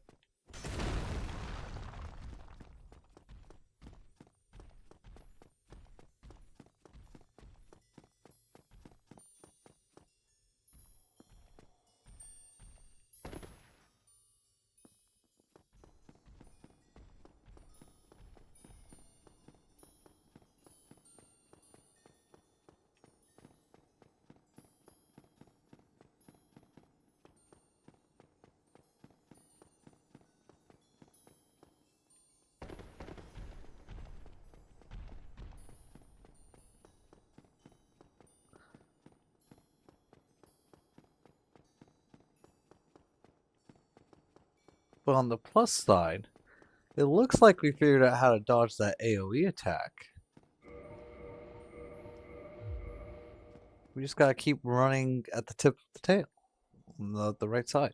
But on the plus side, it looks like we figured out how to dodge that AoE attack. We just gotta keep running at the tip of the tail on the right side.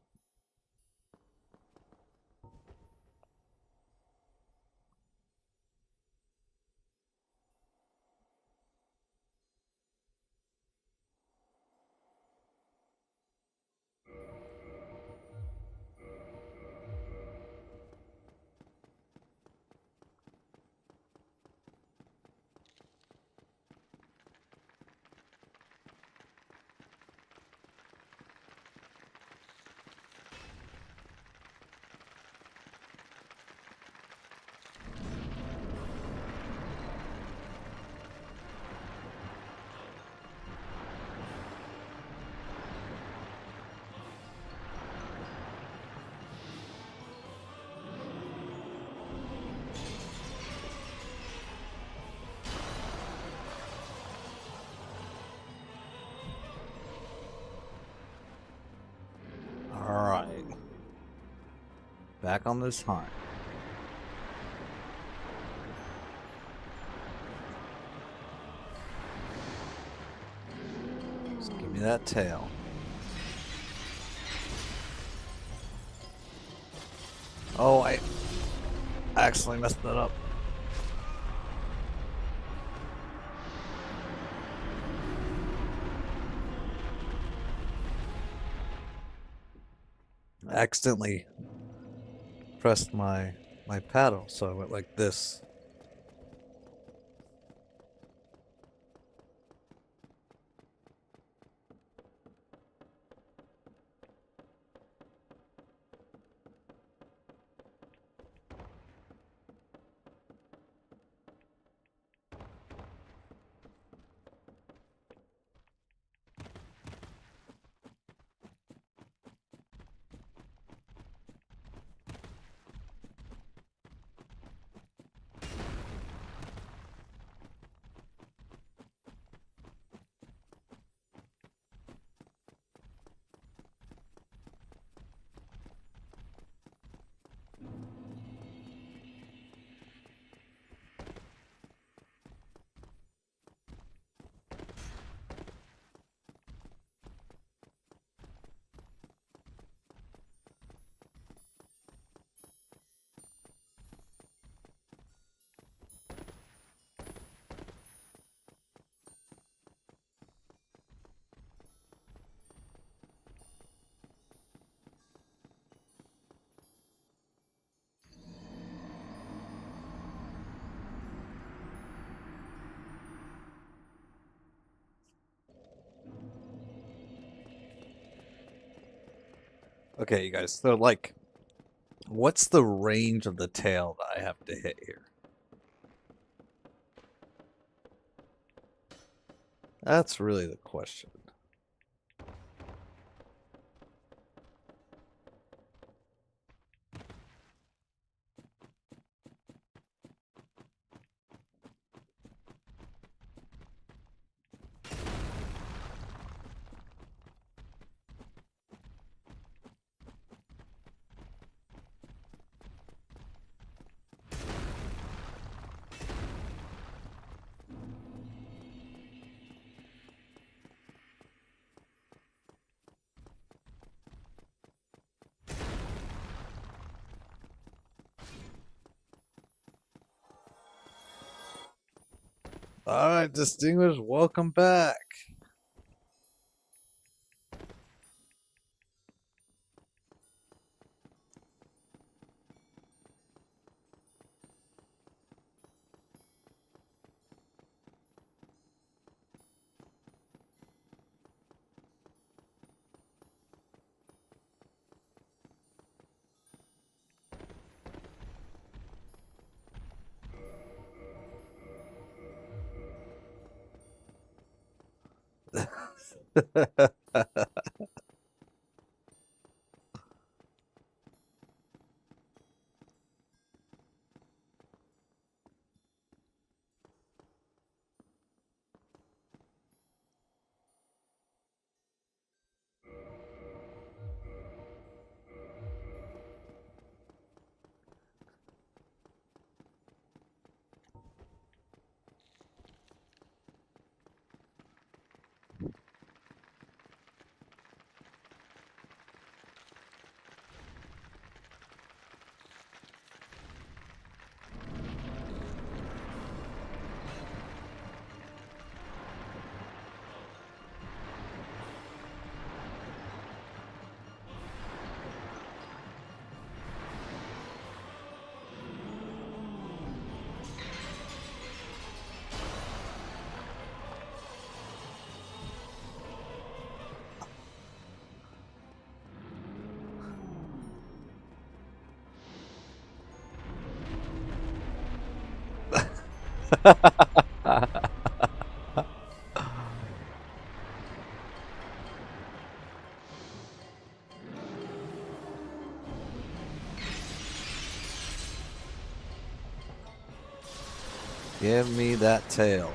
Back on this hunt. Just give me that tail. Oh, I accidentally messed that up. I accidentally pressed my paddle, so I went like this. Okay, you guys, so like, what's the range of the tail that I have to hit here? That's really the question. All right, distinguished, welcome back. Give me that tail.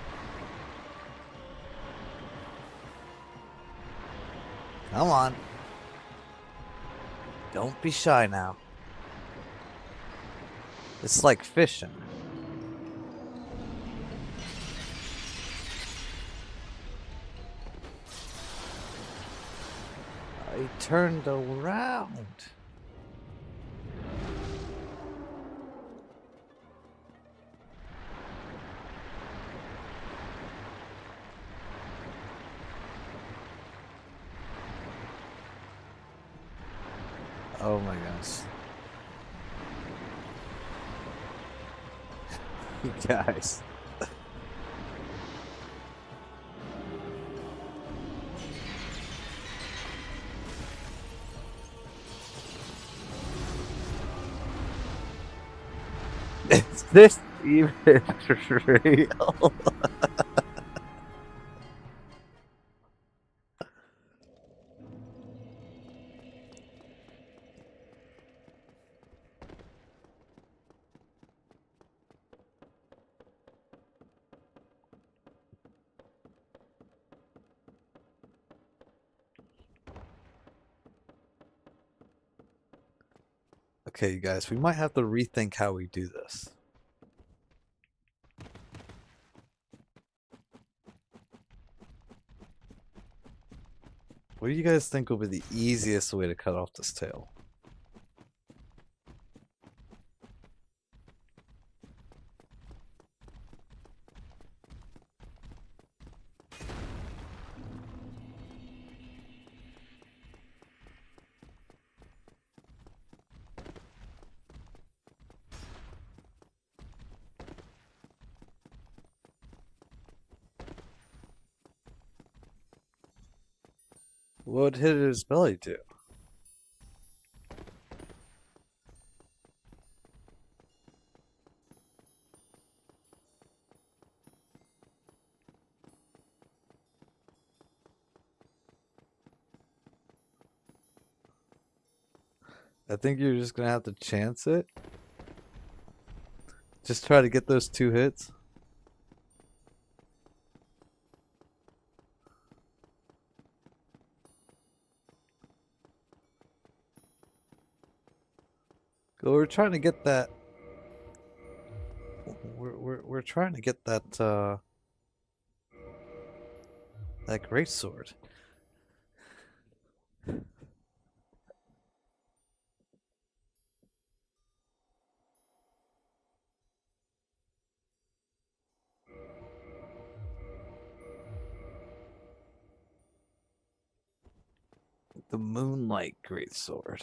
Come on. Don't be shy now. It's like fishing. I turned around. Oh my gosh. You guys. Is this even real? Okay, you guys, we might have to rethink how we do this. What do you guys think will be the easiest way to cut off this tail? What would hit his belly do? I think you're just gonna have to chance it. Just try to get those 2 hits. We're trying to get that. We're trying to get that that great sword. The Moonlight Greatsword.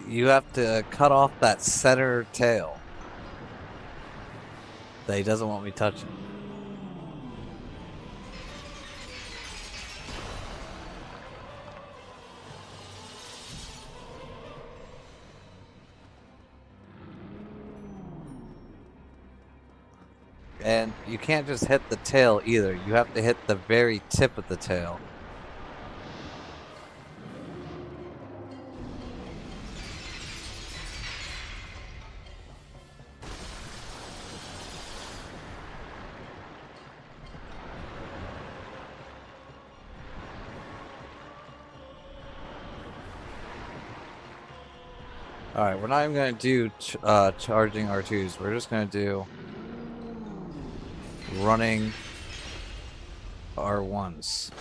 You have to cut off that center tail that he doesn't want me touching. And you can't just hit the tail either. You have to hit the very tip of the tail. Alright, we're not even going to do charging R2s. We're just going to do running R1s.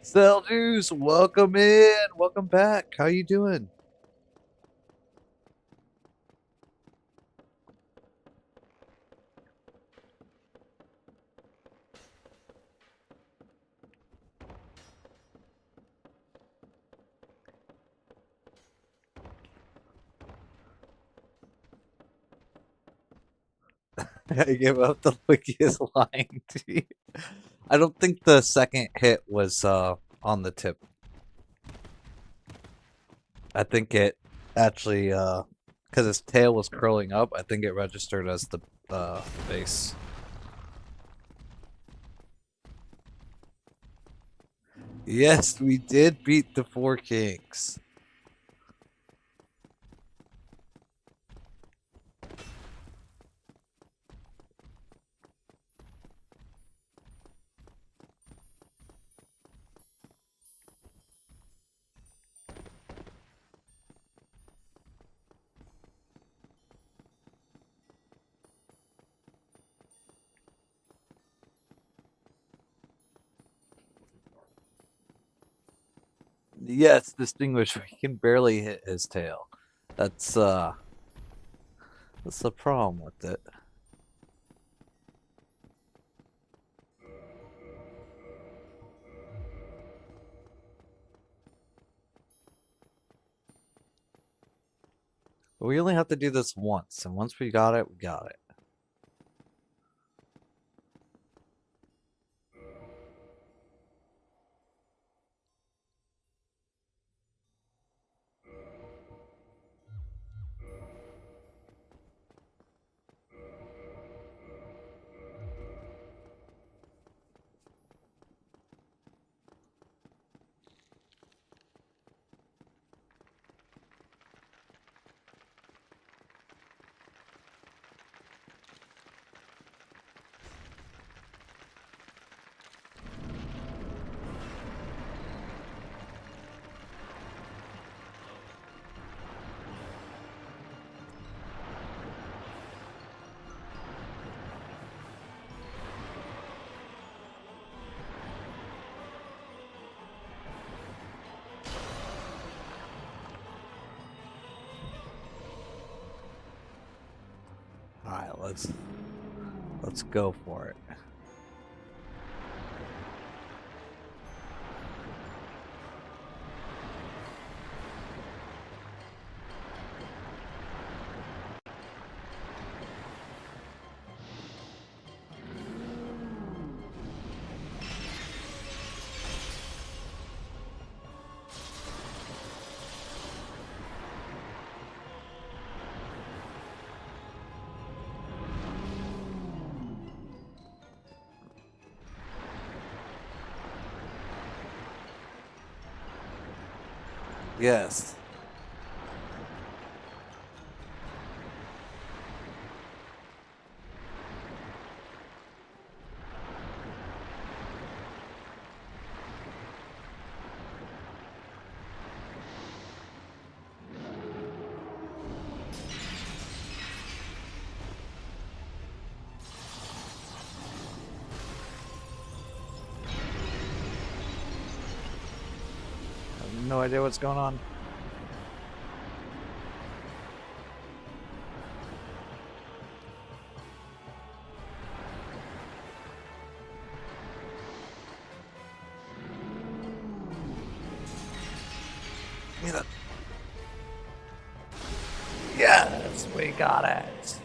Cell Juice, welcome in. Welcome back. How you doing? I gave up the wiki is lying to you. I don't think the second hit was on the tip. I think it actually, because its tail was curling up, I think it registered as the base. Yes, we did beat the Four Kings. Yes, distinguished. We can barely hit his tail. That's the problem with it. But we only have to do this once, and once we got it, we got it. Alright, let's go for it. Yes. I have no idea what's going on. Yes, we got it.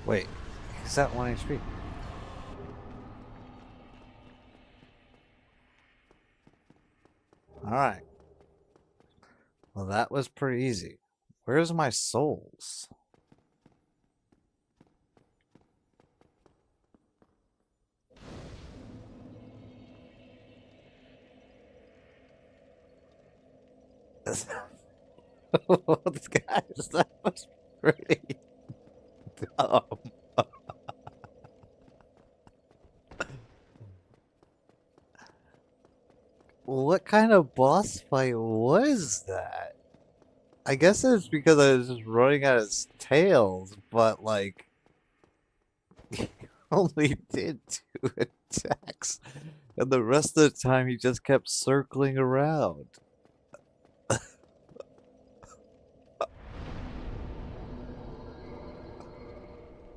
Wait, he's at 1 HP. Alright. Well, that was pretty easy. Where's my souls? This guys, that was pretty dumb. What kind of boss fight was that? I guess it's because I was just running at his tails, but like, he only did 2 attacks, and the rest of the time he just kept circling around.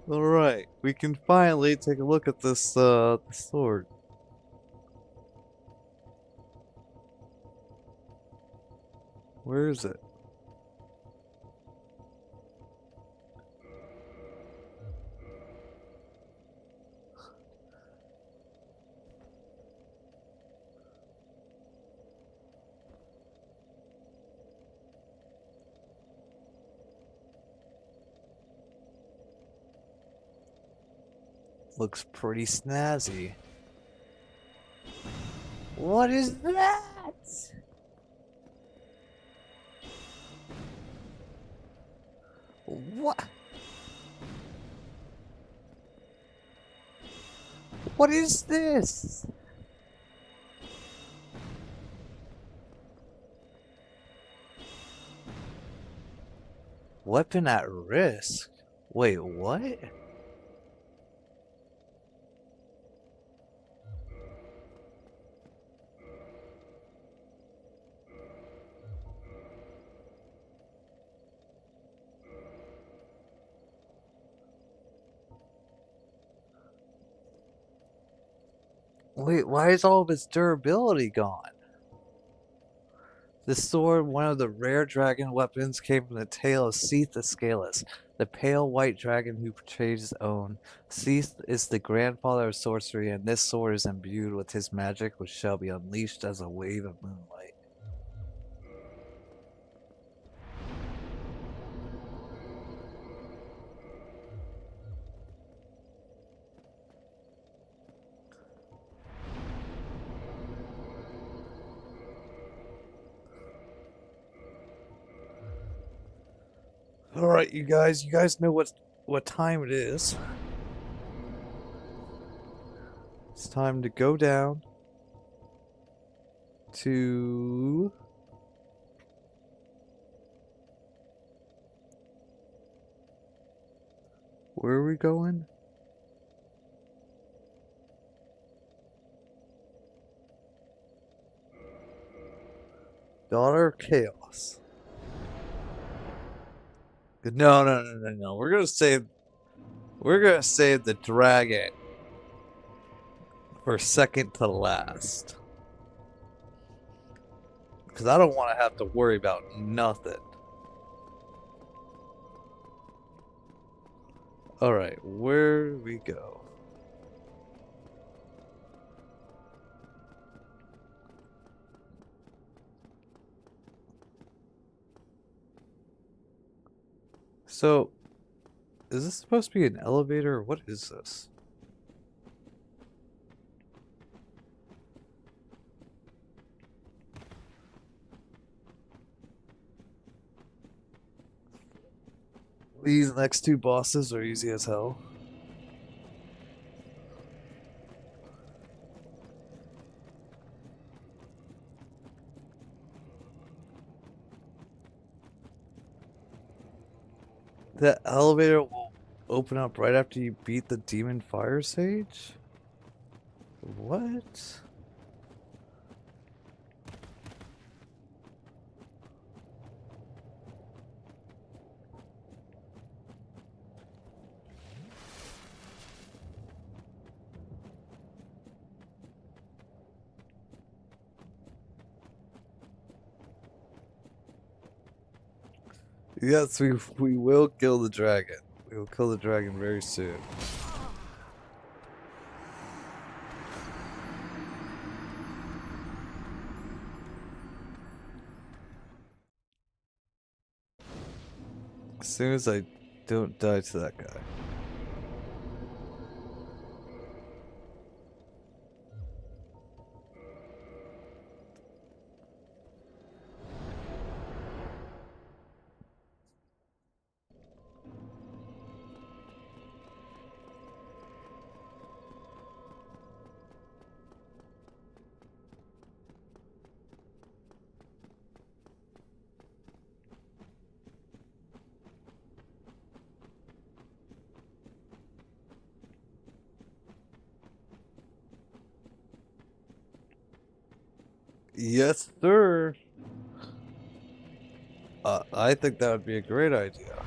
Alright, we can finally take a look at this, sword. Where is it? Looks pretty snazzy. What is that? What? What is this? Weapon at risk? Wait, what? Wait, why is all of its durability gone? The sword, one of the rare dragon weapons, came from the tale of Seath the Scaleless, the pale white dragon who betrayed his own. Seath is the grandfather of sorcery, and this sword is imbued with his magic, which shall be unleashed as a wave of moonlight. Alright, you guys know what time it is. It's time to go down to... Where are we going? Daughter of Chaos. No. We're gonna save the dragon for second to last. Because I don't want to have to worry about nothing. Alright, where we go? So, is this supposed to be an elevator or what is this? These next 2 bosses are easy as hell. The elevator will open up right after you beat the Demon Fire Sage? What? Yes, we will kill the dragon. We will kill the dragon very soon. As soon as I don't die to that guy. Yes, sir. I think that would be a great idea.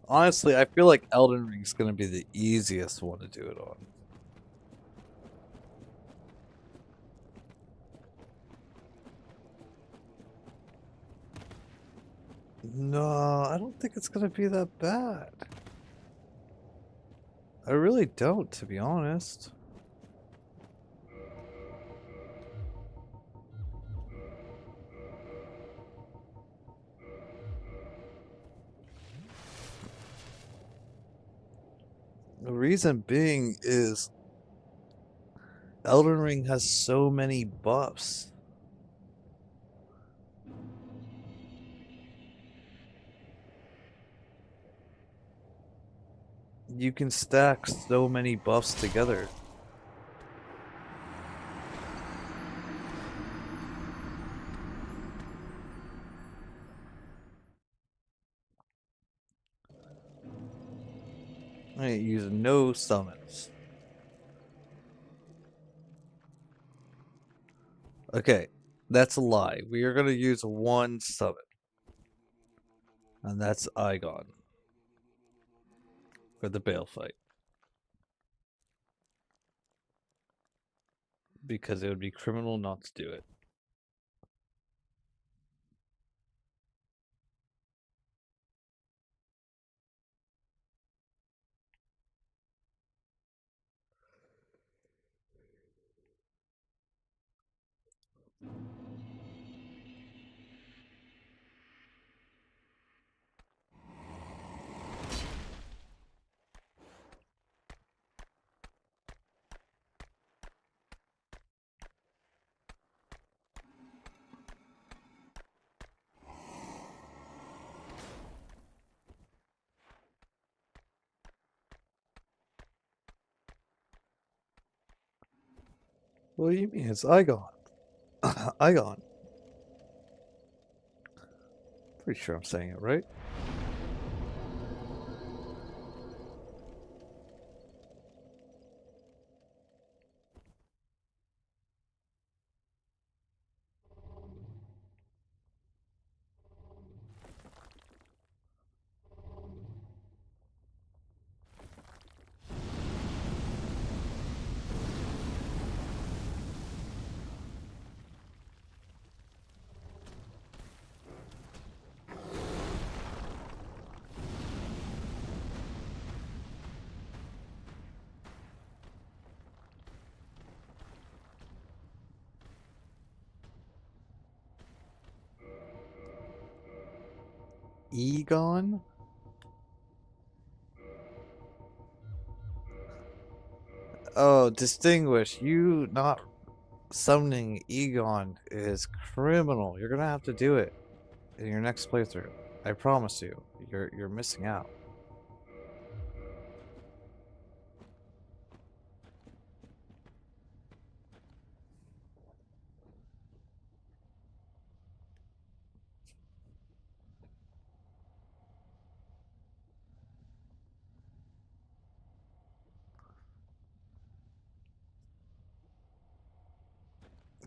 Honestly, I feel like Elden Ring's gonna be the easiest one to do it on. No, I don't think it's gonna be that bad. I really don't, to be honest. The reason being is Elden Ring has so many buffs. You can stack so many buffs together. I use no summons. Okay, that's a lie. We are gonna use one summon. And that's Igon. For the Bale fight. Because it would be criminal not to do it. What do you mean? It's Igon. Igon. Pretty sure I'm saying it right. Egon? Oh, distinguish. You not summoning Egon is criminal. You're gonna have to do it in your next playthrough. I promise you. You're missing out.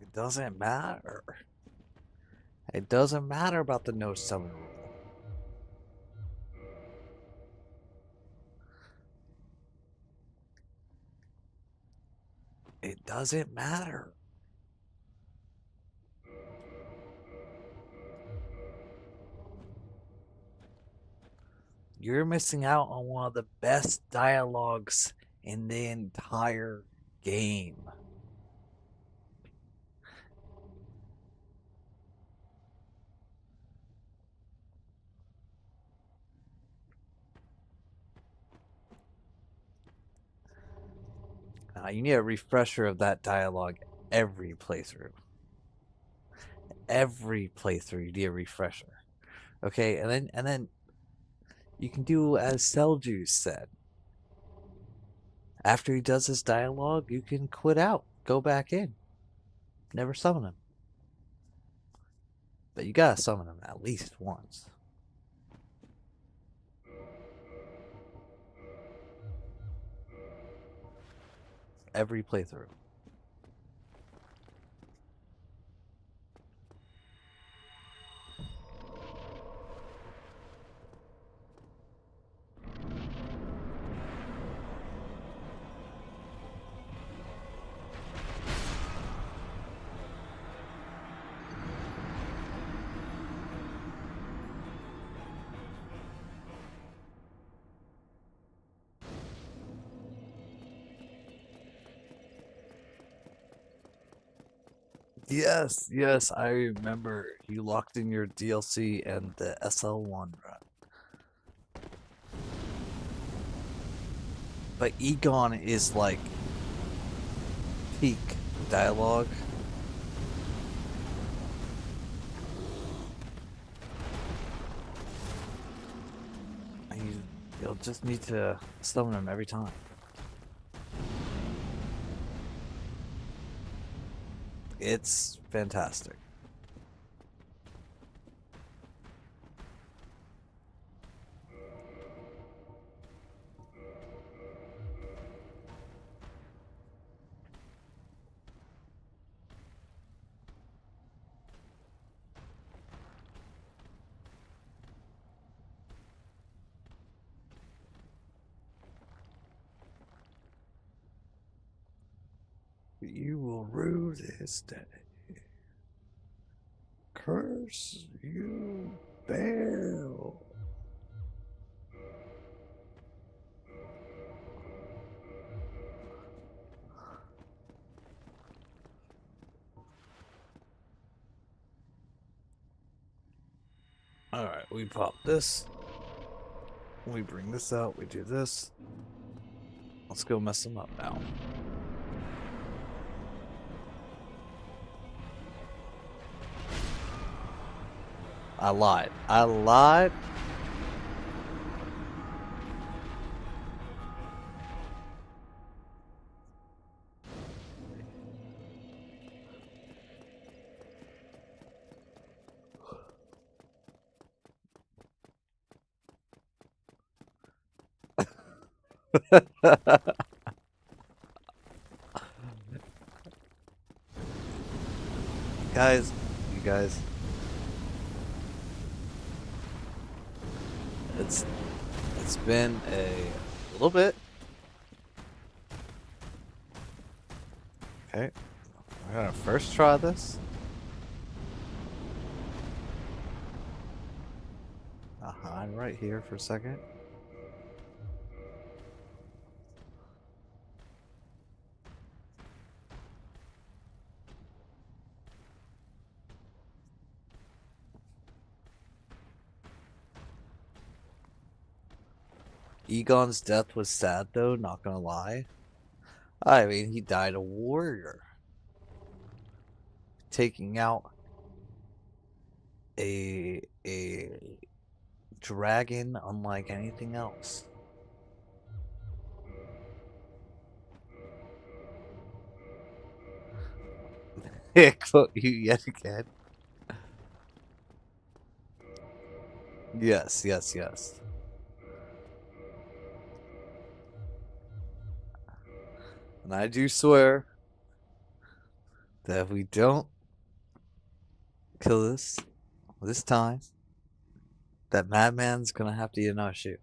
It doesn't matter. It doesn't matter about the no summon rule. It doesn't matter. You're missing out on one of the best dialogues in the entire game. You need a refresher of that dialogue every playthrough. Every playthrough you need a refresher. Okay, and then you can do as Seljuice said. After he does his dialogue, you can quit out, go back in, never summon him. But you gotta summon him at least once. Every playthrough. Yes, yes, I remember you locked in your DLC and the SL1 run. But Egon is like peak dialogue. And you'll just need to summon him every time. It's fantastic. You will rue this day. Curse you, Bale. Alright, we pop this. We bring this out, we do this. Let's go mess them up now. I lied. I lied. You guys. It's been a little bit. Okay, we're gonna first try this. I'll hide right here for a second. Egon's death was sad though, not gonna lie. I mean, he died a warrior. Taking out a dragon unlike anything else. Quote you yet again. Yes, yes, yes. And I do swear that if we don't kill this time, that madman's gonna have to eat another shoe.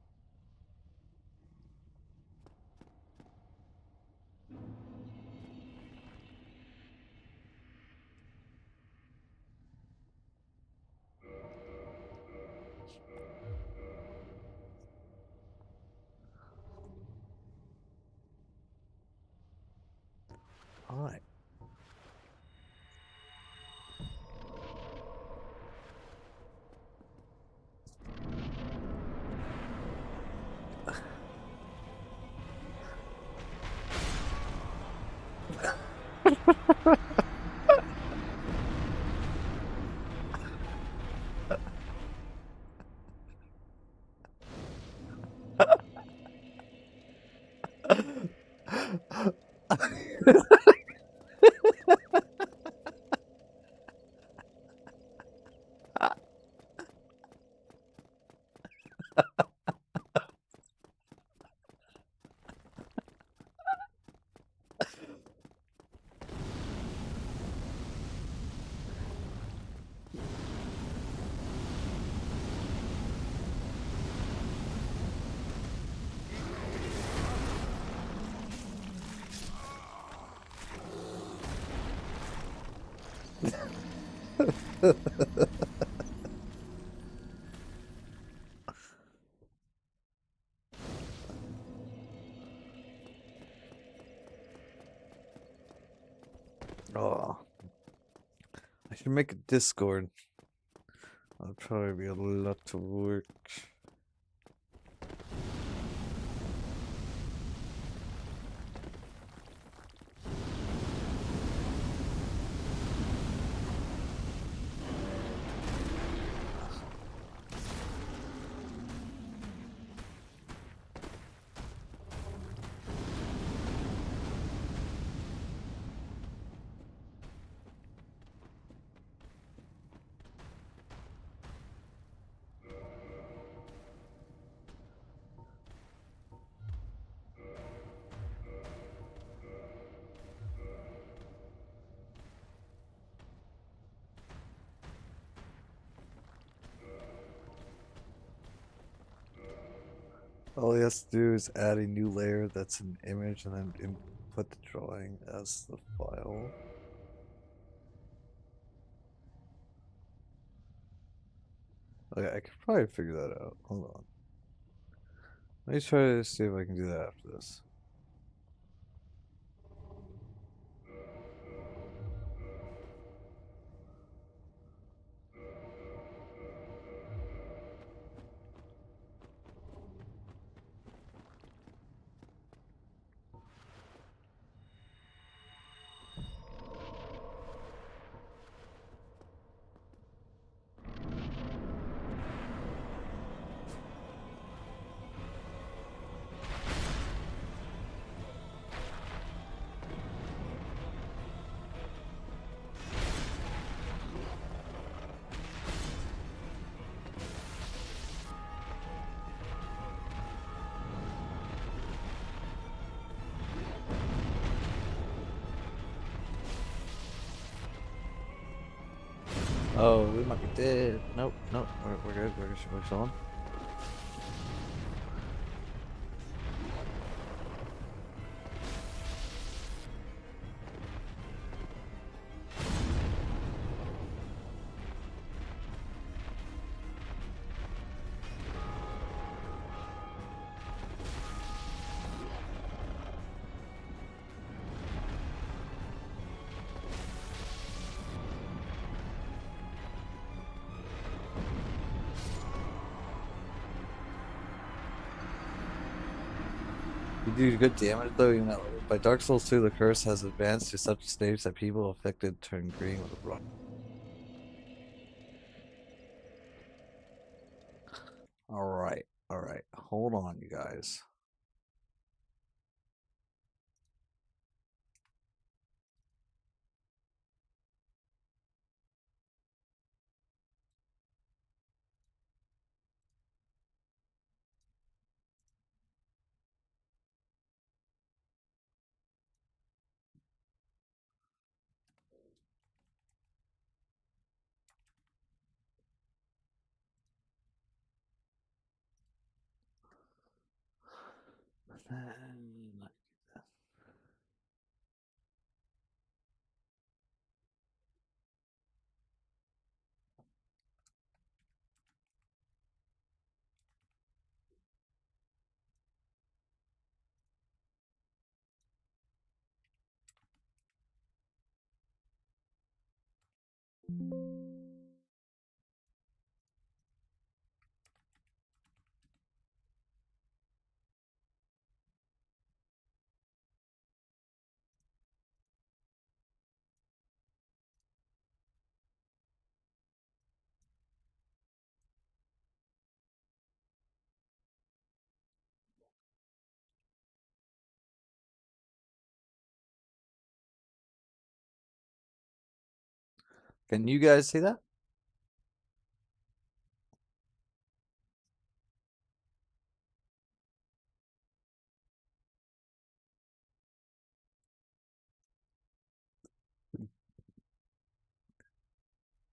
Oh, I should make a Discord. That'll probably be a lot of work. All he has to do is add a new layer that's an image and then input the drawing as the file. Okay, I could probably figure that out. Hold on. Let me try to see if I can do that after this. Oh, we might be dead. Nope, nope, we're good. We're chilling. You do good damage though, even at, by Dark Souls 2, the curse has advanced to such a stage that people affected turn green with a rock. Alright, alright. Hold on, you guys. Can you guys see that?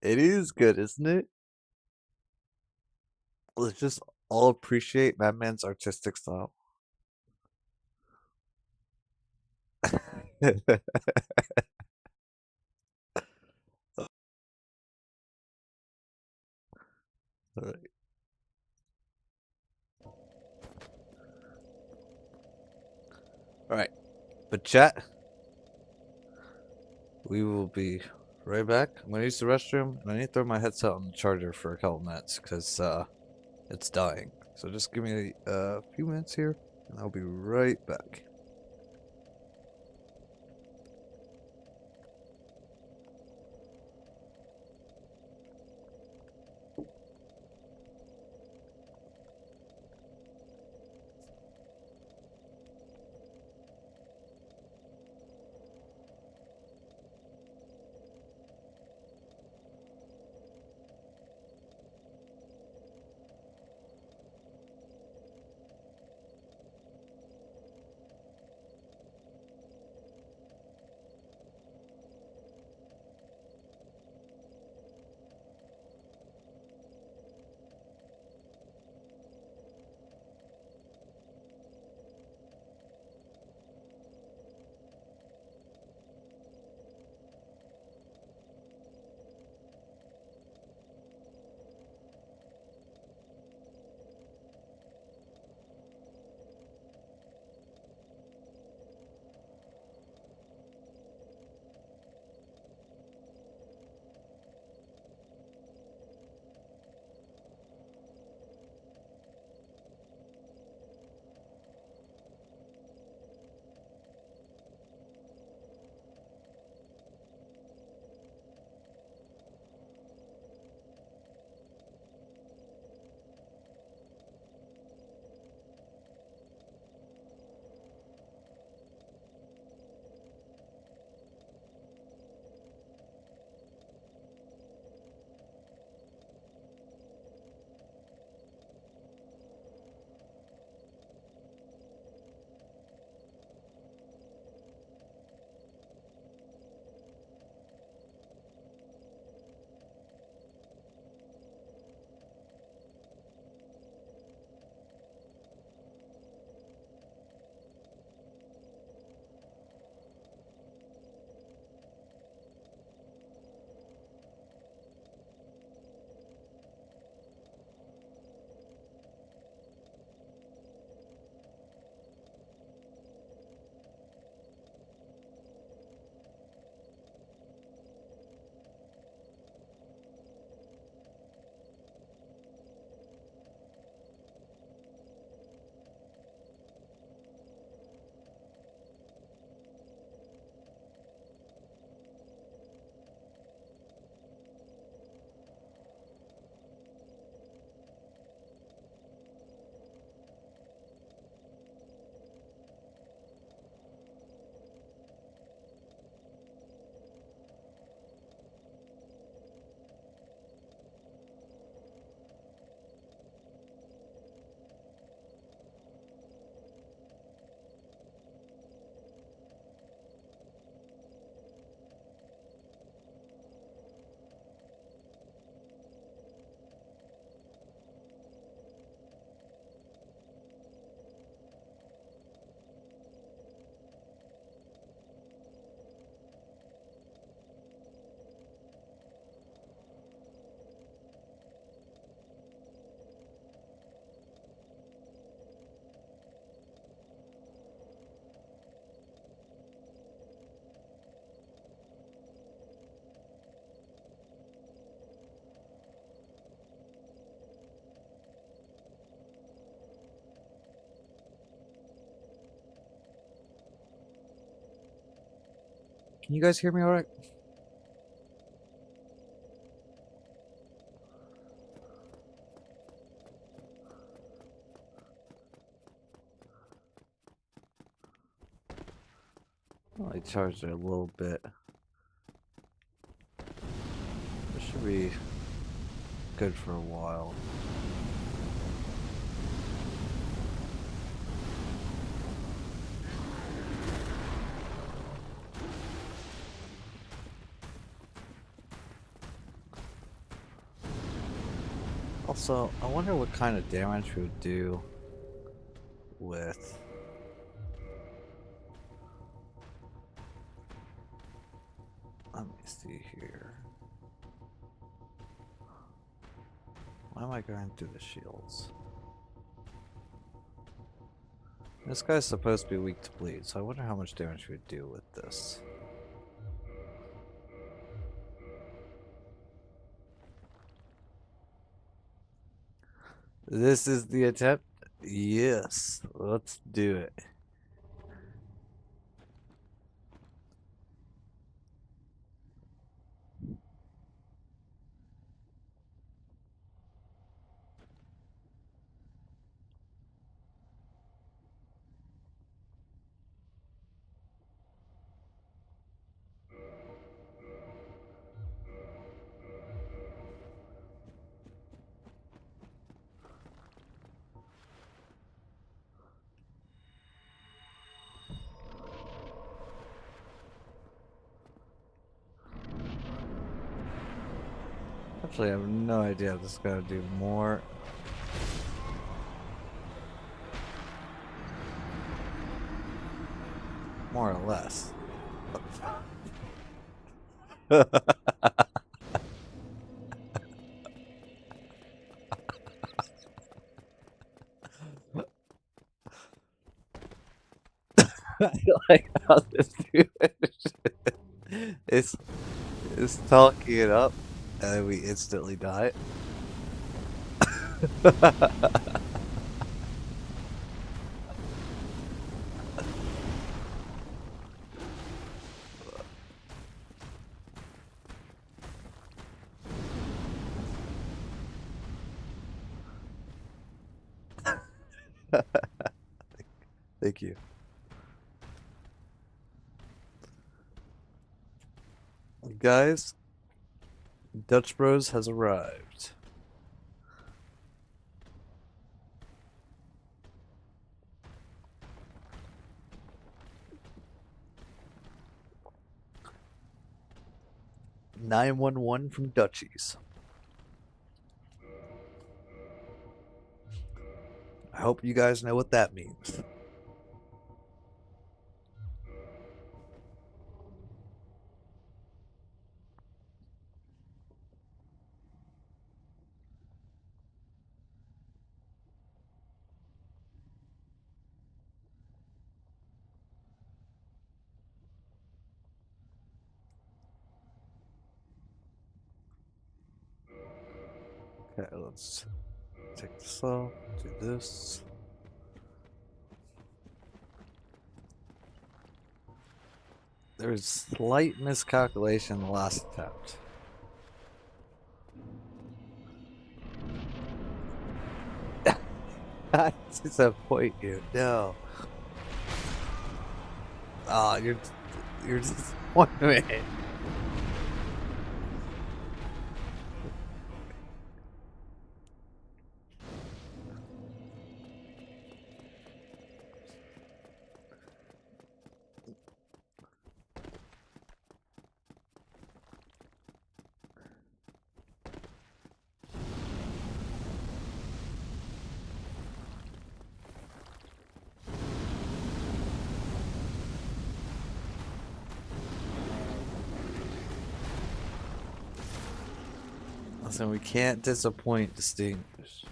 It is good, isn't it? Let's just all appreciate Madman's artistic style. Alright. Alright. But chat, we will be right back. I'm gonna use the restroom and I need to throw my headset on the charger for a couple minutes because it's dying. So just give me a few minutes here and I'll be right back. Can you guys hear me all right? I charged it a little bit. should be good for a while. Also, I wonder what kind of damage we would do with... Let me see here. Why am I going through the shields? This guy's supposed to be weak to bleed, so I wonder how much damage we would do with this. This is the attempt? Yes, let's do it. Actually, I have no idea if this is gonna do more. More or less. I like how this dude is talking it up, and then we instantly die. Thank you. Guys, Dutch Bros has arrived. "911 from Dutchies." I hope you guys know what that means. Okay, let's take this off, do this. There's slight miscalculation in the last attempt. I disappoint you. No. Ah, you're disappointment. Listen, we can't disappoint Distinguished.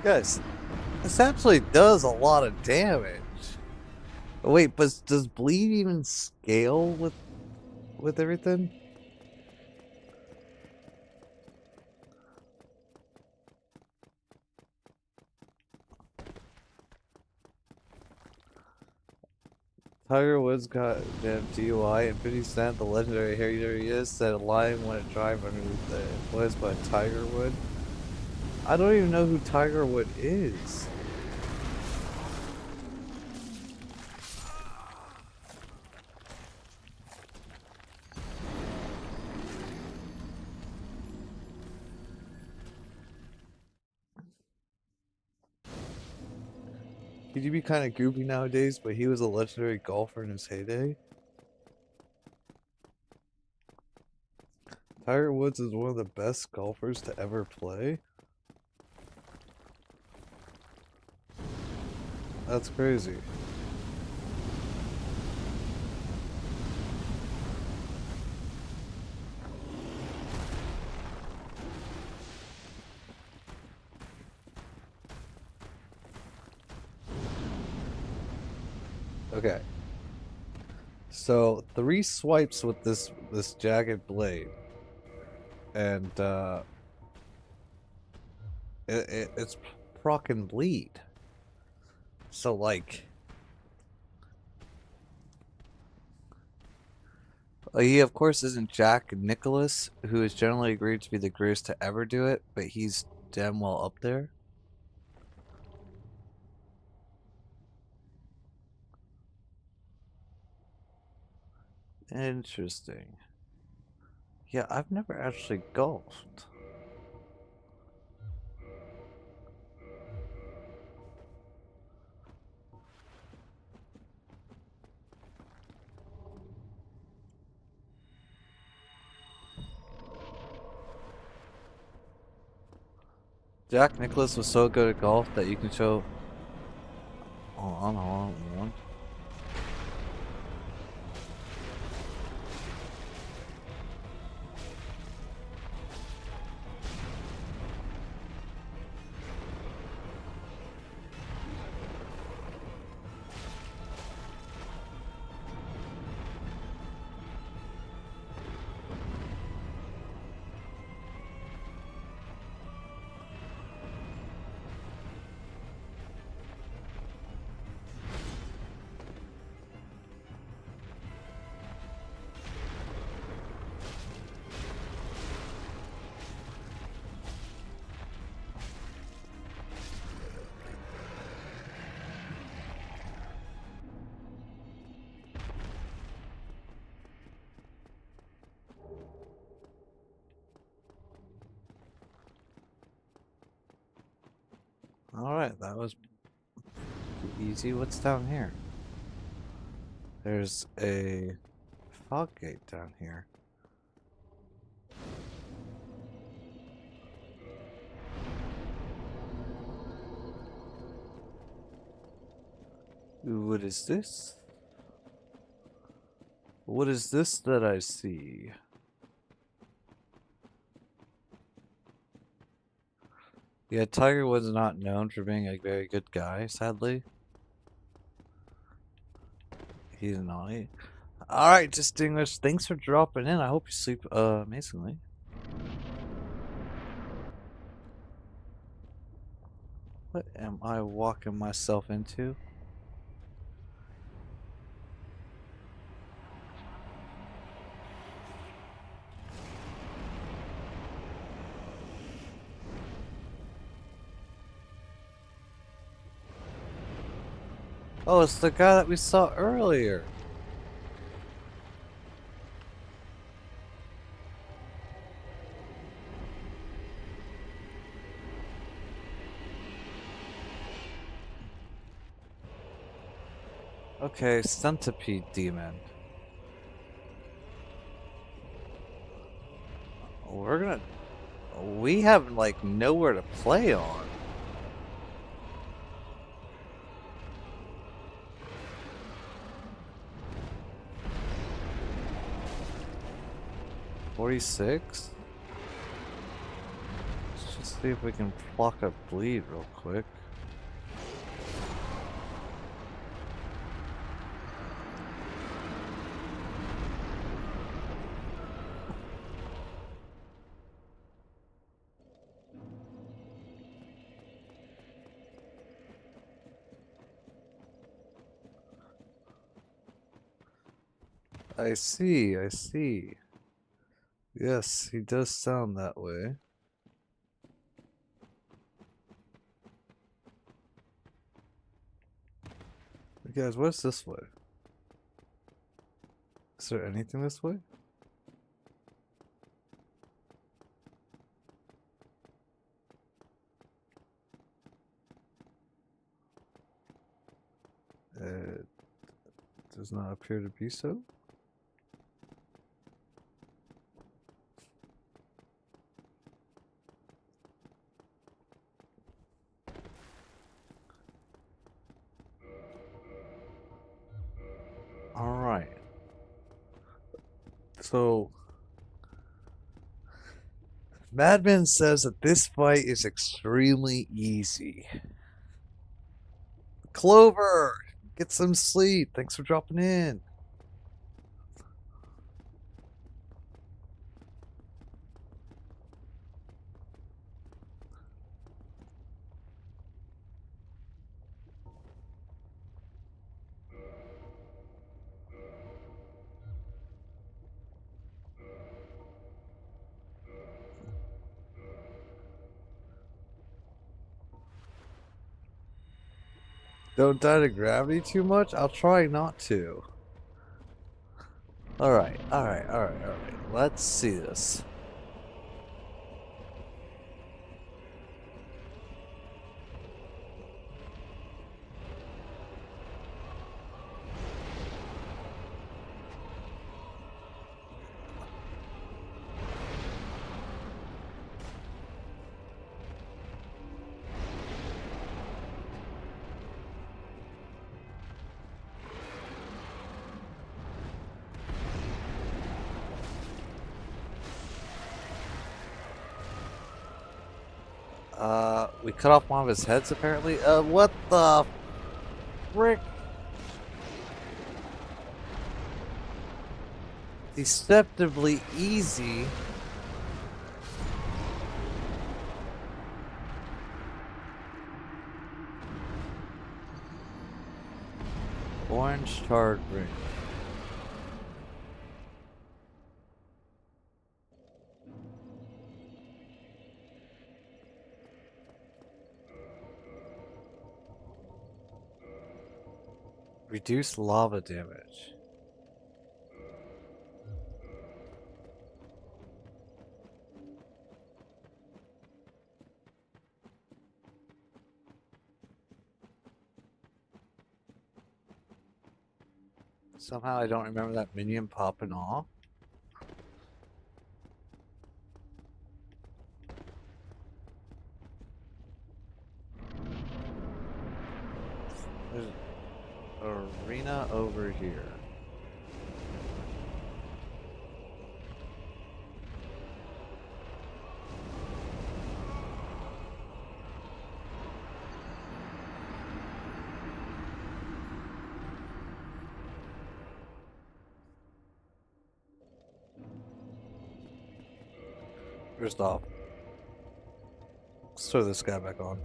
Guys, this actually does a lot of damage. Wait, but does bleed even scale with everything? Tiger Woods got damn DUI, and 50 Cent, the legendary hater he is, said a lion wouldn't drive underneath the influence by Tiger Wood. I don't even know who Tiger Wood is. He'd be kind of goofy nowadays, but he was a legendary golfer in his heyday. Tiger Woods is one of the best golfers to ever play. That's crazy. Okay. So 3 swipes with this jagged blade, and it's proc and bleed. So like, he of course isn't Jack Nicklaus, who is generally agreed to be the greatest to ever do it, but he's damn well up there. Interesting. Yeah, I've never actually golfed. Jack Nicklaus was so good at golf that you can show. Hold on. Alright, that was easy. What's down here? There's a fog gate down here. What is this? What is this that I see? Yeah, Tiger Woods not known for being a very good guy, sadly. He's naughty. Alright, Distinguished, thanks for dropping in. I hope you sleep amazingly. What am I walking myself into? Oh, it's the guy that we saw earlier. Okay, Centipede Demon. We have like nowhere to play on. $46? See if we can block a bleed real quick. I see, I see. Yes, he does sound that way. Guys, what's this way? Is there anything this way? It does not appear to be so. Alright. So, Madman says that this fight is extremely easy. Clover! Get some sleep. Thanks for dropping in. Don't die to gravity too much? I'll try not to. Alright. Let's see this. We cut off one of his heads apparently. What the frick? Deceptively easy. Orange tarred ring. Reduce lava damage. Somehow I don't remember that minion popping off. There's an arena over here. First off, let's throw this guy back on.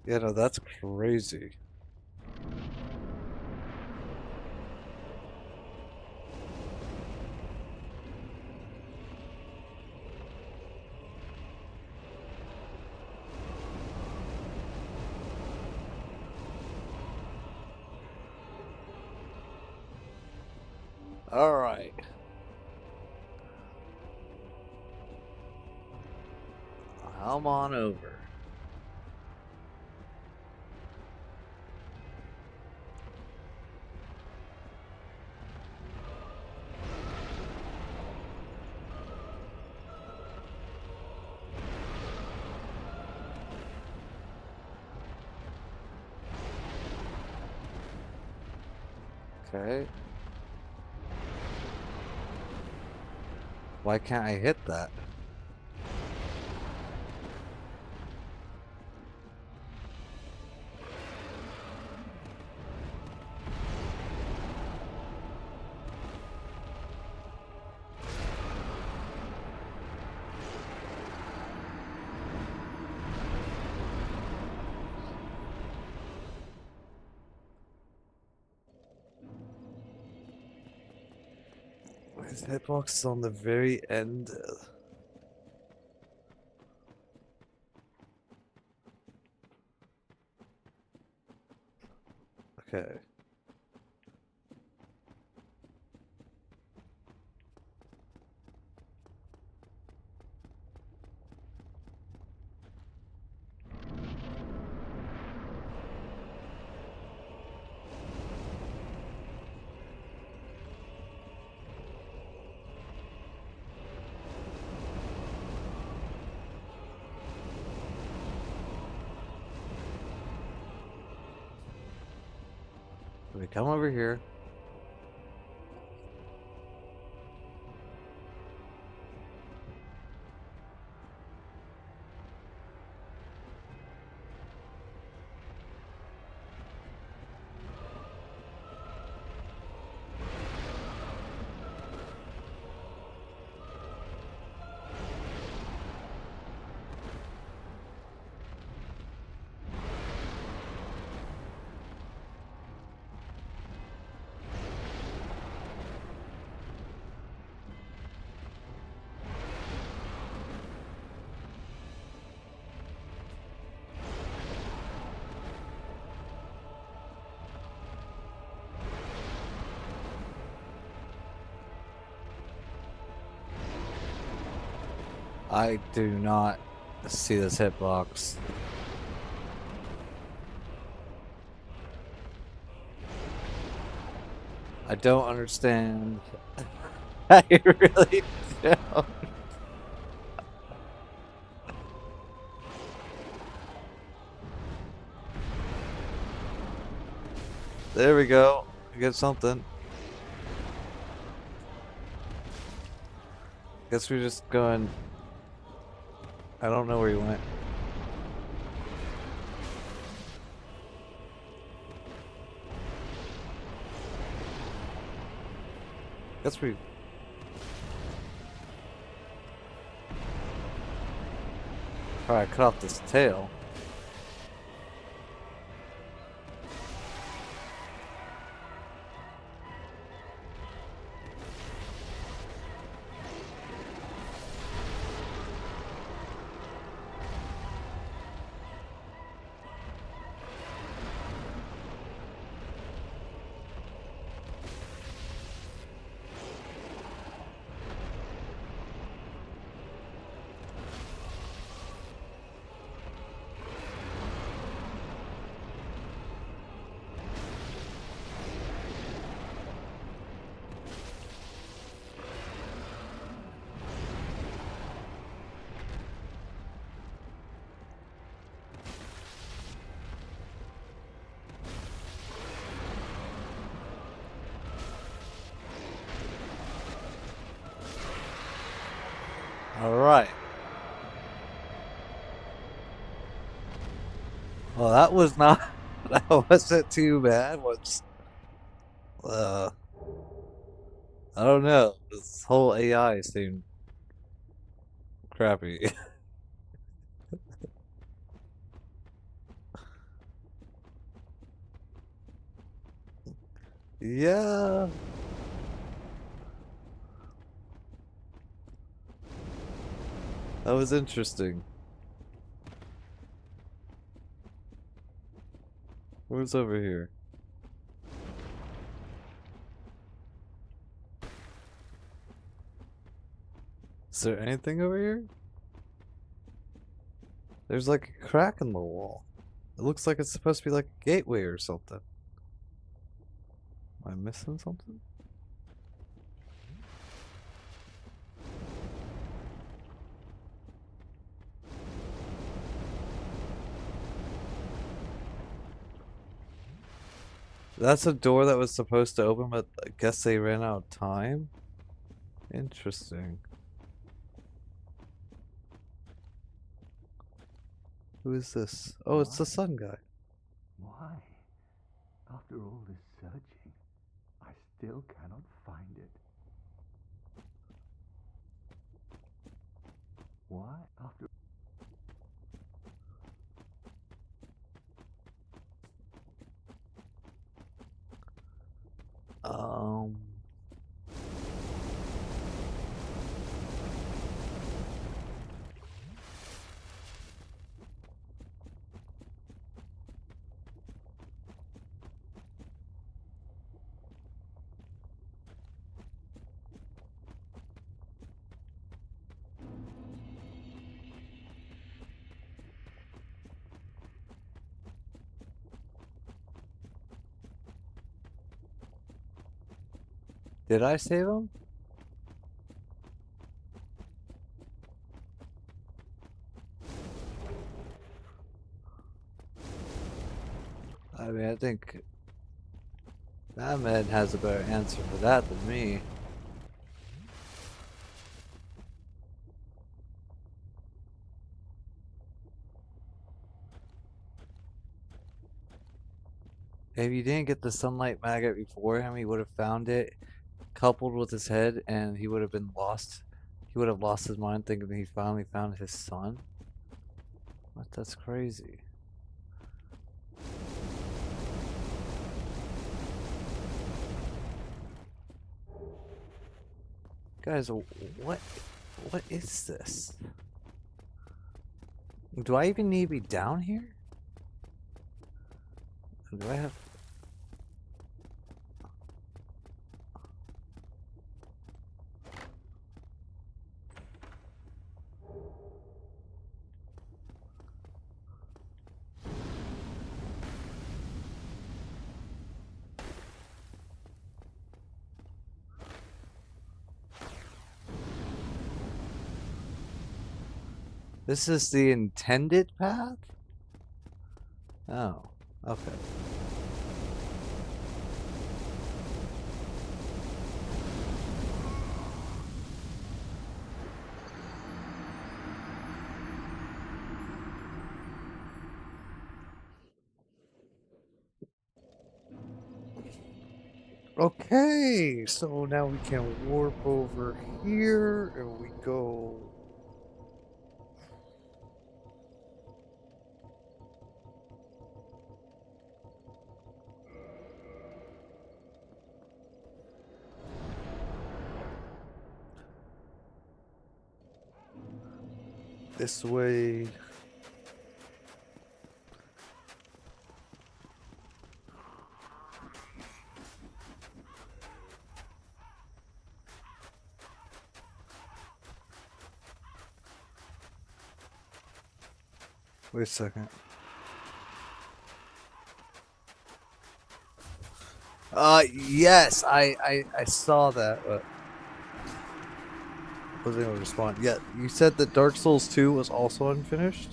Yeah, no, that's crazy. All right. Come on over. Okay. Why can't I hit that? His hitbox is on the very end. Okay. Let me come over here. I do not see this hitbox. I don't understand. I really don't. There we go. I get something. Guess we're just going. I don't know where he went. Guess we. Alright, cut off this tail. Alright. Well, that was not. That wasn't too bad. What's. I don't know. This whole AI seemed crappy. Yeah. That was interesting. Who's over here? Is there anything over here? There's like a crack in the wall. It looks like it's supposed to be like a gateway or something. Am I missing something? That's a door that was supposed to open, but I guess they ran out of time? Interesting. Who is this? Oh, it's the sun guy. Why? After all this searching, I still cannot find it. Why? After Um, did I save him? I mean, I think Ahmed has a better answer for that than me. If you didn't get the sunlight maggot before him, he would have found it, coupled with his head, and he would have been lost. He would have lost his mind thinking that he finally found his son. What? That's crazy. Guys, what is this? Do I even need to be down here? Do I have... This is the intended path? Oh, okay. Okay, so now we can warp over here and we go... this way. Wait a second. Yes, I saw that, but wasn't able to respond. Yeah, you said that Dark Souls 2 was also unfinished?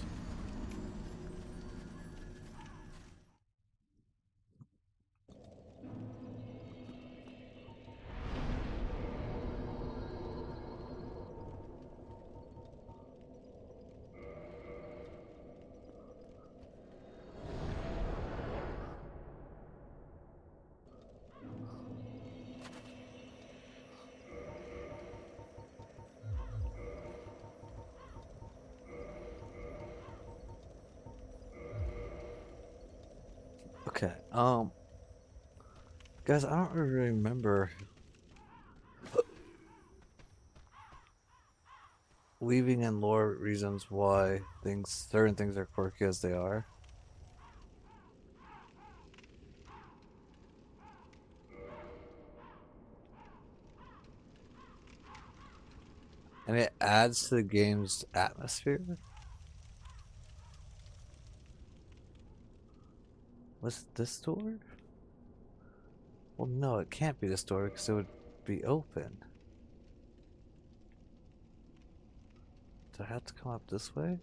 Okay, guys, I don't really remember leaving in lore reasons why certain things are quirky as they are. And it adds to the game's atmosphere. Was it this door? Well, no, it can't be this door because it would be open. Do I have to come up this way?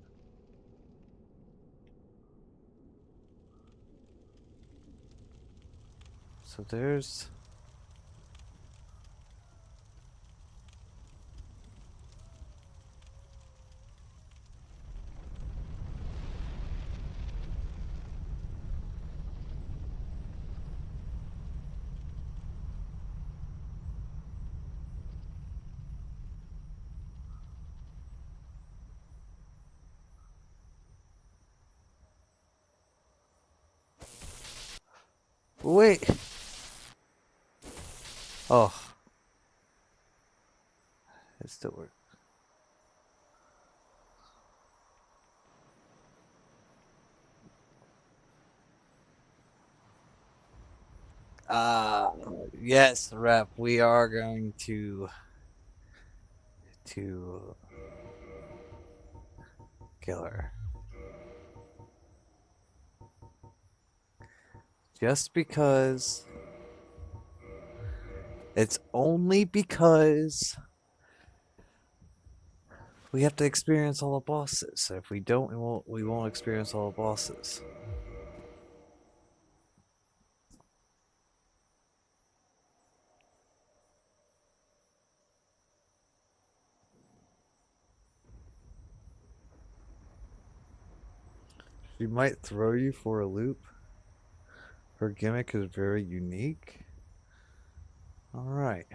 So there's... Wait! Oh. It still works. Yes, Rep, we are going to kill her. Just because... It's only because we have to experience all the bosses. If we don't, we won't experience all the bosses. She might throw you for a loop. Her gimmick is very unique. Alright.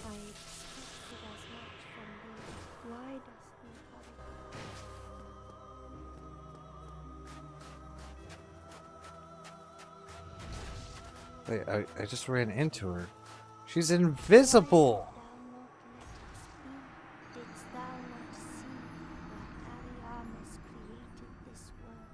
I expected as much from thee. Why dost thou hurry? Wait, I just ran into her. She's invisible! Didst thou not see that Ariamis created this world?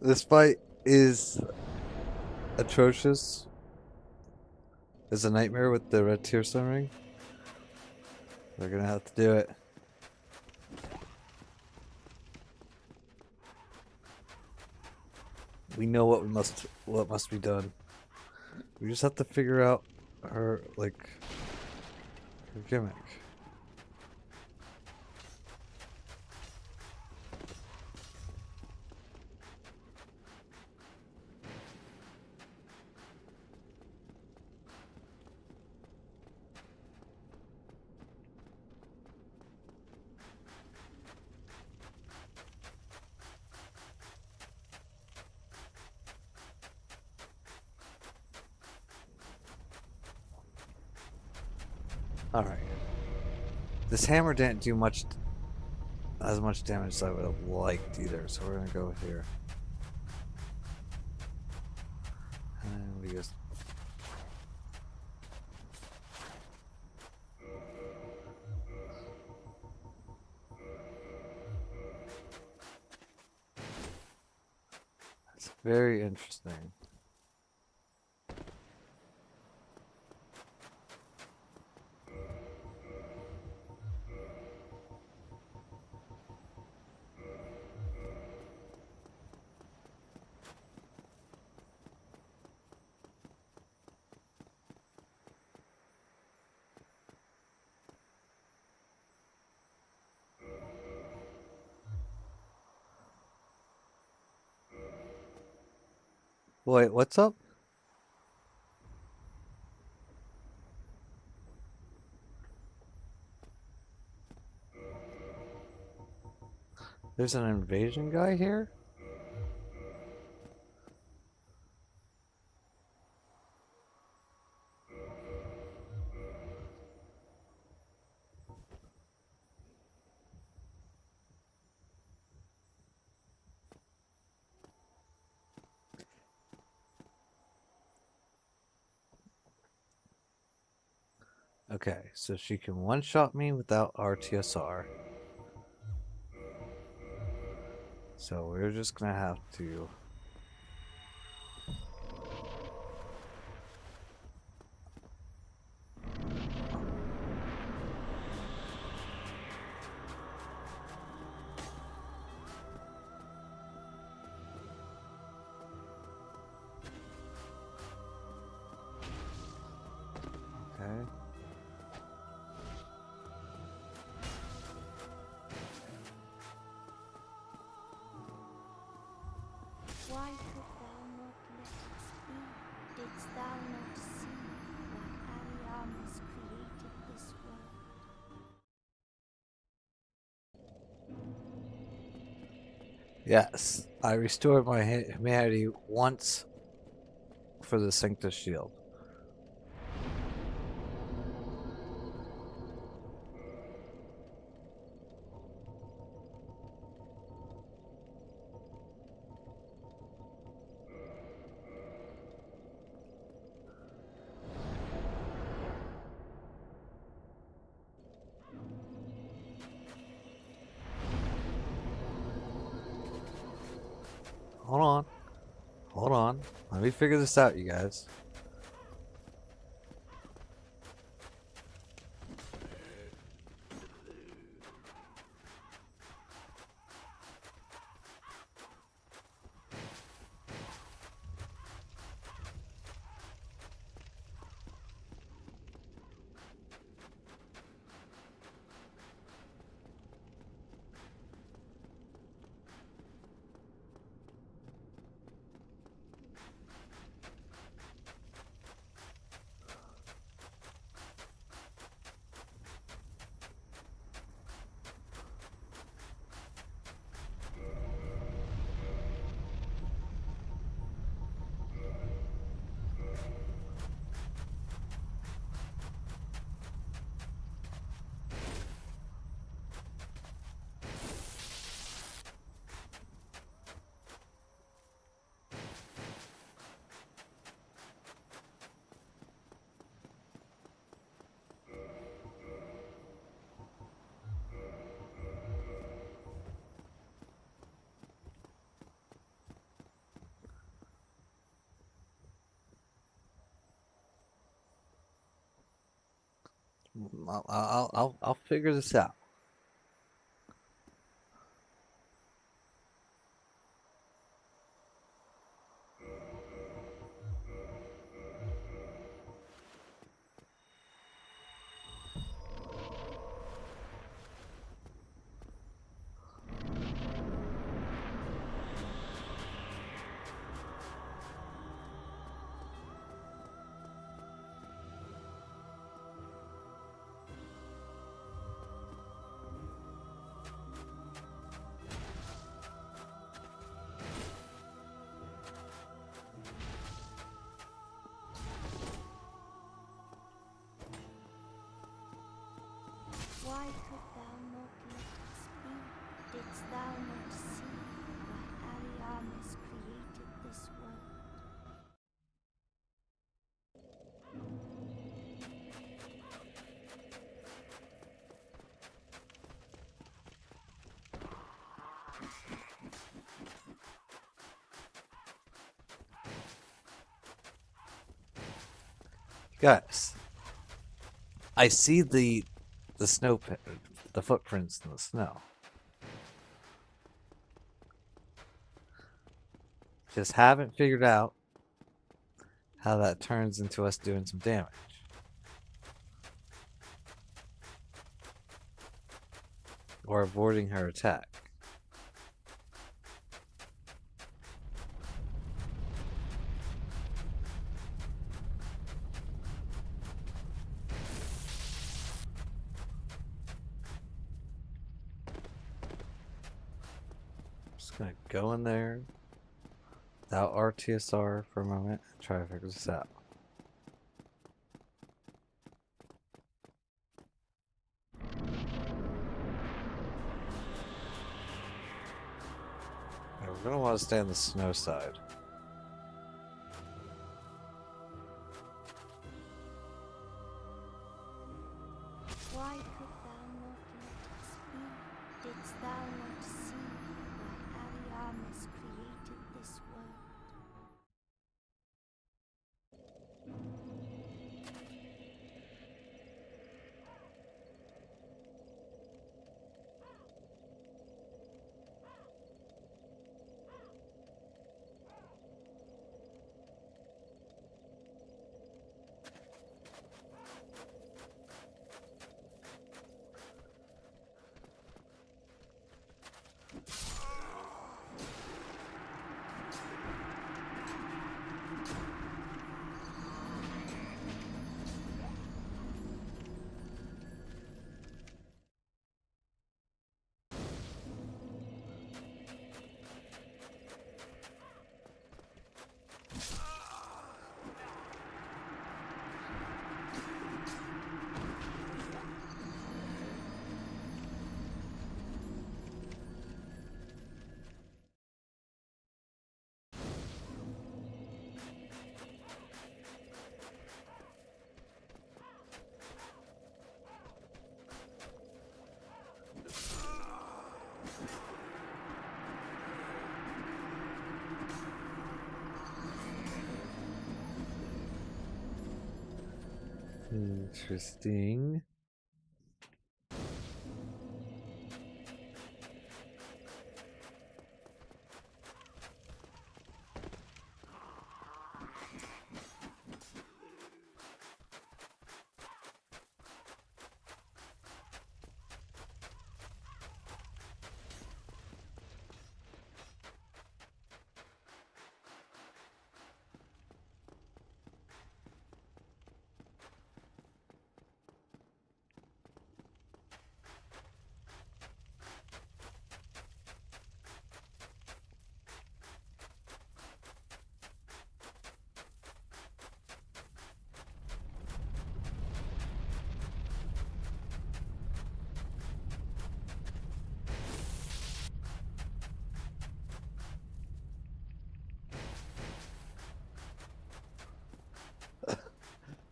This fight is atrocious. It's a nightmare with the red tearstone ring. We're gonna have to do it. We know what must be done. We just have to figure out her her gimmick. Alright. This hammer didn't do as much damage as I would have liked either, so we're gonna go with here. And we just... It's very interesting. Wait, what's up? There's an invasion guy here? Okay, so she can one-shot me without RTSR. So we're just gonna have to... Okay. Why could thou not let us be? Didst thou not see why Ariamis created this world? Yes, I restored my humanity once for the Sanctus Shield. Hold on. Hold on. Let me figure this out, you guys. I'll figure this out. Why could thou not let us be? Didst thou not see why Ariamis created this world? Guys, I see the snow pit, the footprints in the snow. Just haven't figured out how that turns into us doing some damage. Or avoiding her attack. gonna go in there without RTSR for a moment and try to figure this out. Okay, we're gonna want to stay on the snow side. Why could thou not let us be? Didst thou not see why Ariamis created this world? Interesting.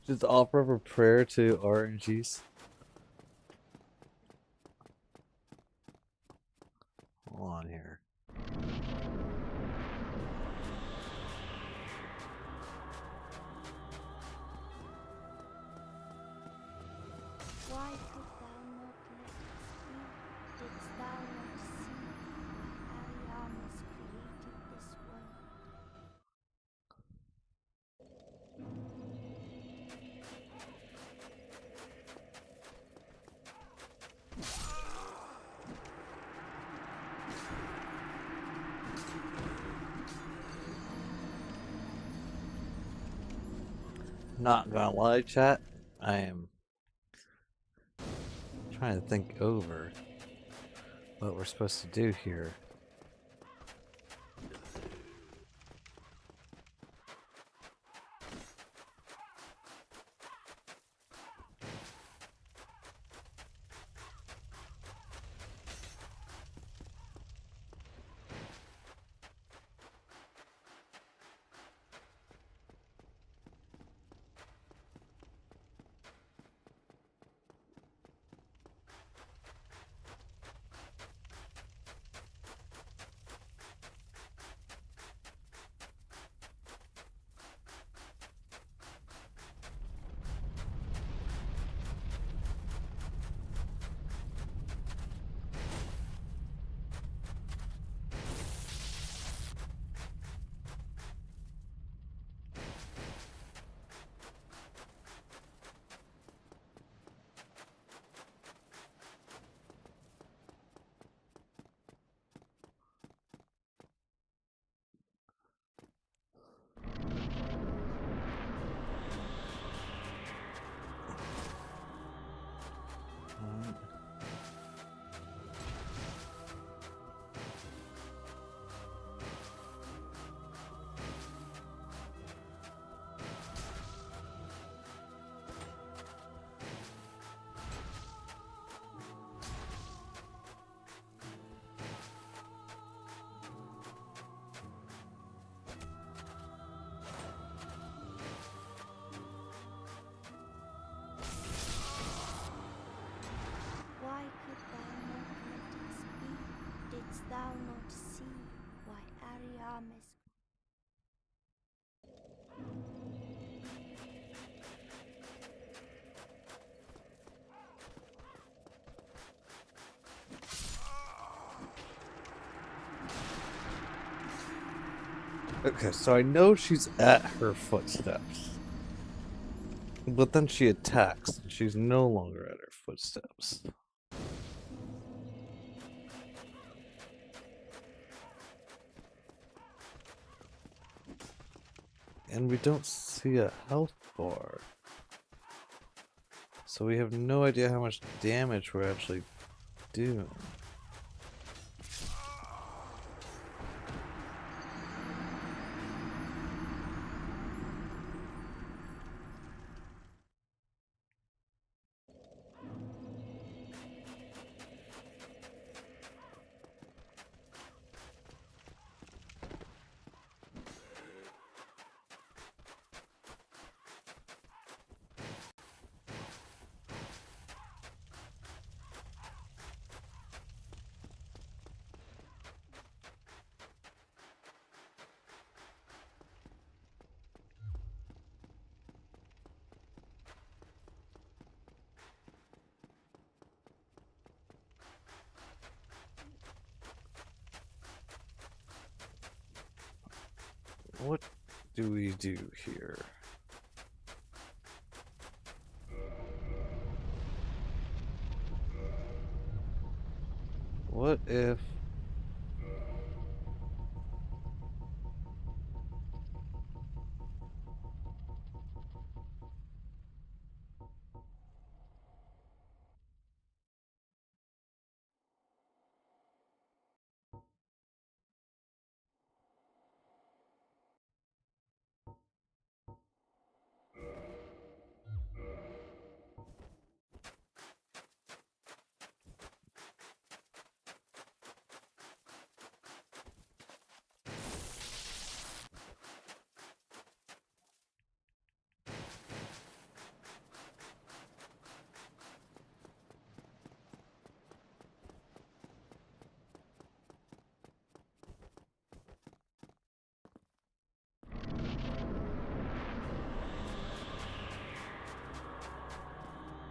Just offer up a prayer to RNGs. Hold on here. Why could thou not let us be? Didst thou not see why Ariamis created this world? Not gonna lie, chat. I am trying to think over what we're supposed to do here. thou not see why Ariamis? Okay, so I know she's at her footsteps. But then she attacks, and she's no longer at her footsteps. And we don't see a health bar. So we have no idea how much damage we're actually doing. What do we do here? What if...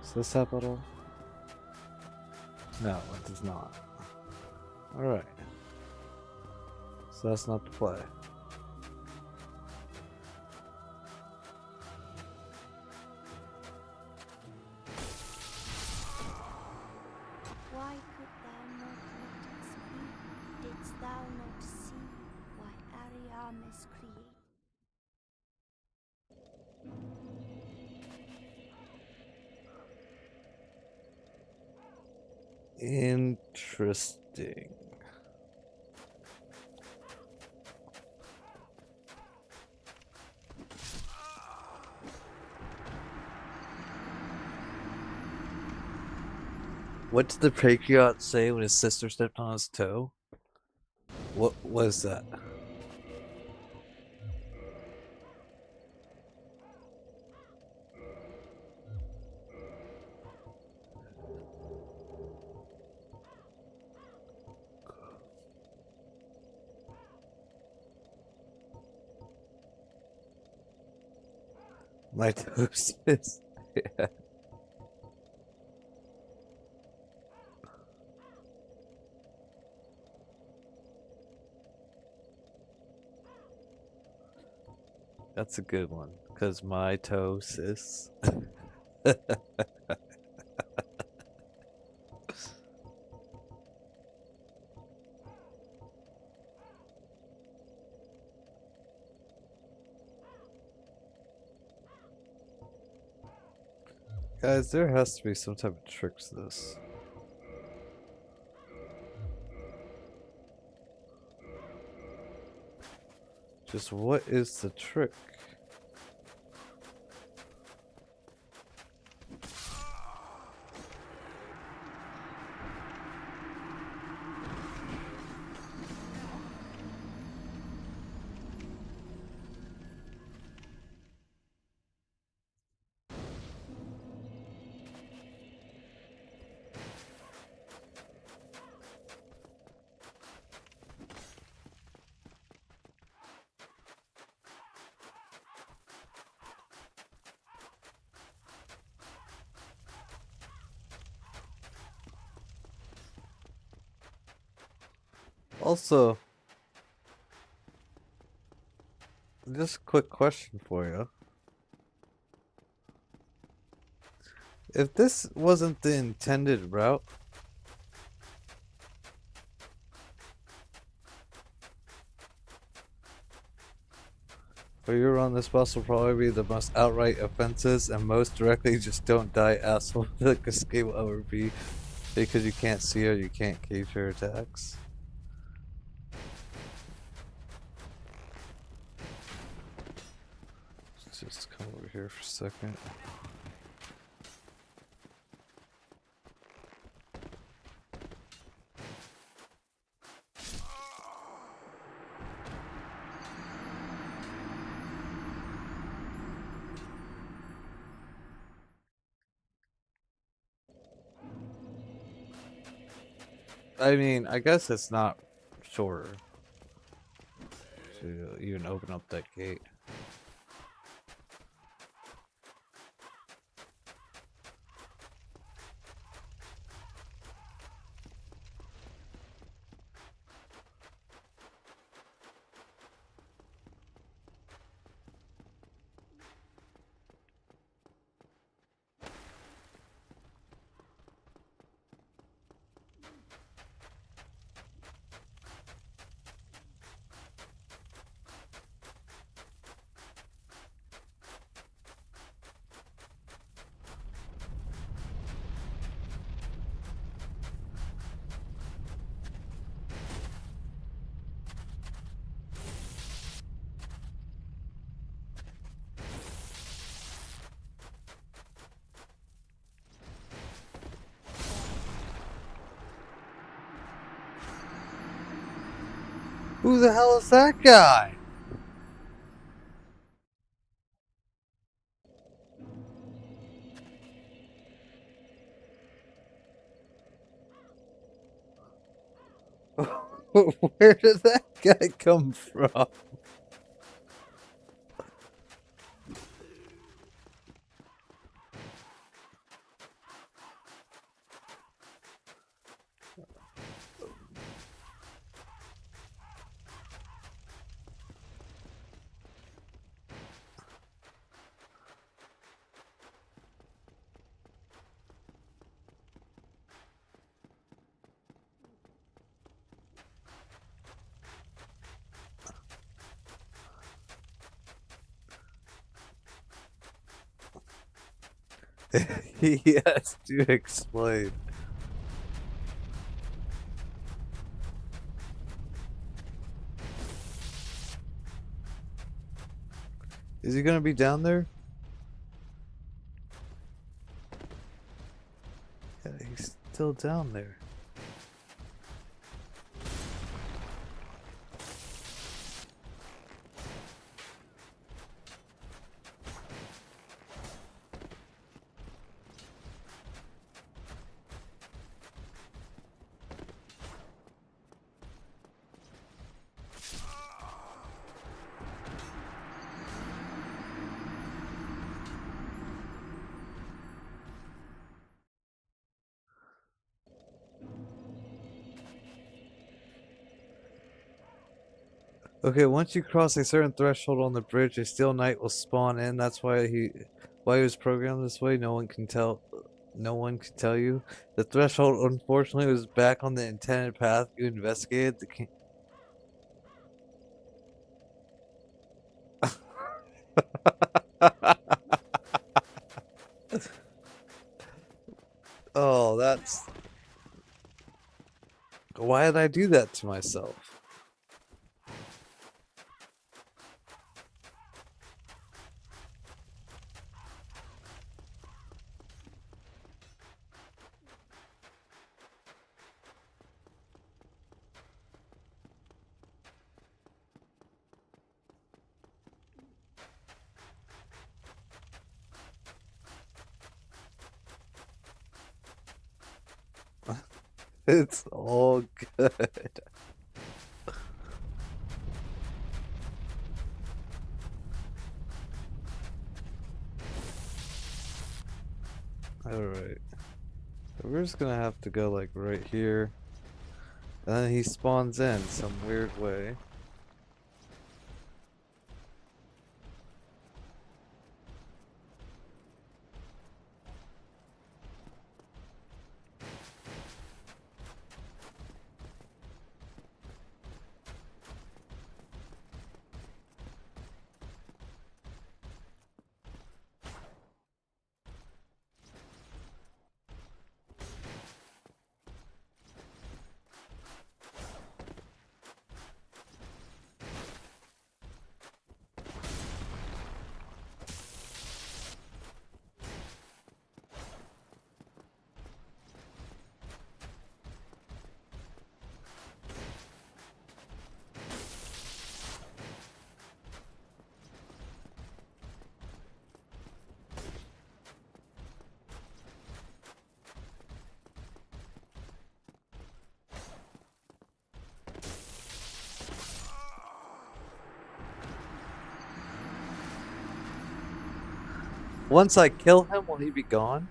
Does this help at all? No, it does not. Alright. So that's not the play. Why could thou not let us be? Didst thou not see why Ariamis created? Interesting. What did the patriarch say when his sister stepped on his toe? What was that? My toast is... Yeah. That's a good one, because my toast. Guys, there has to be some type of trick to this. Just what is the trick? Also, just a quick question for you. If this wasn't the intended route, where you're on this bus will probably be the most outright offenses and most directly just don't die asshole like escape will ever be because you can't see or you can't gauge your attacks. Let's just come over here for a second. I mean, I guess it's not shorter to even open up that gate. Who the hell is that guy? Where did that guy come from? He has to explain. Is he gonna be down there? Yeah, he's still down there. Okay, once you cross a certain threshold on the bridge, a steel knight will spawn in. That's why he was programmed this way. No one can tell you. The threshold unfortunately was back on the intended path you investigated. Oh, that's... Why did I do that to myself? It's all good. Alright. We're just gonna have to go like right here. And then he spawns in some weird way. Once I kill him, will he be gone?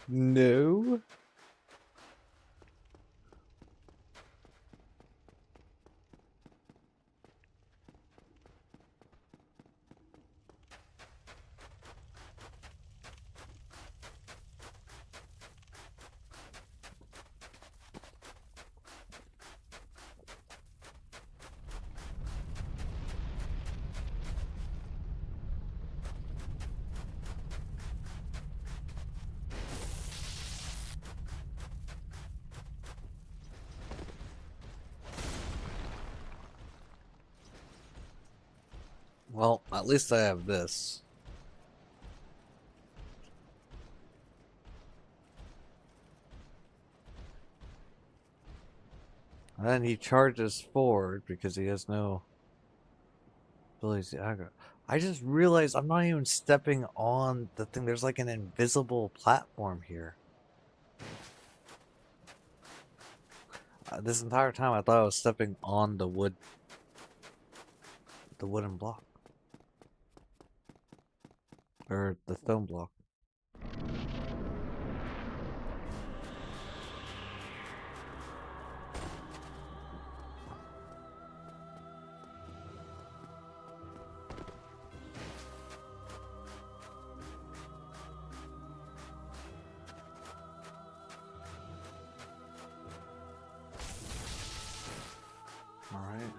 No. Well, at least I have this. And then he charges forward because he has no ability to aggro. I just realized I'm not even stepping on the thing. There's like an invisible platform here. This entire time I thought I was stepping on the wooden block. Or the stone block. Alright.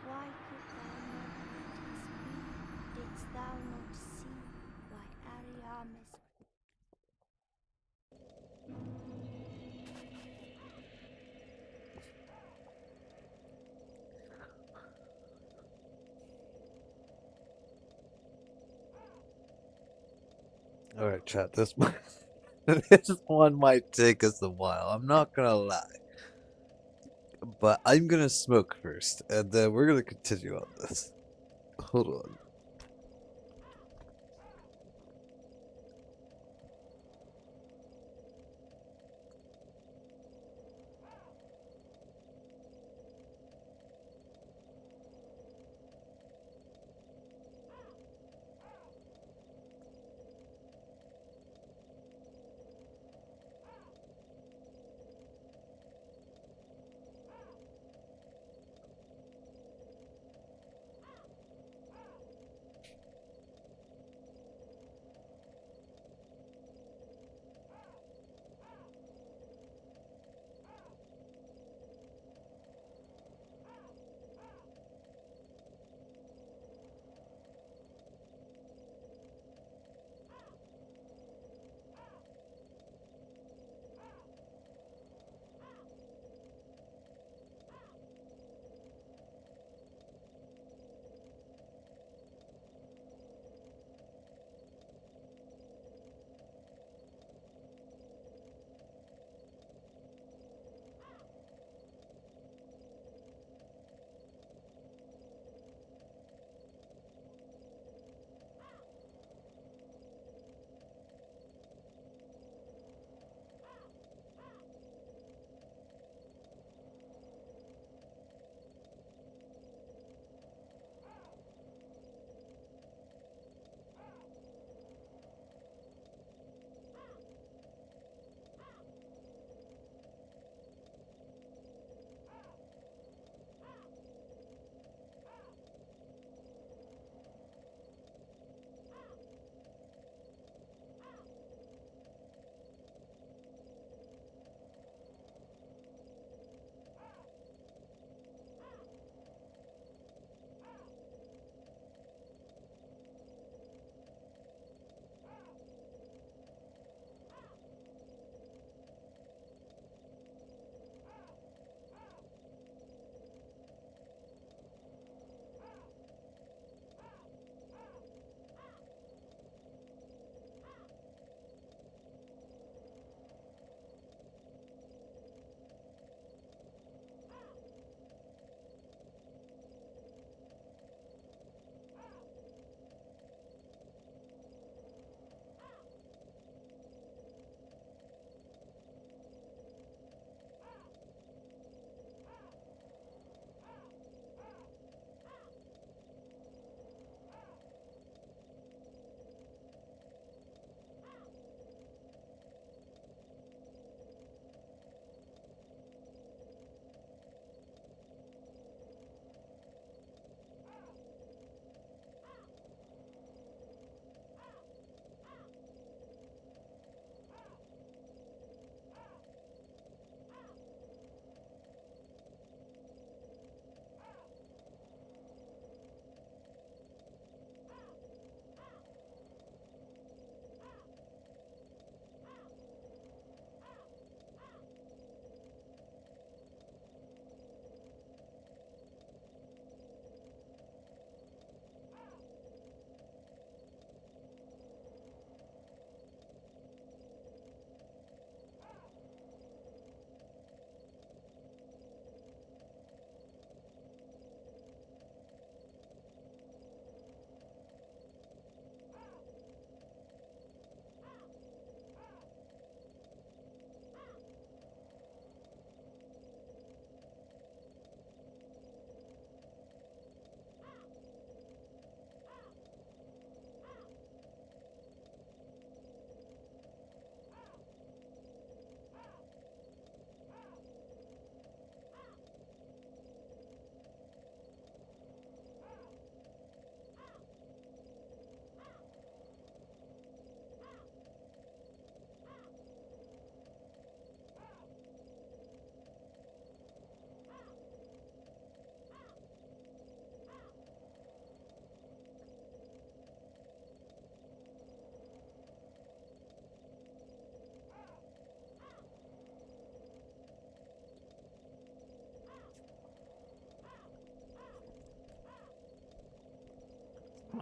Why could thou not let us be? Didst thou not see why Ariamis Alright, chat, this one this one might take us a while, I'm not gonna lie. But I'm gonna smoke first, and then we're gonna continue on this. Hold on.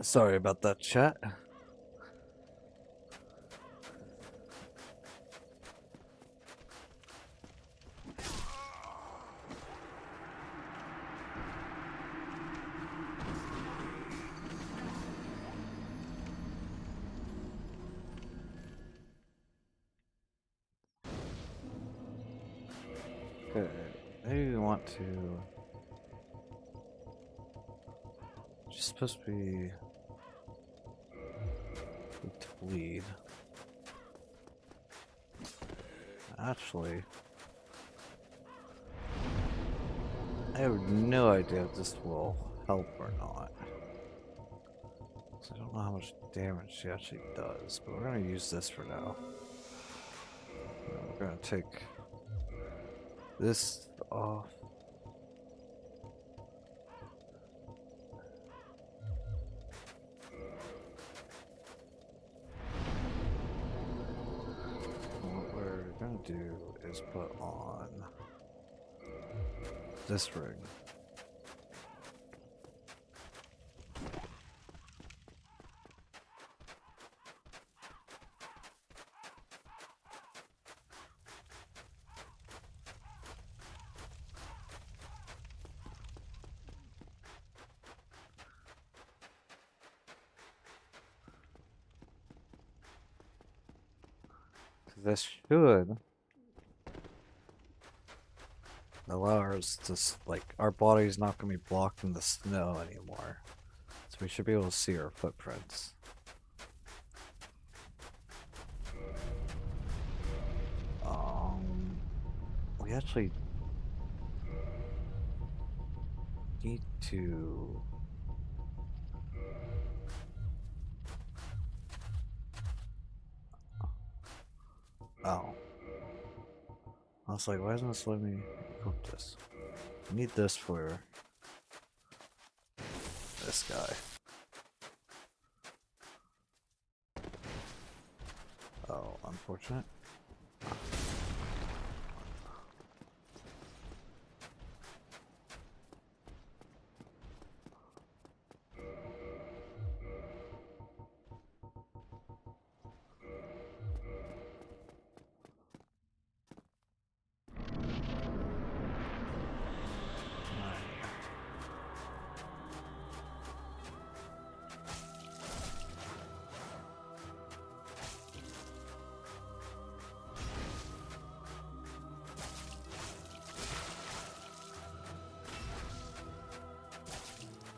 Sorry about that, chat. Okay, maybe we want to. It's supposed to be Tweed. Actually, I have no idea if this will help or not. So I don't know how much damage she actually does, but we're gonna use this for now. And we're gonna take this off. What we're gonna do is put on this ring. This should allow us to, like, our body's not going to be blocked in the snow anymore. So we should be able to see our footprints. We actually need to... Oh. I was like, why doesn't this let me equip this? I need this for this guy. Oh, unfortunate.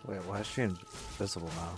Wait, why is she invisible now?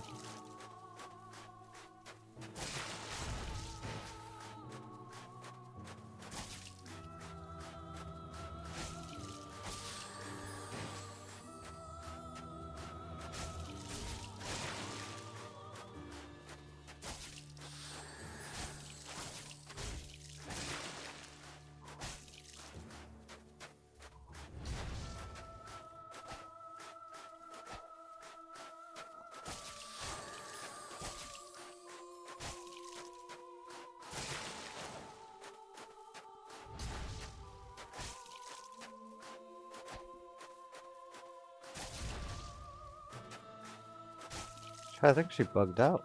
I think she bugged out.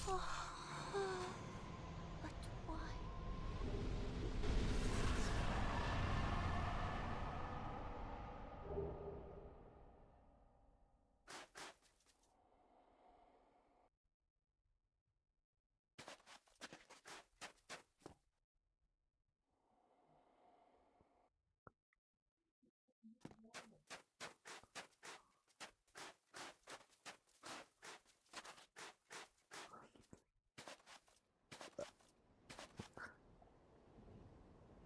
But why?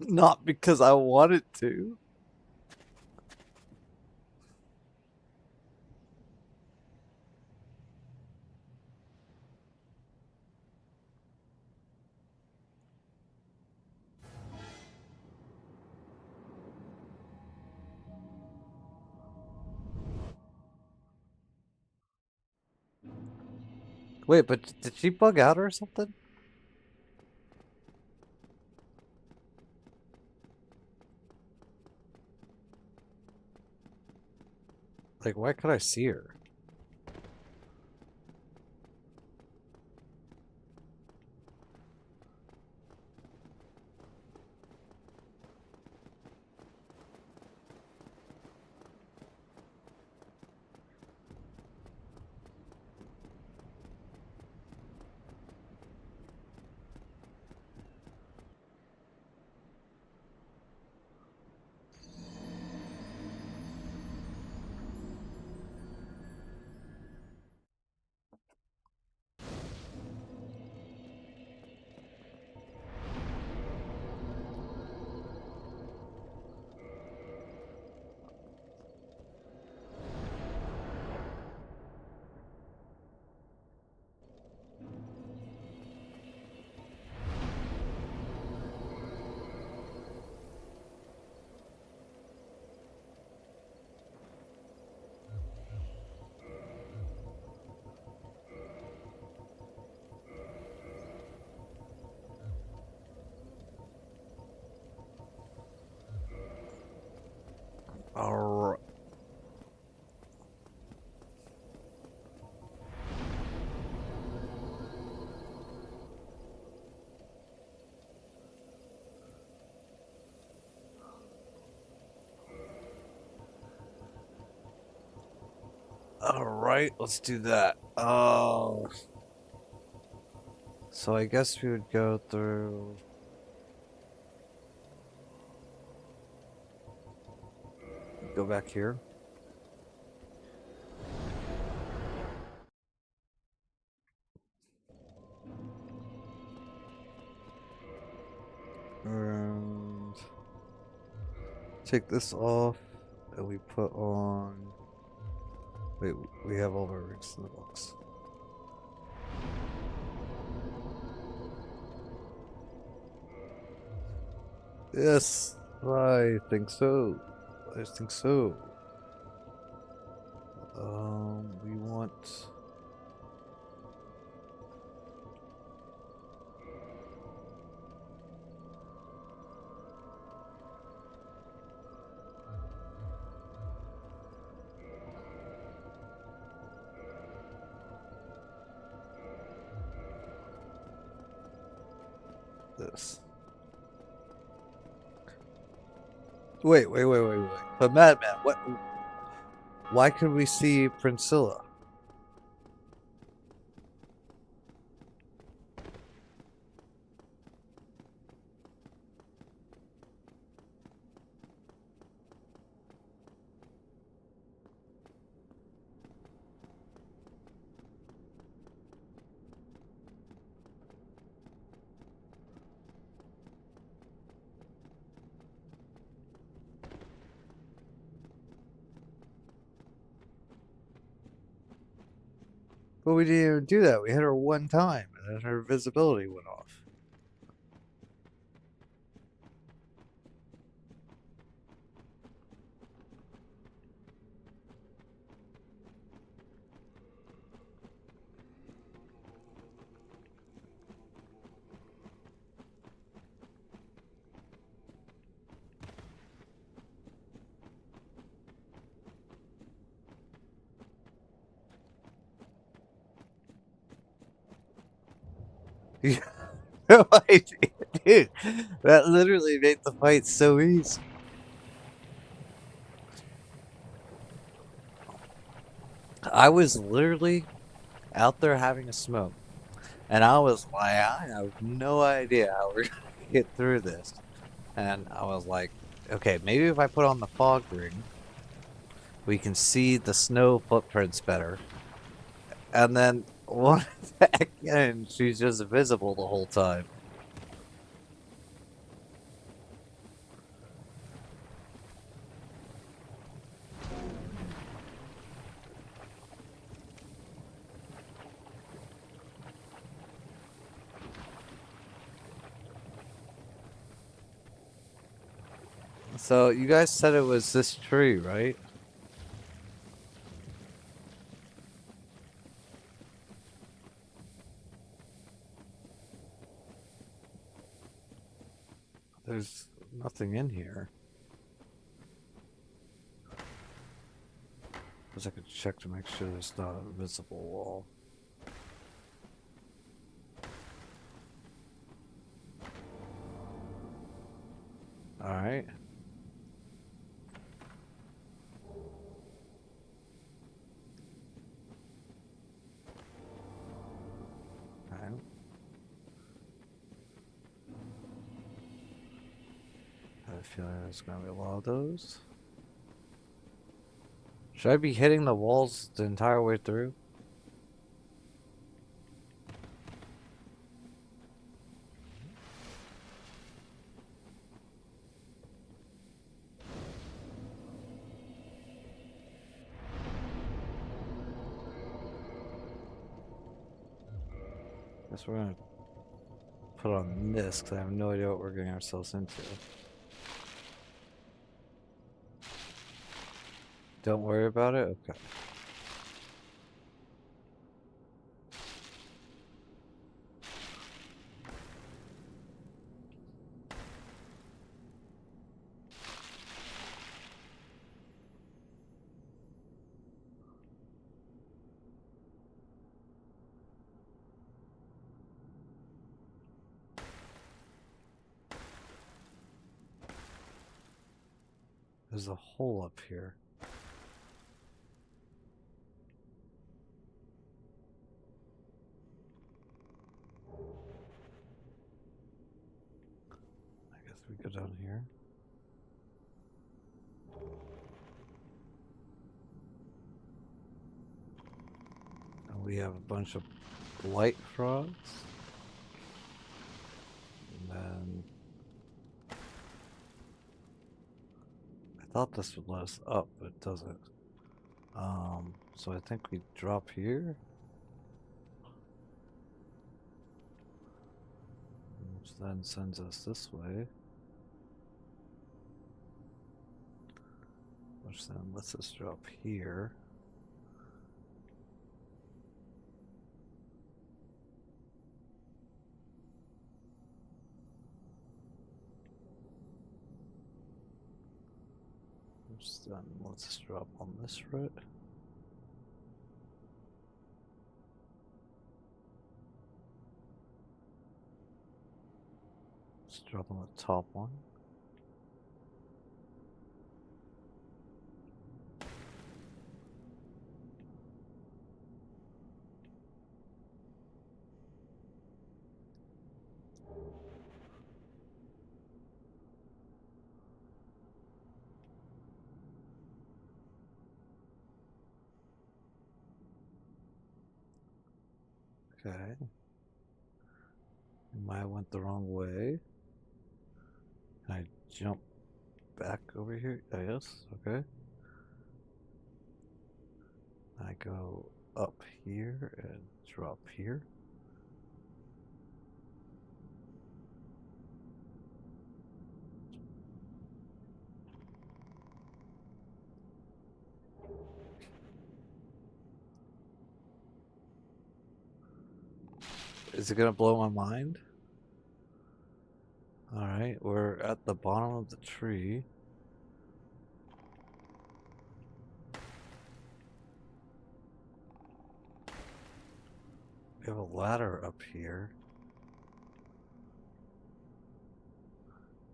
Not because I wanted to. Wait, but did she bug out or something? Like, why could I see her? Alright. Alright, let's do that. Oh. So I guess we would go through. Go back here. And take this off, and we put on. Wait, we have all our rings in the box. Yes, I think so. I think so. We want. This. Wait. But Madman, what? Why could we see Priscilla? But we didn't even do that. We hit her one time, and then her visibility went off. Yeah. No idea, dude. That literally made the fight so easy. I was literally out there having a smoke, and I was like, I have no idea how we're gonna get through this. And I was like, okay, maybe if I put on the fog ring, we can see the snow footprints better. And then one again, she's just visible the whole time. So you guys said it was this tree, right? There's nothing in here. Because I could check to make sure there's not a visible wall. Alright. Okay. I have a feeling there's gonna be a lot of those. Should I be hitting the walls the entire way through? Guess we're gonna put on this because I have no idea what we're getting ourselves into. Don't worry about it? Okay. There's a hole up here. I guess we go down here. And we have a bunch of blight frogs. And then I thought this would let us up, but it doesn't. So I think we drop here. Which then sends us this way. Which then lets us drop here. Which then lets us drop on this route. Let's drop on the top one. Okay. I went the wrong way. Can I jump back over here? Yes, okay. I go up here and drop here. Is it gonna blow my mind? Alright, we're at the bottom of the tree. We have a ladder up here.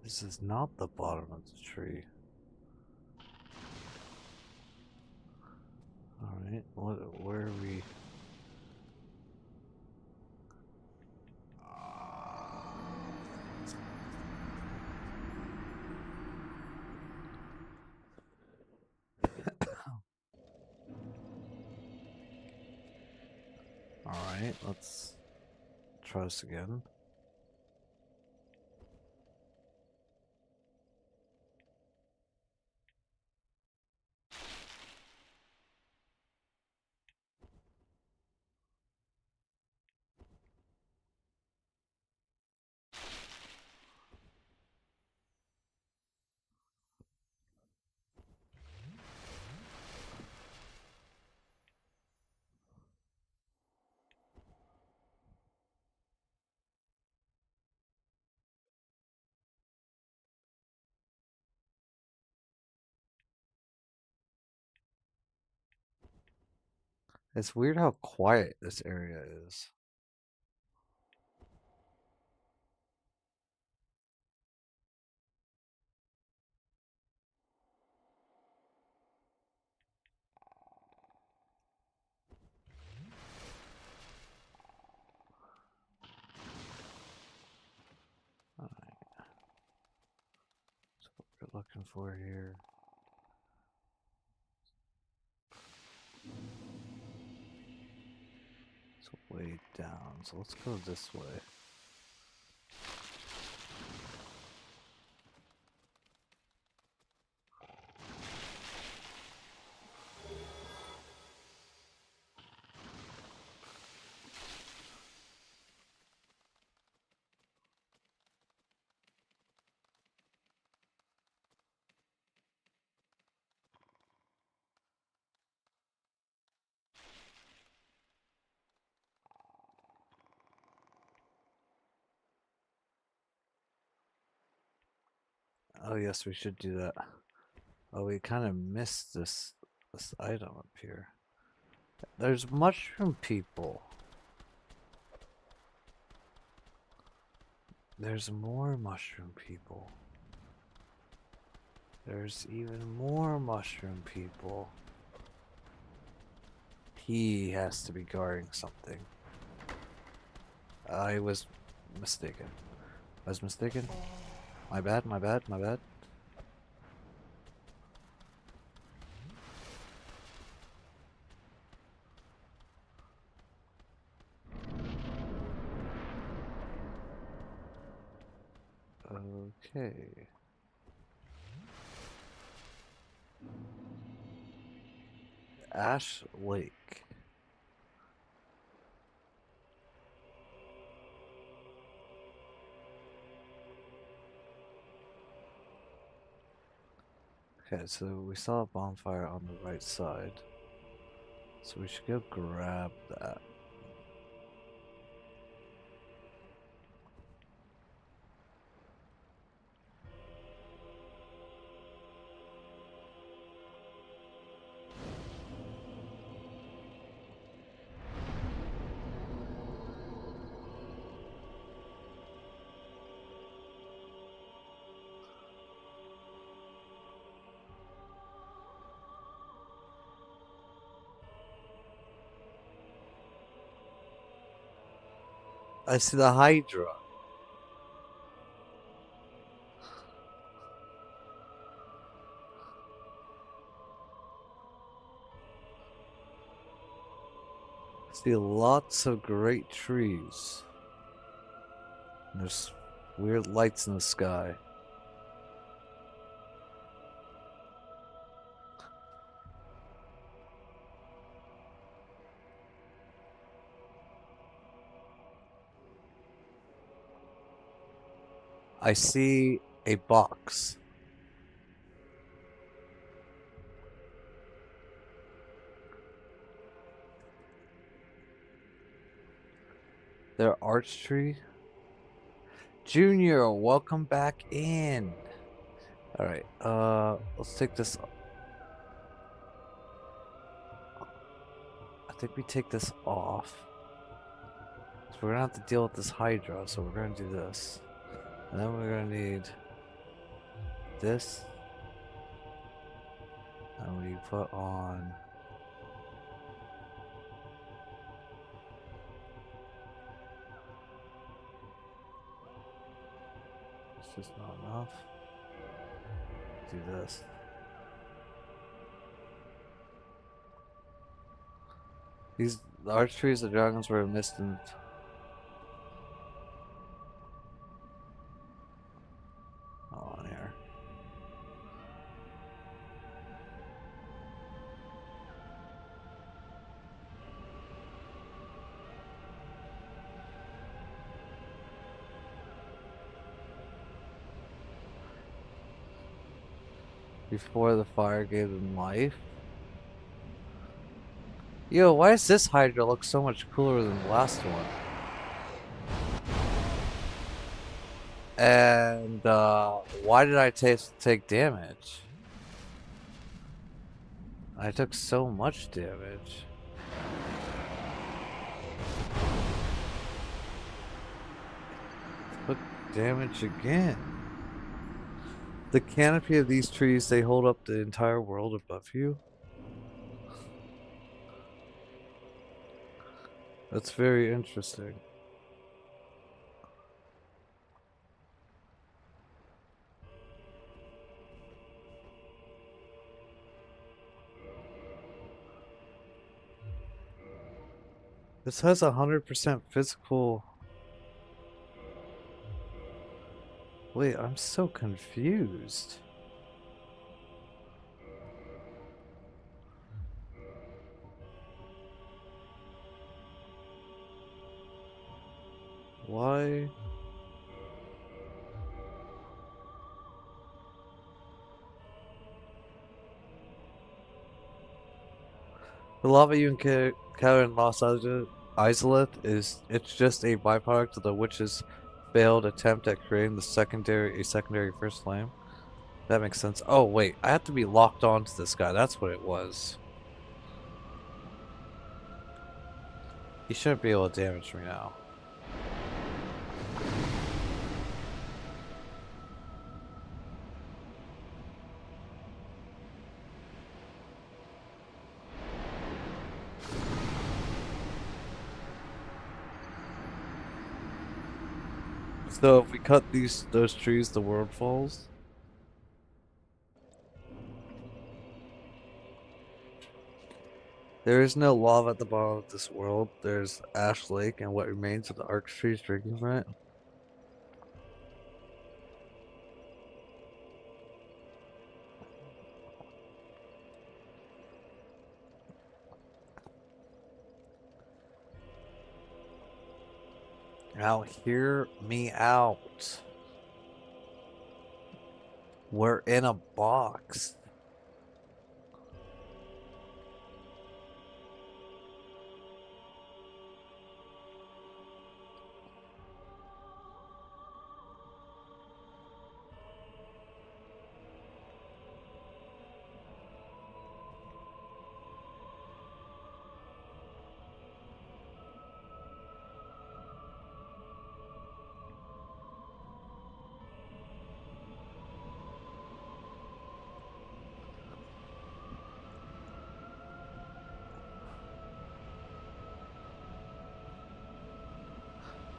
This is not the bottom of the tree. Alright, where are we? Alright, let's try this again. It's weird how quiet this area is. Alright. That's what we're looking for here. It's way down, so let's go this way. Oh yes, we should do that. Oh, we kind of missed this item up here. There's mushroom people. There's more mushroom people. There's even more mushroom people. He has to be guarding something. I was mistaken. I was mistaken. My bad, my bad, my bad. Okay. Ash Lake. Okay, so we saw a bonfire on the right side. So we should go grab that. I see the Hydra. I see lots of great trees. And there's weird lights in the sky. I see a box. Their arch tree. Junior, welcome back in. Alright, let's take this. I think we take this off. So we're gonna have to deal with this Hydra, so we're gonna do this. And then we're gonna need this. And we put on it's just not enough. Do this. These the arch trees, the dragons were missed in on here. Before the fire gave them life. Yo, why does this Hydra look so much cooler than the last one? And why did I take damage? I took so much damage. Took damage again. The canopy of these trees, they hold up the entire world above you. That's very interesting. This has 100% physical. Wait, I'm so confused. Why? The lava you encounter in Los Isolith it's just a byproduct of the witch's failed attempt at creating a secondary first flame. That makes sense. Oh wait, I have to be locked onto this guy. That's what it was. He shouldn't be able to damage me now. So if we cut those trees, the world falls. There is no lava at the bottom of this world. There's Ash Lake and what remains of the Arc trees drinking from it. Now hear me out. We're in a box.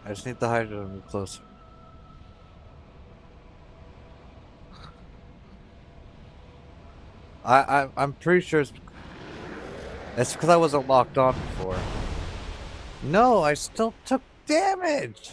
I just need the Hydra to move closer. I'm pretty sure it's because I wasn't locked on before. No, I still took damage.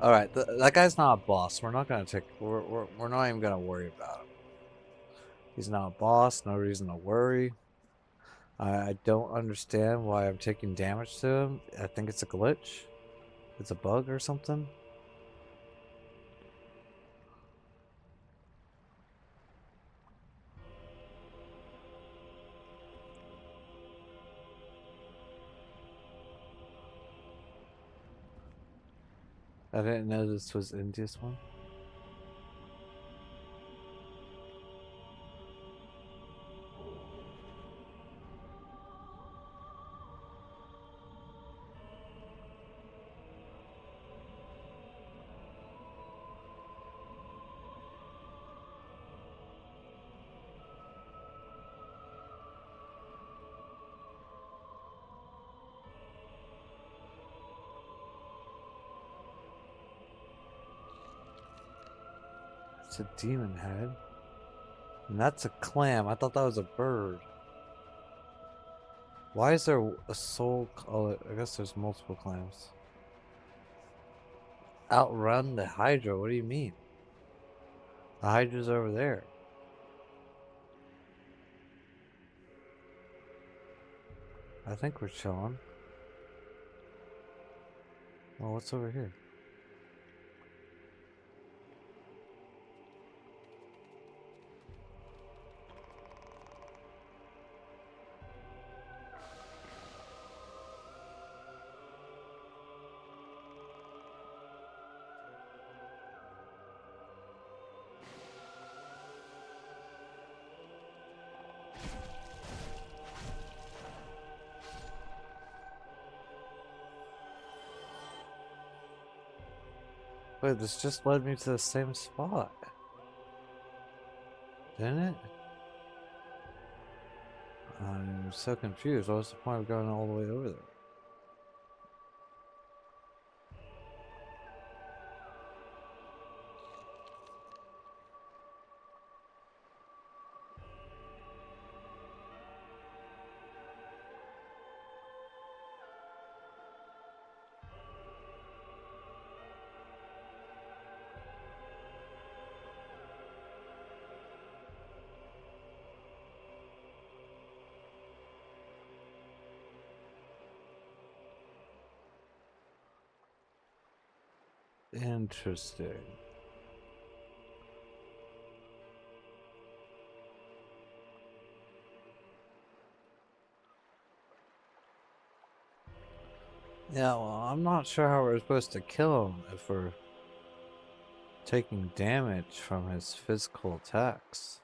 All right, that guy's not a boss. We're not gonna take. We're not even gonna worry about him. He's not a boss. No reason to worry. I don't understand why I'm taking damage to him. I think it's a glitch. It's a bug or something. I didn't know this was India's one. It's a demon head. And that's a clam. I thought that was a bird. Why is there a soul? Oh, I guess there's multiple clams. Outrun the Hydra? What do you mean? The Hydra's over there. I think we're chilling. Well, what's over here? Wait, this just led me to the same spot. Didn't it? I'm so confused. What was the point of going all the way over there? Interesting. Yeah, well, I'm not sure how we're supposed to kill him if we're... taking damage from his physical attacks.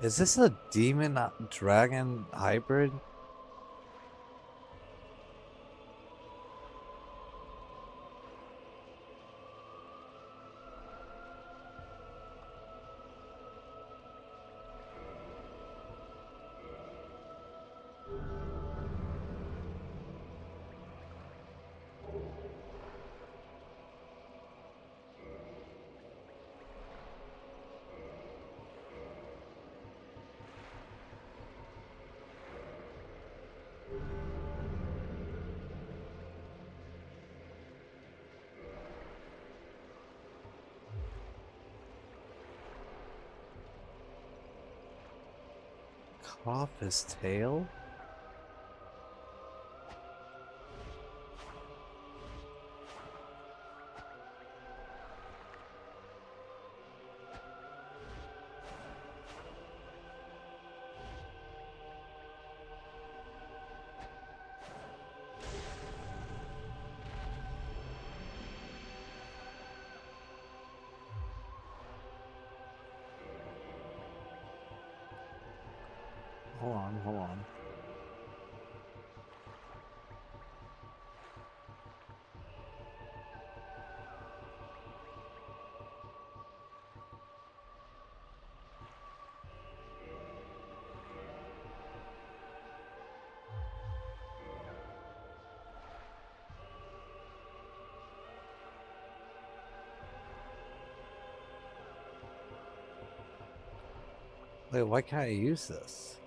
Is this a demon dragon hybrid? Cut off his tail? Hold on, hold on. Wait, why can't I use this?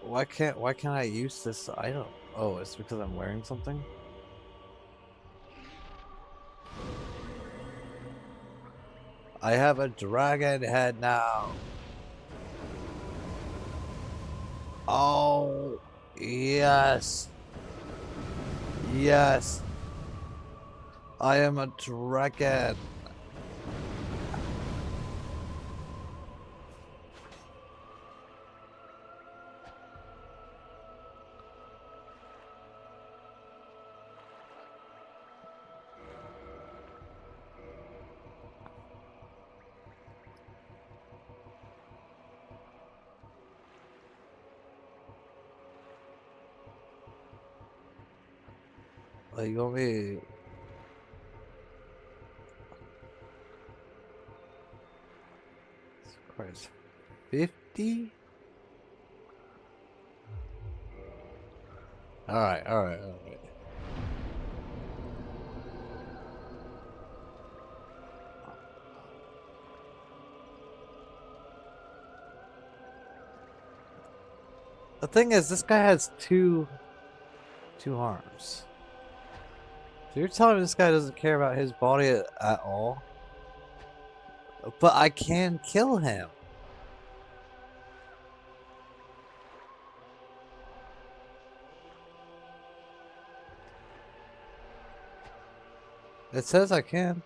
Why can't I use this item? Oh, it's because I'm wearing something? I have a dragon head now. Oh, yes. Yes. I am a dragon. Like, you want me... Christ. 50? Alright, alright, alright. The thing is, this guy has two arms. So you're telling me this guy doesn't care about his body at all? But I can kill him. It says I can.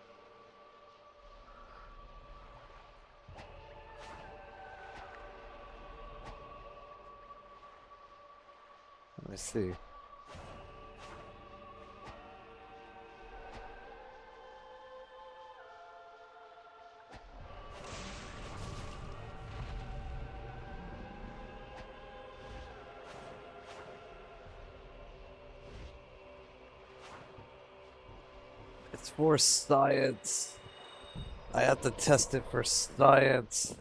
Let me see. It's for science. I have to test it for science.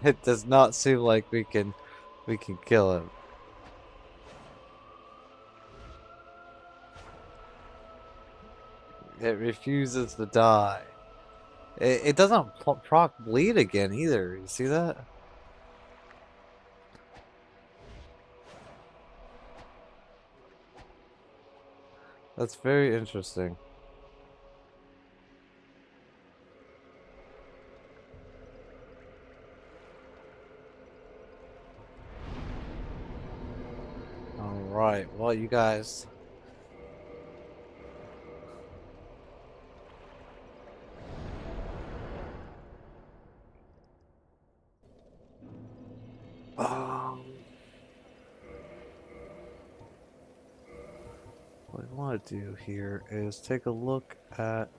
It does not seem like we can kill him. It refuses to die. It doesn't proc bleed again either. You see that? That's very interesting. Alright, well, you guys. What I want to do here is take a look at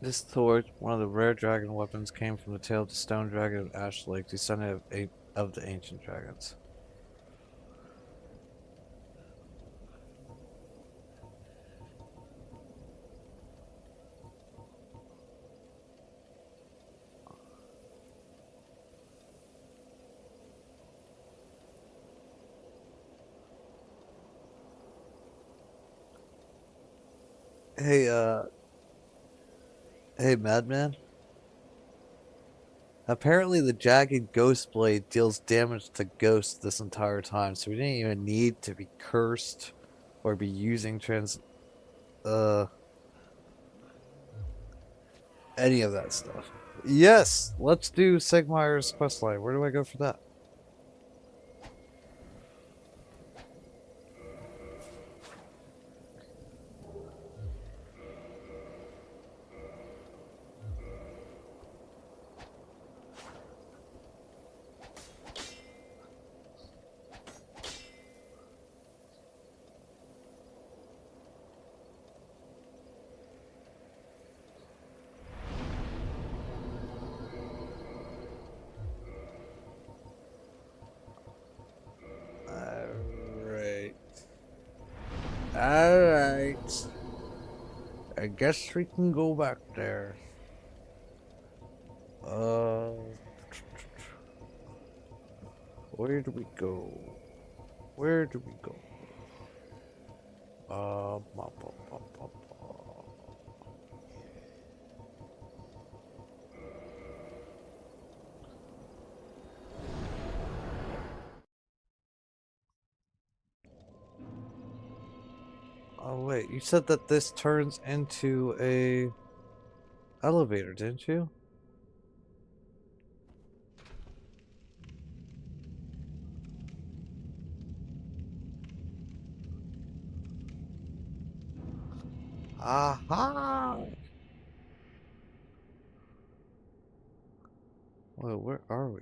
this sword. One of the rare dragon weapons came from the tail of the stone dragon of Ash Lake, descendant of the ancient dragons. Hey, hey, Madman. Apparently, the jagged ghost blade deals damage to ghosts this entire time, so we didn't even need to be cursed or be using any of that stuff. Yes, let's do Sigmar's questline. Where do I go for that? Alright. I guess we can go back there. Where do we go? Where do we go? Bop, bop, bop, bop, bop. Oh wait, you said that this turns into a elevator, didn't you? Aha! Well, where are we?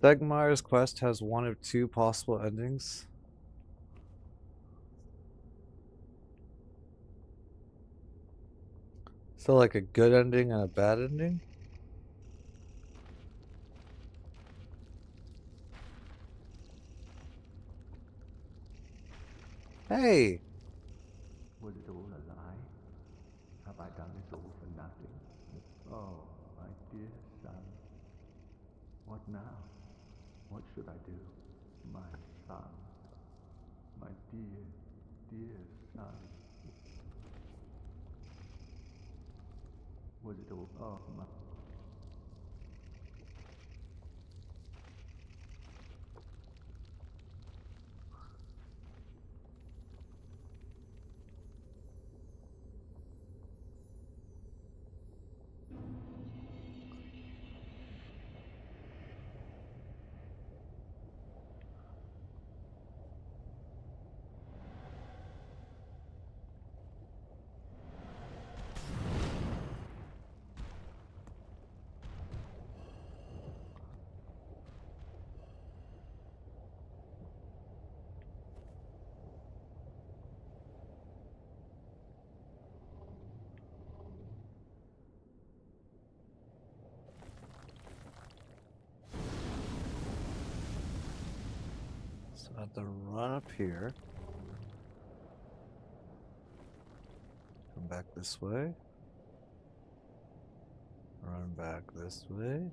Segmire's quest has one of two possible endings. So like a good ending and a bad ending? Hey! Was it all a lie? Have I done this all for nothing? Oh, my dear son. What now? What should I do? My son. My dear, dear son. Was it all? Oh, my. So I have to run up here. Come back this way. Run back this way.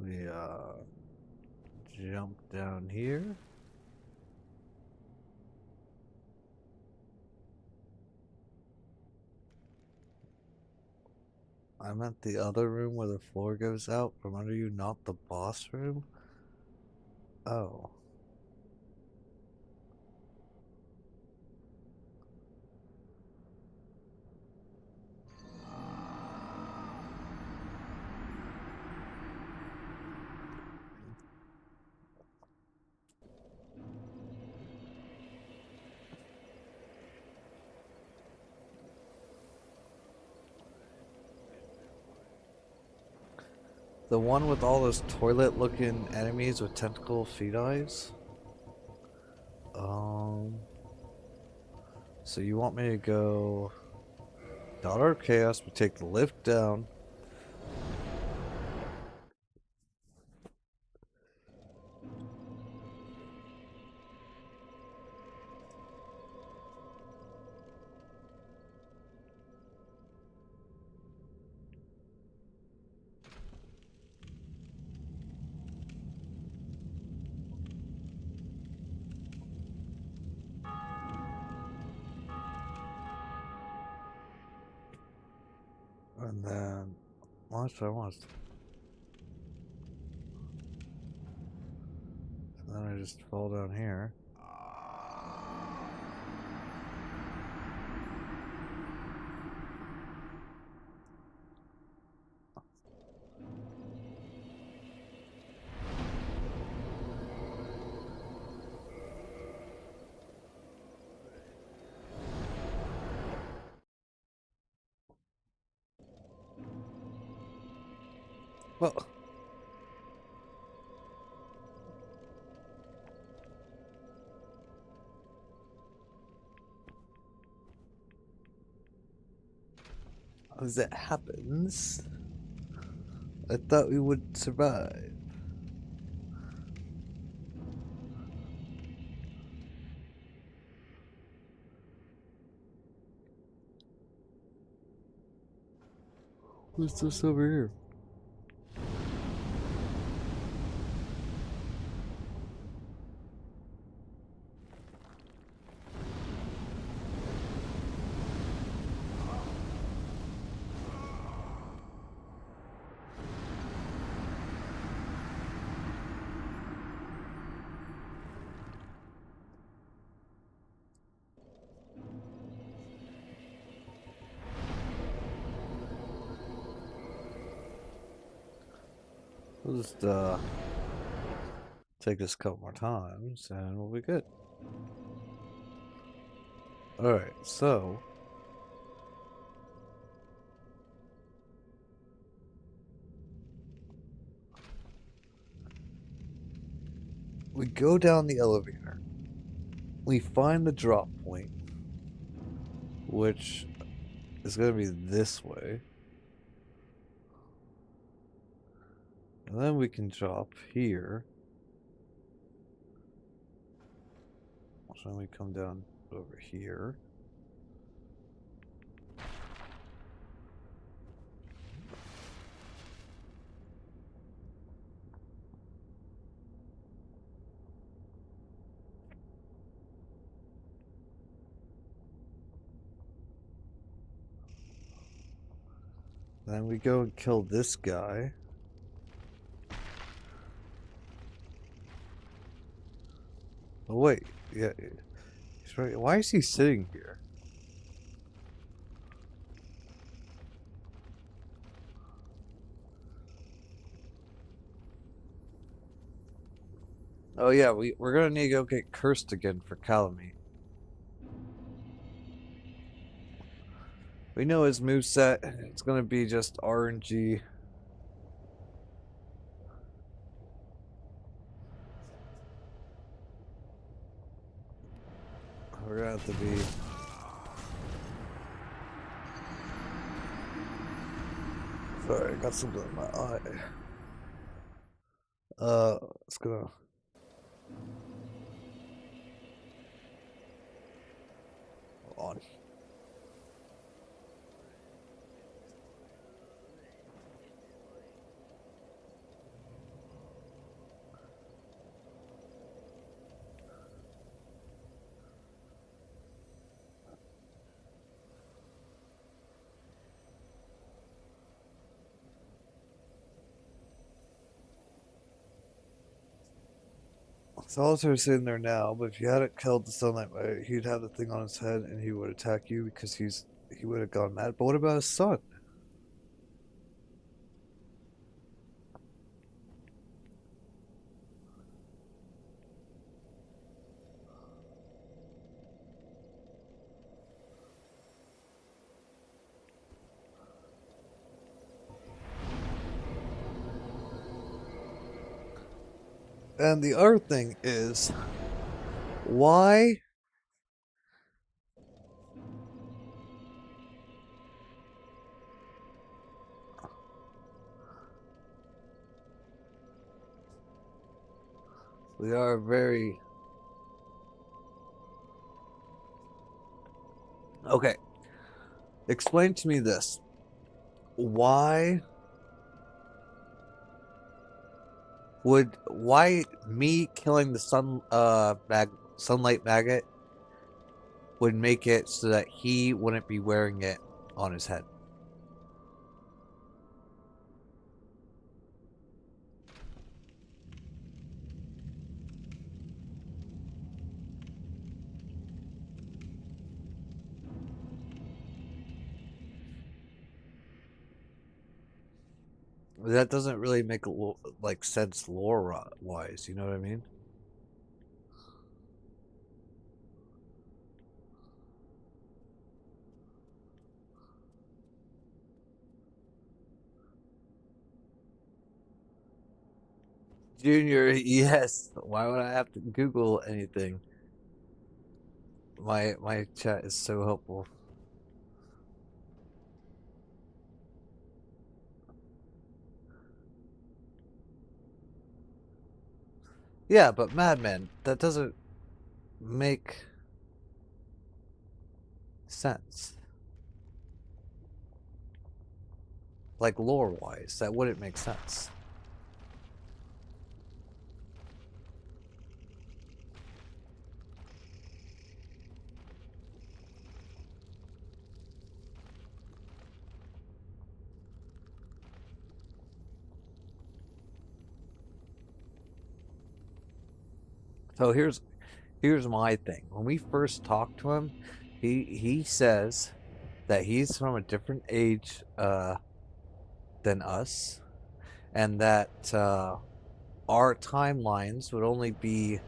We jump down here. I'm at the other room where the floor goes out from under you, not the boss room. Oh. The one with all those toilet-looking enemies with tentacle feet eyes? So you want me to go Daughter of Chaos, we take the lift down. And then, what I want. So then I just fall down here. Well, as it happens, I thought we would survive. What's this over here? We'll just take this a couple more times and we'll be good. Alright, so we go down the elevator. We find the drop point, which is going to be this way. And then we can drop here. So we come down over here. Then we go and kill this guy. Oh wait, yeah, he's right. Why is he sitting here? Oh yeah, we're gonna need to go get cursed again for Calamite. We know his moveset. It's gonna be just RNG. We're gonna have to be. Sorry, I got something in my eye. It's gonna. Hold on. Solitaire's sitting there now, but if you hadn't killed the Sunlight Knight, he'd have the thing on his head and he would attack you because he would have gone mad. But what about his son? And the other thing is, why? We are very... Okay. Explain to me this. Why me killing the sunlight maggot would make it so that he wouldn't be wearing it on his head? That doesn't really make like sense lore wise, you know what I mean? Junior, yes. Why would I have to Google anything? My chat is so helpful. Yeah, but Madman, that doesn't make sense. Like lore-wise, that wouldn't make sense. So here's my thing. When we first talked to him, he says that he's from a different age than us, and that our timelines would only be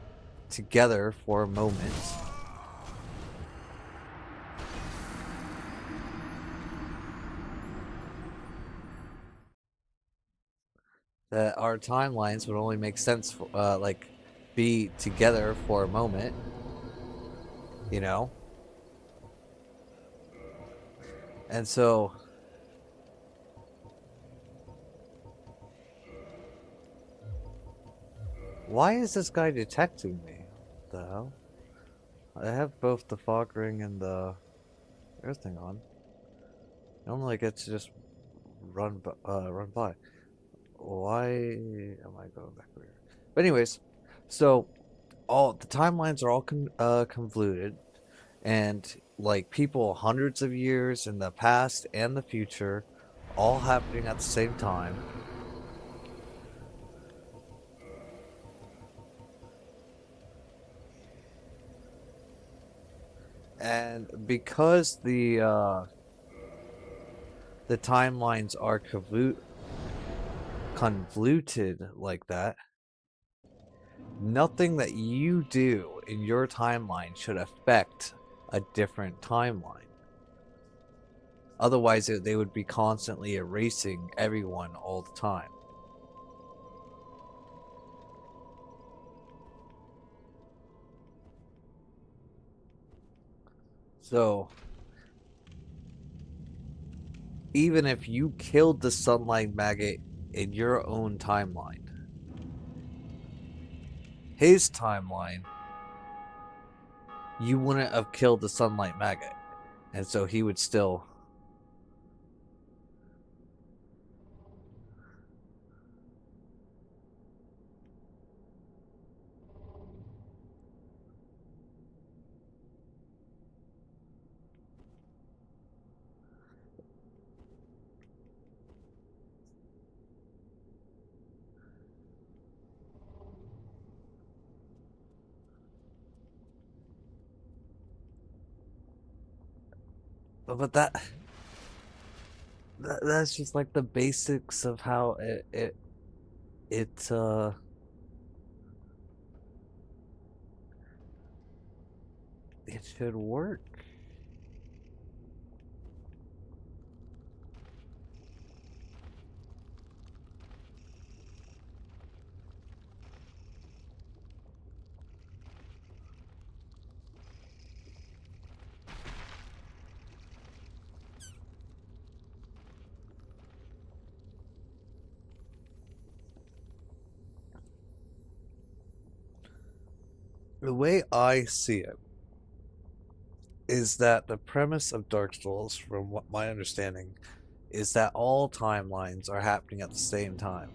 together for a moment. That our timelines would only make sense for, like, be together for a moment, you know? And so why is this guy detecting me? What the hell? I have both the fog ring and the air thing on. Normally I get to just run by. Why am I going back here? But anyways, so all the timelines are all convoluted, and like people hundreds of years in the past and the future, all happening at the same time. And because the timelines are convoluted like that, nothing that you do in your timeline should affect a different timeline. Otherwise, they would be constantly erasing everyone all the time. So, even if you killed the Sunlight Maggot in your own timeline, his timeline, you wouldn't have killed the Sunlight Maggot. And so he would still... But that's just like the basics of how it should work. The way I see it is that the premise of Dark Souls, from what my understanding, is that all timelines are happening at the same time.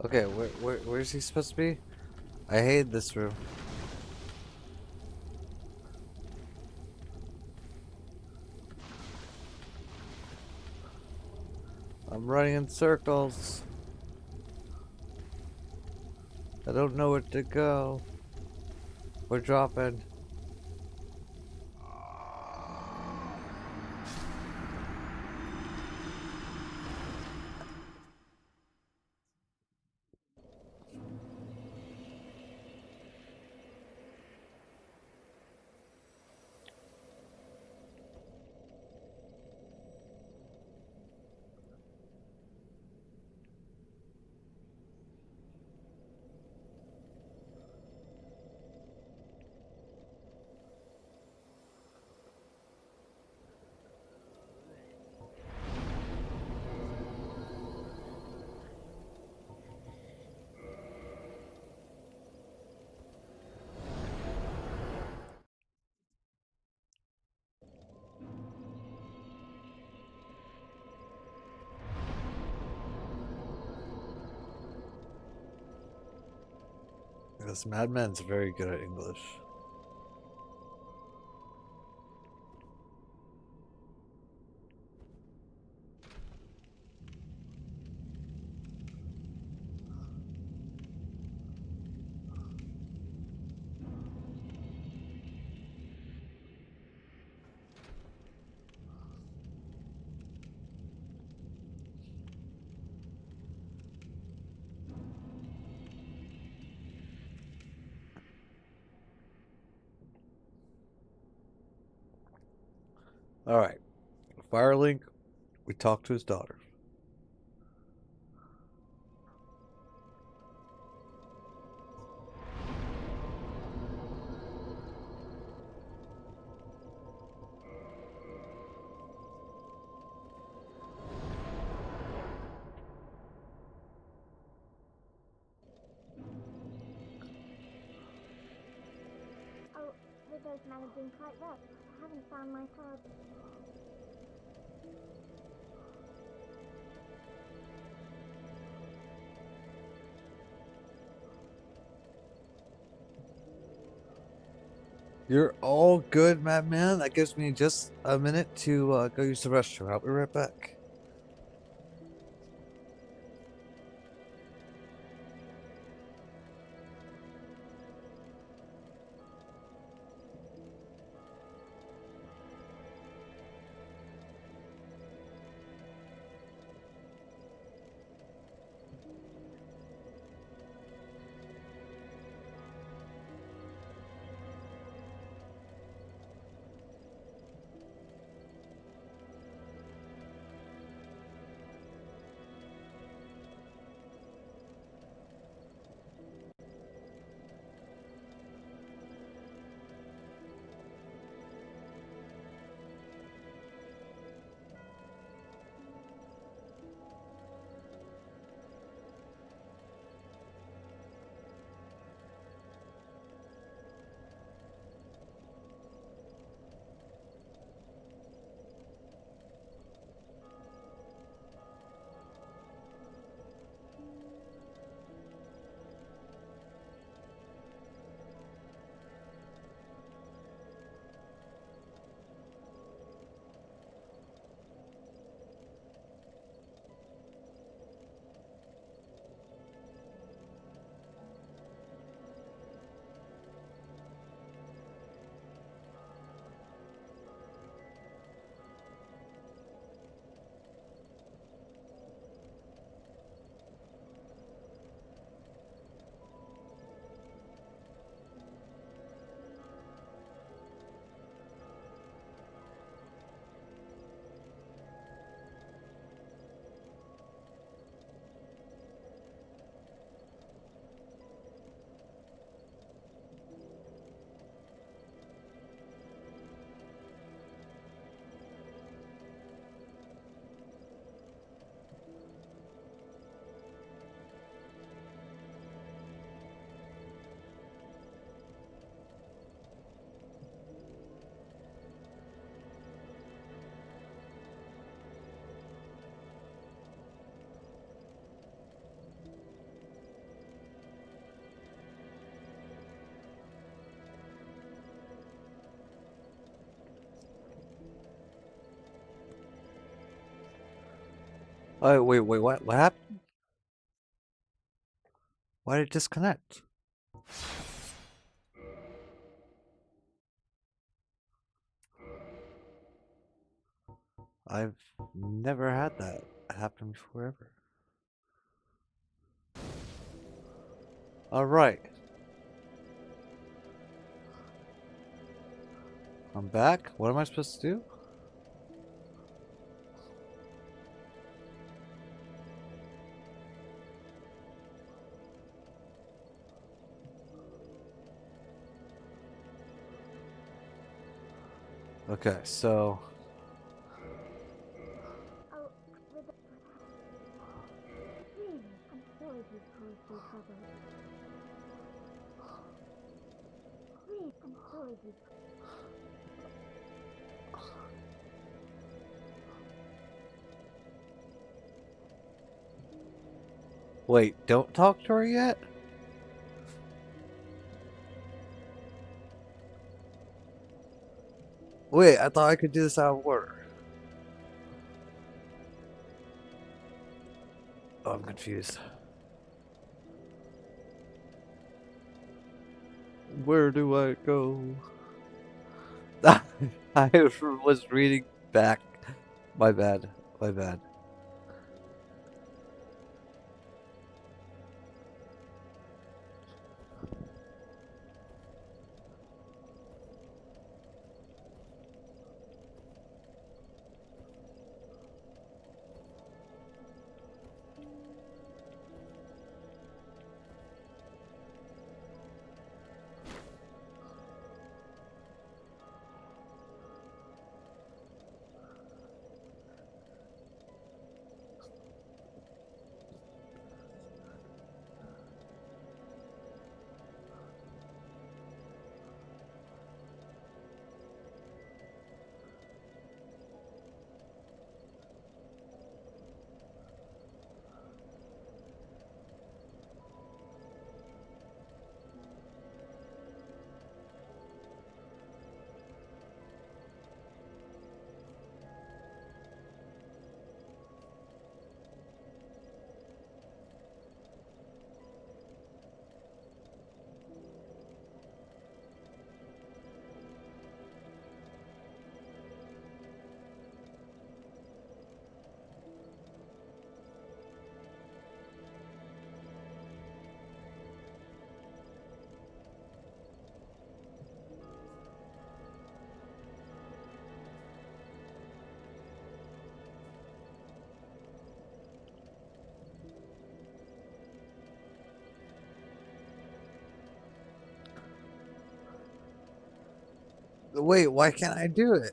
Okay, where's he supposed to be? I hate this room. I'm running in circles. I don't know where to go. We're dropping. This madman's very good at English. Alright. Firelink, we talked to his daughter. both managing quite well. I haven't found my card. You're all good, madman. That gives me just a minute to go use the restroom. I'll be right back. Oh, wait, what happened? Why did it disconnect? I've never had that happen before ever. Alright. I'm back. What am I supposed to do? Okay, so Oh, really? I'm sorry to cause you trouble. Really, I'm sorry to... wait, don't talk to her yet? Wait, I thought I could do this out of order. Oh, I'm confused. Where do I go? I was reading back. My bad. My bad. Wait, why can't I do it?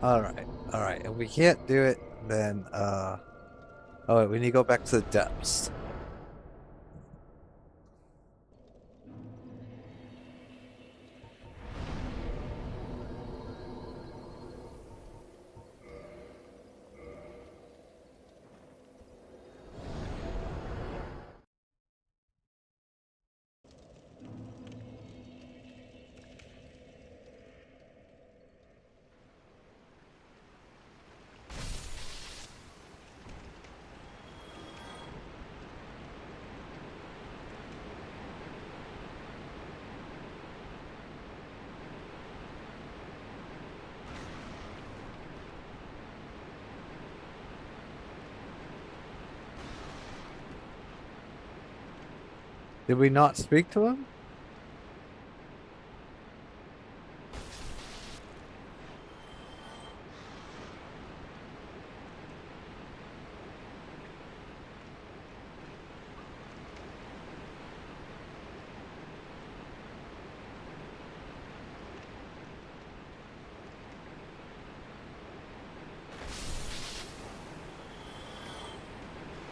Alright, alright. If we can't do it, then, oh wait, we need to go back to the depths. Did we not speak to him?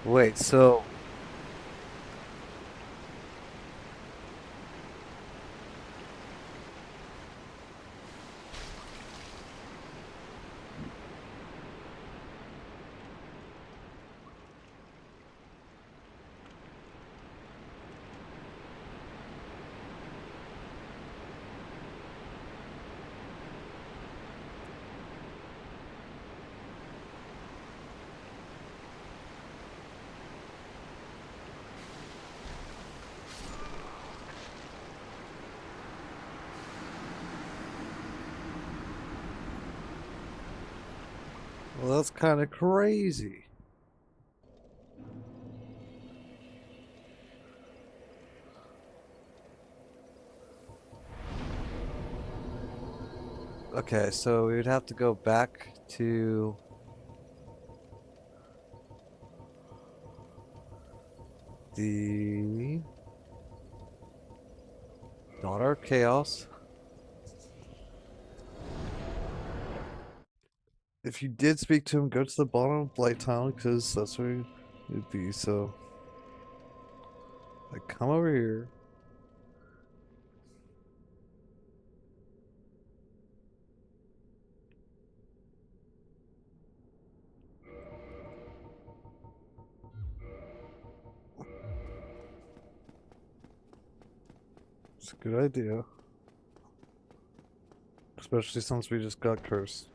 Wait, so... Well, that's kind of crazy. Okay, so we would have to go back to the Daughter of Chaos. If you did speak to him, go to the bottom of Blight Town, because that's where it'd be. So, like, come over here. It's a good idea. Especially since we just got cursed.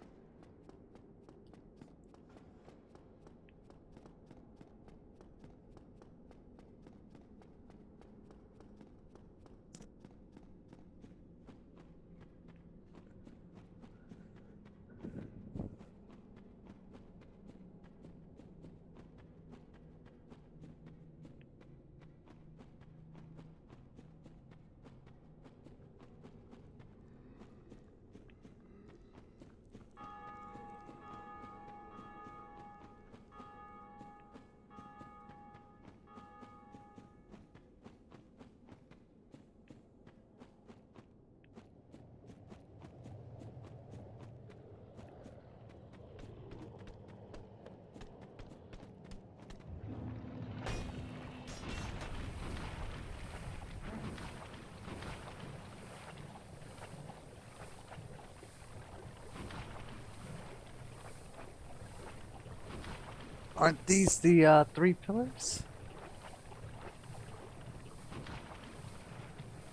Aren't these the 3 pillars?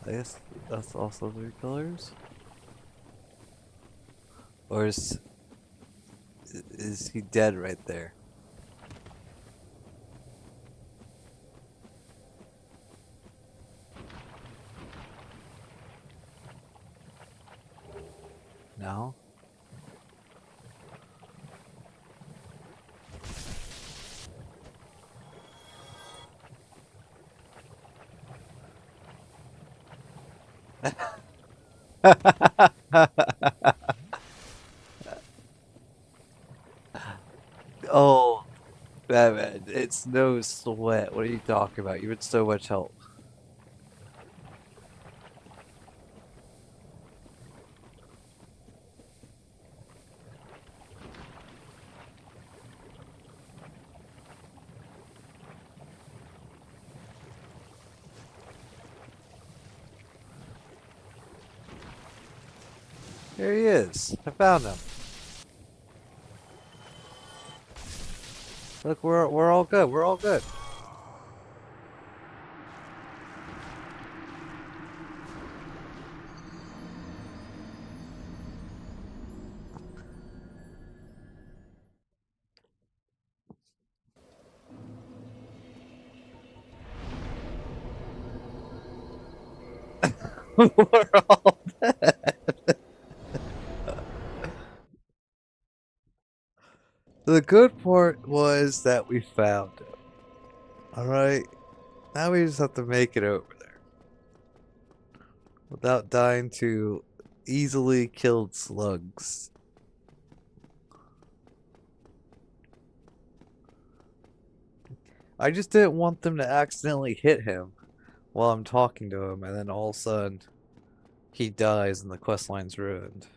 I guess that's also 3 pillars. Or is he dead right there? now. Oh, Batman, it's no sweat. What are you talking about? You're in so much help. There he is. I found him. Look, we're all good. We're all good. We're all dead. The good part was that we found him. Alright? Now we just have to make it over there. Without dying to easily killed slugs. I just didn't want them to accidentally hit him while I'm talking to him, and then all of a sudden he dies and the quest line's ruined.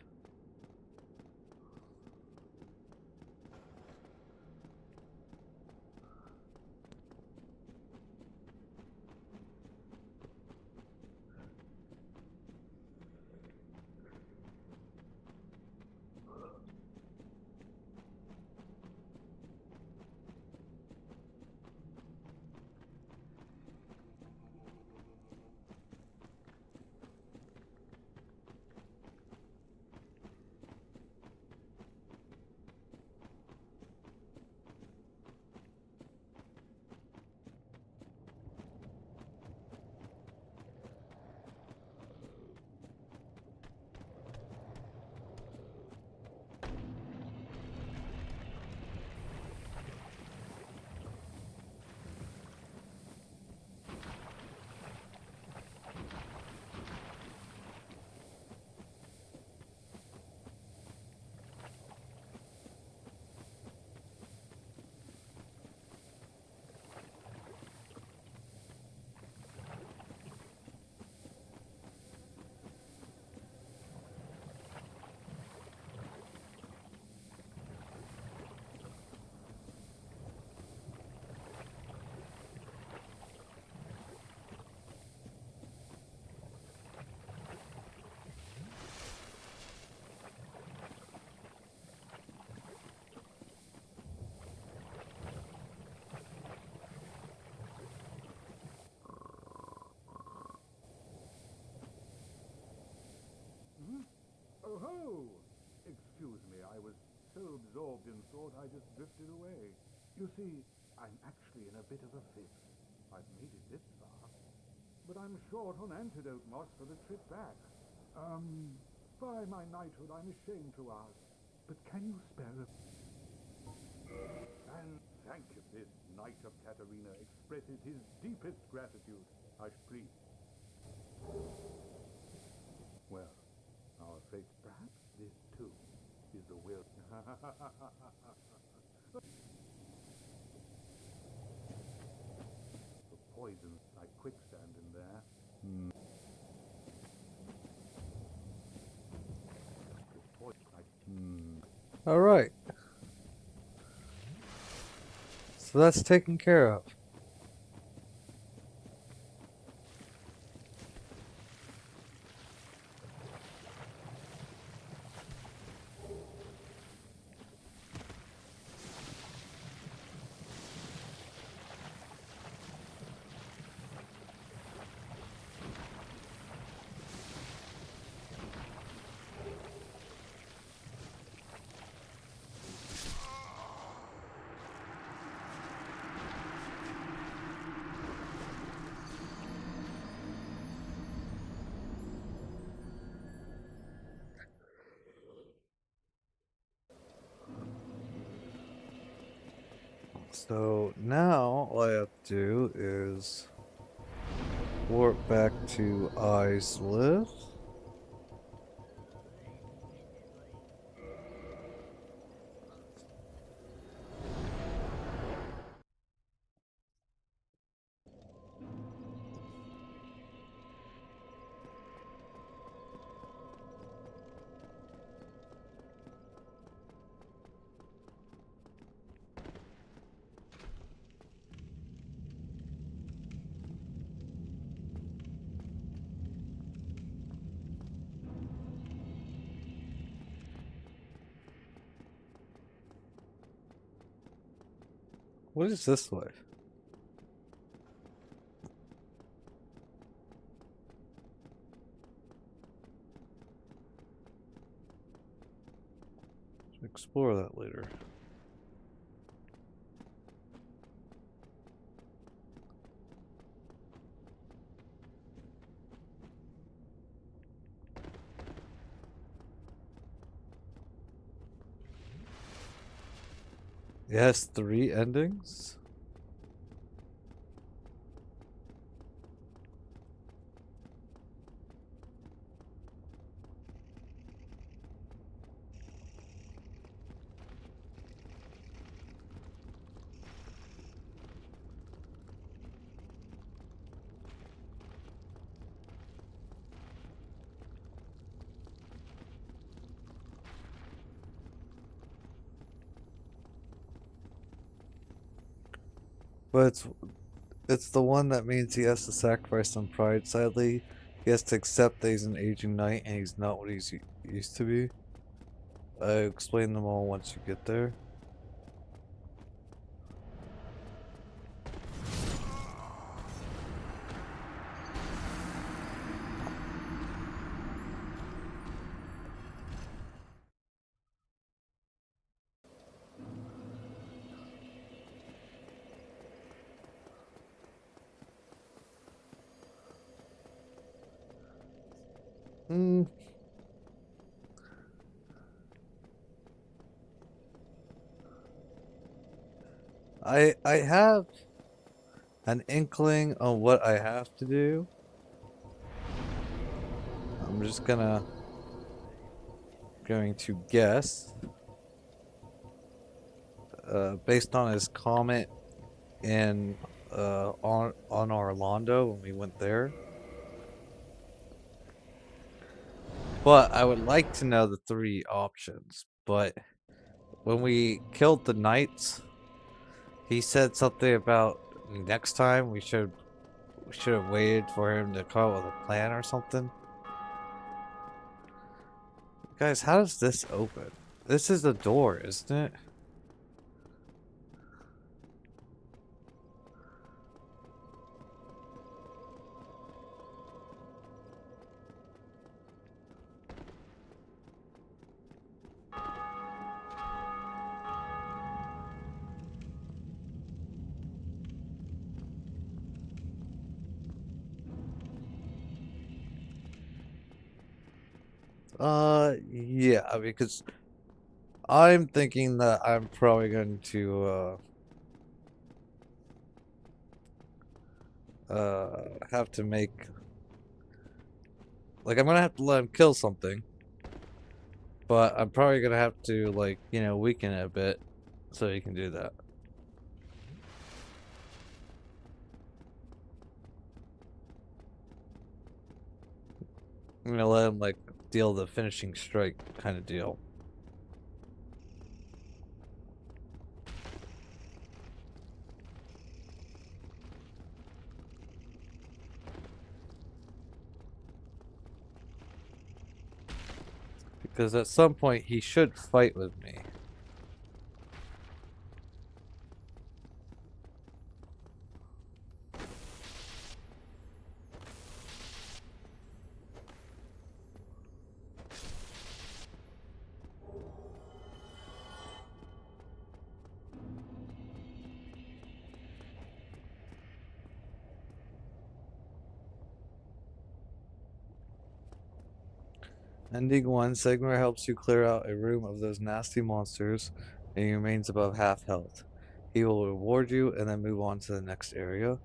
Oh ho! Excuse me, I was so absorbed in thought I just drifted away. You see, I'm actually in a bit of a fix. I've made it this far, but I'm short on antidote moss for the trip back. By my knighthood, I'm ashamed to ask, but can you spare a... And thank you, this Knight of Katarina expresses his deepest gratitude. I please. Well, our fate, perhaps this too is the will. The poison's like quicksand in there. The poison, Alright. So that's taken care of. So now all I have to do is warp back to Islip. What is this way? Explore that later. It has 3 endings? But it's the one that means he has to sacrifice some pride, sadly. He has to accept that he's an aging knight and he's not what he's used to be. I explain them all once you get there. I have an inkling on what I have to do. I'm just going to guess based on his comment in on Orlando when we went there. But I would like to know the 3 options. But when we killed the knights, he said something about next time we should have waited for him to come up with a plan or something. Guys, how does this open? This is the door, isn't it? Yeah, because I'm thinking that I'm probably going to have to make, like, I'm gonna have to let him kill something, but I'm probably gonna have to, like, you know, weaken it a bit so he can do that. I'm gonna let him, like, deal the finishing strike kind of deal. Because at some point he should fight with me. Ending 1, Sigmar helps you clear out a room of those nasty monsters and he remains above half health. He will reward you and then move on to the next area.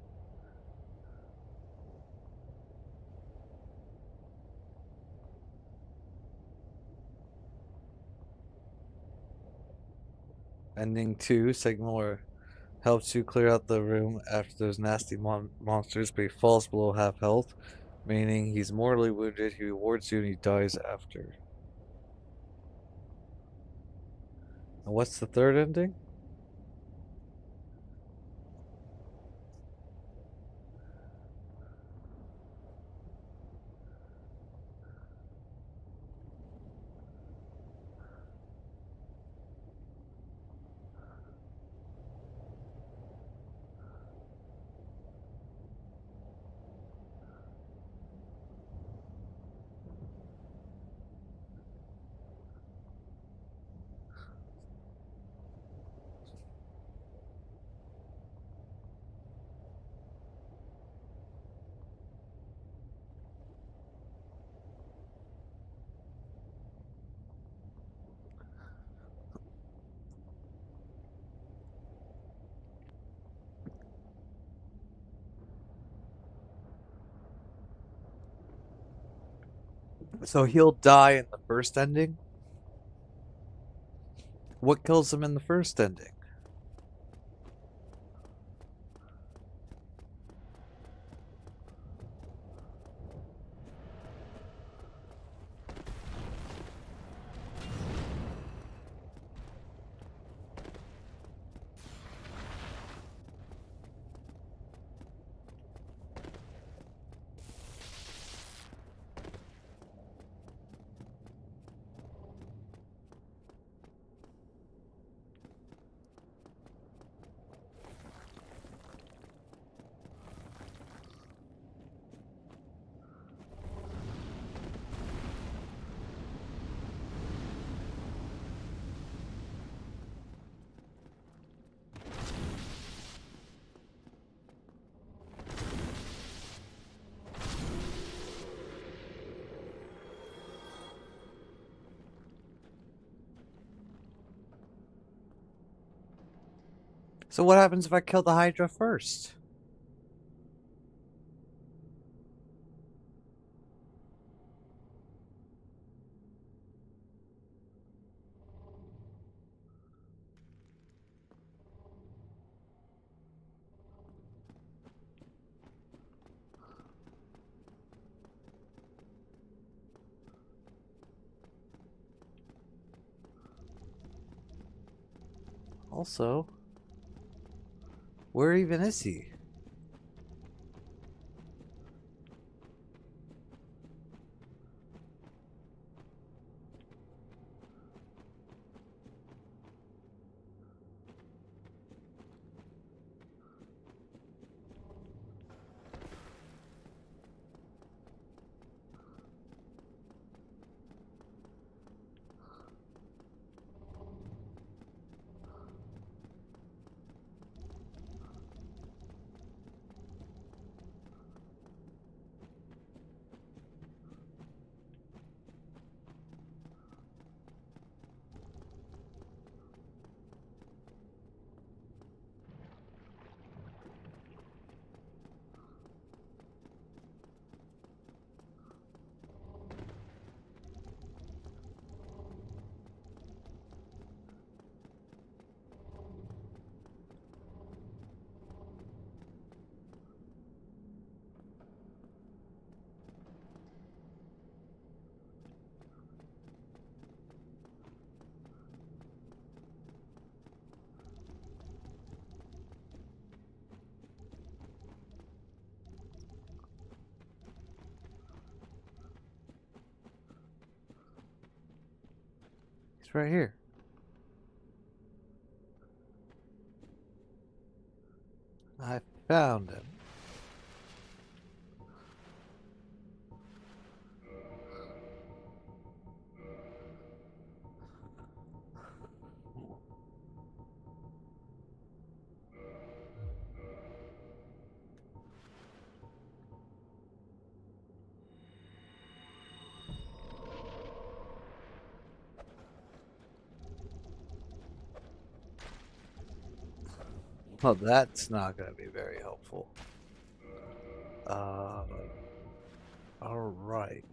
Ending 2, Sigmar helps you clear out the room after those nasty monsters, but he falls below half health, meaning he's mortally wounded. He rewards you and he dies after. And what's the third ending? So he'll die in the first ending? What kills him in the first ending? So what happens if I kill the Hydra first? Also, where even is he? He's right here. I found him. Well, that's not going to be very helpful. All right.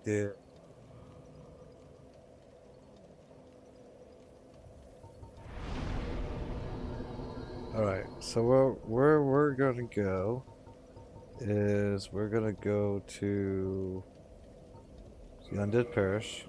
Yeah. All right. So where we're gonna go is we're gonna go to the Undead Parish.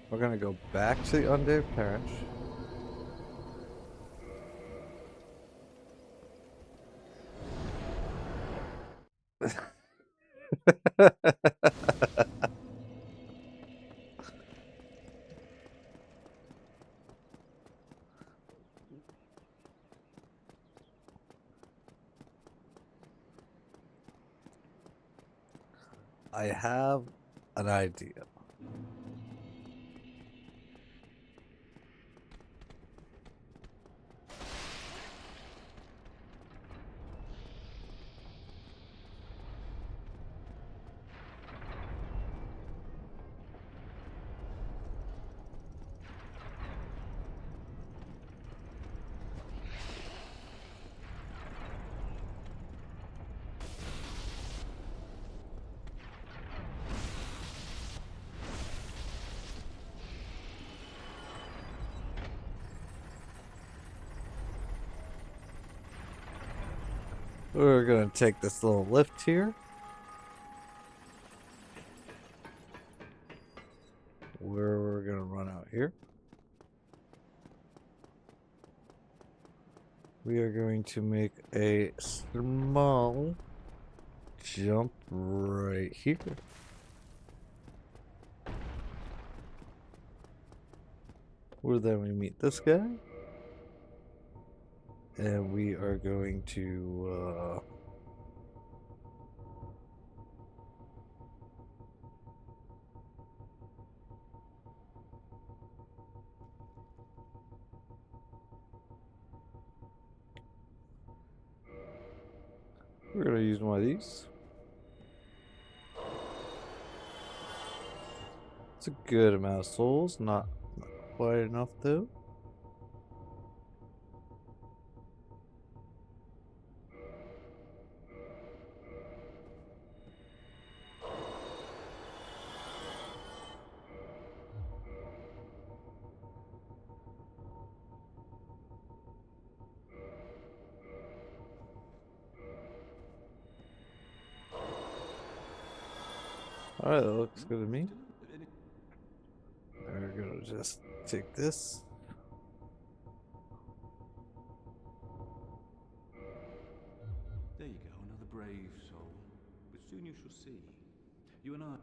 We're gonna go back to the Undead Parish. I have an idea. We're gonna take this little lift here. Where we're gonna run out here. We are going to make a small jump right here. Where then we meet this guy. And we are going to we're gonna use one of these. It's a good amount of souls, not quite enough though. Alright, that looks good to me. We're gonna just take this. There you go, another brave soul. But soon you shall see. You and I.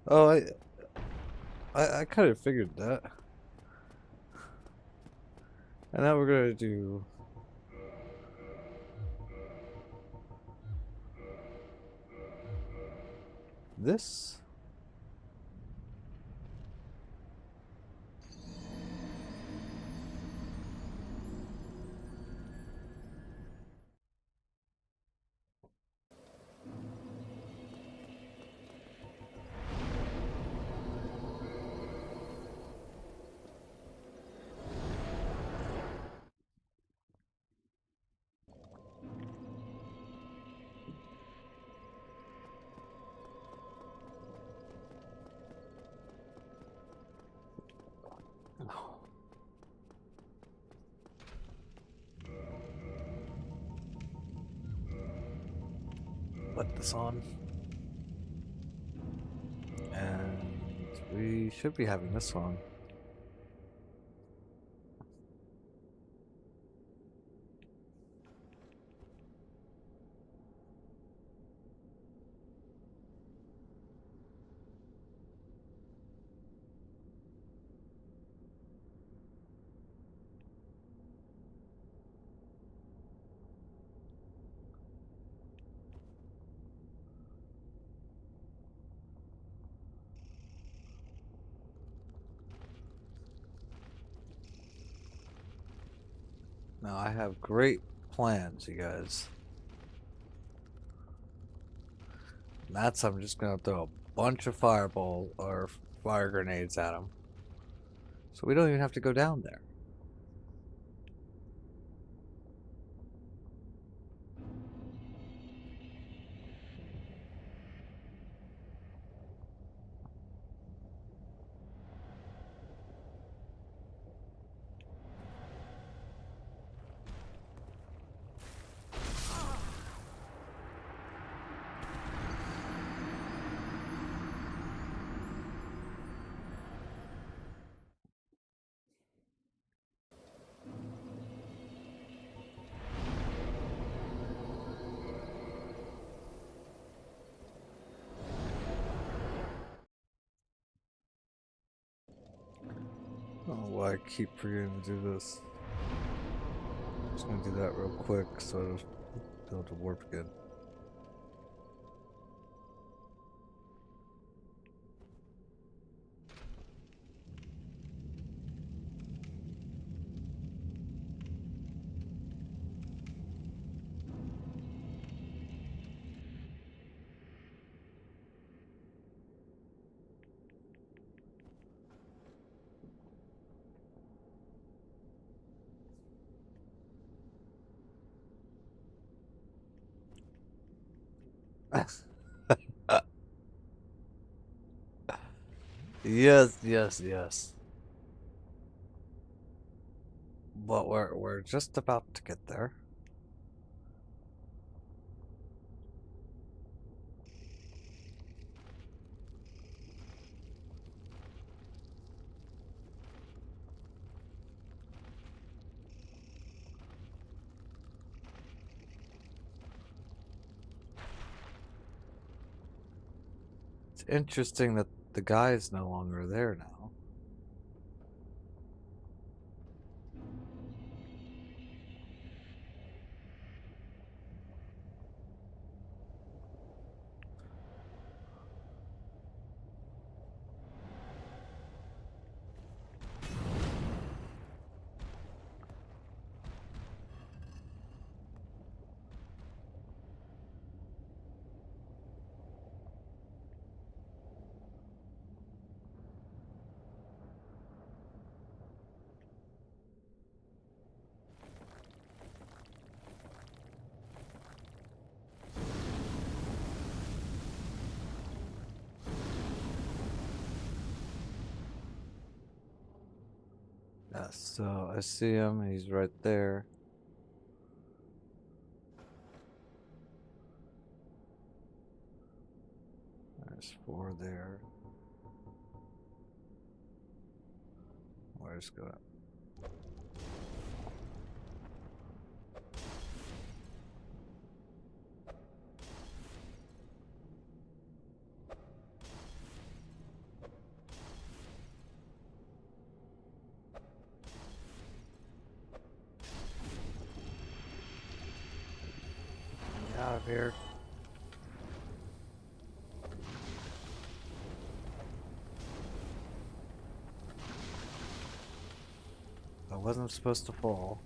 Oh, I kind of figured that. And now we're gonna do this. Put this on. And we should be having this on. Now I have great plans, you guys. And that's I'm just gonna throw a bunch of fireball or fire grenades at them, so we don't even have to go down there. I don't know why I keep forgetting to do this. Just gonna do that real quick so I don't be able to warp again. Yes, yes, yes. But we're just about to get there. It's interesting that the guy is no longer there now. Yeah, so I see him, he's right there. There's 4 there. Where's go? Get out of here. I wasn't supposed to fall.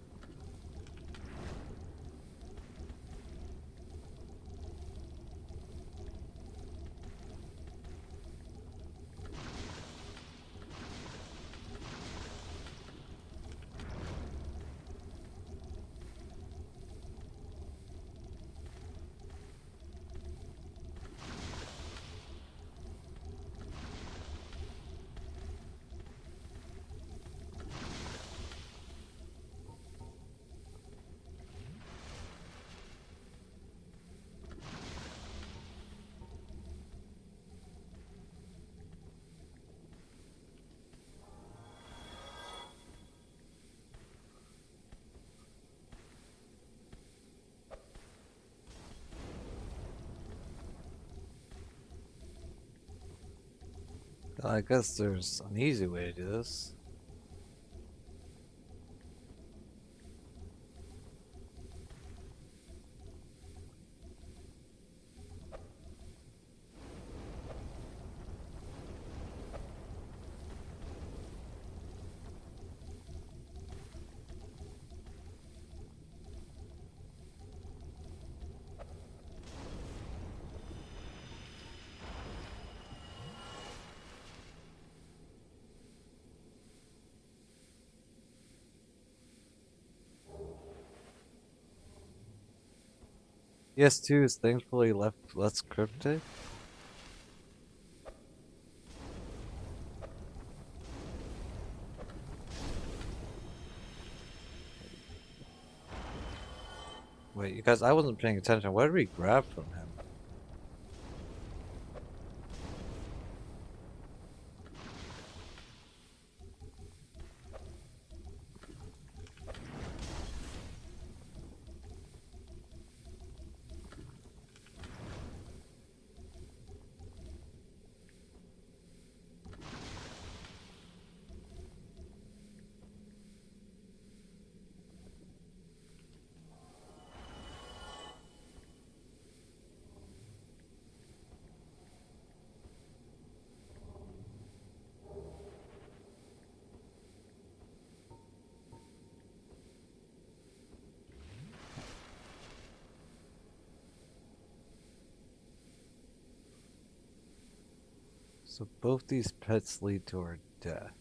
I guess there's an easy way to do this. Yes, 2 is thankfully less cryptic. Wait, you guys, I wasn't paying attention. What did we grab from him? So both these pets lead to our death.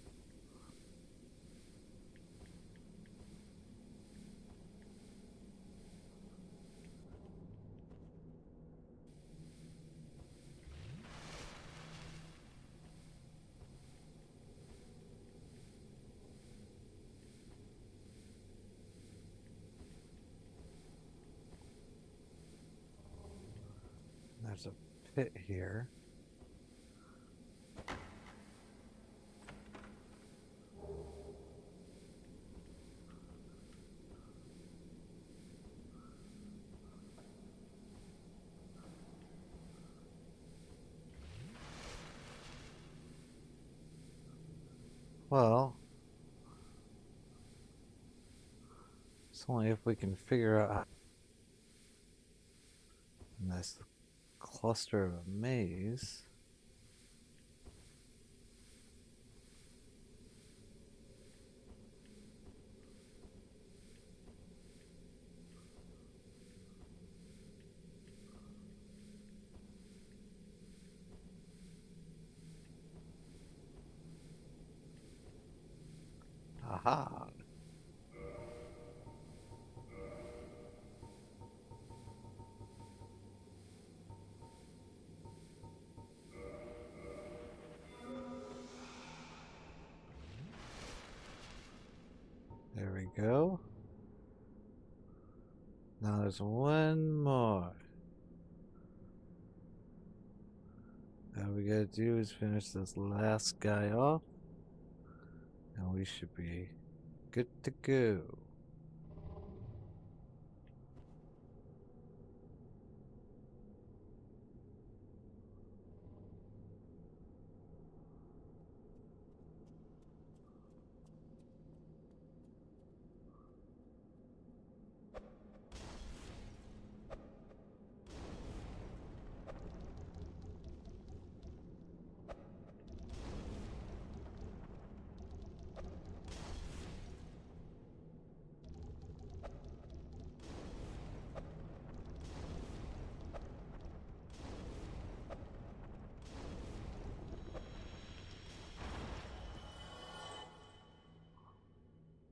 There's a pit here. Well, it's only if we can figure out this cluster of a maze. Aha! There we go. Now there's one more. All we gotta do is finish this last guy off, and we should be good to go.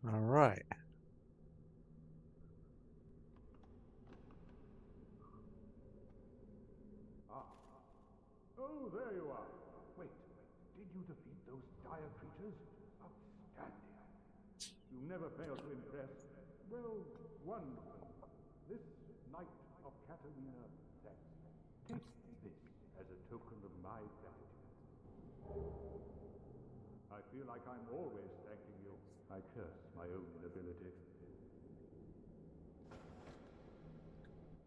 All right. Oh, there you are. Wait, did you defeat those dire creatures? Outstanding. You never fail to impress. Well, wonderful. This Knight of Katarina thanks you. Take this as a token of my gratitude. I feel like I'm always thanking you. I curse my own inability.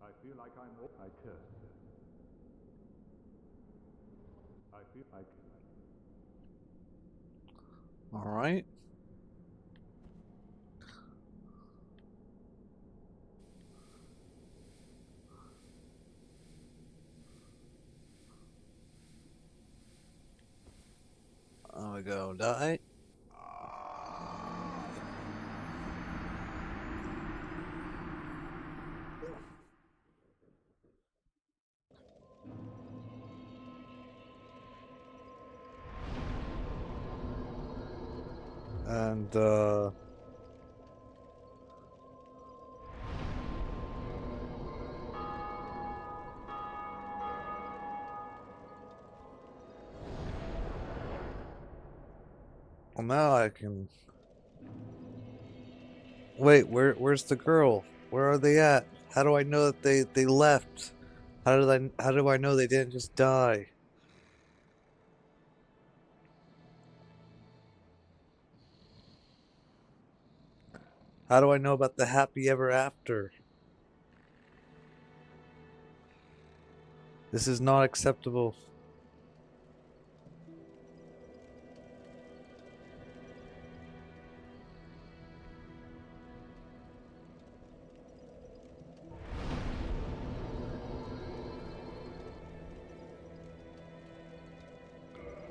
I feel like I curse. I feel like... All right. I'm gonna die. And well, now I can wait. Where's the girl? Where are they at? How do I know that they left? How do I know they didn't just die? How do I know about the happy ever after? This is not acceptable.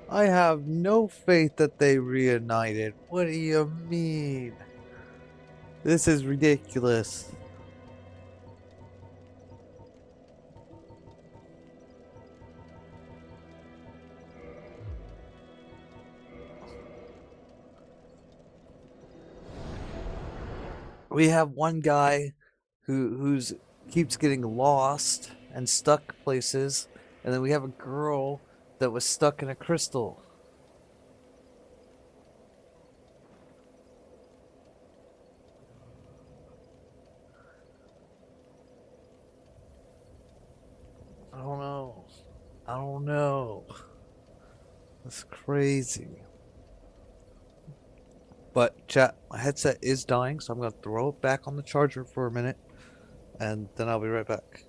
I have no faith that they reunited. What do you mean? This is ridiculous. We have one guy who's keeps getting lost and stuck places, and then we have a girl that was stuck in a crystal. I don't know. I don't know. That's crazy. But chat, my headset is dying, so I'm gonna throw it back on the charger for a minute, and then I'll be right back.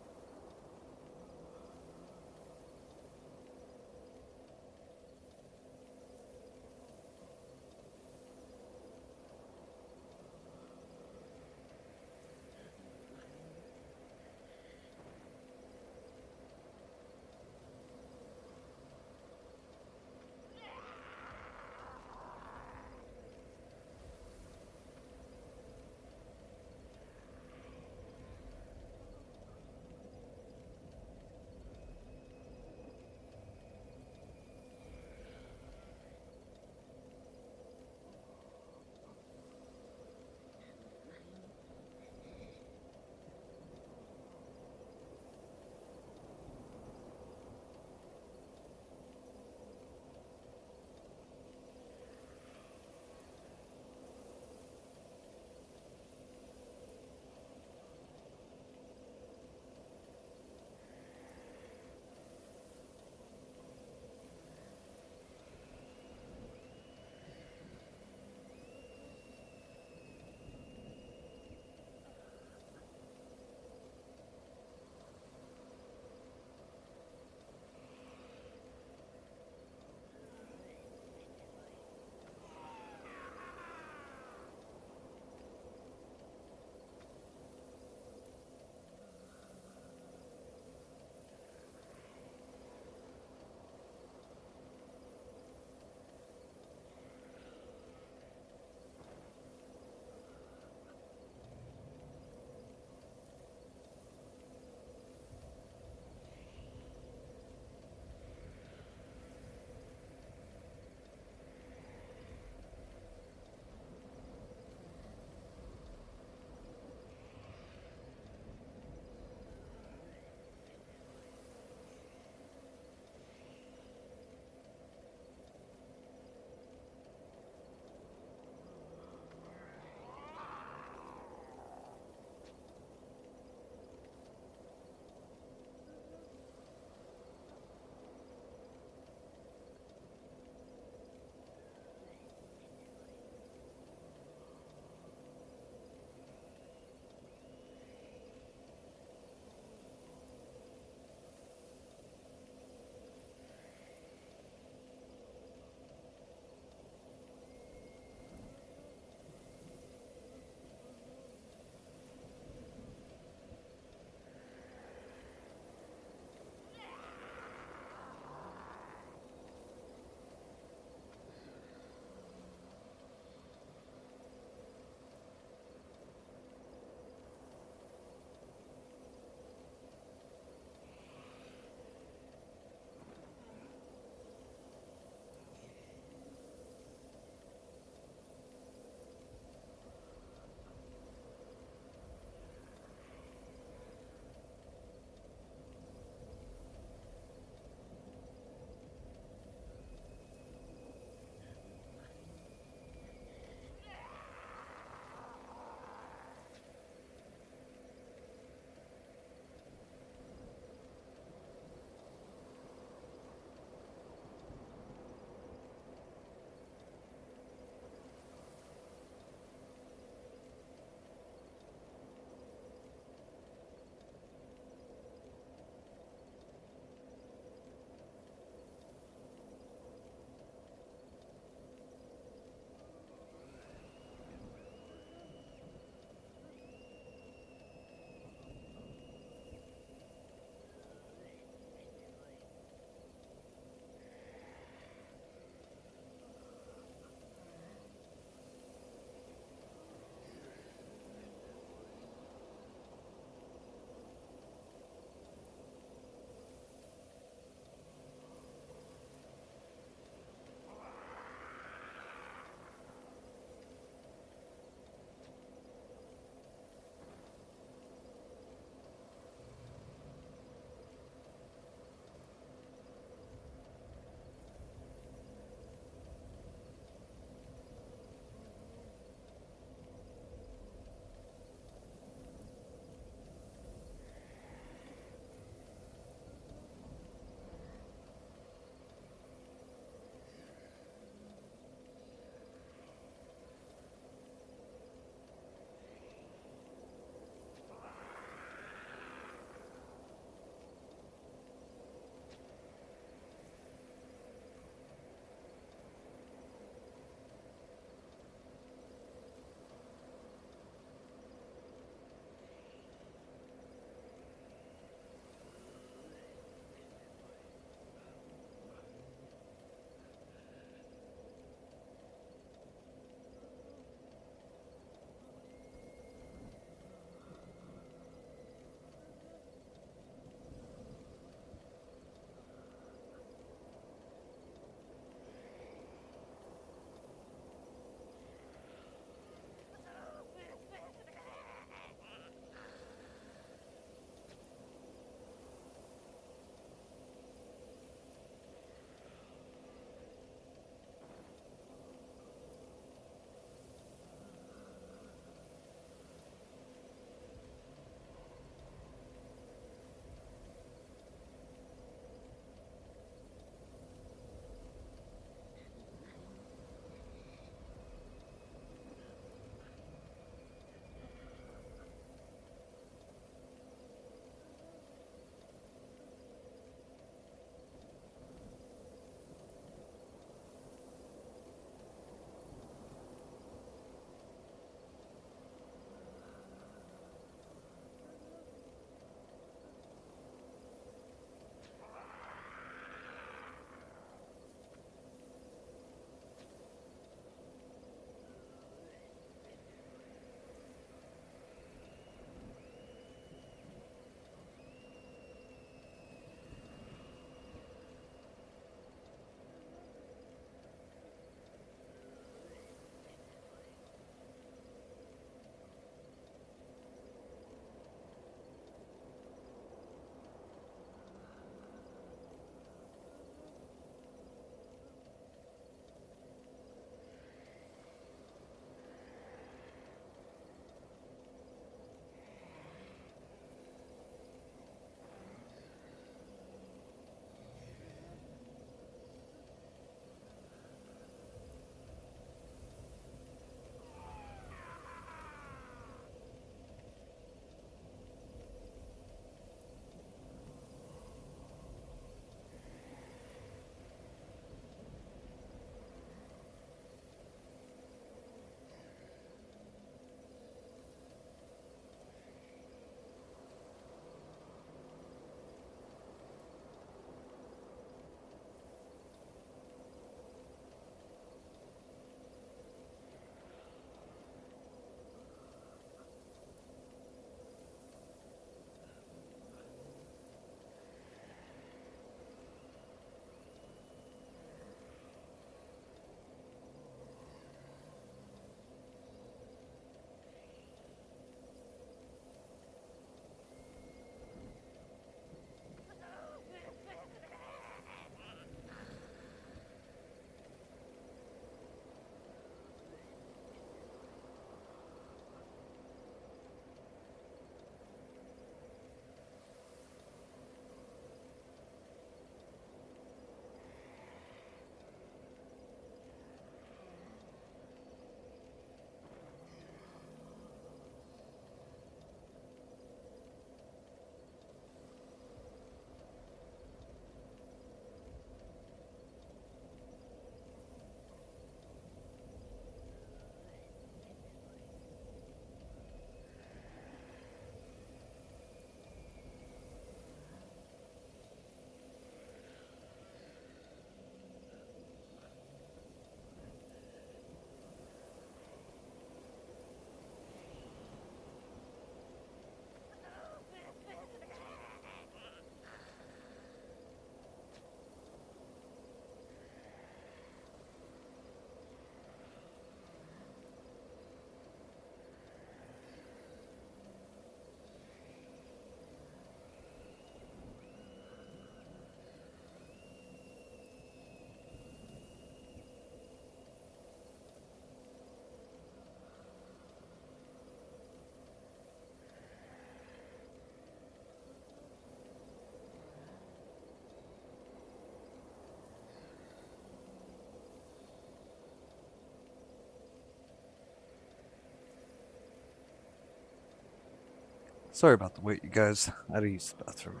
Sorry about the wait, you guys. I had to use the bathroom.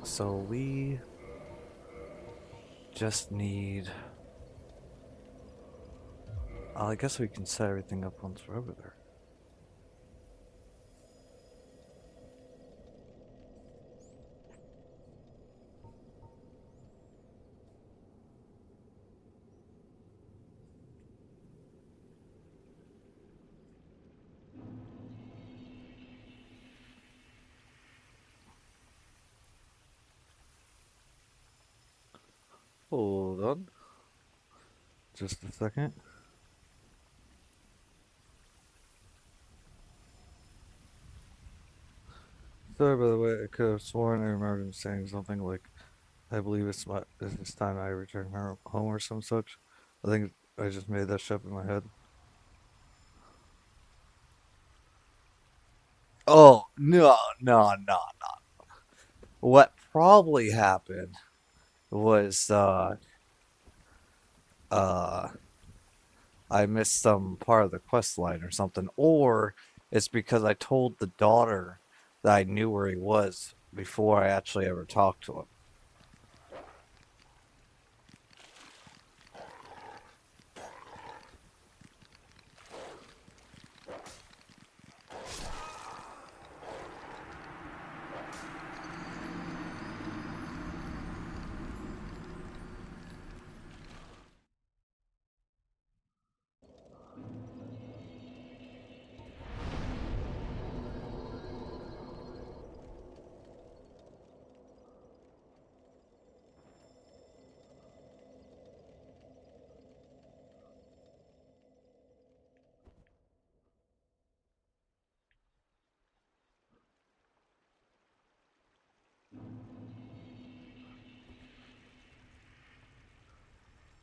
So we just need. I guess we can set everything up once we're over there. Hold on. Just a second. Sorry, by the way, I could have sworn I remembered him saying something like, I believe it's time I return home or some such. I think I just made that shit up in my head. Oh, no. What probably happened was, I missed some part of the quest line or something, or it's because I told the daughter that I knew where he was before I actually ever talked to him.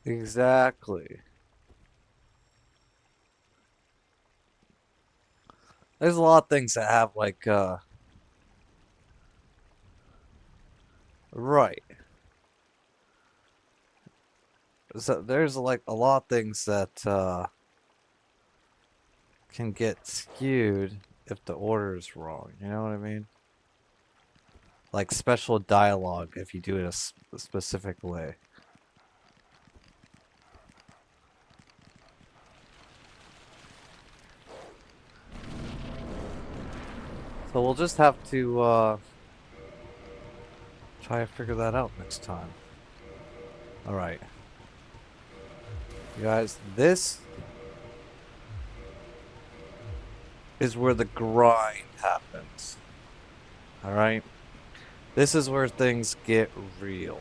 Exactly. There's a lot of things that have like right. So there's like a lot of things that can get skewed if the order is wrong. You know what I mean? Like special dialogue if you do it a specific way. So we'll just have to try to figure that out next time. Alright. You guys, this is where the grind happens. Alright? This is where things get real.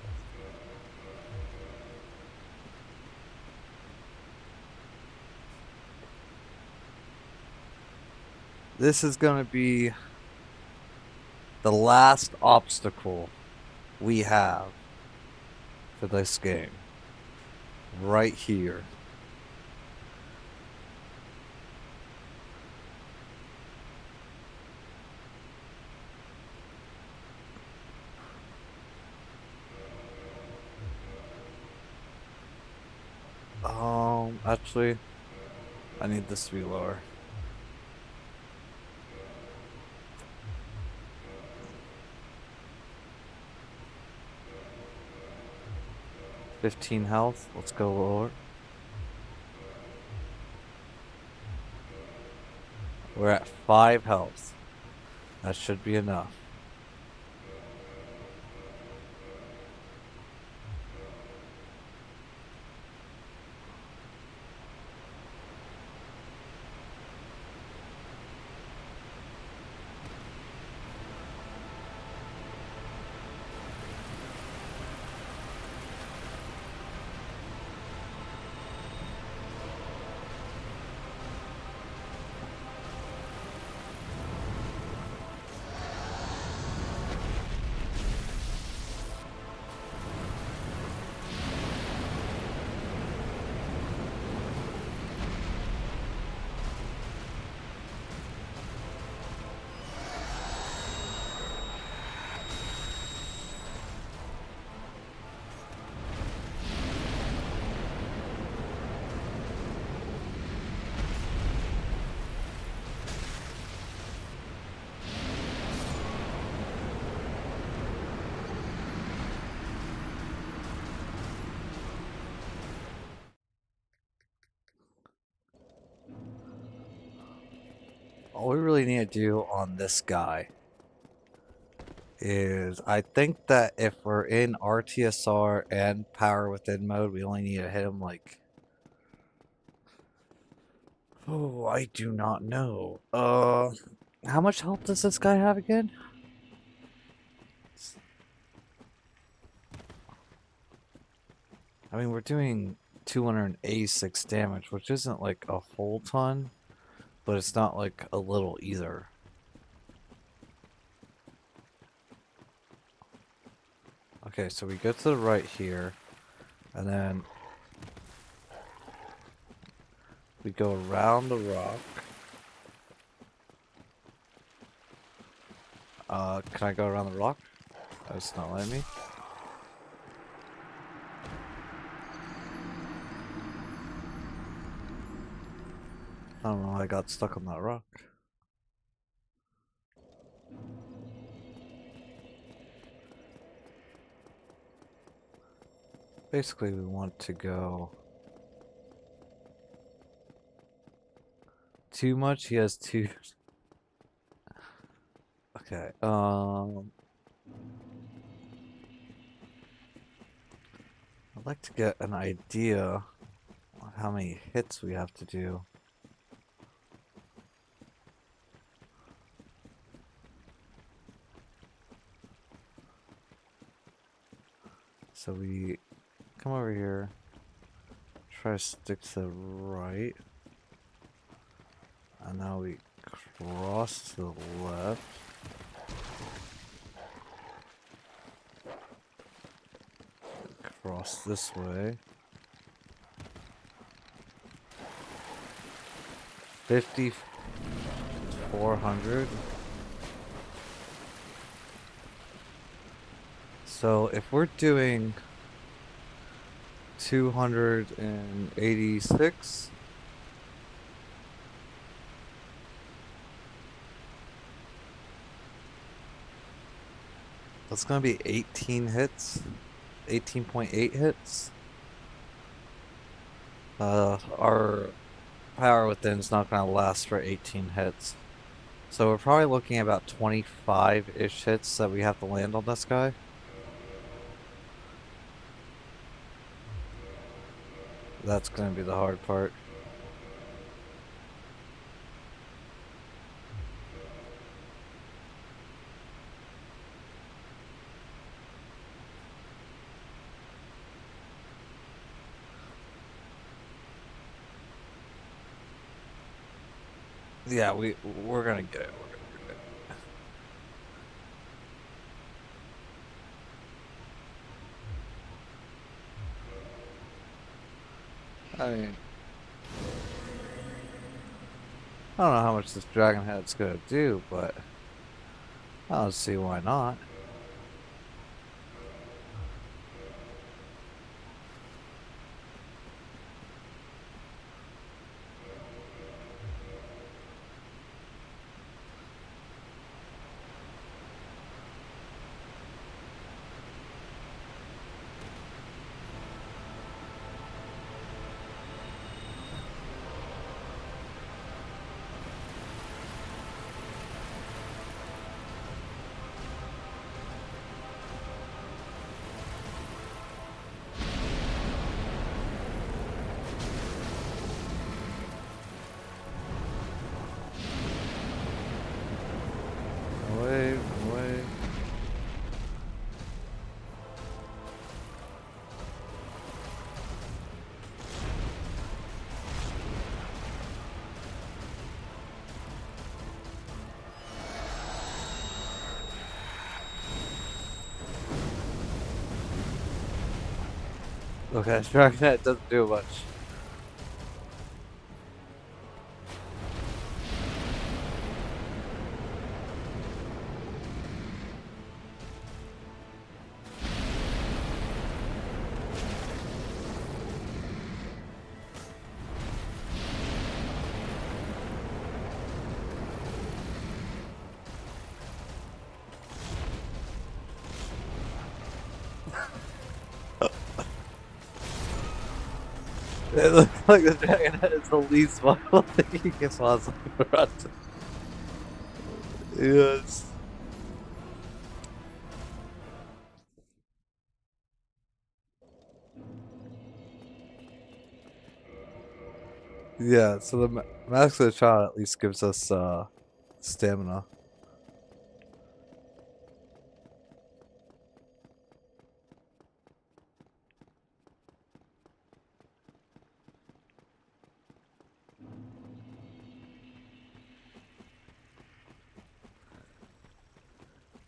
This is gonna be the last obstacle we have for this game. Right here. Actually, I need this to be lower. $15 health. Let's go lower. We're at 5 health. That should be enough. all we really need to do on this guy is, I think that if we're in RTSR and Power Within mode, we only need to hit him like... Oh, I do not know. How much health does this guy have again? I mean, we're doing 286 damage, which isn't like a whole ton, but it's not like a little either. Okay, so we go to the right here, and then we go around the rock. Can I go around the rock? Oh, it's not letting me. I don't know, I got stuck on that rock. Basically, we want to go... Too much? He has two... Okay, I'd like to get an idea of how many hits we have to do. So we come over here, try to stick to the right, and now we cross to the left. Cross this way. 5,400. So if we're doing 286, that's gonna be 18 hits. 18.8 hits. Our Power Within is not going to last for 18 hits. So we're probably looking at about 25-ish hits that we have to land on this guy. That's going to be the hard part. Yeah, we're gonna get it. We're gonna get it. I mean, I don't know how much this dragon head's gonna do, but I don't see why not. Away. Okay, dragon head doesn't do much. It looks like the dragon head is the least viable thing you can possibly run to. Yes. Yeah, so the Mask of the Child at least gives us stamina.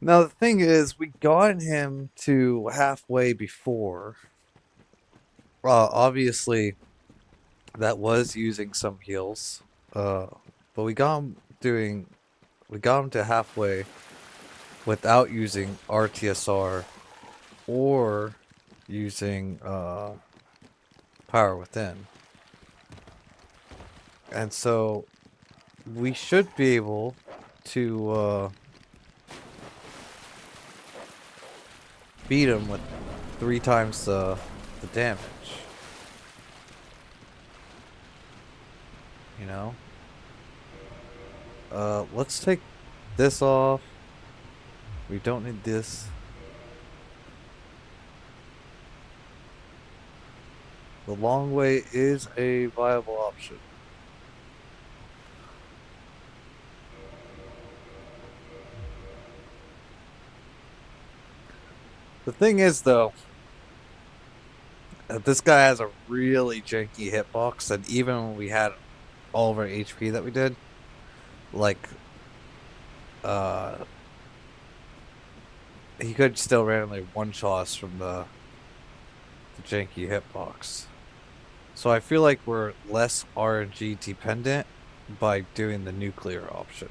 Now the thing is, we got him to halfway before. Obviously, that was using some heals. But we got him to halfway without using RTSR or using Power Within. And so we should be able to beat him with 3 times the damage. You know? Let's take this off. We don't need this. The long way is a viable option. The thing is, though, that this guy has a really janky hitbox, and even when we had all of our HP that we did, like, he could still randomly one-shot us from the janky hitbox. So I feel like we're less RNG dependent by doing the nuclear option.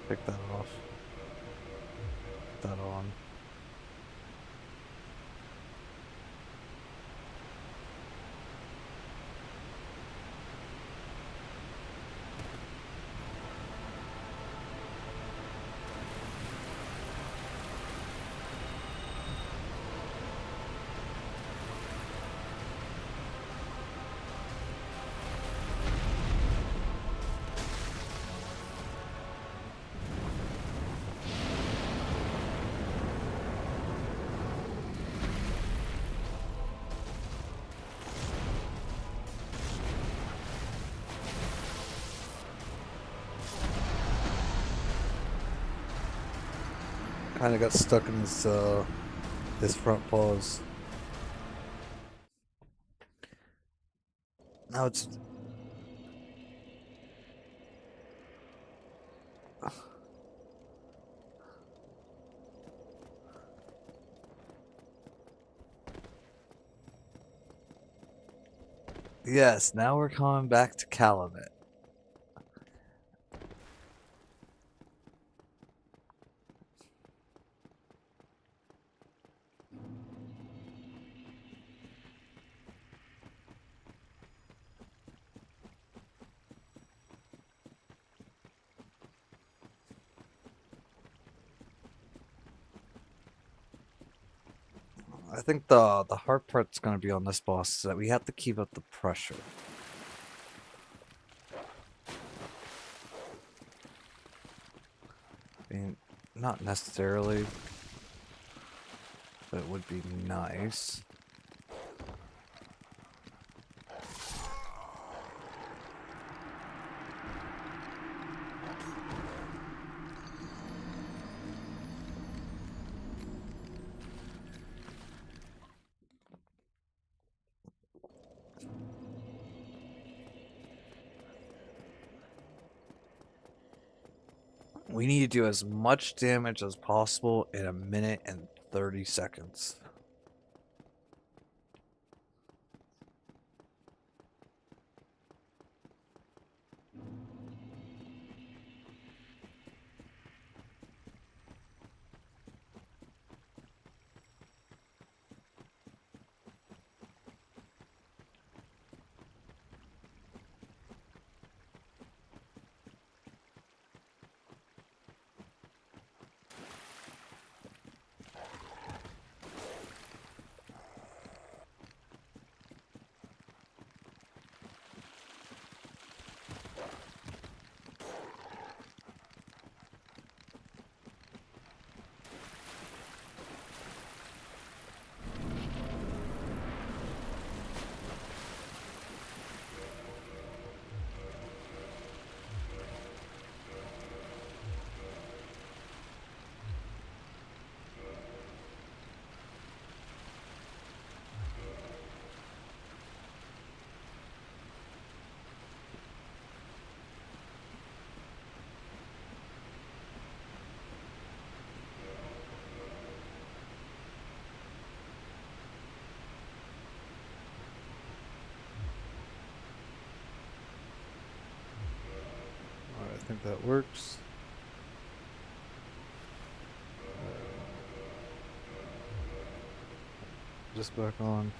Pick that off. Put that on. Kind of got stuck in his front paws. Now it's yes. Now we're coming back to Calumet. I think the hard part's gonna be on this boss is that we have to keep up the pressure. I mean, not necessarily, but it would be nice. We need to do as much damage as possible in 1 minute and 30 seconds. think that works. Just back on.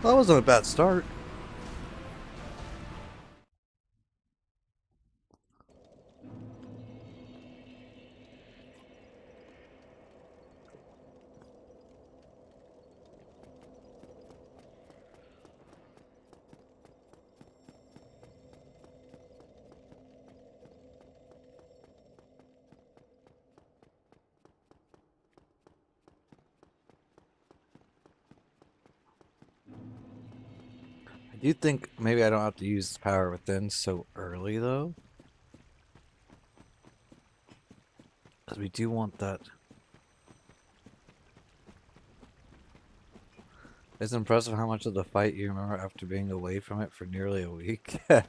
That wasn't a bad start. I do think maybe I don't have to use power within so early though. Because we do want that. It's impressive how much of the fight you remember after being away from it for nearly a week. Yeah,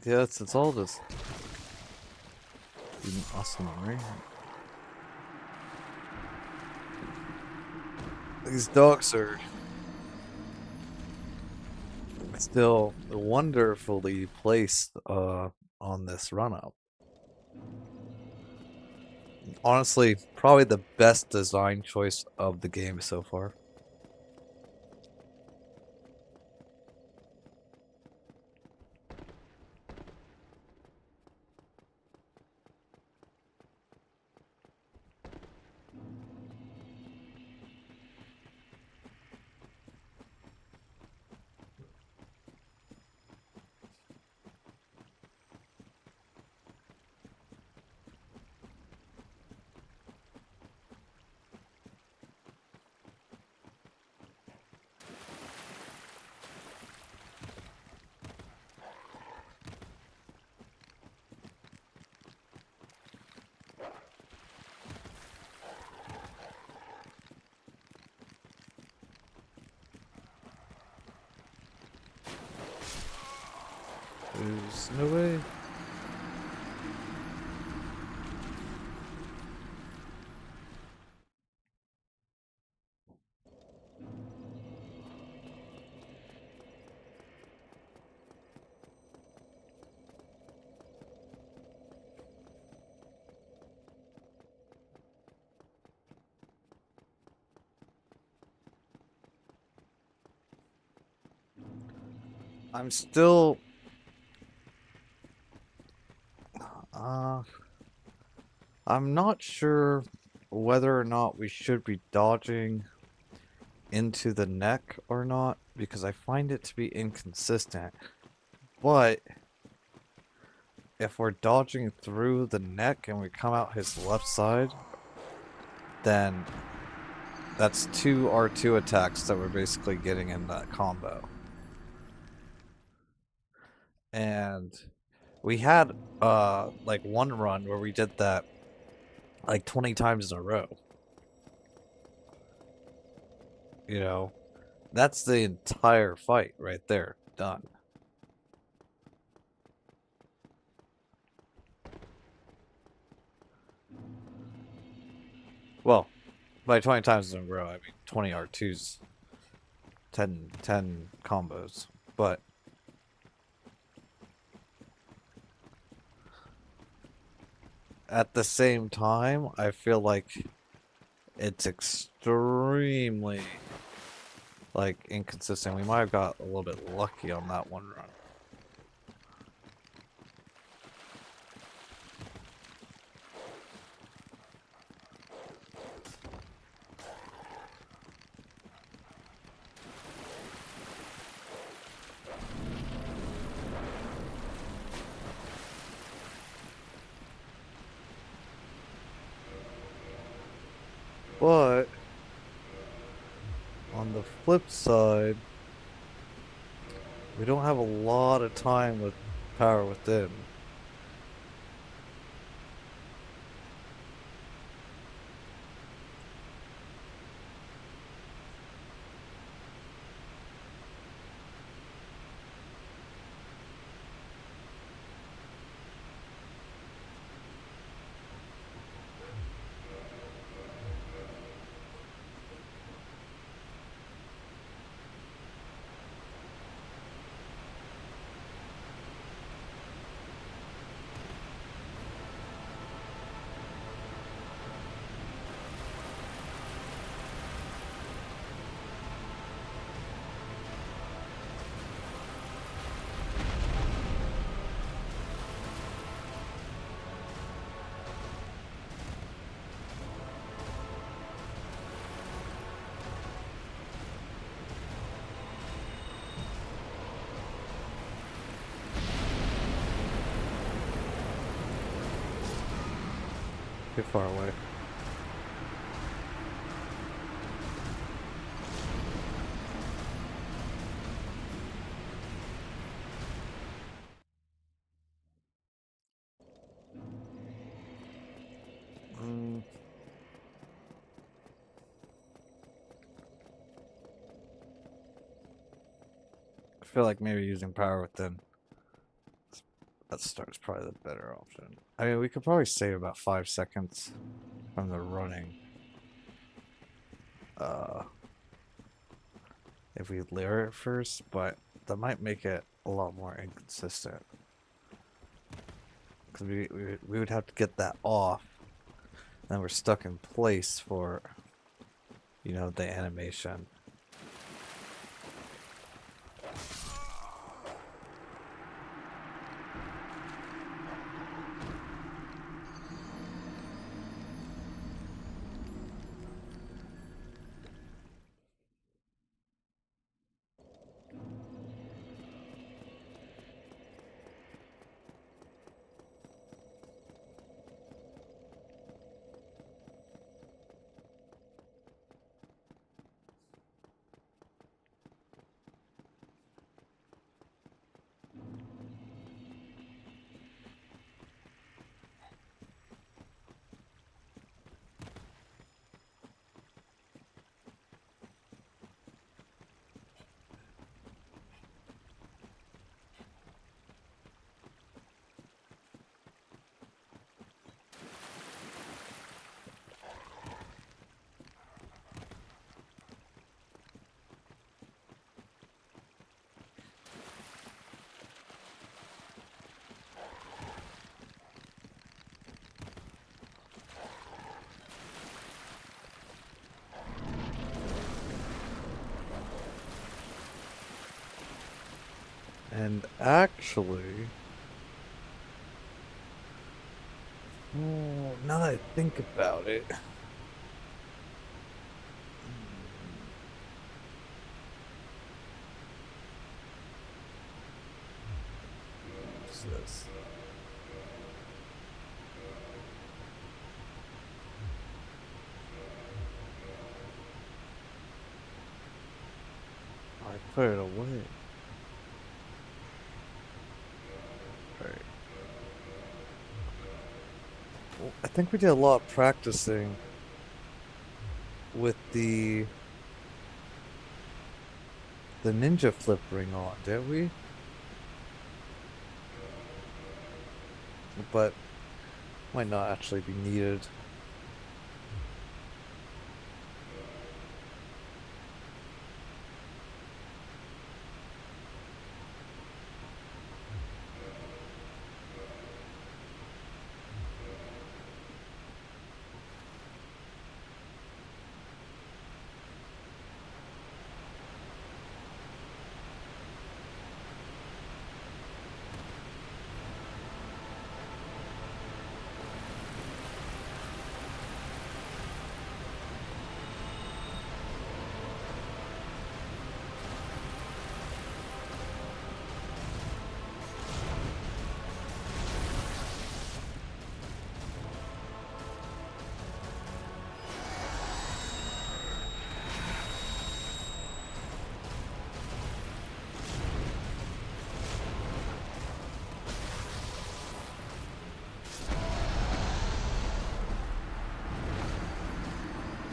it's all just an awesome memory. These dogs are still wonderfully placed on this run up. Honestly, probably the best design choice of the game so far. There's no way. I'm still I'm not sure whether or not we should be dodging into the neck or not because I find it to be inconsistent. But if we're dodging through the neck and we come out his left side, then that's two R2 attacks that we're basically getting in that combo. And we had like one run where we did that like 20 times in a row. You know, that's the entire fight right there. Done. Well, by 20 times in a row, I mean 20 R2s, 10 combos. But at the same time, I feel like it's extremely like inconsistent. We might have got a little bit lucky on that one run. But on the flip side, we don't have a lot of time with Power Within. Too far away. I feel like maybe using Power Within at the start is probably the better option. I mean, we could probably save about 5 seconds from the running. If we layer it first, but that might make it a lot more inconsistent. Because we would have to get that off, and we're stuck in place for, you know, the animation. And actually, now that I think about it, what's this? I put it away. Right. Oh. I think we did a lot of practicing with the ninja flip ring on, didn't we? But might not actually be needed.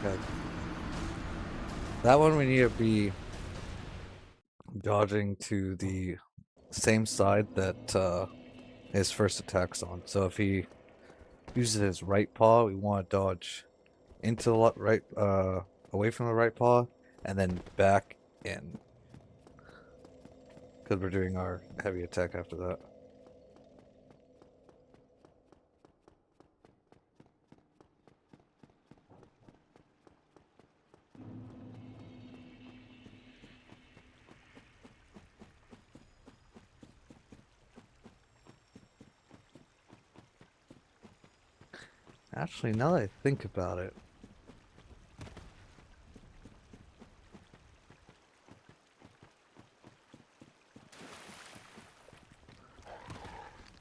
Okay. That one we need to be dodging to the same side that his first attack's on. So if he uses his right paw, we want to dodge into the right, away from the right paw, and then back in. Because we're doing our heavy attack after that. Actually, now that I think about it,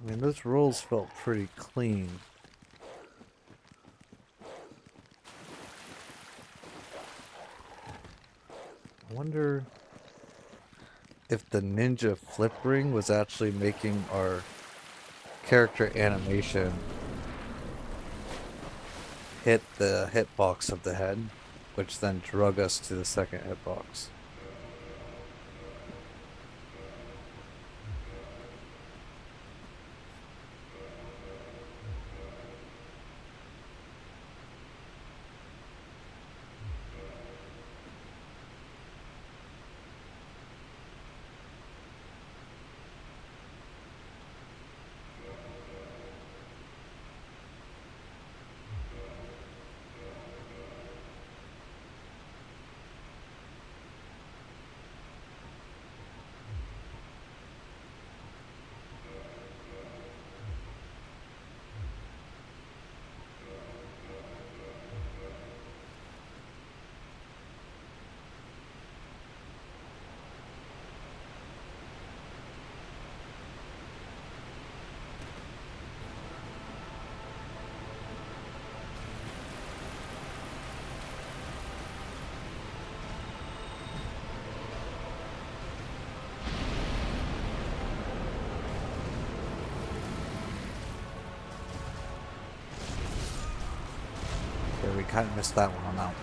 I mean, those rolls felt pretty clean. I wonder if the ninja flip ring was actually making our character animation hit the hitbox of the head, which then drug us to the second hitbox. Okay, we kind of missed that one on that one.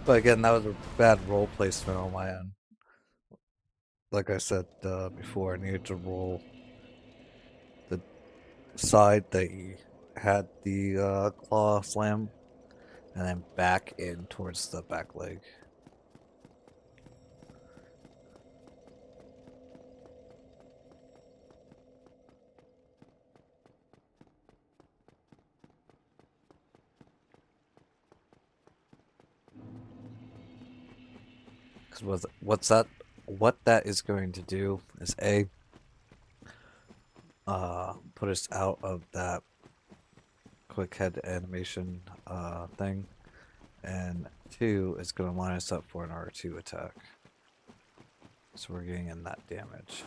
But again, that was a bad role placement on my end. Like I said before, I needed to roll the side that he had the claw slam, and then back in towards the back leg. Because what that is going to do is put us out of that quick head animation thing, and 2 is going to line us up for an R2 attack. So we're getting in that damage.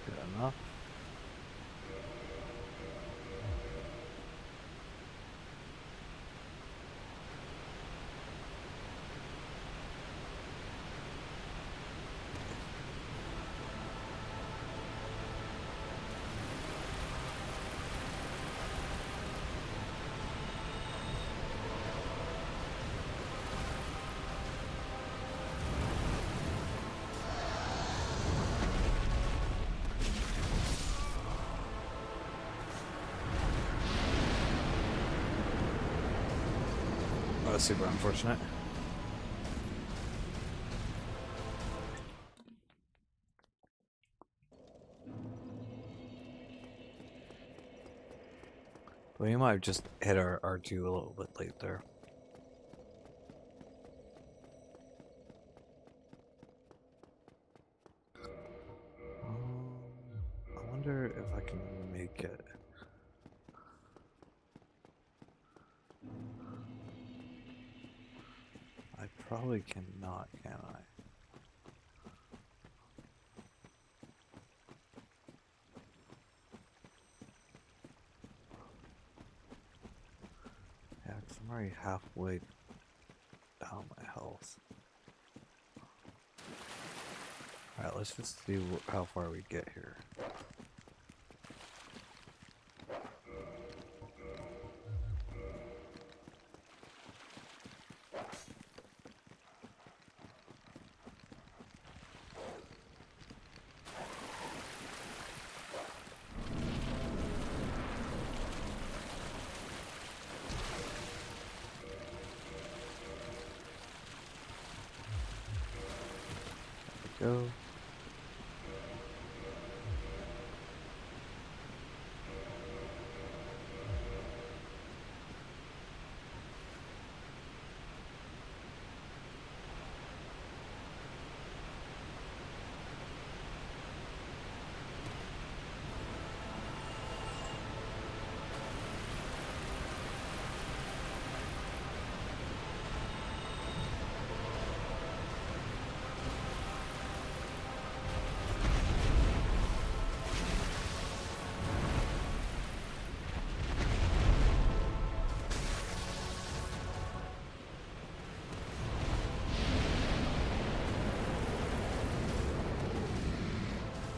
Good enough. Oh, that's super unfortunate. We might have just hit our R2 a little bit late there. I wonder if I can make it. I probably cannot, can I? Yeah, 'cause I'm already halfway down my health. Alright, let's just see how far we get here. There we go.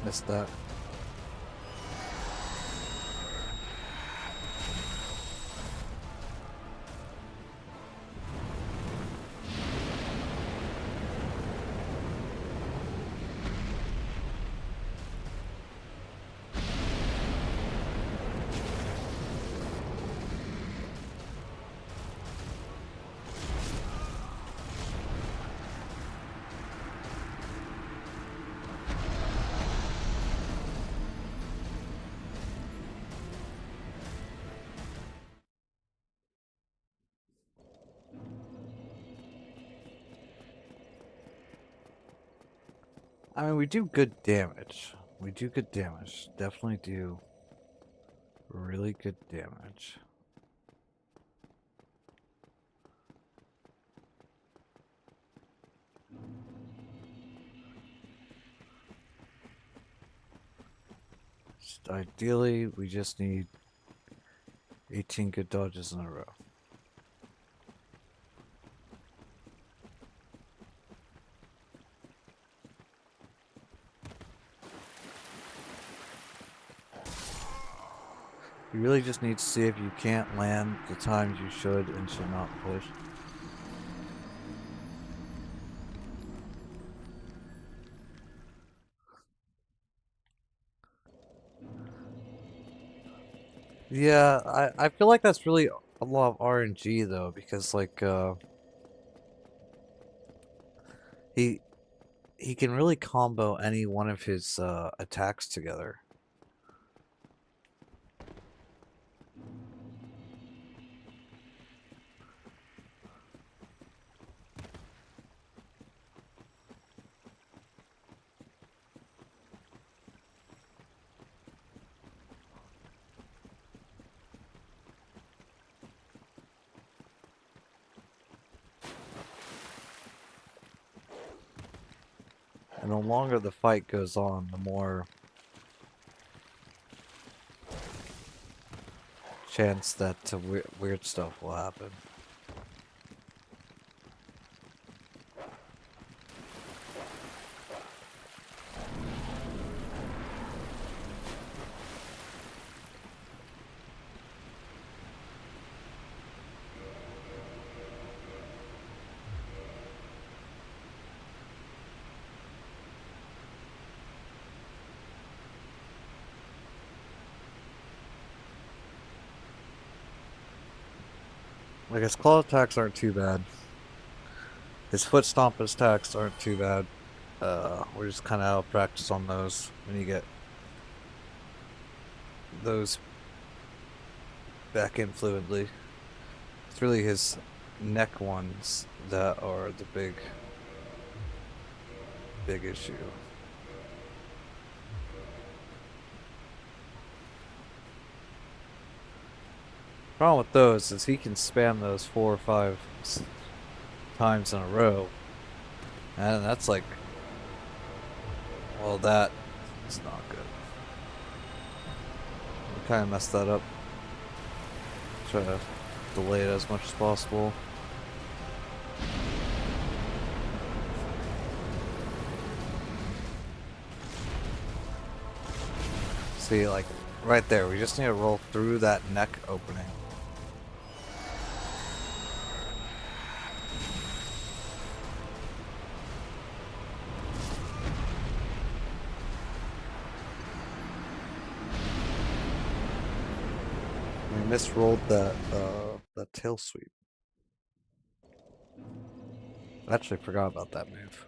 Missed that. I mean, we do good damage. We do good damage. Definitely do really good damage. Ideally, we just need 18 good dodges in a row. You really just need to see if you can't land the times you should and should not push. Yeah, I feel like that's really a lot of RNG though, because like he he can really combo any one of his attacks together. And the longer the fight goes on, the more chance that weird stuff will happen. Like his claw attacks aren't too bad. His foot stomp attacks aren't too bad. We're just kind of out of practice on those when you get those back in fluidly. It's really his neck ones that are the big issue. Problem with those is he can spam those 4 or 5 times in a row, and that's like, well, that is not good. We kind of messed that up. Try to delay it as much as possible. See, like, right there, we just need to roll through that neck opening. We misrolled that tail sweep. I actually forgot about that move.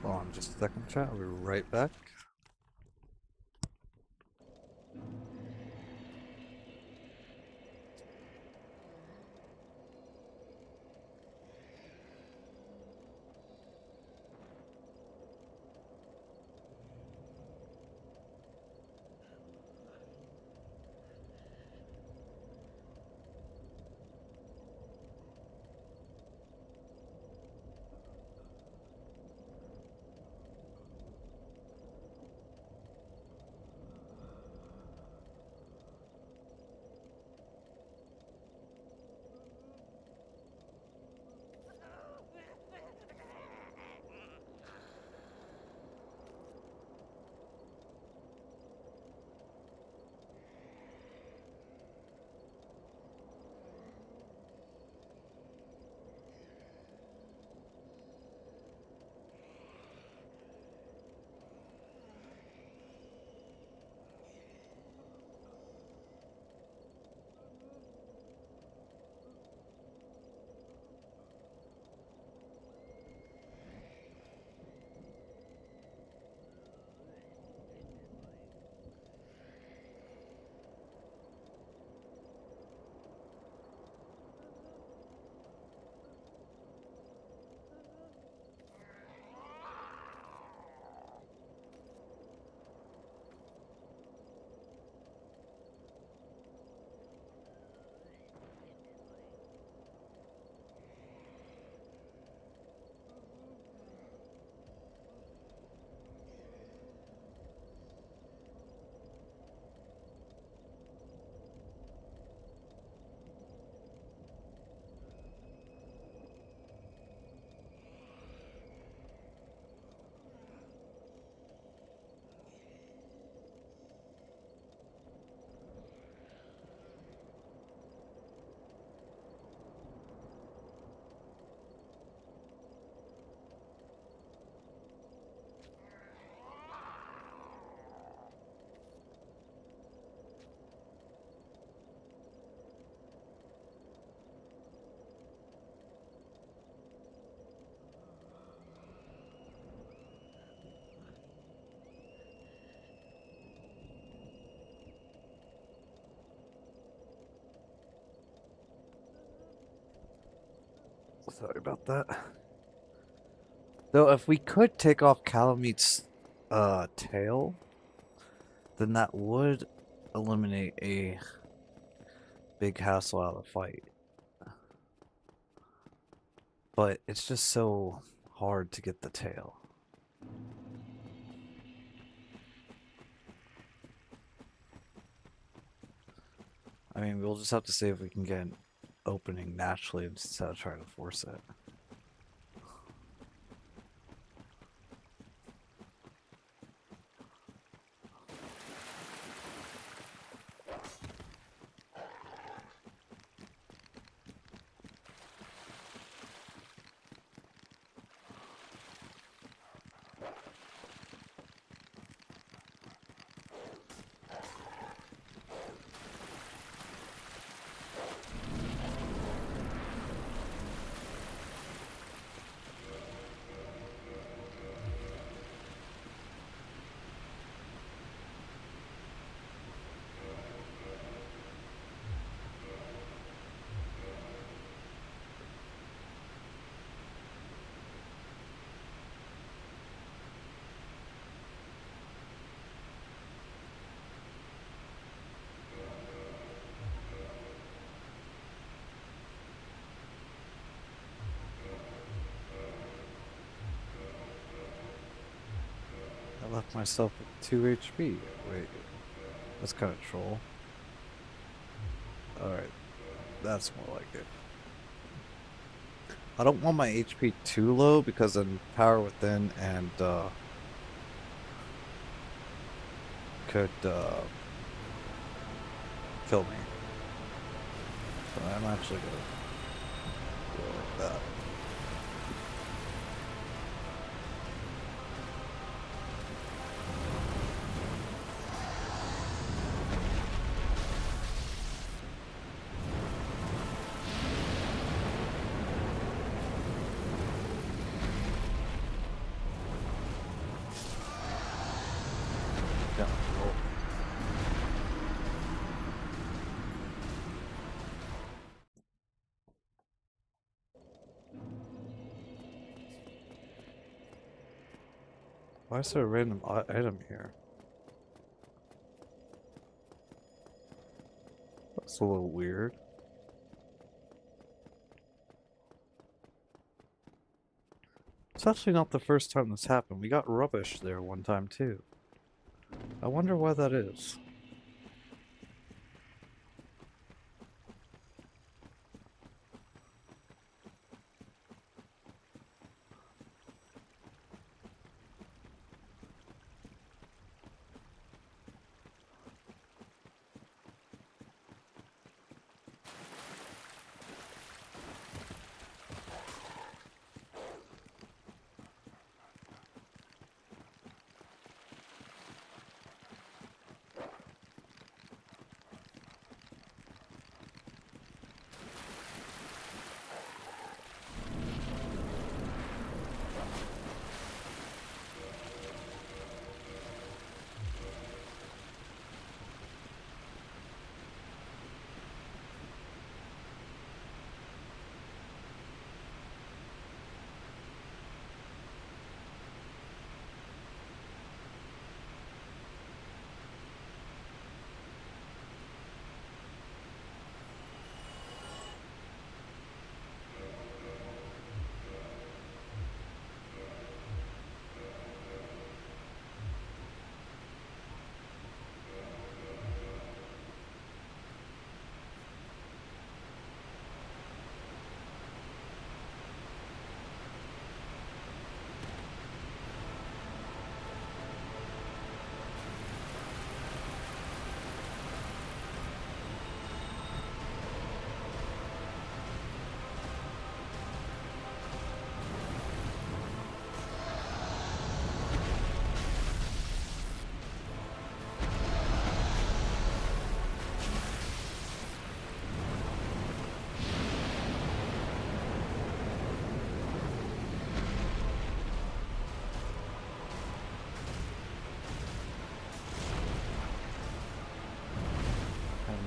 Hold on just a second, chat. I'll be right back. Sorry about that. Though, if we could take off Calameet's tail, then that would eliminate a big hassle out of the fight. But it's just so hard to get the tail. I mean, we'll just have to see if we can get an opening naturally instead of trying to force it. I left myself with 2 HP. Wait, that's kind of troll. Alright, that's more like it. I don't want my HP too low because then Power Within and could kill me. So I'm actually gonna go like that. Yeah, roll. Why is there a random item here? That's a little weird. It's actually not the first time this happened. We got rubbish there one time too. I wonder why that is.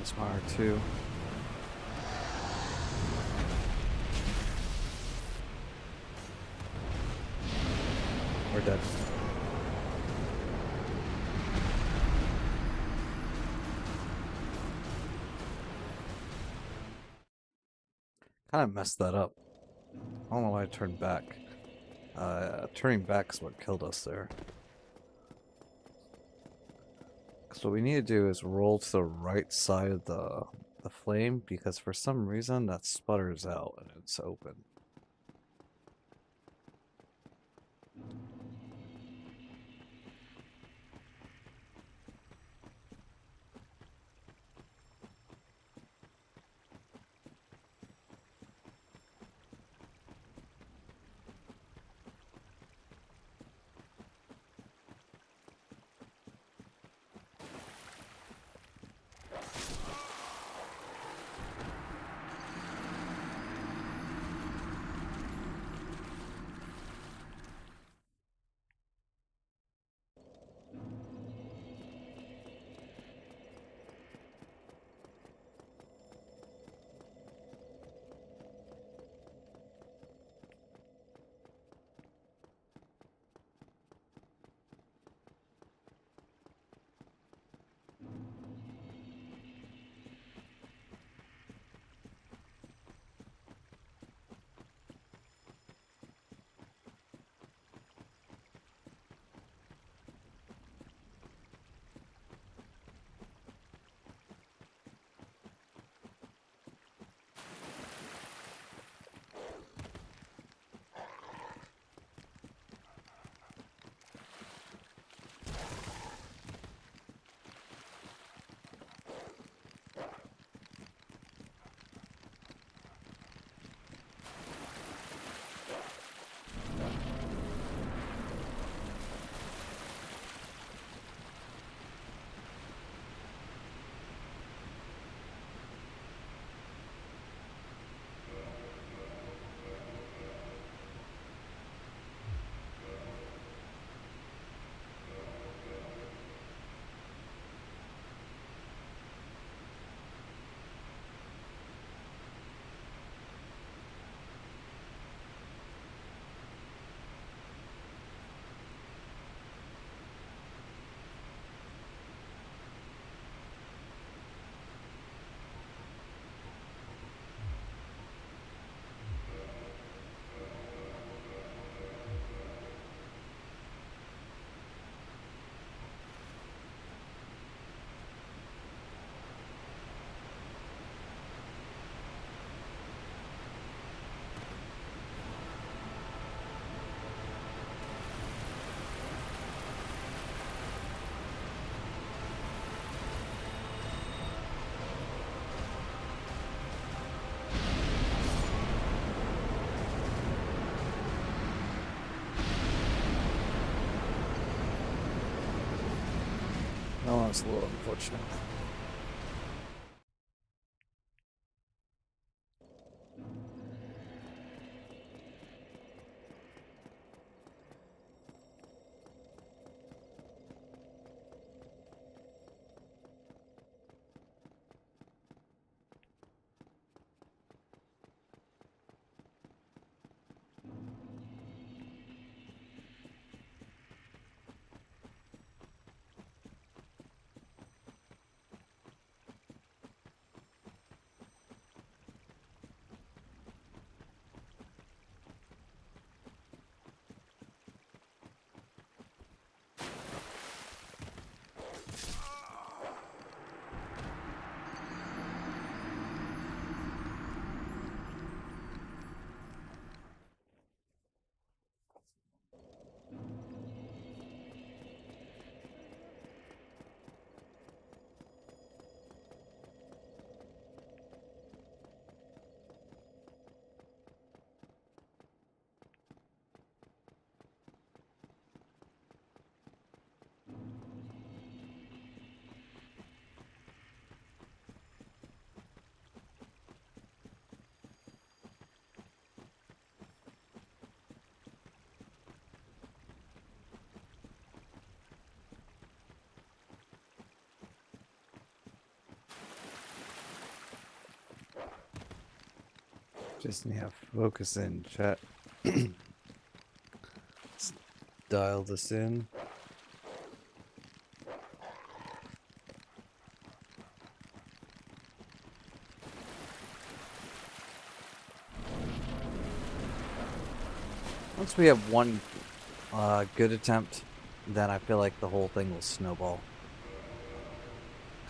Smart too. We're dead. Kind of messed that up. I don't know why I turned back. Turning back is what killed us there. So what we need to do is roll to the right side of the flame, because for some reason that sputters out and it's open. Oh, that's a little unfortunate. Just need to focus in, chat. dial this in. Once we have one good attempt, then I feel like the whole thing will snowball.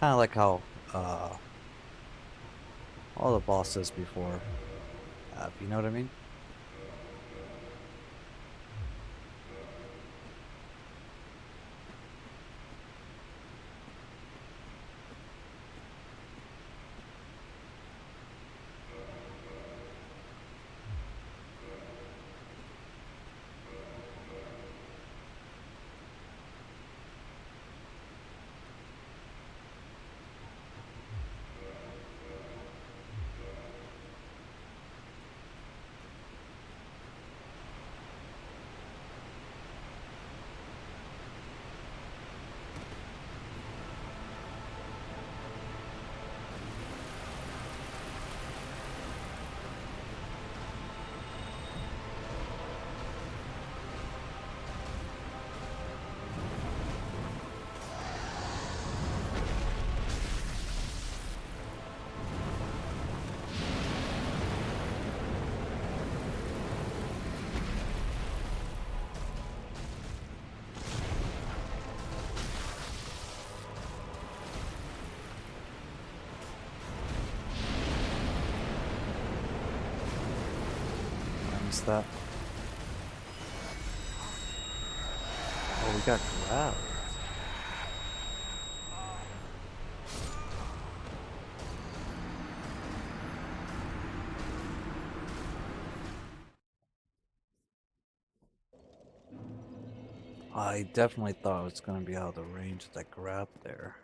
Kind of like how all the bosses before, you know what I mean? That. Oh, we got grabbed. I definitely thought I was going to be out of the range of that grab there.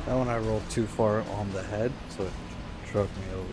That one I rolled too far on the head, so it trucked me over.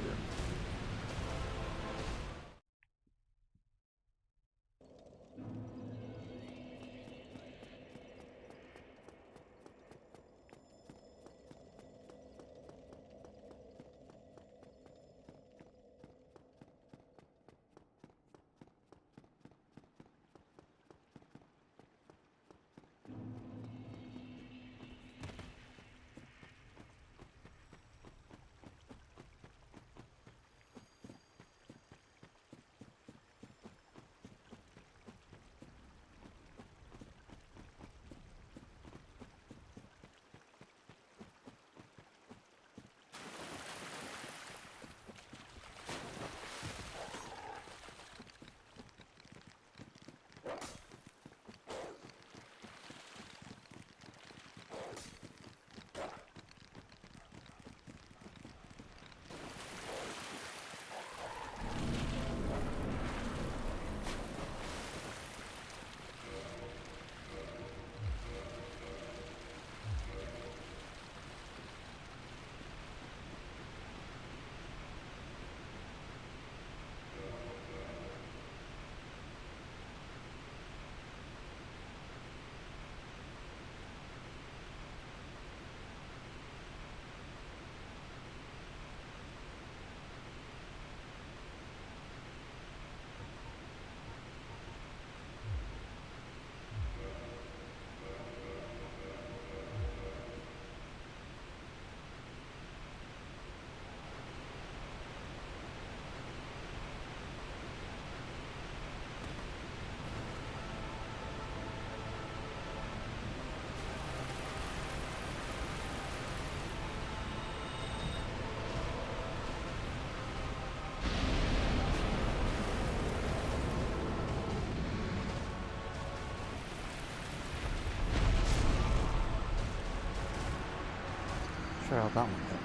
sure how that one happened.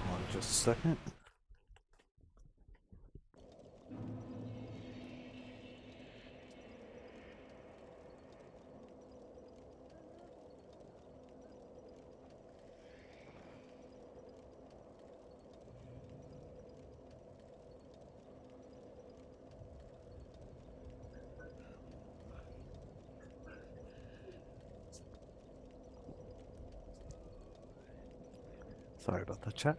Hold on just a second. Sorry about that, chat.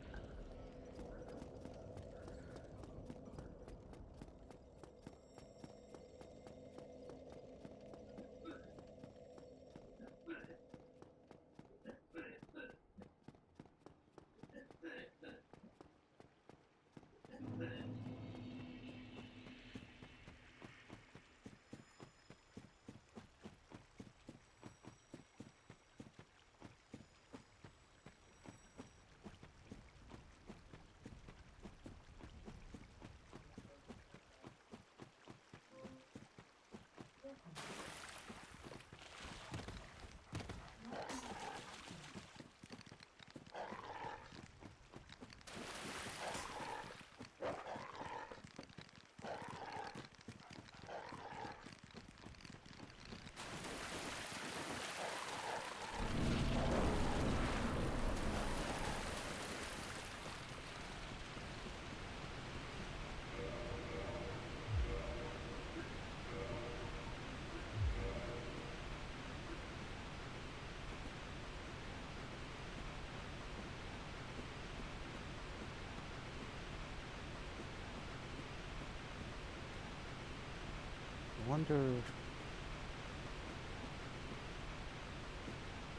I wonder...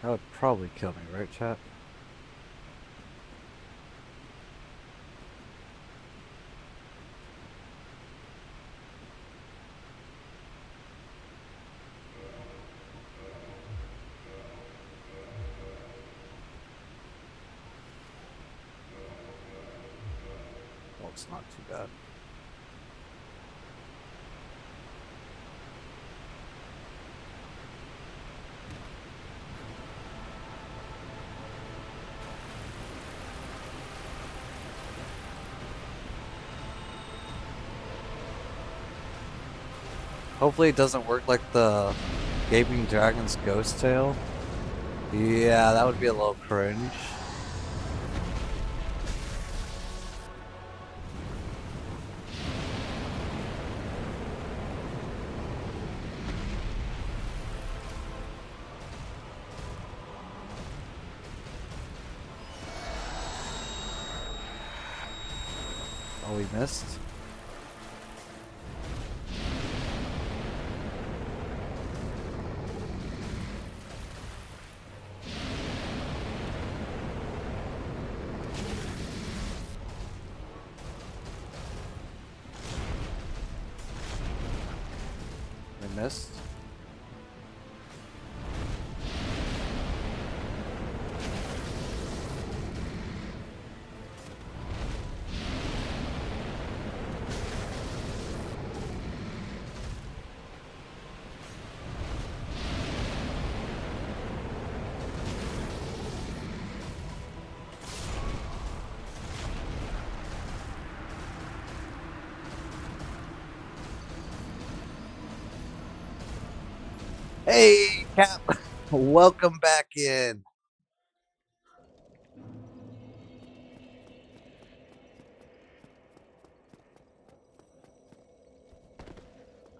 That would probably kill me, right, chat? Well, it's not too bad. Hopefully it doesn't work like the Gaping Dragon's Ghost Tail. Yeah, that would be a little cringe. Oh, we missed. We missed. Hey, Cap! Welcome back in.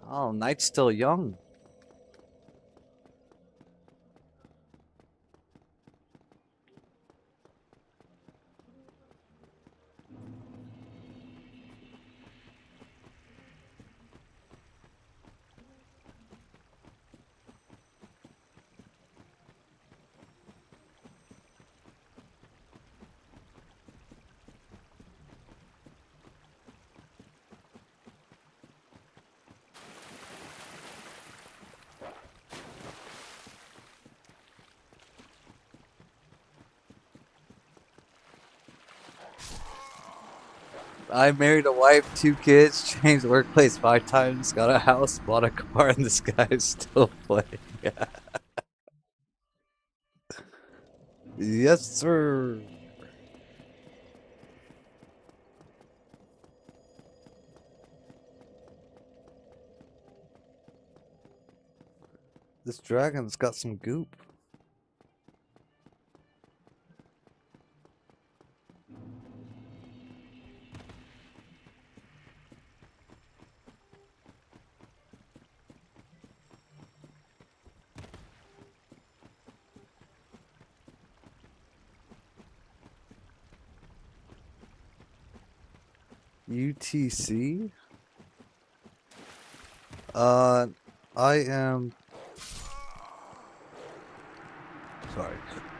Oh, Knight's still young. I married a wife, 2 kids, changed workplace 5 times, got a house, bought a car, and this guy is still playing. Yes, sir. This dragon's got some goop. UTC? I am... Sorry.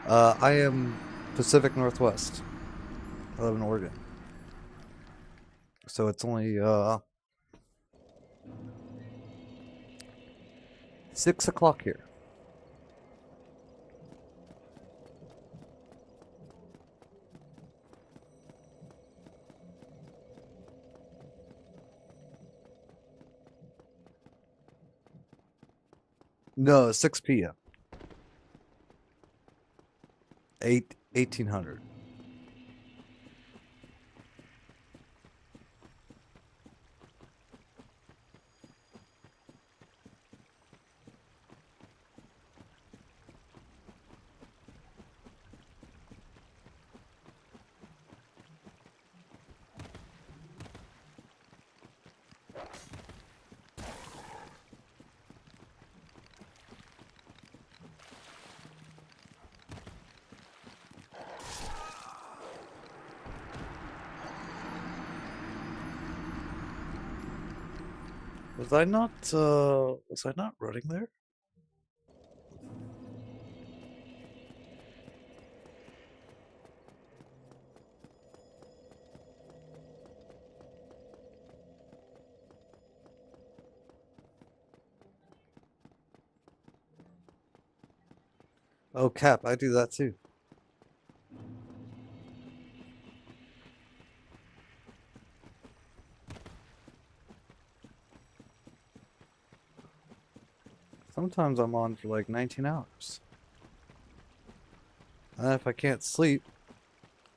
I am Pacific Northwest. I live in Oregon. So it's only, 6 o'clock here. No, 6 p.m. 1800. Was I not running there? Oh, Cap, I do that too. Sometimes I'm on for like 19 hours. And if I can't sleep,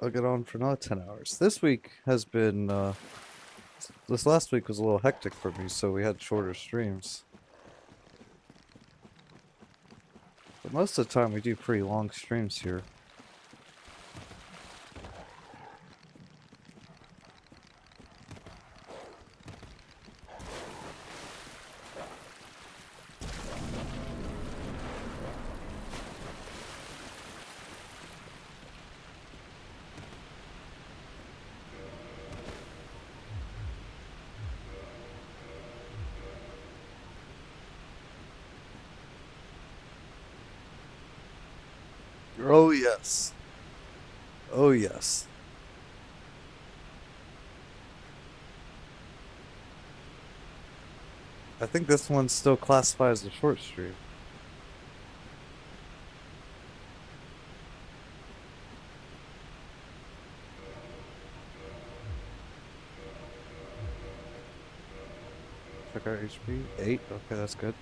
I'll get on for another 10 hours. This week has been, this last week was a little hectic for me, so we had shorter streams. But most of the time we do pretty long streams here. Oh yes. Oh yes. I think this one's still classified as a short stream. Check our HP. 8. Okay, that's good.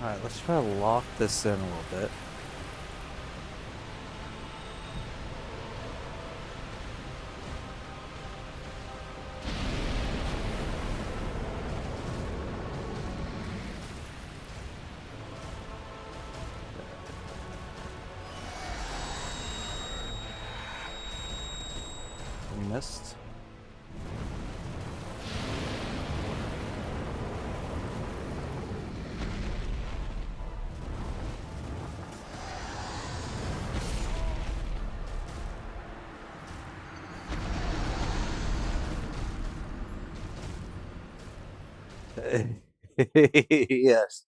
Alright, let's try to lock this in a little bit. We missed. Yes,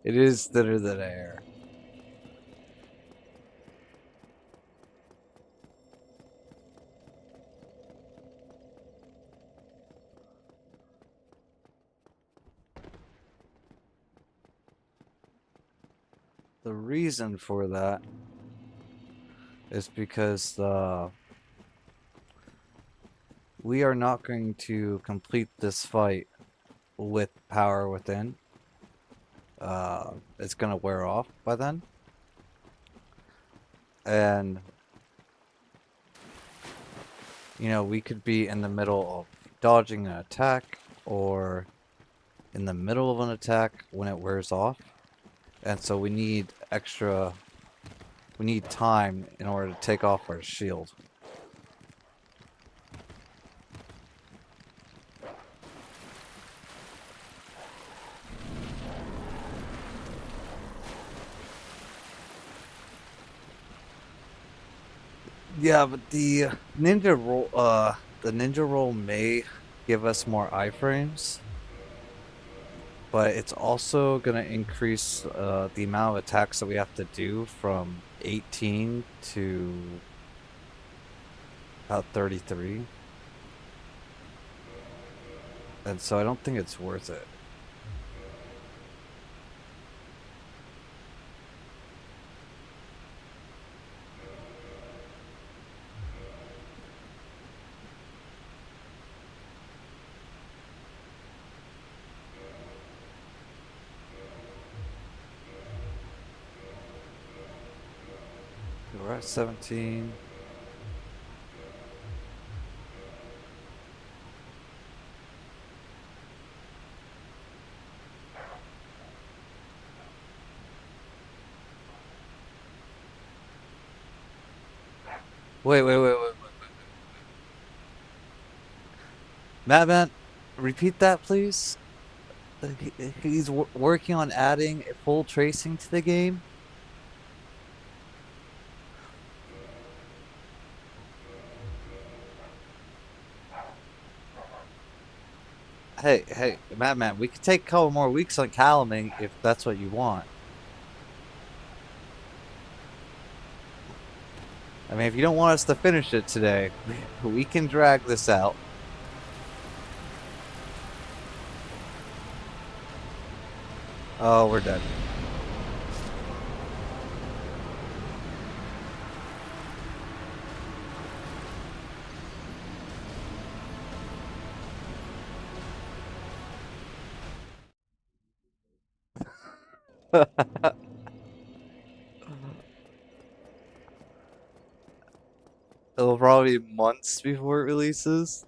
it is thinner than air. The reason for that is because we are not going to complete this fight with power within. It's gonna wear off by then. And, you know, we could be in the middle of dodging an attack or in the middle of an attack when it wears off. And so we need time in order to take off our shield. Yeah, but the ninja roll may give us more iframes, but it's also gonna increase the amount of attacks that we have to do from 18 to about 33. And so I don't think it's worth it. We're at 17. Wait. Madman, repeat that, please. He's working on adding full tracing to the game. Hey, Madman, we could take a couple more weeks on Calaming if that's what you want. I mean, if you don't want us to finish it today, we can drag this out. Oh, we're dead. It'll probably be months before it releases.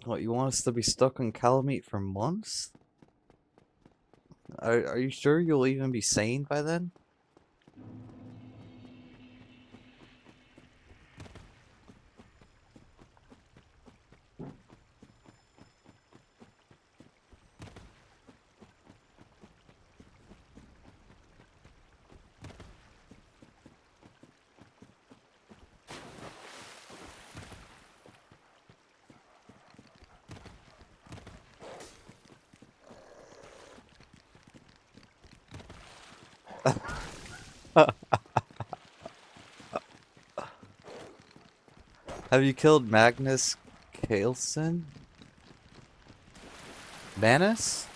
What, you want us to be stuck on Calamite for months? Are you sure you'll even be sane by then? Have you killed Magnus Carlsen? Manus?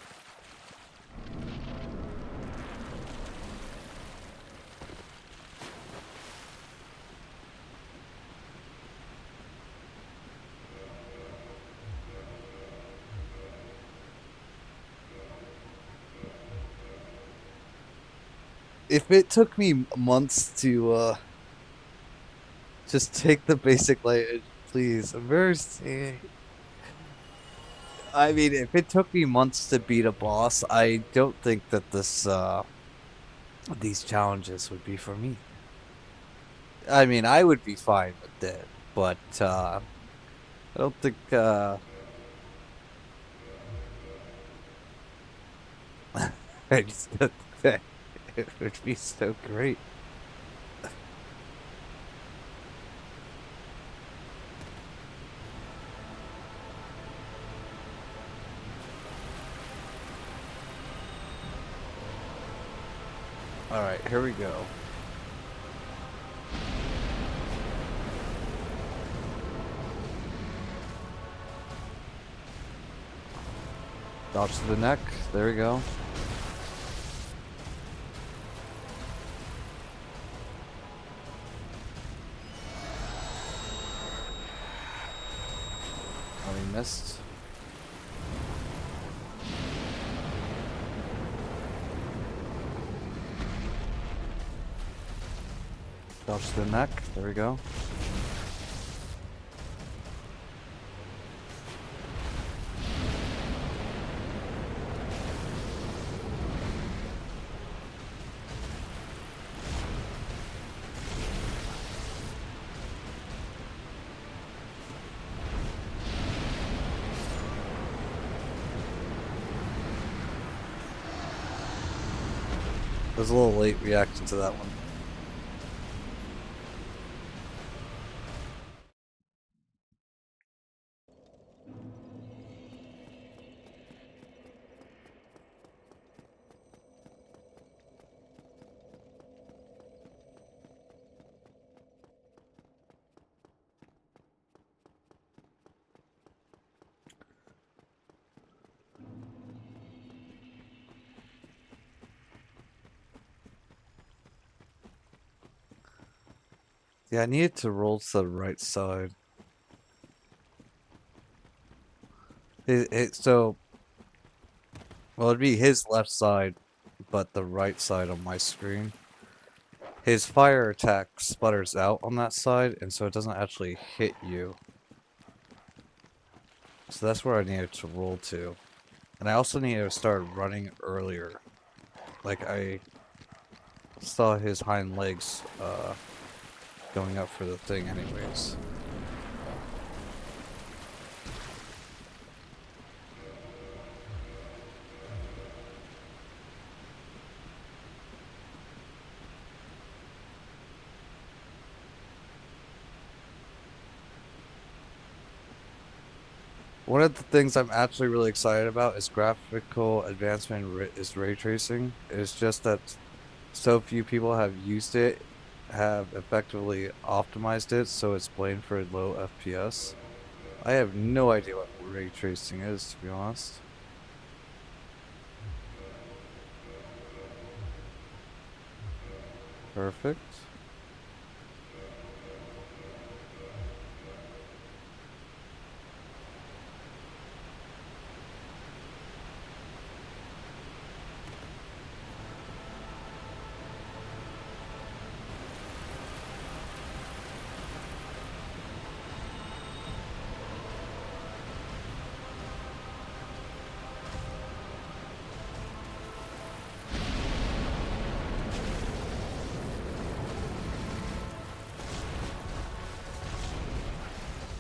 If it took me months to just take the basic light, please, mercy. I mean, if it took me months to beat a boss, I don't think that these challenges would be for me. I mean, I would be fine with it, but I don't think I just don't think that it would be so great. Alright, here we go. Dodge to the neck. There we go. missed. Dodge the neck. There we go. I was a little late reacting to that one. Yeah, I needed to roll to the right side. So, well, it'd be his left side, but the right side on my screen. His fire attack sputters out on that side, and so it doesn't actually hit you. So that's where I needed to roll to. And I also needed to start running earlier. Like, I saw his hind legs going up for the thing anyways. One of the things I'm actually really excited about is graphical advancement is ray tracing. It's just that so few people have used it, have effectively optimized it, so it's blamed for low FPS. I have no idea what ray tracing is, to be honest. Perfect.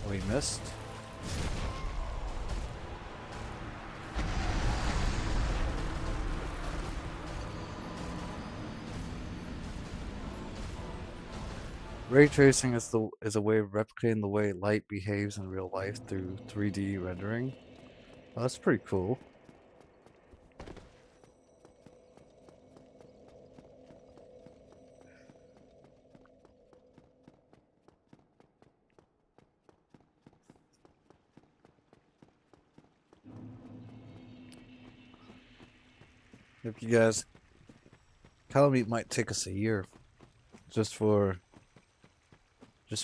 We missed. Ray tracing is a way of replicating the way light behaves in real life through 3D rendering. Well, that's pretty cool. If you guys, Calamite might take us a year just for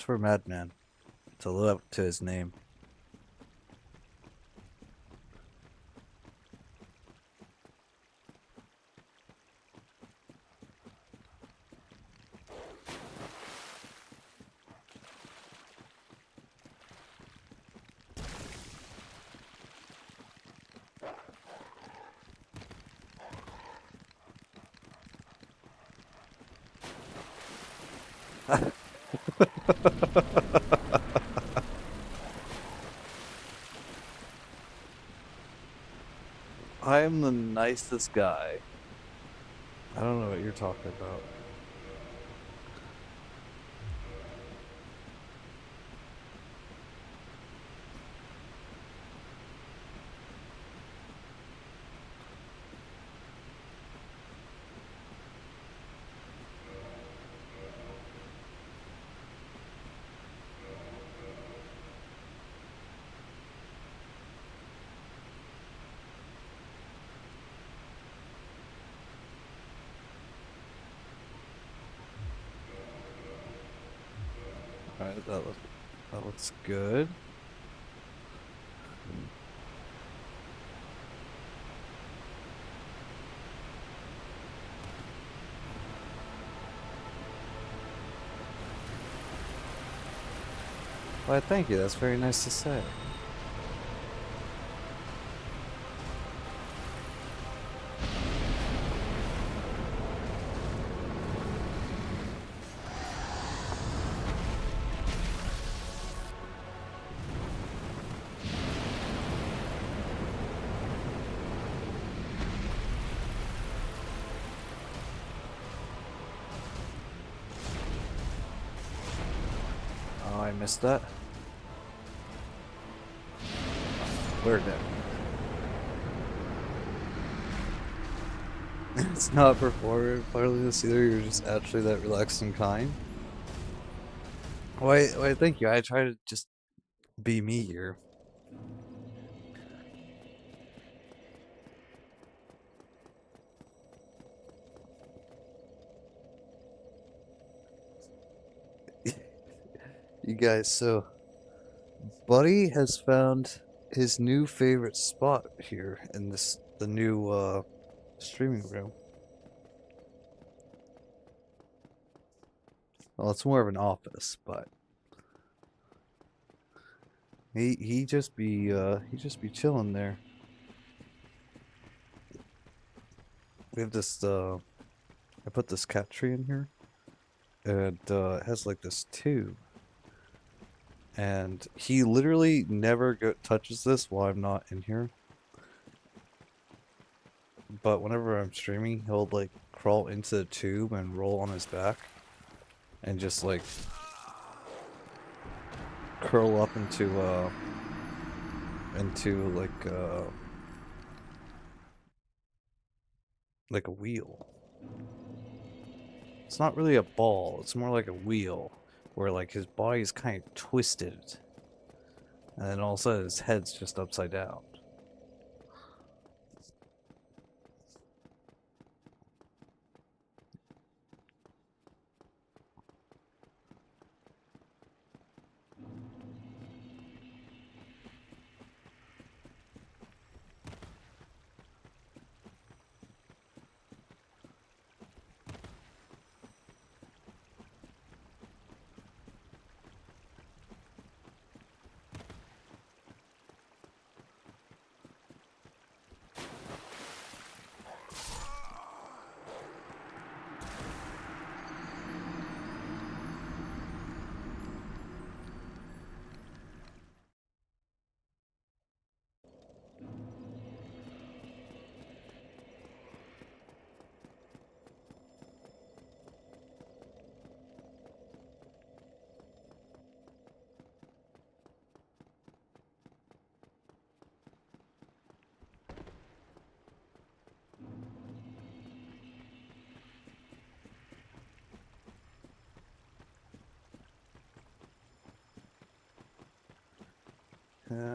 Madman to live up to his name. I am the nicest guy. I don't know what you're talking about. Alright, that looks good. Why, thank you. That's very nice to say. Oh, I missed that. We're dead. It's not performative either. You're just actually that relaxed and kind. Why, thank you. I try to just be me here. You guys, so Buddy has found his new favorite spot here in the new streaming room. Well, it's more of an office, but he just be chilling there. We have this I put this cat tree in here, and it has like this tube, and he literally never touches this while I'm not in here. But whenever I'm streaming, he'll like crawl into the tube and roll on his back, and just like curl up into like a wheel. It's not really a ball, it's more like a wheel, where like his body's kind of twisted, and then all of a sudden his head's just upside down.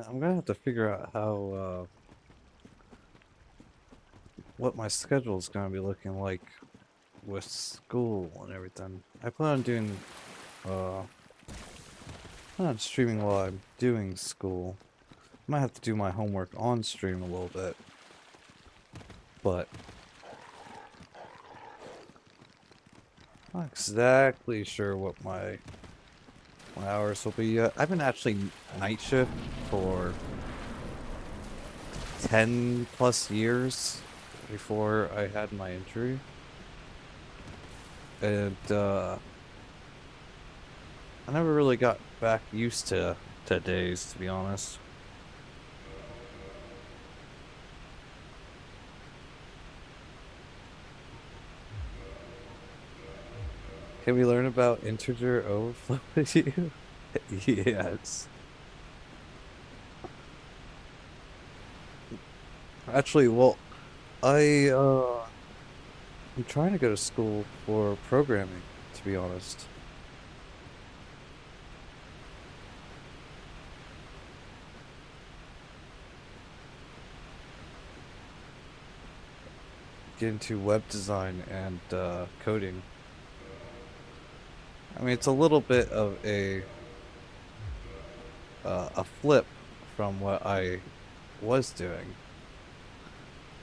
I'm gonna have to figure out how what my schedule is gonna be looking like with school and everything. I plan on doing plan on streaming while I'm doing school. Might have to do my homework on stream a little bit, but not exactly sure what my hours will be yet. I've been actually night shift for 10 plus years before I had my injury, and I never really got back used to days, to be honest. Can we learn about integer overflow with you? Yes. Actually, well, I'm trying to go to school for programming, to be honest. Get into web design and coding. I mean, it's a little bit of a flip from what I was doing,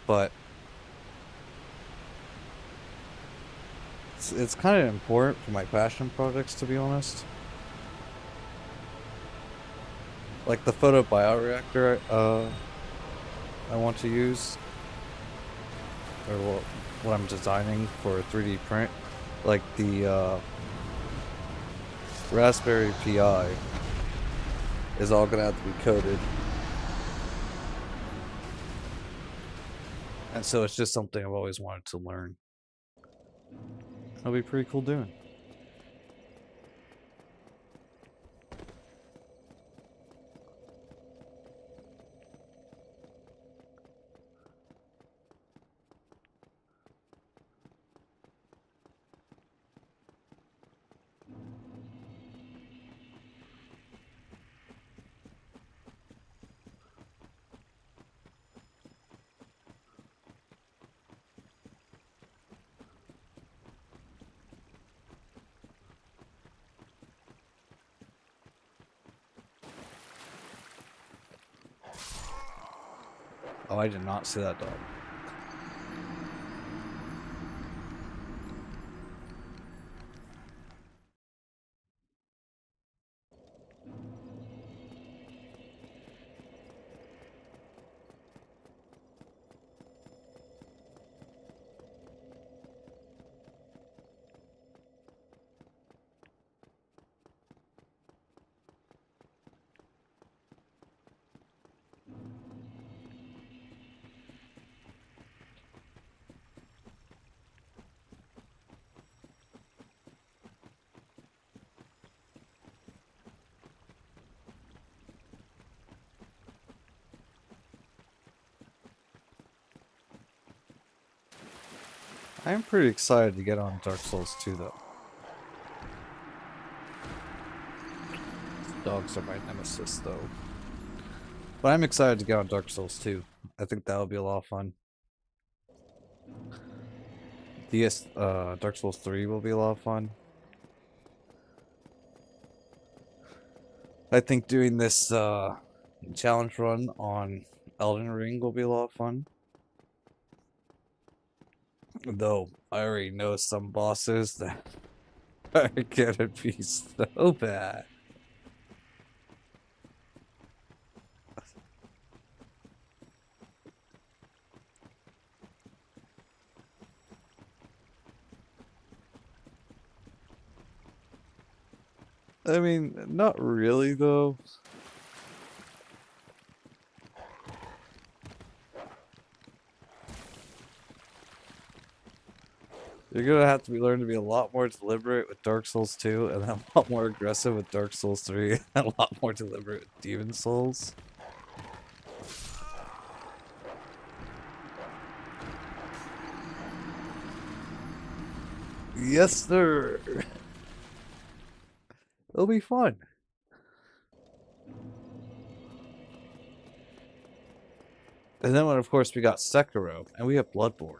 but it's kind of important for my passion projects, to be honest. Like the photobioreactor I want to use, or what I'm designing for a 3D print, like the Raspberry Pi is all gonna have to be coated. And so it's just something I've always wanted to learn. That'll be pretty cool doing. Oh, I did not see that dog. I'm pretty excited to get on Dark Souls 2 though. Dogs are my nemesis though. But I'm excited to get on Dark Souls 2. I think that'll be a lot of fun. Dark Souls 3 will be a lot of fun. I think doing this challenge run on Elden Ring will be a lot of fun. Though I already know some bosses that are gonna be so bad. I mean, not really though. You're gonna have to learn to be a lot more deliberate with Dark Souls 2, and then a lot more aggressive with Dark Souls 3, and a lot more deliberate with Demon Souls. Yes, sir. It'll be fun. And then, of course, we got Sekiro, and we have Bloodborne.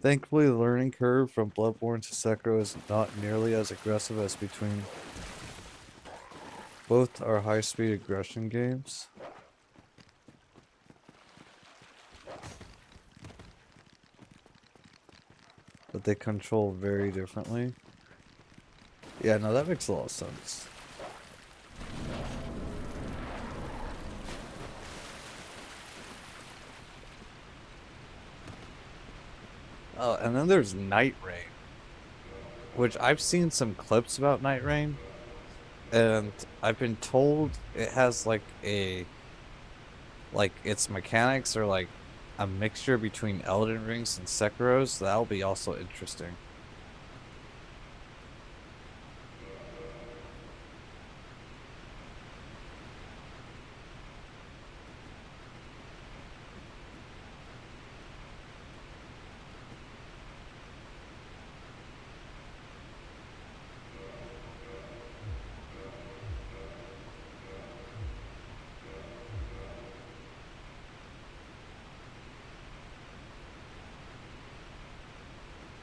Thankfully, the learning curve from Bloodborne to Sekiro is not nearly as aggressive as between both are high-speed aggression games. But they control very differently. Yeah, no, that makes a lot of sense. Oh, and then there's Night Rain, which I've seen some clips about Night Rain, and I've been told it has like its mechanics are like a mixture between Elden Rings and Sekiro's, so that'll be also interesting.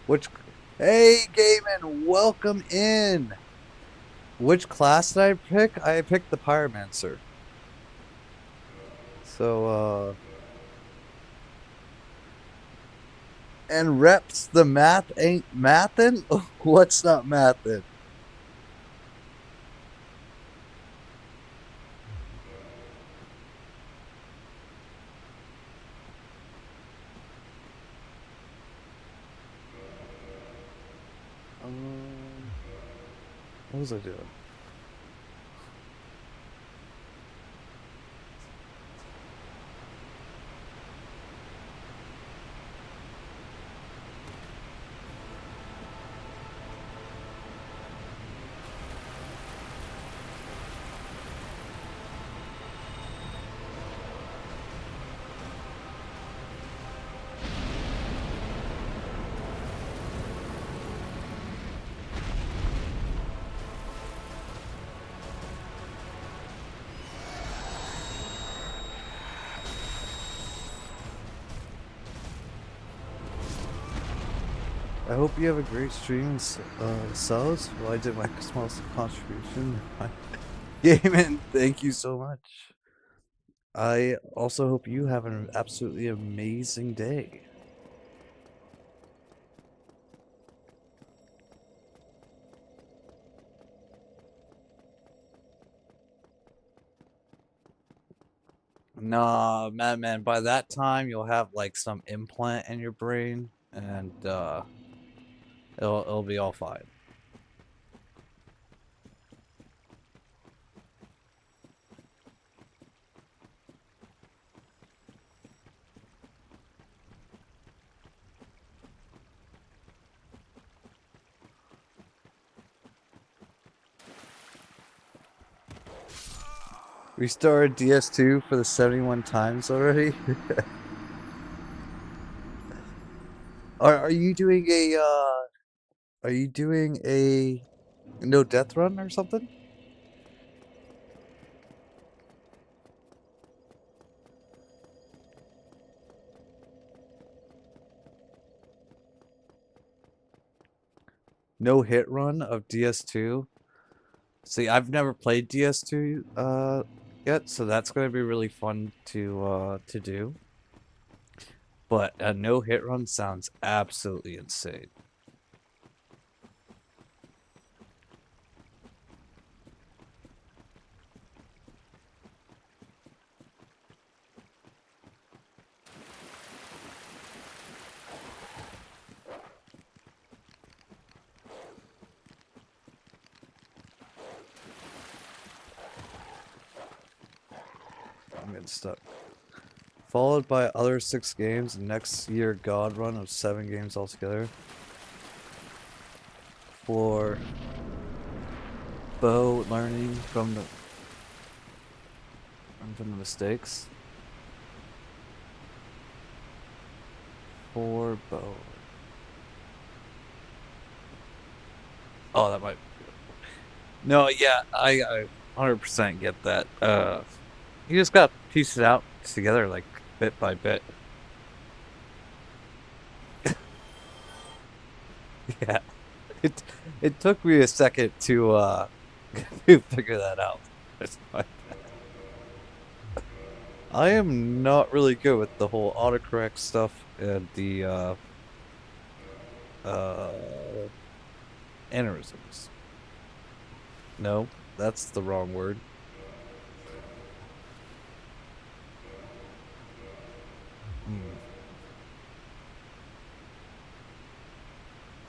Which, hey, Gaiman, welcome in. Which class did I pick? I picked the Pyromancer. So, and reps, the math ain't mathin'? What's not mathin'? What was I doing? I hope you have a great stream, Cells. Well, I did my small contribution. Gaiman, thank you so much. I also hope you have an absolutely amazing day. Nah, man, by that time you'll have like some implant in your brain, and it'll be all fine. We started DS2 for the 71 times already. Are you doing a no death run or something? No hit run of DS2? See, I've never played DS2 yet, so that's gonna be really fun to do. But a no hit run sounds absolutely insane. I'm getting stuck. Followed by other 6 games, next year God run of 7 games altogether. For Bo learning from the mistakes. For Bo. Oh, that might. No, yeah, I 100% get that. You just got to piece it out together like bit by bit. Yeah, it took me a second to to figure that out. I am not really good with the whole autocorrect stuff and the aneurysms. No, that's the wrong word.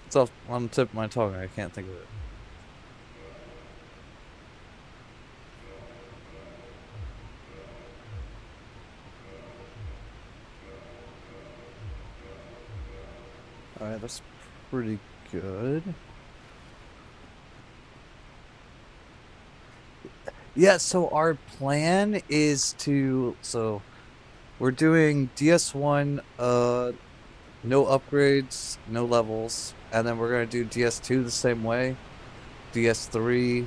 It's off on the tip of my tongue. I can't think of it. Alright, that's pretty good. Yeah, so our plan is to... So, we're doing DS1, no upgrades, no levels, and then we're going to do DS2 the same way. DS3,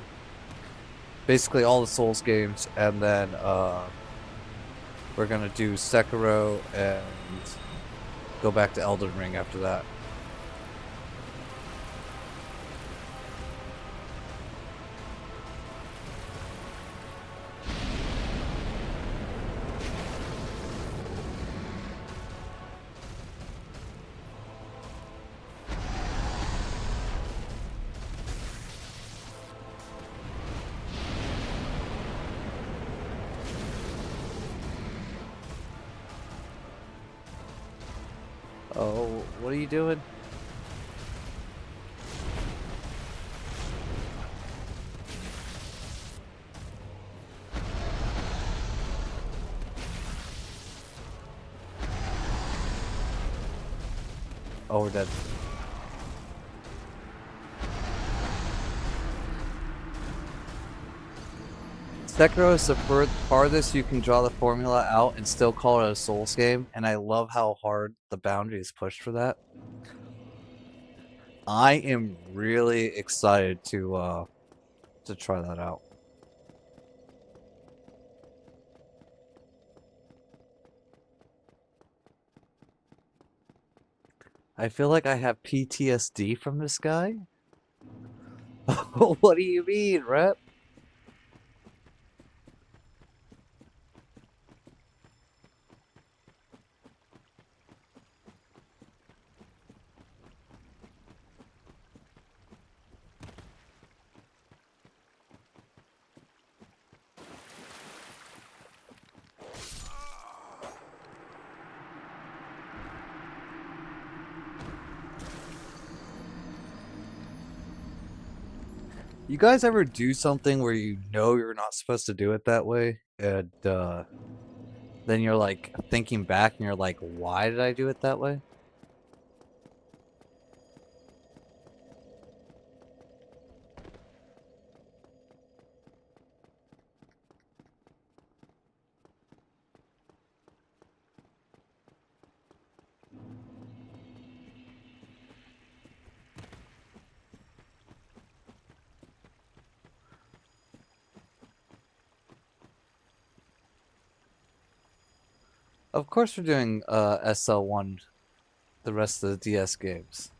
basically all the Souls games, and then, we're going to do Sekiro and go back to Elden Ring after that. Oh, what are you doing? Oh, we're dead. Sekiro is the farthest you can draw the formula out and still call it a Souls game, and I love how hard the boundary is pushed for that. I am really excited to try that out. I feel like I have PTSD from this guy. What do you mean, Rep? You guys ever do something where you know you're not supposed to do it that way, and then you're like thinking back and you're like, why did I do it that way? Of course we're doing SL1 the rest of the DS games.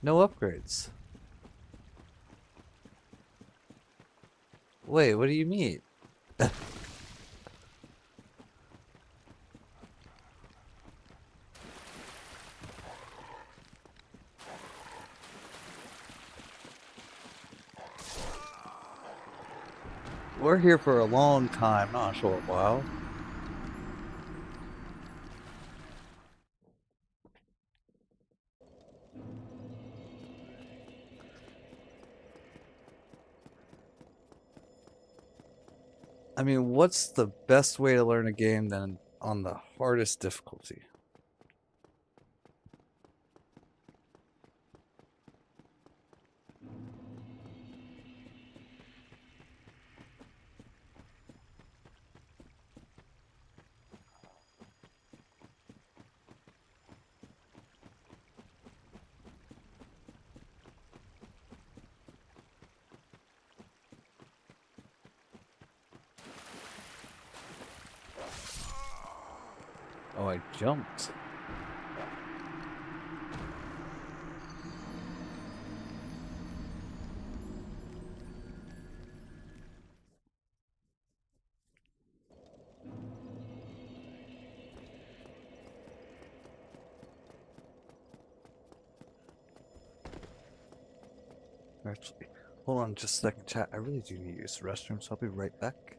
No upgrades. Wait, what do you mean? We're here for a long time, not a short while. I mean, what's the best way to learn a game than on the hardest difficulty? Oh, I jumped. Actually, hold on just a second, chat. I really do need to use the restroom, so I'll be right back.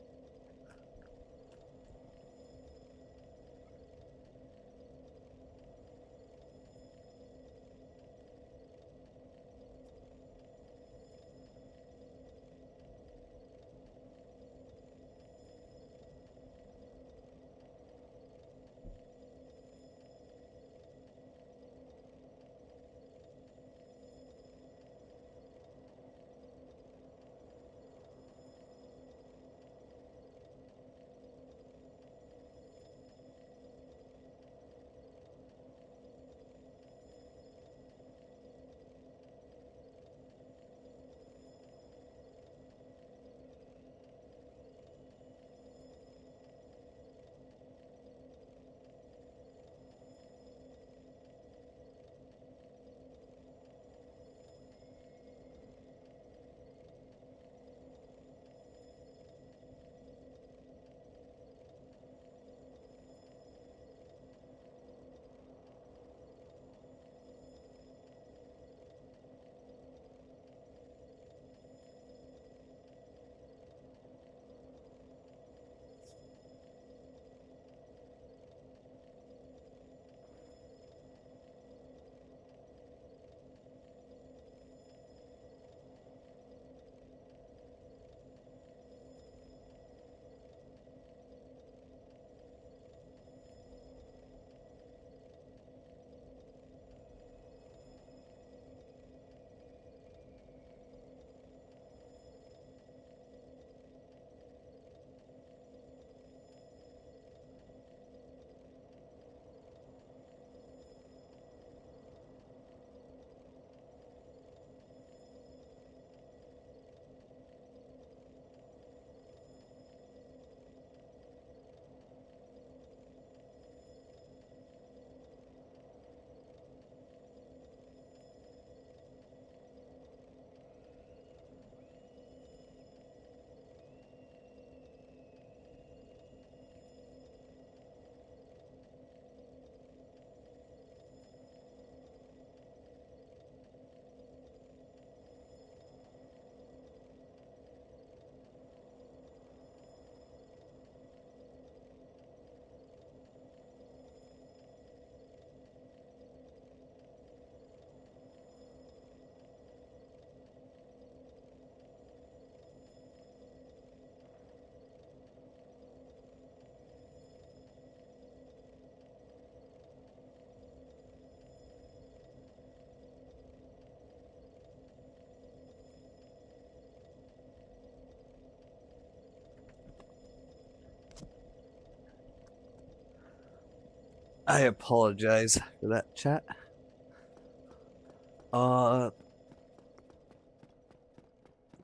I apologize for that, chat.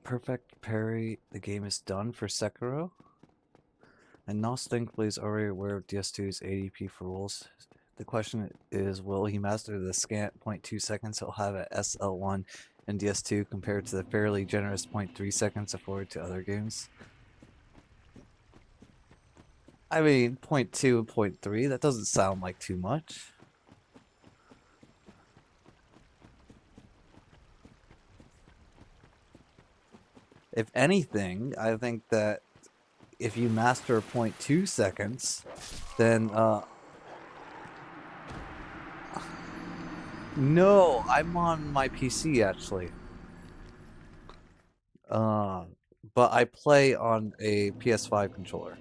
Perfect parry. The game is done for Sekiro. And Nos thankfully is already aware of DS2's ADP for rules. The question is, will he master the scant 0.2 seconds he'll have at SL1 and DS2 compared to the fairly generous 0.3 seconds afforded to other games? I mean, 0.2 and 0.3, that doesn't sound like too much. If anything, I think that if you master 0.2 seconds, then, no, I'm on my PC, actually. But I play on a PS5 controller.